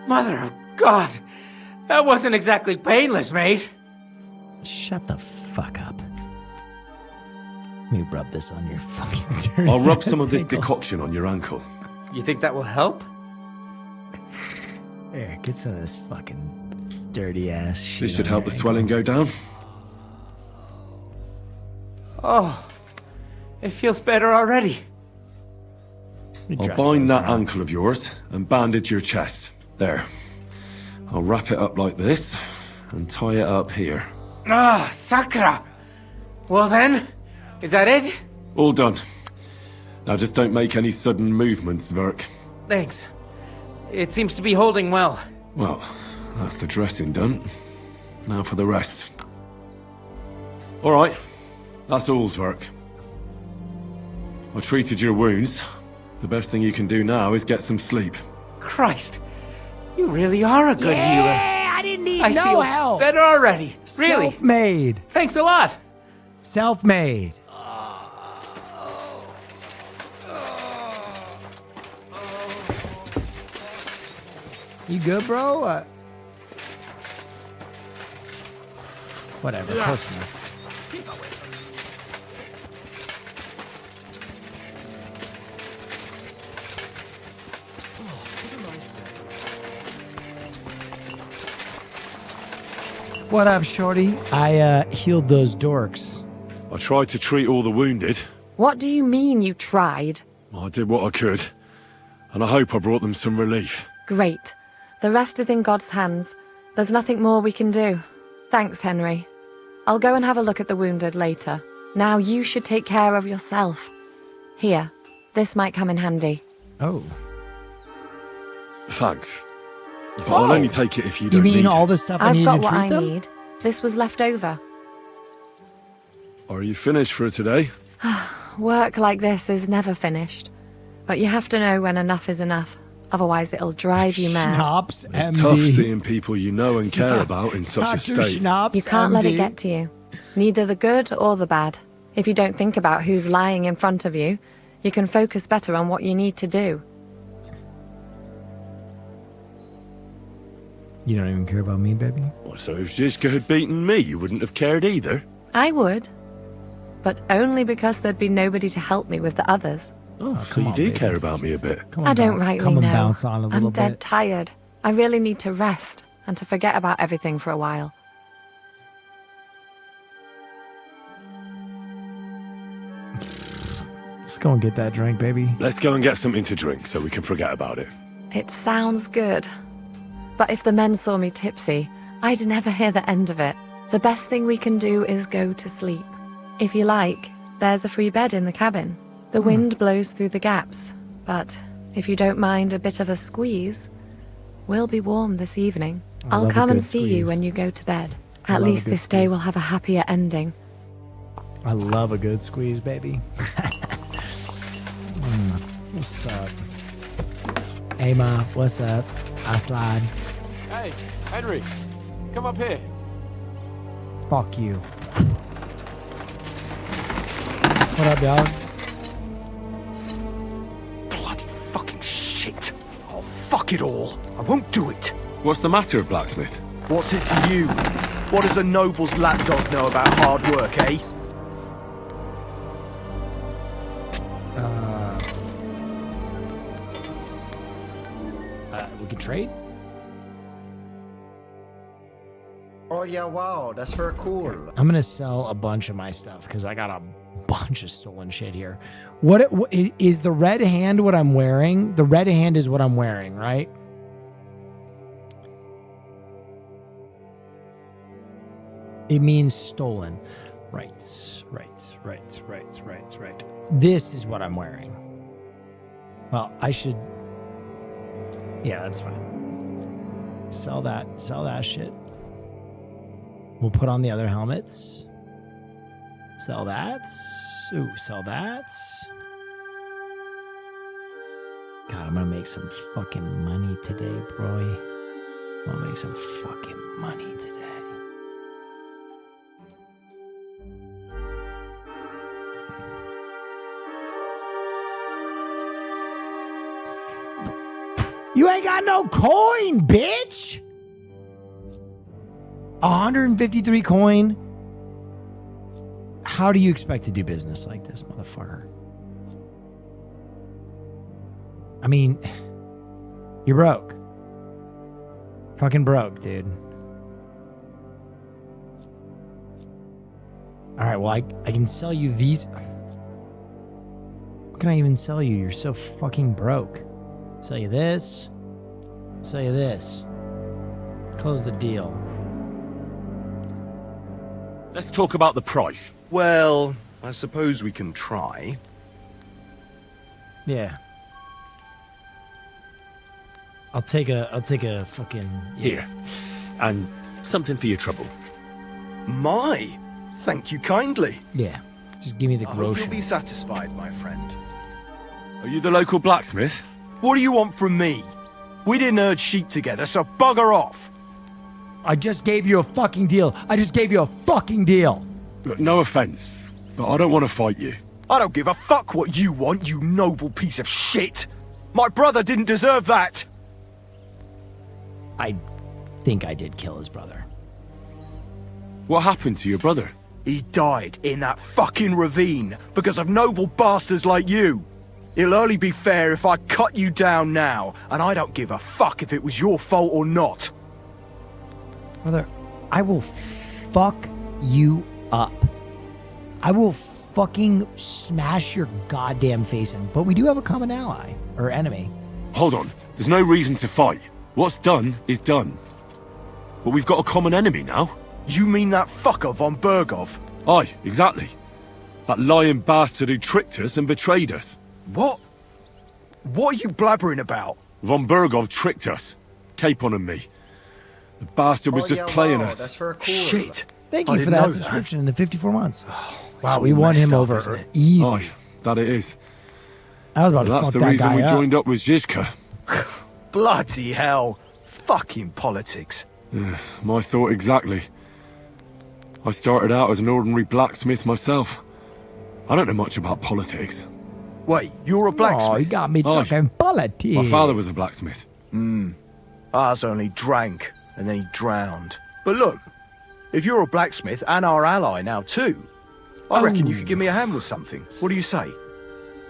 Mother of God! That wasn't exactly painless, mate. Shut the fuck up. Let me rub this on your fucking dirty I'll rub some of this ankle. decoction on your ankle. You think that will help? Here, get some of this fucking dirty ass shit. This should on help your the swelling go down. Oh, it feels better already. ankle. I'll bind that ankle of yours and bandage your chest. There. I'll wrap it up like this and tie it up here. Ah, Sakra! Well then, is that it? All done. Now just don't make any sudden movements, Zverk. Thanks. It seems to be holding well. Well, that's the dressing done. Now for the rest. All right. That's all, Zverk. I treated your wounds. The best thing you can do now is get some sleep. Christ, you really are a good healer. Yeah, I didn't need I no feel help. better already. Really. Self-made. Thanks a lot. Self-made. You good, bro? Whatever, close enough. What up, shorty? I healed those dorks. I tried to treat all the wounded. What do you mean you tried? I did what I could. And I hope I brought them some relief. Great. The rest is in God's hands. There's nothing more we can do. Thanks, Henry. I'll go and have a look at the wounded later. Now you should take care of yourself. Here, this might come in handy. Oh. Thanks. But I'll only take it if you don't You mean need all it. the stuff I I've need got to what treat I them? need. This was left over. Are you finished for today? Work like this is never finished. But you have to know when enough is enough. Otherwise it'll drive you mad. Schnapps, It's MD. tough seeing people you know and care about in such a Dr. state. Schnapps, You can't let it MD. get to you. Neither the good or the bad. If you don't think about who's lying in front of you, you can focus better on what you need to do. You don't even care about me, baby? Well, so if Zizka had beaten me, you wouldn't have cared either? I would. But only because there'd be nobody to help me with the others. Oh, so you do care about me a bit. I don't rightly come and know. bounce on a little I'm dead bit. tired. I really need to rest and to forget about everything for a while. Let's go and get that drink, baby. Let's go and get something to drink so we can forget about it. It sounds good. But if the men saw me tipsy, I'd never hear the end of it. The best thing we can do is go to sleep. If you like, there's a free bed in the cabin. The wind blows through the gaps, but if you don't mind a bit of a squeeze, we'll be warm this evening. I I'll love a come and good see you squeeze. when you go to bed. I At love a least good this day will have a happier ending. I love a good squeeze, baby. What's up? Hey, Ma, what's up? Aslan. Hey, Henry, come up here. Fuck you. What up, dog? Bloody fucking shit. Oh, fuck it all. I won't do it. What's the matter, Blacksmith? What's it to you? What does a noble's lapdog know about hard work, eh? We can trade? Oh yeah, wow, that's very cool. I'm gonna sell a bunch of my stuff because I got a bunch of stolen shit here. What is the red hand? What I'm wearing? The red hand is what I'm wearing, right? It means stolen. Right. This is what I'm wearing. Well, I should. Yeah, that's fine. Sell that shit. We'll put on the other helmets. Sell that. Ooh, sell that. God, I'm gonna make some fucking money today, bro. I'm gonna make some fucking money today. You ain't got no coin, bitch! 153 coin. How do you expect to do business like this, motherfucker? I mean, you're broke. Fucking broke, dude. All right, well, I can sell you these. What can I even sell you? You're so fucking broke. Sell you this. Sell you this. Close the deal. Let's talk about the price. Well, I suppose we can try. Yeah. I'll take a fucking Here. And something for your trouble. My, thank you kindly. Yeah. Just give me the I hope grocery. you'll be satisfied, my friend. Are you the local blacksmith? What do you want from me? We didn't herd sheep together, so bugger off. I just gave you a fucking deal. Look, no offense, but I don't want to fight you. I don't give a fuck what you want, you noble piece of shit. My brother didn't deserve that. I think I did kill his brother. What happened to your brother? He died in that fucking ravine because of noble bastards like you. It'll only be fair if I cut you down now, and I don't give a fuck if it was your fault or not. Brother, I will fuck you up. I will fucking smash your goddamn face in. But we do have a common ally, or enemy. Hold on. There's no reason to fight. What's done is done. But we've got a common enemy now. You mean that fucker von Bergov? Aye, exactly. That lying bastard who tricked us and betrayed us. What? What are you blabbering about? Von Bergov tricked us. Capon and me. The bastard was just playing us. That's for a cooler. Shit. Thank I you for didn't know that that. subscription in the 54 months. Wow, all we won messed him up, over isn't it? easy. Aye, that it is. I was about to That's fuck the that reason guy we up. joined up with Zizka. Bloody hell. Fucking politics. My thought exactly. I started out as an ordinary blacksmith myself. I don't know much about politics. Wait, you're a blacksmith? Oh, you got me talking politics. My father was a blacksmith. Ours only drank, and then he drowned. But look, if you're a blacksmith and our ally now too, I reckon you could give me a hand with something. What do you say?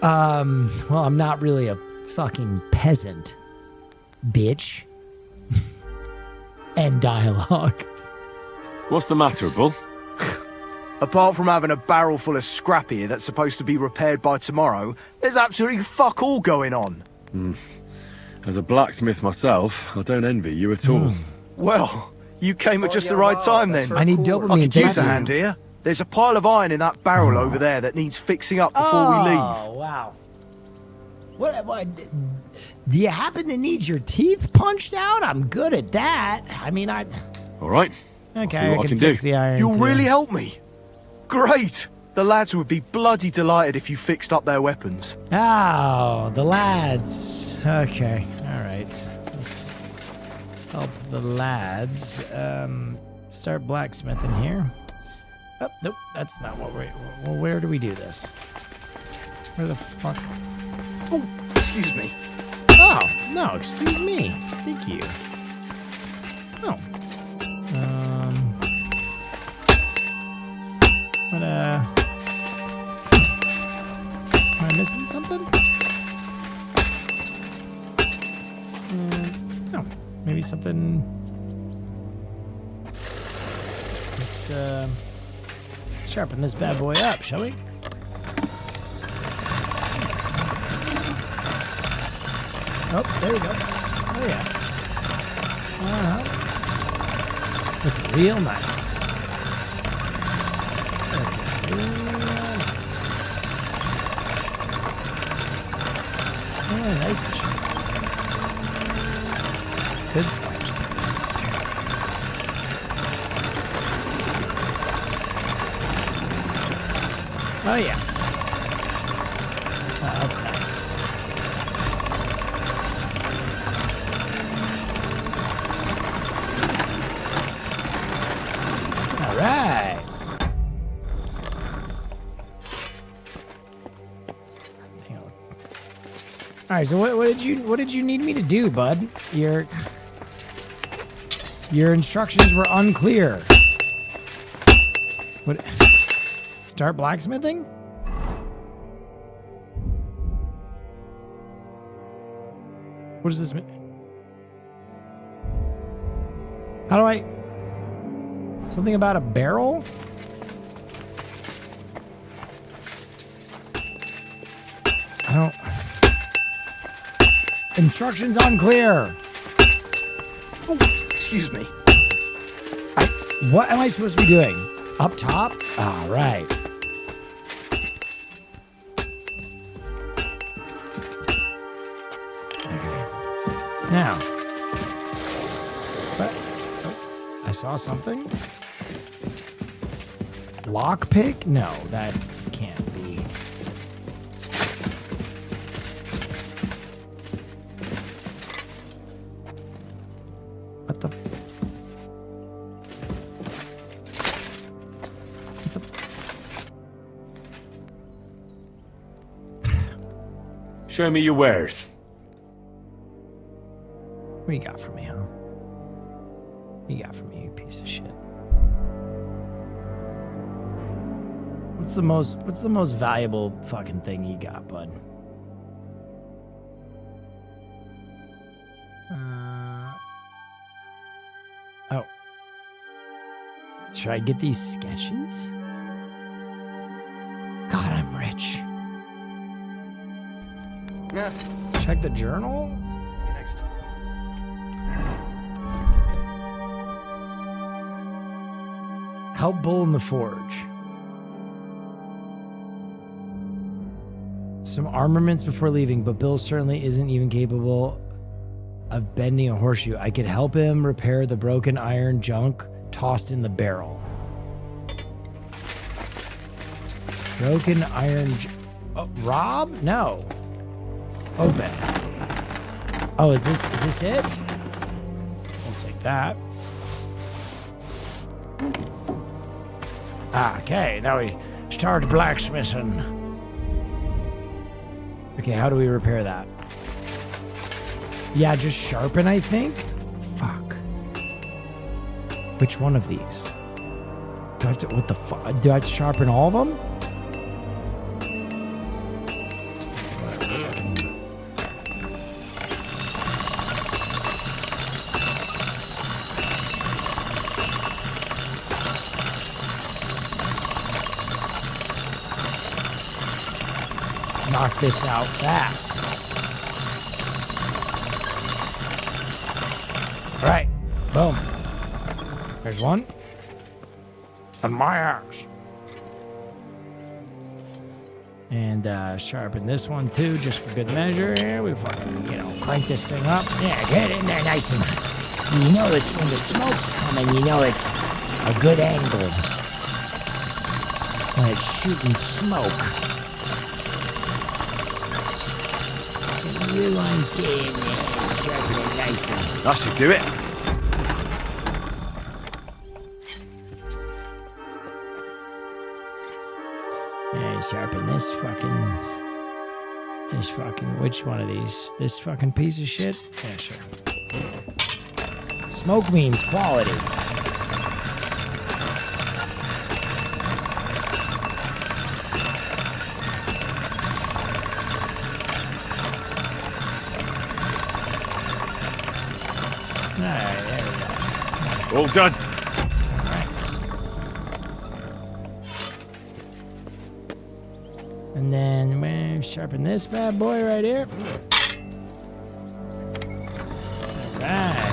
Well, I'm not really a fucking peasant, bitch. End dialogue. What's the matter, Bull? Apart from having a barrel full of scrap here that's supposed to be repaired by tomorrow, there's absolutely fuck all going on. As a blacksmith myself, I don't envy you at all. Well, you came at just the right time then. I need dopamine. I could thank use a you. hand here. There's a pile of iron in that barrel over there that needs fixing up before we leave. Oh, wow. What, do you happen to need your teeth punched out? I'm good at that. I mean, All right. Okay, see what I can fix do. the iron. You'll too. really help me. Great. The lads would be bloody delighted if you fixed up their weapons. Oh, the lads. Okay, all right. Let's help the lads. Start blacksmithing here. Oh, nope, that's not what we're... Well, where do we do this? Where the fuck? Oh, excuse me. Oh, no, excuse me. Thank you. Oh. What, am I missing something? No, maybe something... Let's, sharpen this bad boy up, shall we? Oh, there we go. Oh, yeah. Looking real nice. Looking real nice. Oh, nice and sharp. Good sparks. Oh, yeah. Oh, that's nice. All right. Hang on. All right. So what did you need me to do, bud? Your instructions were unclear. What? Start blacksmithing? What does this mean? How do I... Something about a barrel? I don't... Instructions unclear. Oh, excuse me. What am I supposed to be doing? Up top? All right. Now. What? Oh, I saw something. Lockpick? No, that can't be. What the... Show me your wares. What you got for me, huh? What you got for me, you piece of shit? What's the most valuable fucking thing you got, bud? Oh. Should I get these sketches? God, I'm rich. Yeah. Check the journal? Next. Help Bull in the Forge. some armaments before leaving, but Bill certainly isn't even capable of bending a horseshoe. I could help him repair the broken iron junk tossed in the barrel. Broken iron... Rob? No. Open. Oh, is this it? I'll take that. Okay, now we start blacksmithing. Okay, how do we repair that? Yeah, just sharpen, I think? Fuck. Which one of these? Do I have to, what the fuck? Do I have to sharpen all of them? Knock this out fast. All right, boom. There's one. And my axe. And sharpen this one too, just for good measure. Here we fucking, crank this thing up. Yeah, get in there nice and. You know, it's when the smoke's coming. You know it's a good angle. When it's shooting smoke. You want to get in there, sharpen it nice and. That should do it. Yeah, sharpen this fucking, which one of these? This fucking piece of shit? Yeah, sure. Smoke means quality. Alright, there we go. All done. And then man, sharpen this bad boy right here. All right.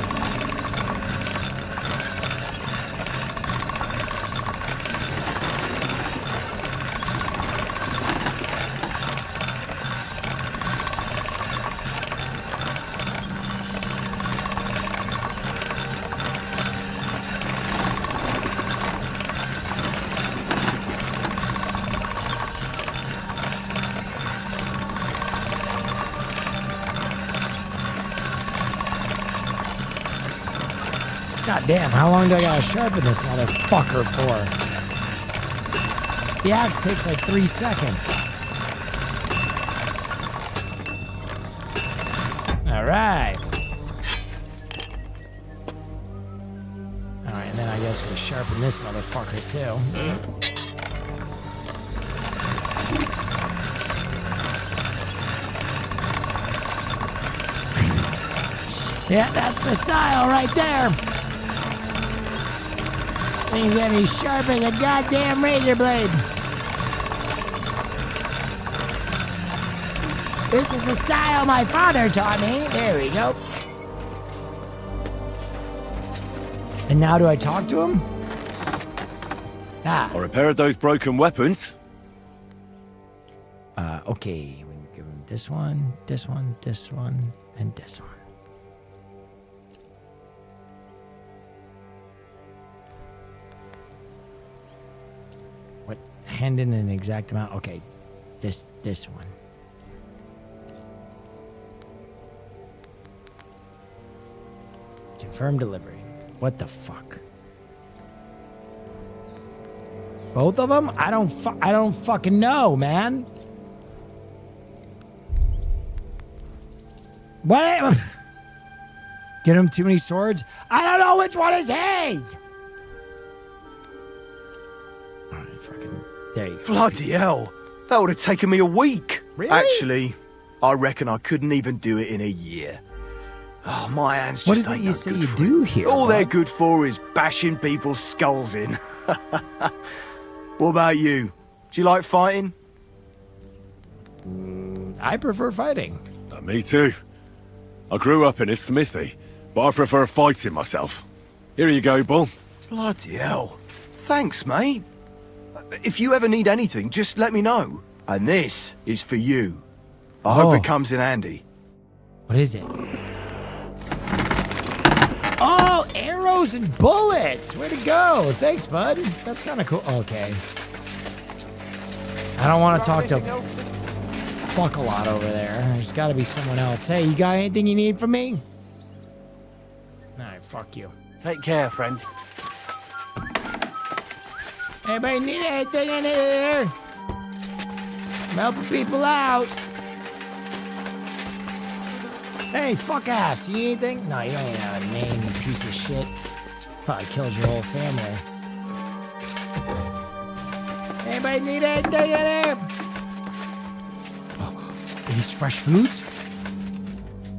God damn, how long do I gotta sharpen this motherfucker for? The axe takes like 3 seconds. Alright. Alright, and then I guess we'll sharpen this motherfucker too. Yeah, that's the style right there. Things got me sharp as a goddamn razor blade. This is the style my father taught me. There we go. And now do I talk to him? I repaired those broken weapons. Okay. We can give him this one, this one, this one, and this one. Hand in an exact amount. Okay, this one. Confirm delivery. What the fuck? Both of them? I don't fucking know, man. What? Get him too many swords? I don't know which one is his. There you go. Bloody hell. That would have taken me a week. Really? Actually, I reckon I couldn't even do it in a year. Oh, my hands What just is it ain't you no say good you for do it. here? All they're bud? good for is bashing people's skulls in. What about you? Do you like fighting? I prefer fighting. Me too. I grew up in a smithy, but I prefer fighting myself. Here you go, Bull. Bloody hell. Thanks, mate. If you ever need anything, just let me know. And this is for you. I hope it comes in handy. What is it? Oh, arrows and bullets. Way to go. Thanks, bud. That's kind of cool. Okay. I don't want to talk to fuck a lot over there. There's got to be someone else. Hey, you got anything you need from me? All right, fuck you. Take care, friend. Anybody need anything in here? I'm helping people out. Hey, fuck ass. You need anything? No, you don't even have a name, you piece of shit. Probably killed your whole family. Anybody need anything in here? Oh, are these fresh foods?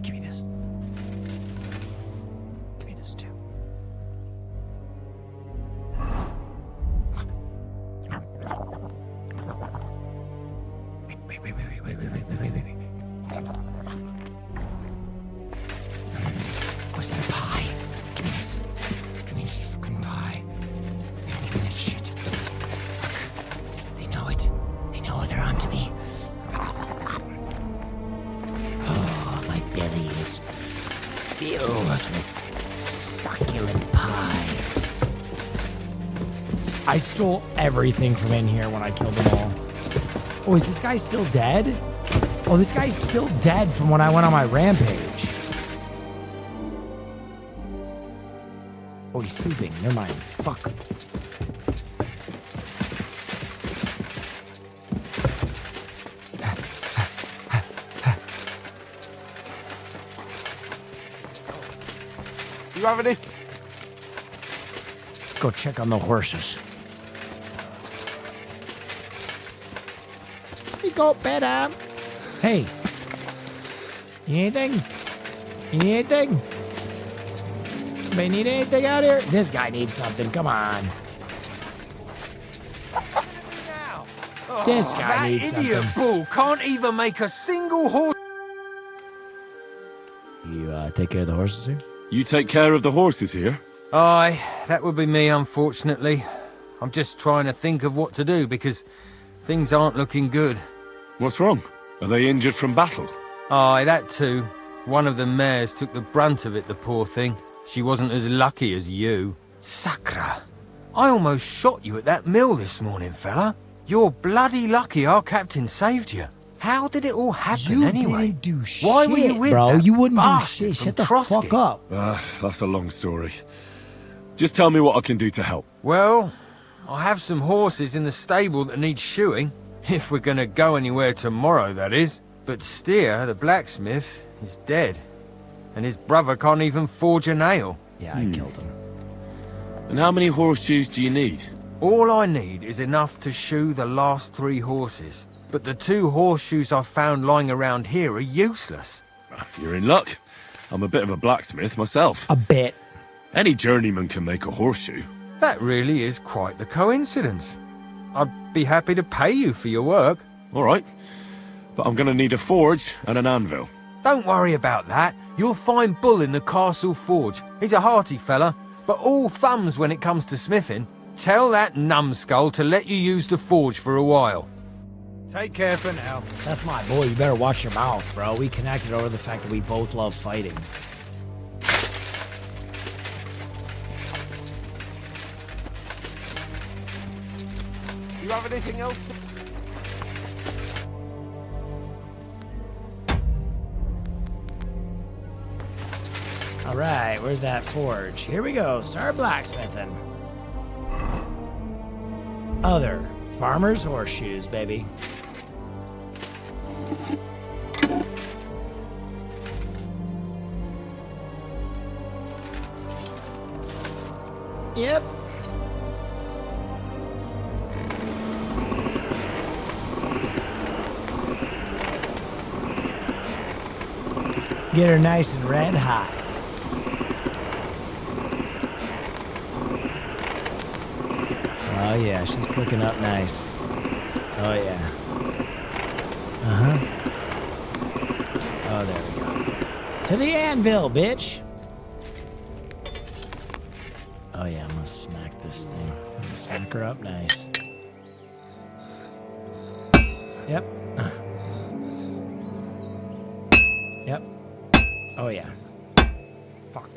Give me this. Give me this too. Wait. Was that a pie? Give me this. Give me this fucking pie. Give me this shit. Look. They know it. They know they're onto me. Oh, my belly is filled with succulent pie. I stole everything from in here when I killed them all. Oh, is this guy still dead? Oh, this guy's still dead from when I went on my rampage. Oh, he's sleeping. Never mind. Fuck. You having this? Let's go check on the horses. You go better. Hey. You need anything? You need anything? Anybody need anything out here? This guy needs something. Come on. This guy needs something. That idiot bull can't even make a single horse. You take care of the horses here? You take care of the horses here? Aye, that would be me, unfortunately. I'm just trying to think of what to do because things aren't looking good. What's wrong? Are they injured from battle? Aye, that too. One of the mares took the brunt of it, the poor thing. She wasn't as lucky as you. Sacra. I almost shot you at that mill this morning, fella. You're bloody lucky our captain saved you. How did it all happen anyway? You didn't do shit, Why were you with bro. that You wouldn't do bastard shit. from Shut the Trotsky? fuck up. That's a long story. Just tell me what I can do to help. Well, I have some horses in the stable that need shoeing. If we're gonna go anywhere tomorrow, that is. But Steer, the blacksmith, is dead. And his brother can't even forge a nail. Yeah, I killed him. And how many horseshoes do you need? All I need is enough to shoe the last 3 horses. But the 2 horseshoes I found lying around here are useless. You're in luck. I'm a bit of a blacksmith myself. A bit. Any journeyman can make a horseshoe. That really is quite the coincidence. I'd be happy to pay you for your work. All right. But I'm going to need a forge and an anvil. Don't worry about that. You'll find Bull in the castle forge. He's a hearty fella, but all thumbs when it comes to smithing. Tell that numbskull to let you use the forge for a while. Take care for now. That's my boy. You better watch your mouth, bro. We connected over the fact that we both love fighting. You have anything else to... All right, where's that forge? Here we go. Start blacksmithing. Other farmer's horseshoes, baby. Yep. Get her nice and red hot. Oh yeah, she's cooking up nice. Oh yeah. Uh-huh. Oh, there we go. To the anvil, bitch. Oh yeah, I'm gonna smack this thing. I'm gonna smack her up nice. Yep. Yep. Oh, yeah. Fuck.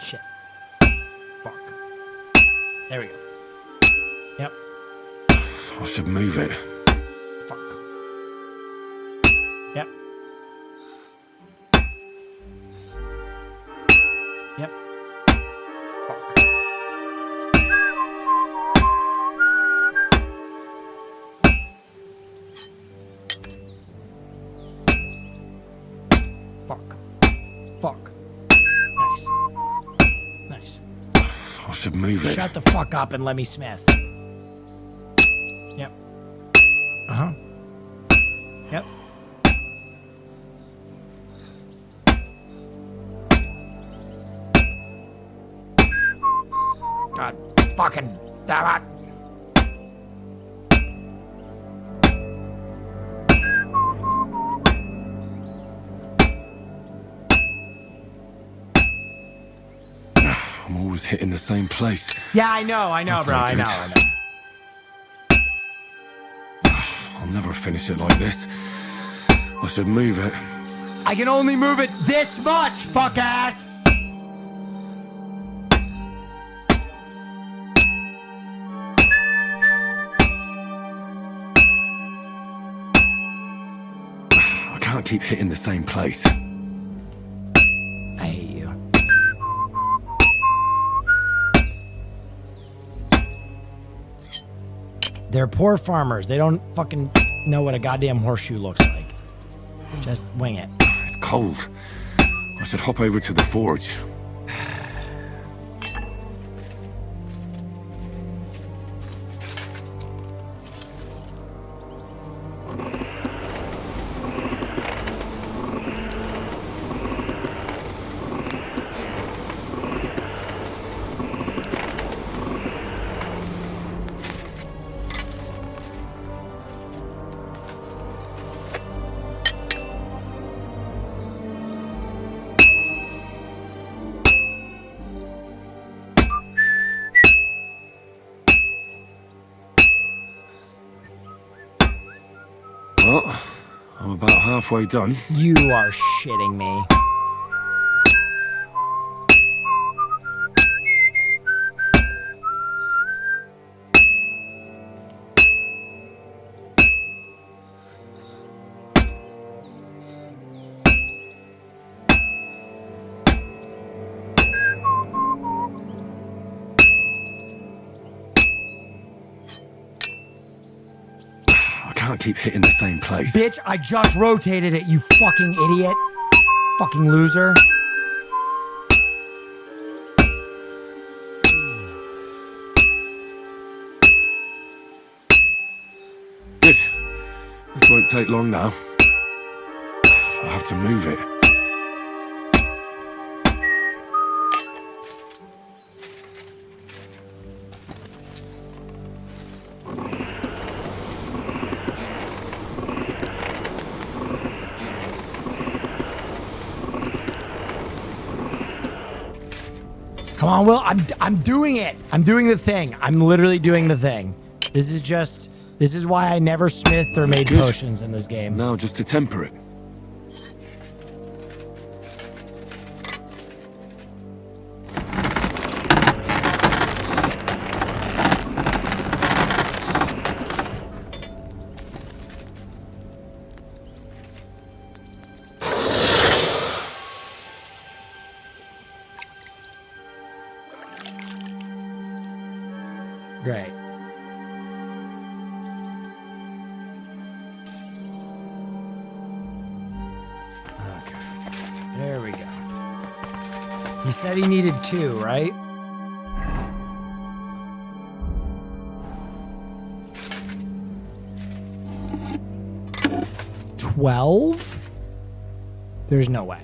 Shit. Fuck. There we go. Yep. I should move it. Fuck. Yep. Yep. Fuck. Fuck. Nice. Nice. I should move it. Shut the fuck up and let me smith. Yep. Uh-huh. Yep. God fucking damn it. I'm always hitting the same place. Yeah, I know, That's bro. no I good. know. I'll never finish it like this. I should move it. I can only move it this much, fuck ass. I can't keep hitting the same place. I hate you. They're poor farmers. They don't fucking know what a goddamn horseshoe looks like. Just wing it. It's cold. I should hop over to the forge. Well, I'm about halfway done. You are shitting me. I can't keep hitting the same place. Bitch, I just rotated it, you fucking idiot. Fucking loser. Good. This won't take long now. I have to move it. Come on, Will. I'm doing it. I'm doing the thing. I'm literally doing the thing. This is why I never smithed or made potions in this game. Now just to temper it. Great. Okay. There we go. He said he needed 2, right? $12? There's no way.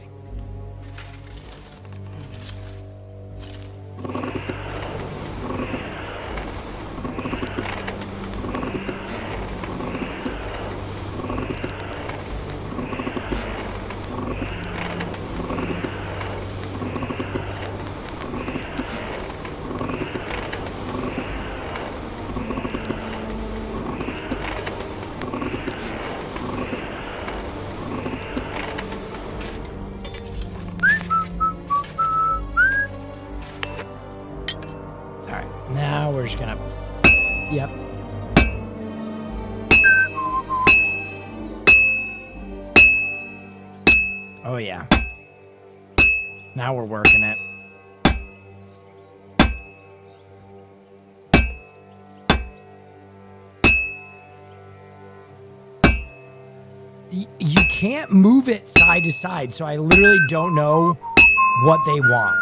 Oh, yeah. Now we're working it. You can't move it side to side, so I literally don't know what they want.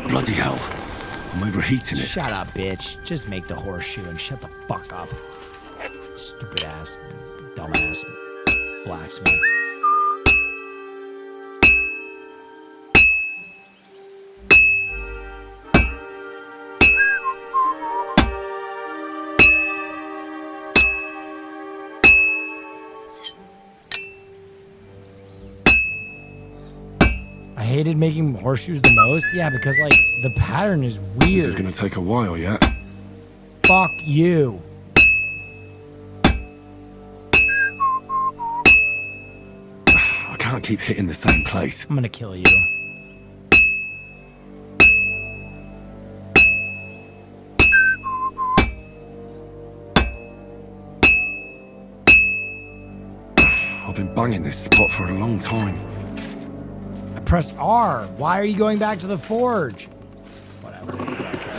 Bloody hell. I'm overheating it. Shut up, bitch. Just make the horseshoe and shut the fuck up. Stupid ass, dumbass, blacksmith. I hated making horseshoes the most. Yeah, because like the pattern is weird. This is gonna take a while, yeah? Fuck you. I can't keep hitting the same place. I'm gonna kill you. I've been banging this spot for a long time. I pressed R. Why are you going back to the forge? Whatever. I don't care.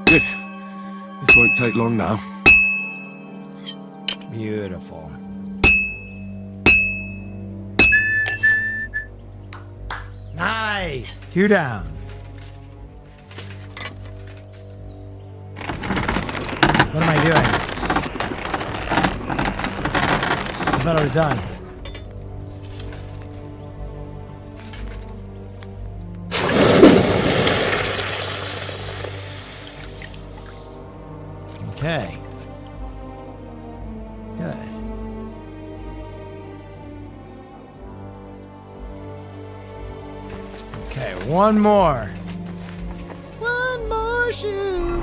Good. This won't take long now. Beautiful. Nice. 2 down. What am I doing? I thought I was done. Okay. Good. Okay, one more. One more shoe.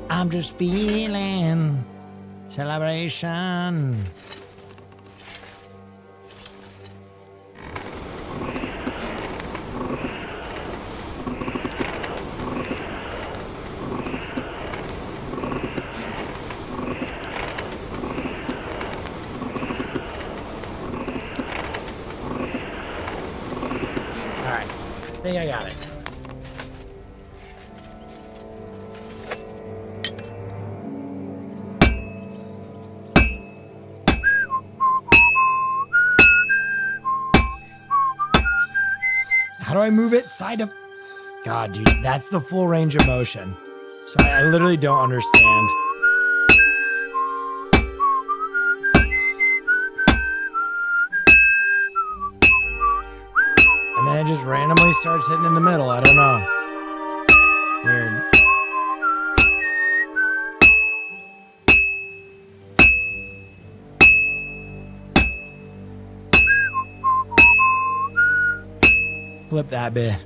I'm just feeling celebration. I think I got it. How do I move it side to... God, dude, that's the full range of motion. So I literally don't understand. And then it just randomly starts hitting in the middle. I don't know. Weird. Flip that bit.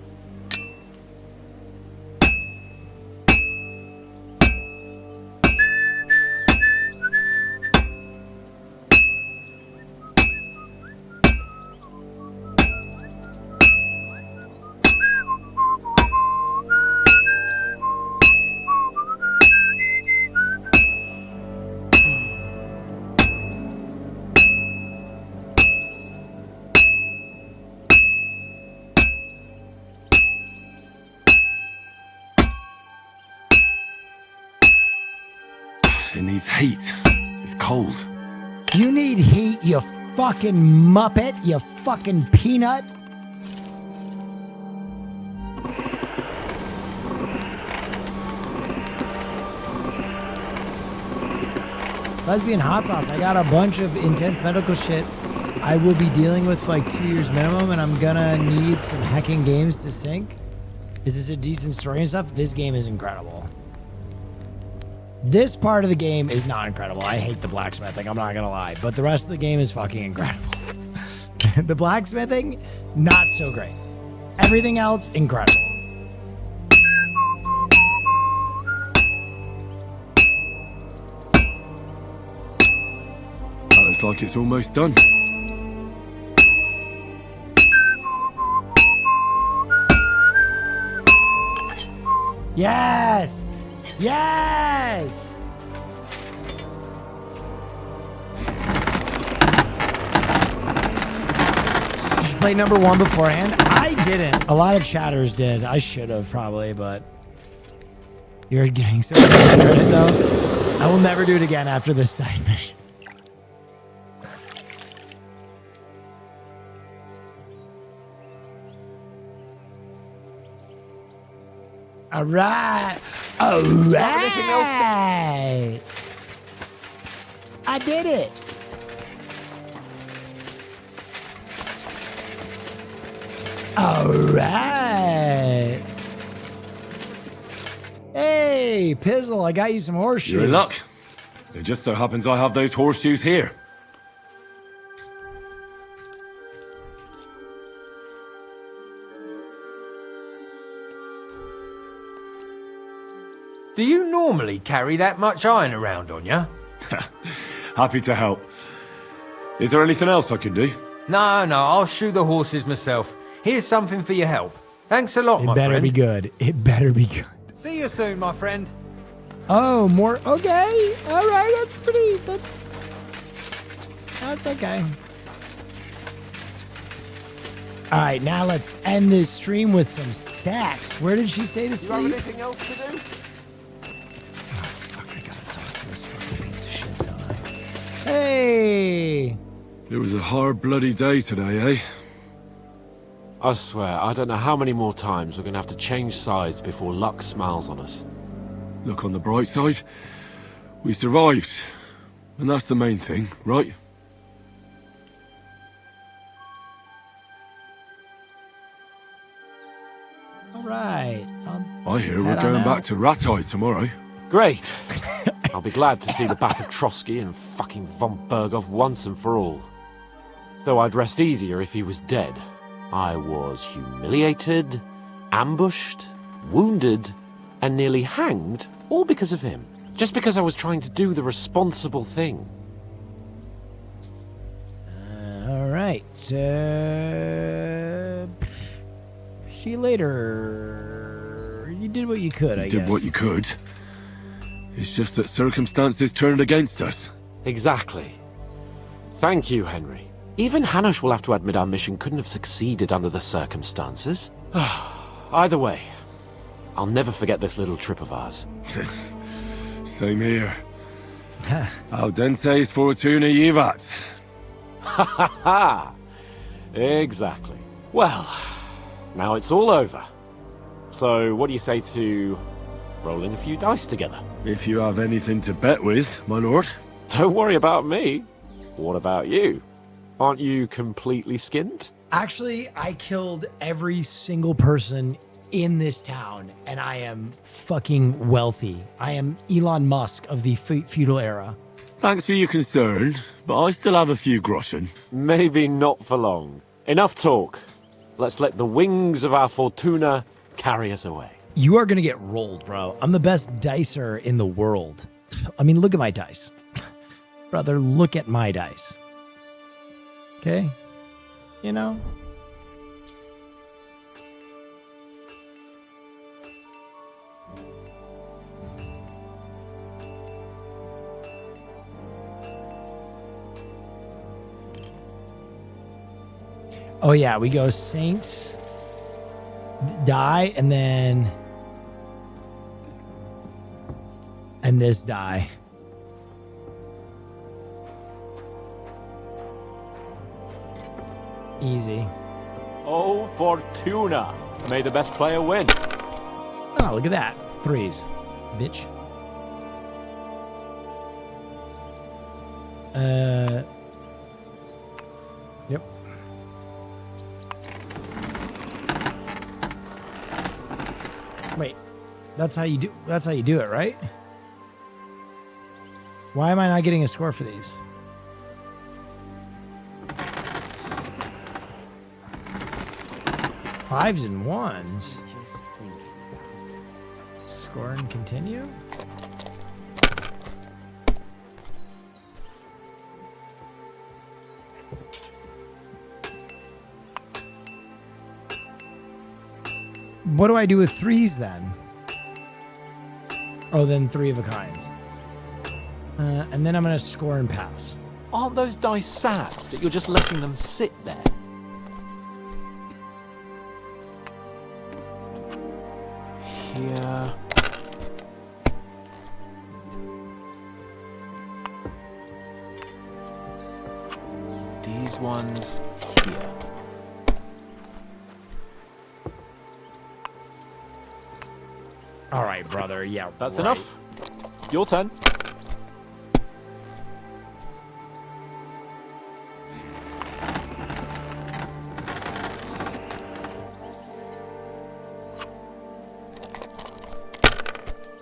It needs heat. It's cold. You need heat, you fucking muppet, you fucking peanut. Lesbian hot sauce. I got a bunch of intense medical shit I will be dealing with like 2 years minimum, and I'm gonna need some hacking games to sync. Is this a decent story and stuff? This game is incredible. This part of the game is not incredible. I hate the blacksmithing, I'm not gonna lie, but the rest of the game is fucking incredible. The blacksmithing, not so great. Everything else, incredible. That looks like it's almost done. Yes! Yes! Did you play number 1 beforehand? I didn't. A lot of chatters did. I should have probably, but you're getting so much credit though. I will never do it again after this side mission. All right. All right. Anything else I did it. All right. Hey, Pizzle, I got you some horseshoes. You're in luck. It just so happens I have those horseshoes here. Do you normally carry that much iron around on you? Happy to help. Is there anything else I can do? No, I'll shoe the horses myself. Here's something for your help. Thanks a lot, my It better friend. be good. It better be good. See you soon, my friend. Oh, more. Okay. All right. That's pretty. That's okay. All right. Now let's end this stream with some sex. Where did she say to You sleep? have anything else to do? I gotta talk to this fucking piece of shit, don't I? Hey. It was a hard bloody day today, eh? I swear, I don't know how many more times we're gonna have to change sides before luck smiles on us. Look on the bright side. We survived. And that's the main thing, right? All right. I hear we're going back to Rattay tomorrow. Great. I'll be glad to see the back of Trotsky and fucking von Berghoff once and for all. Though I'd rest easier if he was dead. I was humiliated, ambushed, wounded, and nearly hanged, all because of him. Just because I was trying to do the responsible thing. All right. See you later. You did what you could, I You guess. did what you could. It's just that circumstances turned against us. Exactly. Thank you, Henry. Even Hanush will have to admit our mission couldn't have succeeded under the circumstances. Either way, I'll never forget this little trip of ours. Same here. Al dente's fortuna jivat. Ha ha ha! Exactly. Well, now it's all over. So, what do you say to rolling a few dice together? If you have anything to bet with, my lord. Don't worry about me. What about you? Aren't you completely skinned? Actually, I killed every single person in this town, and I am fucking wealthy. I am Elon Musk of the feudal era. Thanks for your concern, but I still have a few groschen. Maybe not for long. Enough talk. Let's let the wings of our fortuna carry us away. You are going to get rolled, bro. I'm the best dicer in the world. I mean, look at my dice. Brother, look at my dice. Okay? You know? Oh, yeah, we go Saint, die, and then... And this die. Easy. Oh, Fortuna! May the best player win. Oh, look at that. Threes. Bitch. Yep. Wait, that's how you do it, right? Why am I not getting a score for these? Fives and ones. Score and continue. What do I do with threes then? Oh, then three of a kinds. And then I'm going to score and pass. Aren't those dice sad that you're just letting them sit there? Here. These ones here. All right, brother. Yeah, that's right. enough. Your turn.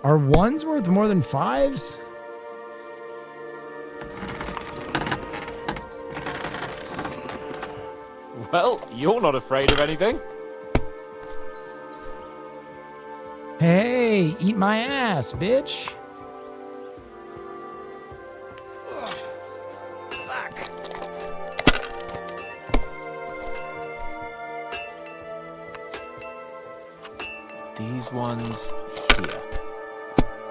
Are ones worth more than fives? Well, you're not afraid of anything. Hey, eat my ass, bitch. These ones here.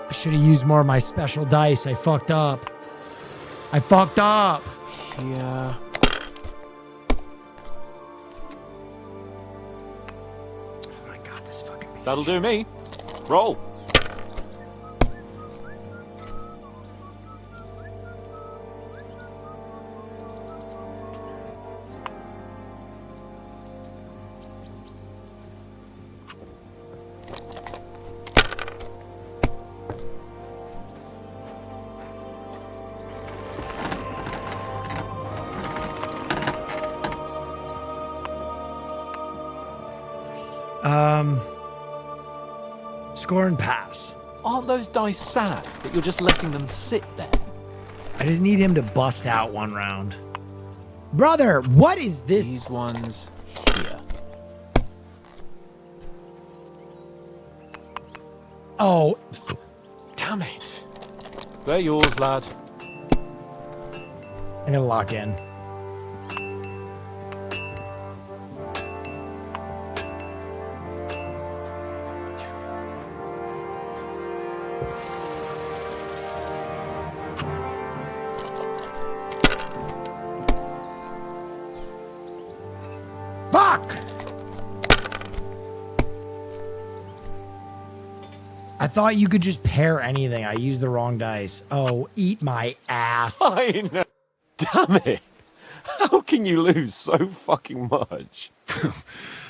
I should have used more of my special dice. I fucked up. I fucked up. Here. Oh my god, this fucking piece That'll do me. Roll. Score and pass. Aren't those dice sad that you're just letting them sit there? I just need him to bust out one round. Brother, what is this? These ones here. Oh. Damn it. They're yours, lad. I'm gonna lock in. Fuck! I thought you could just pair anything. I used the wrong dice. Oh, eat my ass. I know. Damn it. How can you lose so fucking much?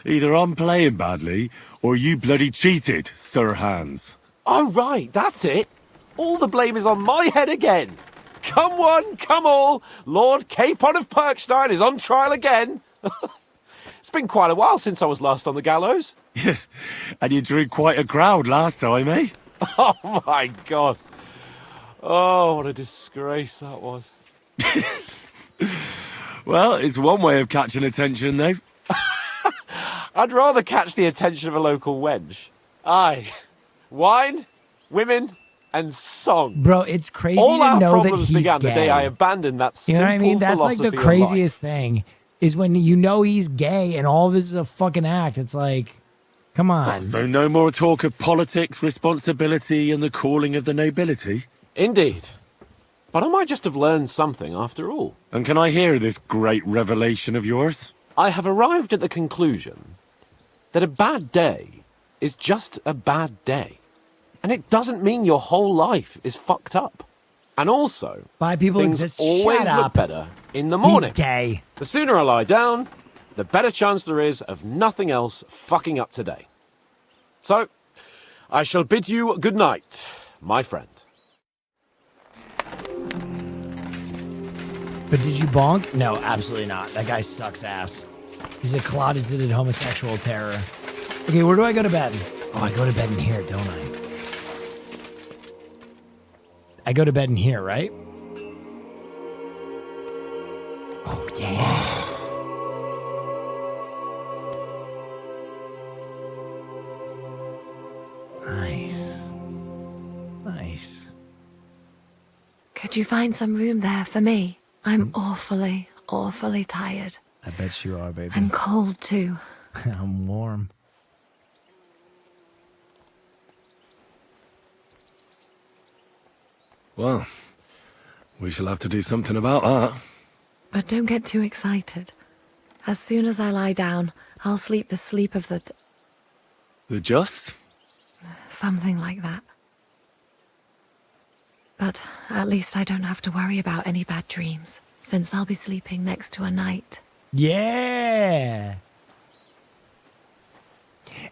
Either I'm playing badly, or you bloody cheated, Sir Hans. Oh, right, that's it. All the blame is on my head again. Come one, come all. Lord Capon of Perkstein is on trial again. It's been quite a while since I was last on the gallows. And you drew quite a crowd last time, eh? Oh, my God. Oh, what a disgrace that was. Well, it's one way of catching attention, though. I'd rather catch the attention of a local wench. Aye. Wine, women, and song. Bro, it's crazy All to our know that problems he's began gay. the day I abandoned that You know what I mean? That's like the philosophy of life. craziest thing is when you know he's gay and all this is a fucking act. It's like, come on. So no more talk of politics, responsibility, and the calling of the nobility? Indeed. But I might just have learned something after all. And can I hear this great revelation of yours? I have arrived at the conclusion that a bad day is just a bad day. And it doesn't mean your whole life is fucked up. And also, Bi people things exist. always Shut look up. better in the morning. He's gay. The sooner I lie down, the better chance there is of nothing else fucking up today. So, I shall bid you good night, my friend. But did you bonk? No, absolutely not. That guy sucks ass. He's a closeted homosexual terror. Okay, where do I go to bed? Oh, I go to bed in here, don't I? I go to bed in here, right? Oh, yeah. Nice. Nice. Could you find some room there for me? I'm awfully, awfully tired. I bet you are, baby. I'm cold too. I'm warm. Well, we shall have to do something about that. But don't get too excited. As soon as I lie down, I'll sleep the sleep of the... The just? something like that. But at least I don't have to worry about any bad dreams, since I'll be sleeping next to a knight. Yeah.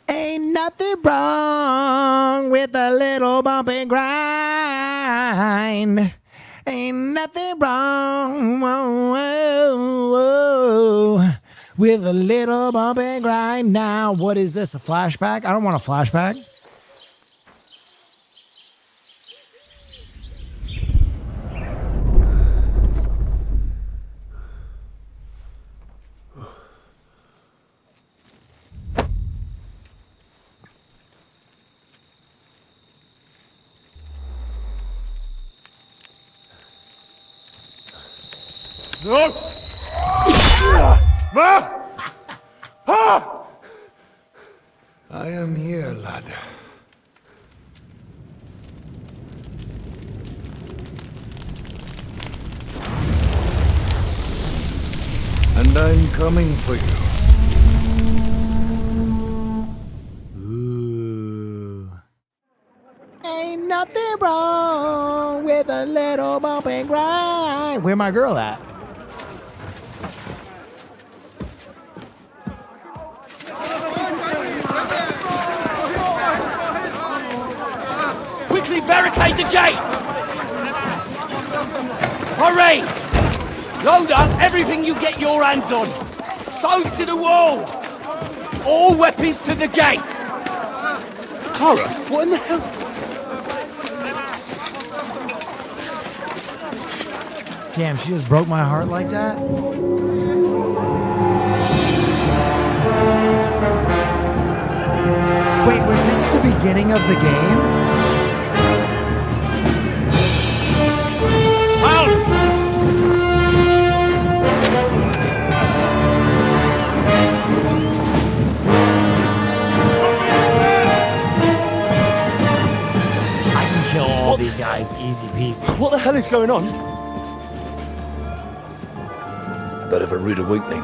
Ain't nothing wrong with a little bump and grind. Ain't nothing wrong with a little bump and grind. Now, what is this? A flashback? I don't want a flashback. No! Ma! Ah! I am here, lad. And I'm coming for you. Ooh. Ain't nothing wrong with a little bump and grind. Where my girl at? Quickly barricade the gate! Hurry! Load up everything you get your hands on! Stones to the wall! All weapons to the gate! Clara, what in the hell? Damn, she just broke my heart like that? Wait, was this the beginning of the game? All these guys, easy peasy. What the hell is going on? Bit of a rude awakening.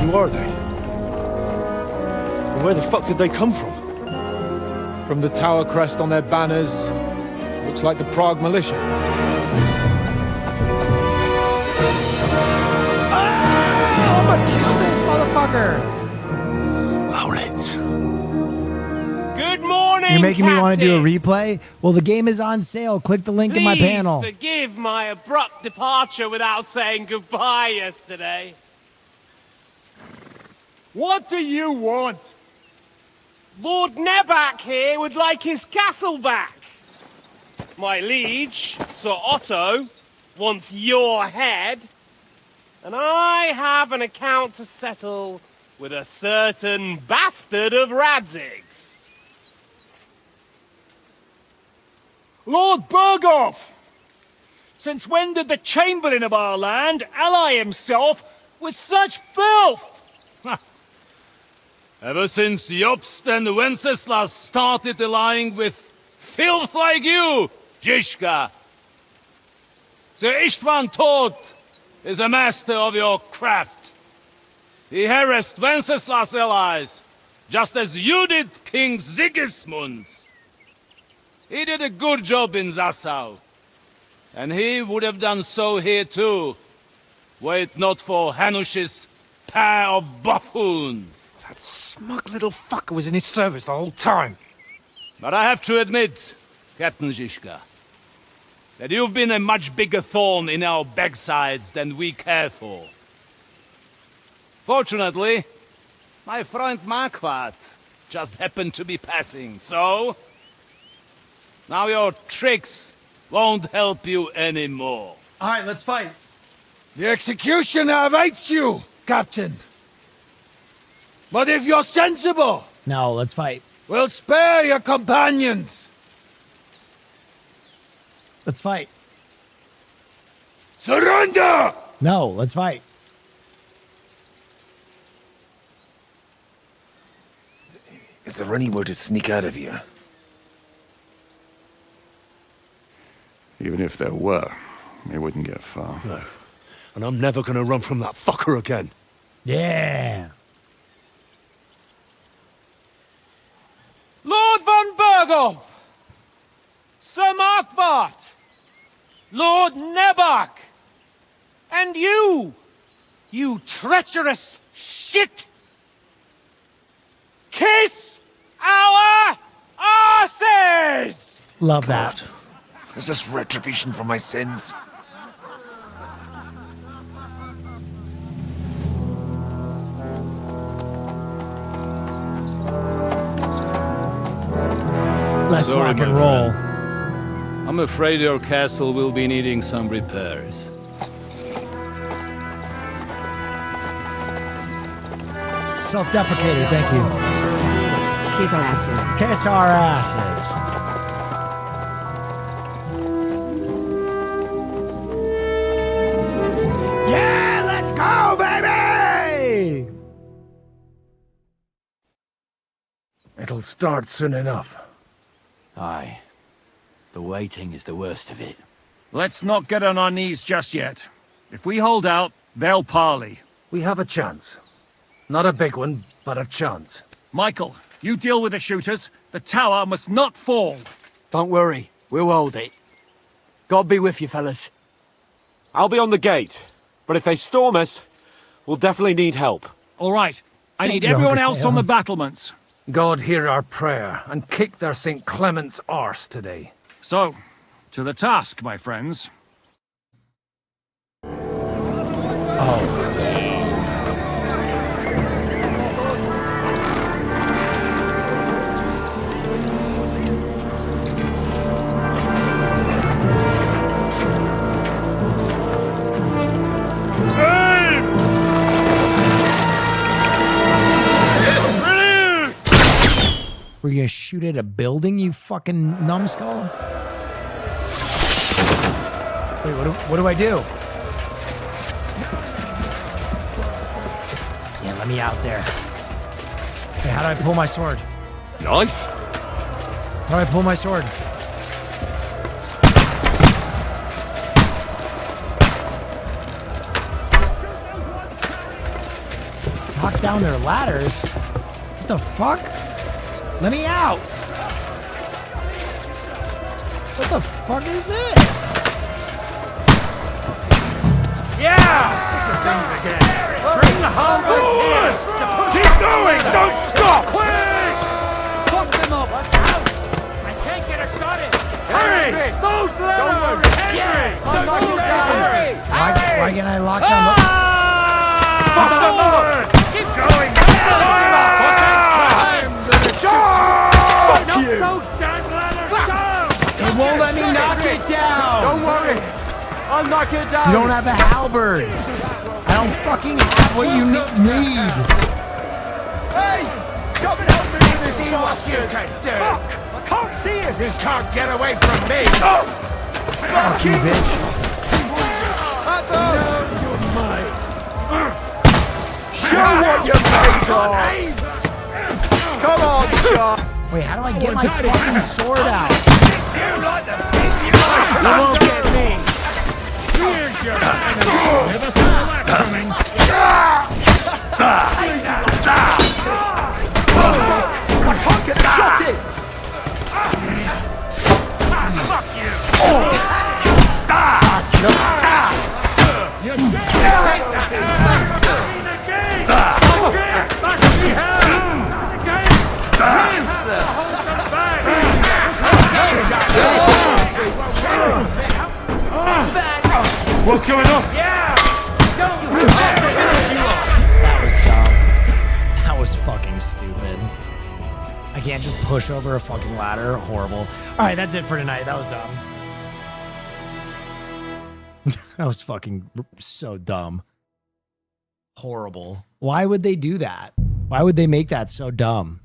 Who are they? Where the fuck did they come from? From the tower crest on their banners. Looks like the Prague militia. I'm gonna kill this motherfucker! Owlets. Good morning, You're making me want to do a Captain. replay? Well, the game is on sale. Click the link in my panel. Please forgive my abrupt departure without saying goodbye yesterday. What do you want? Lord Neback here would like his castle back. My liege, Sir Otto, wants your head. And I have an account to settle with a certain bastard of Radzig's. Lord Berghoff! Since when did the Chamberlain of our land ally himself with such filth? Ever since Jobst and Wenceslas started allying with filth like you, Zizka. Sir Istvan Tod is a master of your craft. He harassed Wenceslas' allies, just as you did King Sigismund's. He did a good job in Zassau. And he would have done so here too, were it not for Hanush's pair of buffoons. That smug little fucker was in his service the whole time. But I have to admit, Captain Zizka, that you've been a much bigger thorn in our backsides than we care for. Fortunately, my friend Marquardt just happened to be passing, so... now your tricks won't help you anymore. Alright, let's fight. The executioner awaits you, Captain. But if you're sensible... No, let's fight. We'll spare your companions. Let's fight. Surrender! No, let's fight. Is there any way to sneak out of here? Even if there were, it wouldn't get far. No. And I'm never gonna run from that fucker again. Yeah. Lord von Berghoff! Sir Marquardt! Lord Nebach! And you treacherous shit! Kiss our asses! Love that. Is this retribution for my sins? Let's Sorry, rock and my roll. friend. I'm afraid your castle will be needing some repairs. Self-deprecated, thank you. Kiss our asses. Kiss our asses. Yeah, let's go, baby! It'll start soon enough. Aye. The waiting is the worst of it. Let's not get on our knees just yet. If we hold out, they'll parley. We have a chance. Not a big one, but a chance. Michael, you deal with the shooters. The tower must not fall. Don't worry, we'll hold it. God be with you, fellas. I'll be on the gate, but if they storm us, we'll definitely need help. All right. I need everyone else on the battlements. God hear our prayer and kick their St. Clement's arse today. So, to the task, my friends. Were you gonna shoot at a building, you fucking numbskull? Wait, what do I do? Yeah, let me out there. Okay, how do I pull my sword? Nice. How do I pull my sword? Knock down their ladders? What the fuck? Let me out! What the fuck is this? Yeah! Things again. Bring the halberds here! Keep going! Don't stop! Quick! Fuck them up! I can't get a shot in! Hurry! Those ladders! Henry! Hurry! Why can't I lock down the... Fuck them up! Keep going! Fuck you! Those damn ladders down! It won't let me knock it down! Don't worry, I'll knock it down. You don't have a halberd! I don't fucking have what you need! Hey! Come and help me with this see what you can do! Fuck! I can't see it! You can't get away from me! Oh! Fuck you, bitch! Show what you're made of! Come on, Sean! Wait, how do I get my fucking sword out? You like the big you won't get me! Here's your enemy! Never saw that coming! I can't get a shot in! What's going on? That was dumb. That was fucking stupid. I can't just push over a fucking ladder. Horrible. All right, that's it for tonight. That was dumb. That was fucking so dumb. Horrible. Why would they do that? Why would they make that so dumb?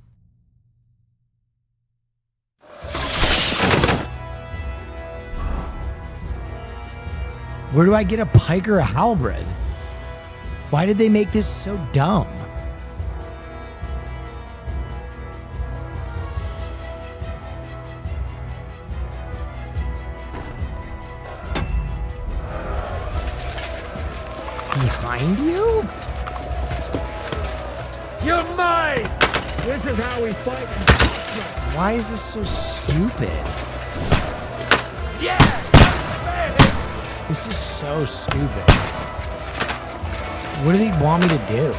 Where do I get a pike or a halberd? Why did they make this so dumb? Behind you? You're mine! This is how we fight. Why is this so stupid? This is so stupid. What do they want me to do?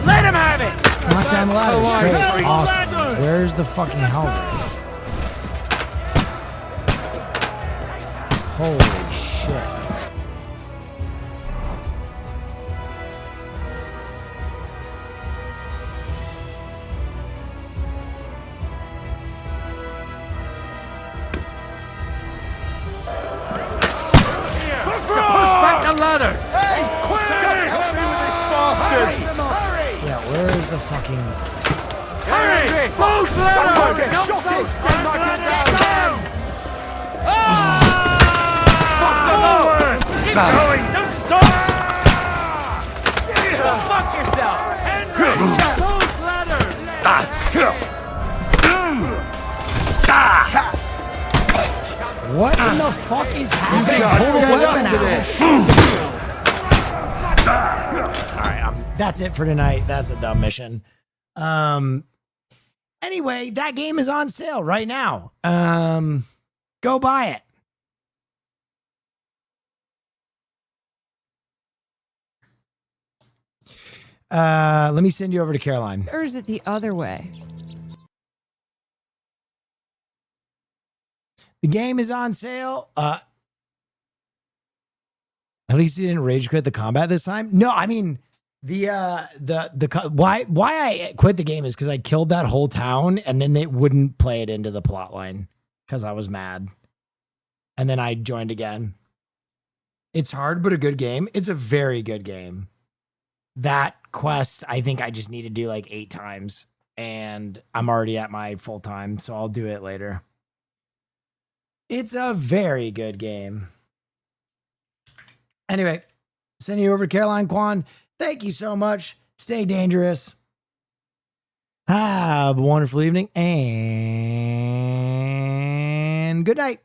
Let him have it! Knock down the ladder. Great. Awesome. Where's the fucking halberd? Holy shit. Yeah, where is the fucking... Hurry! Both ladders! Don't Keep going! Don't stop! Go fuck yourself! Henry! Both ladders! What in the fuck is happening? Pull the weapon out. All right, that's it for tonight. That's a dumb mission. Anyway, that game is on sale right now. Go buy it. Let me send you over to Caroline. Or is it the other way? The game is on sale. At least he didn't rage quit the combat this time. No, I mean why I quit the game is because I killed that whole town and then they wouldn't play it into the plot line because I was mad. And then I joined again. It's hard, but a good game. It's a very good game. That quest, I think I just need to do like 8 times and I'm already at my full time, so I'll do it later. It's a very good game. Anyway, sending you over to Caroline Kwan. Thank you so much. Stay dangerous. Have a wonderful evening and good night.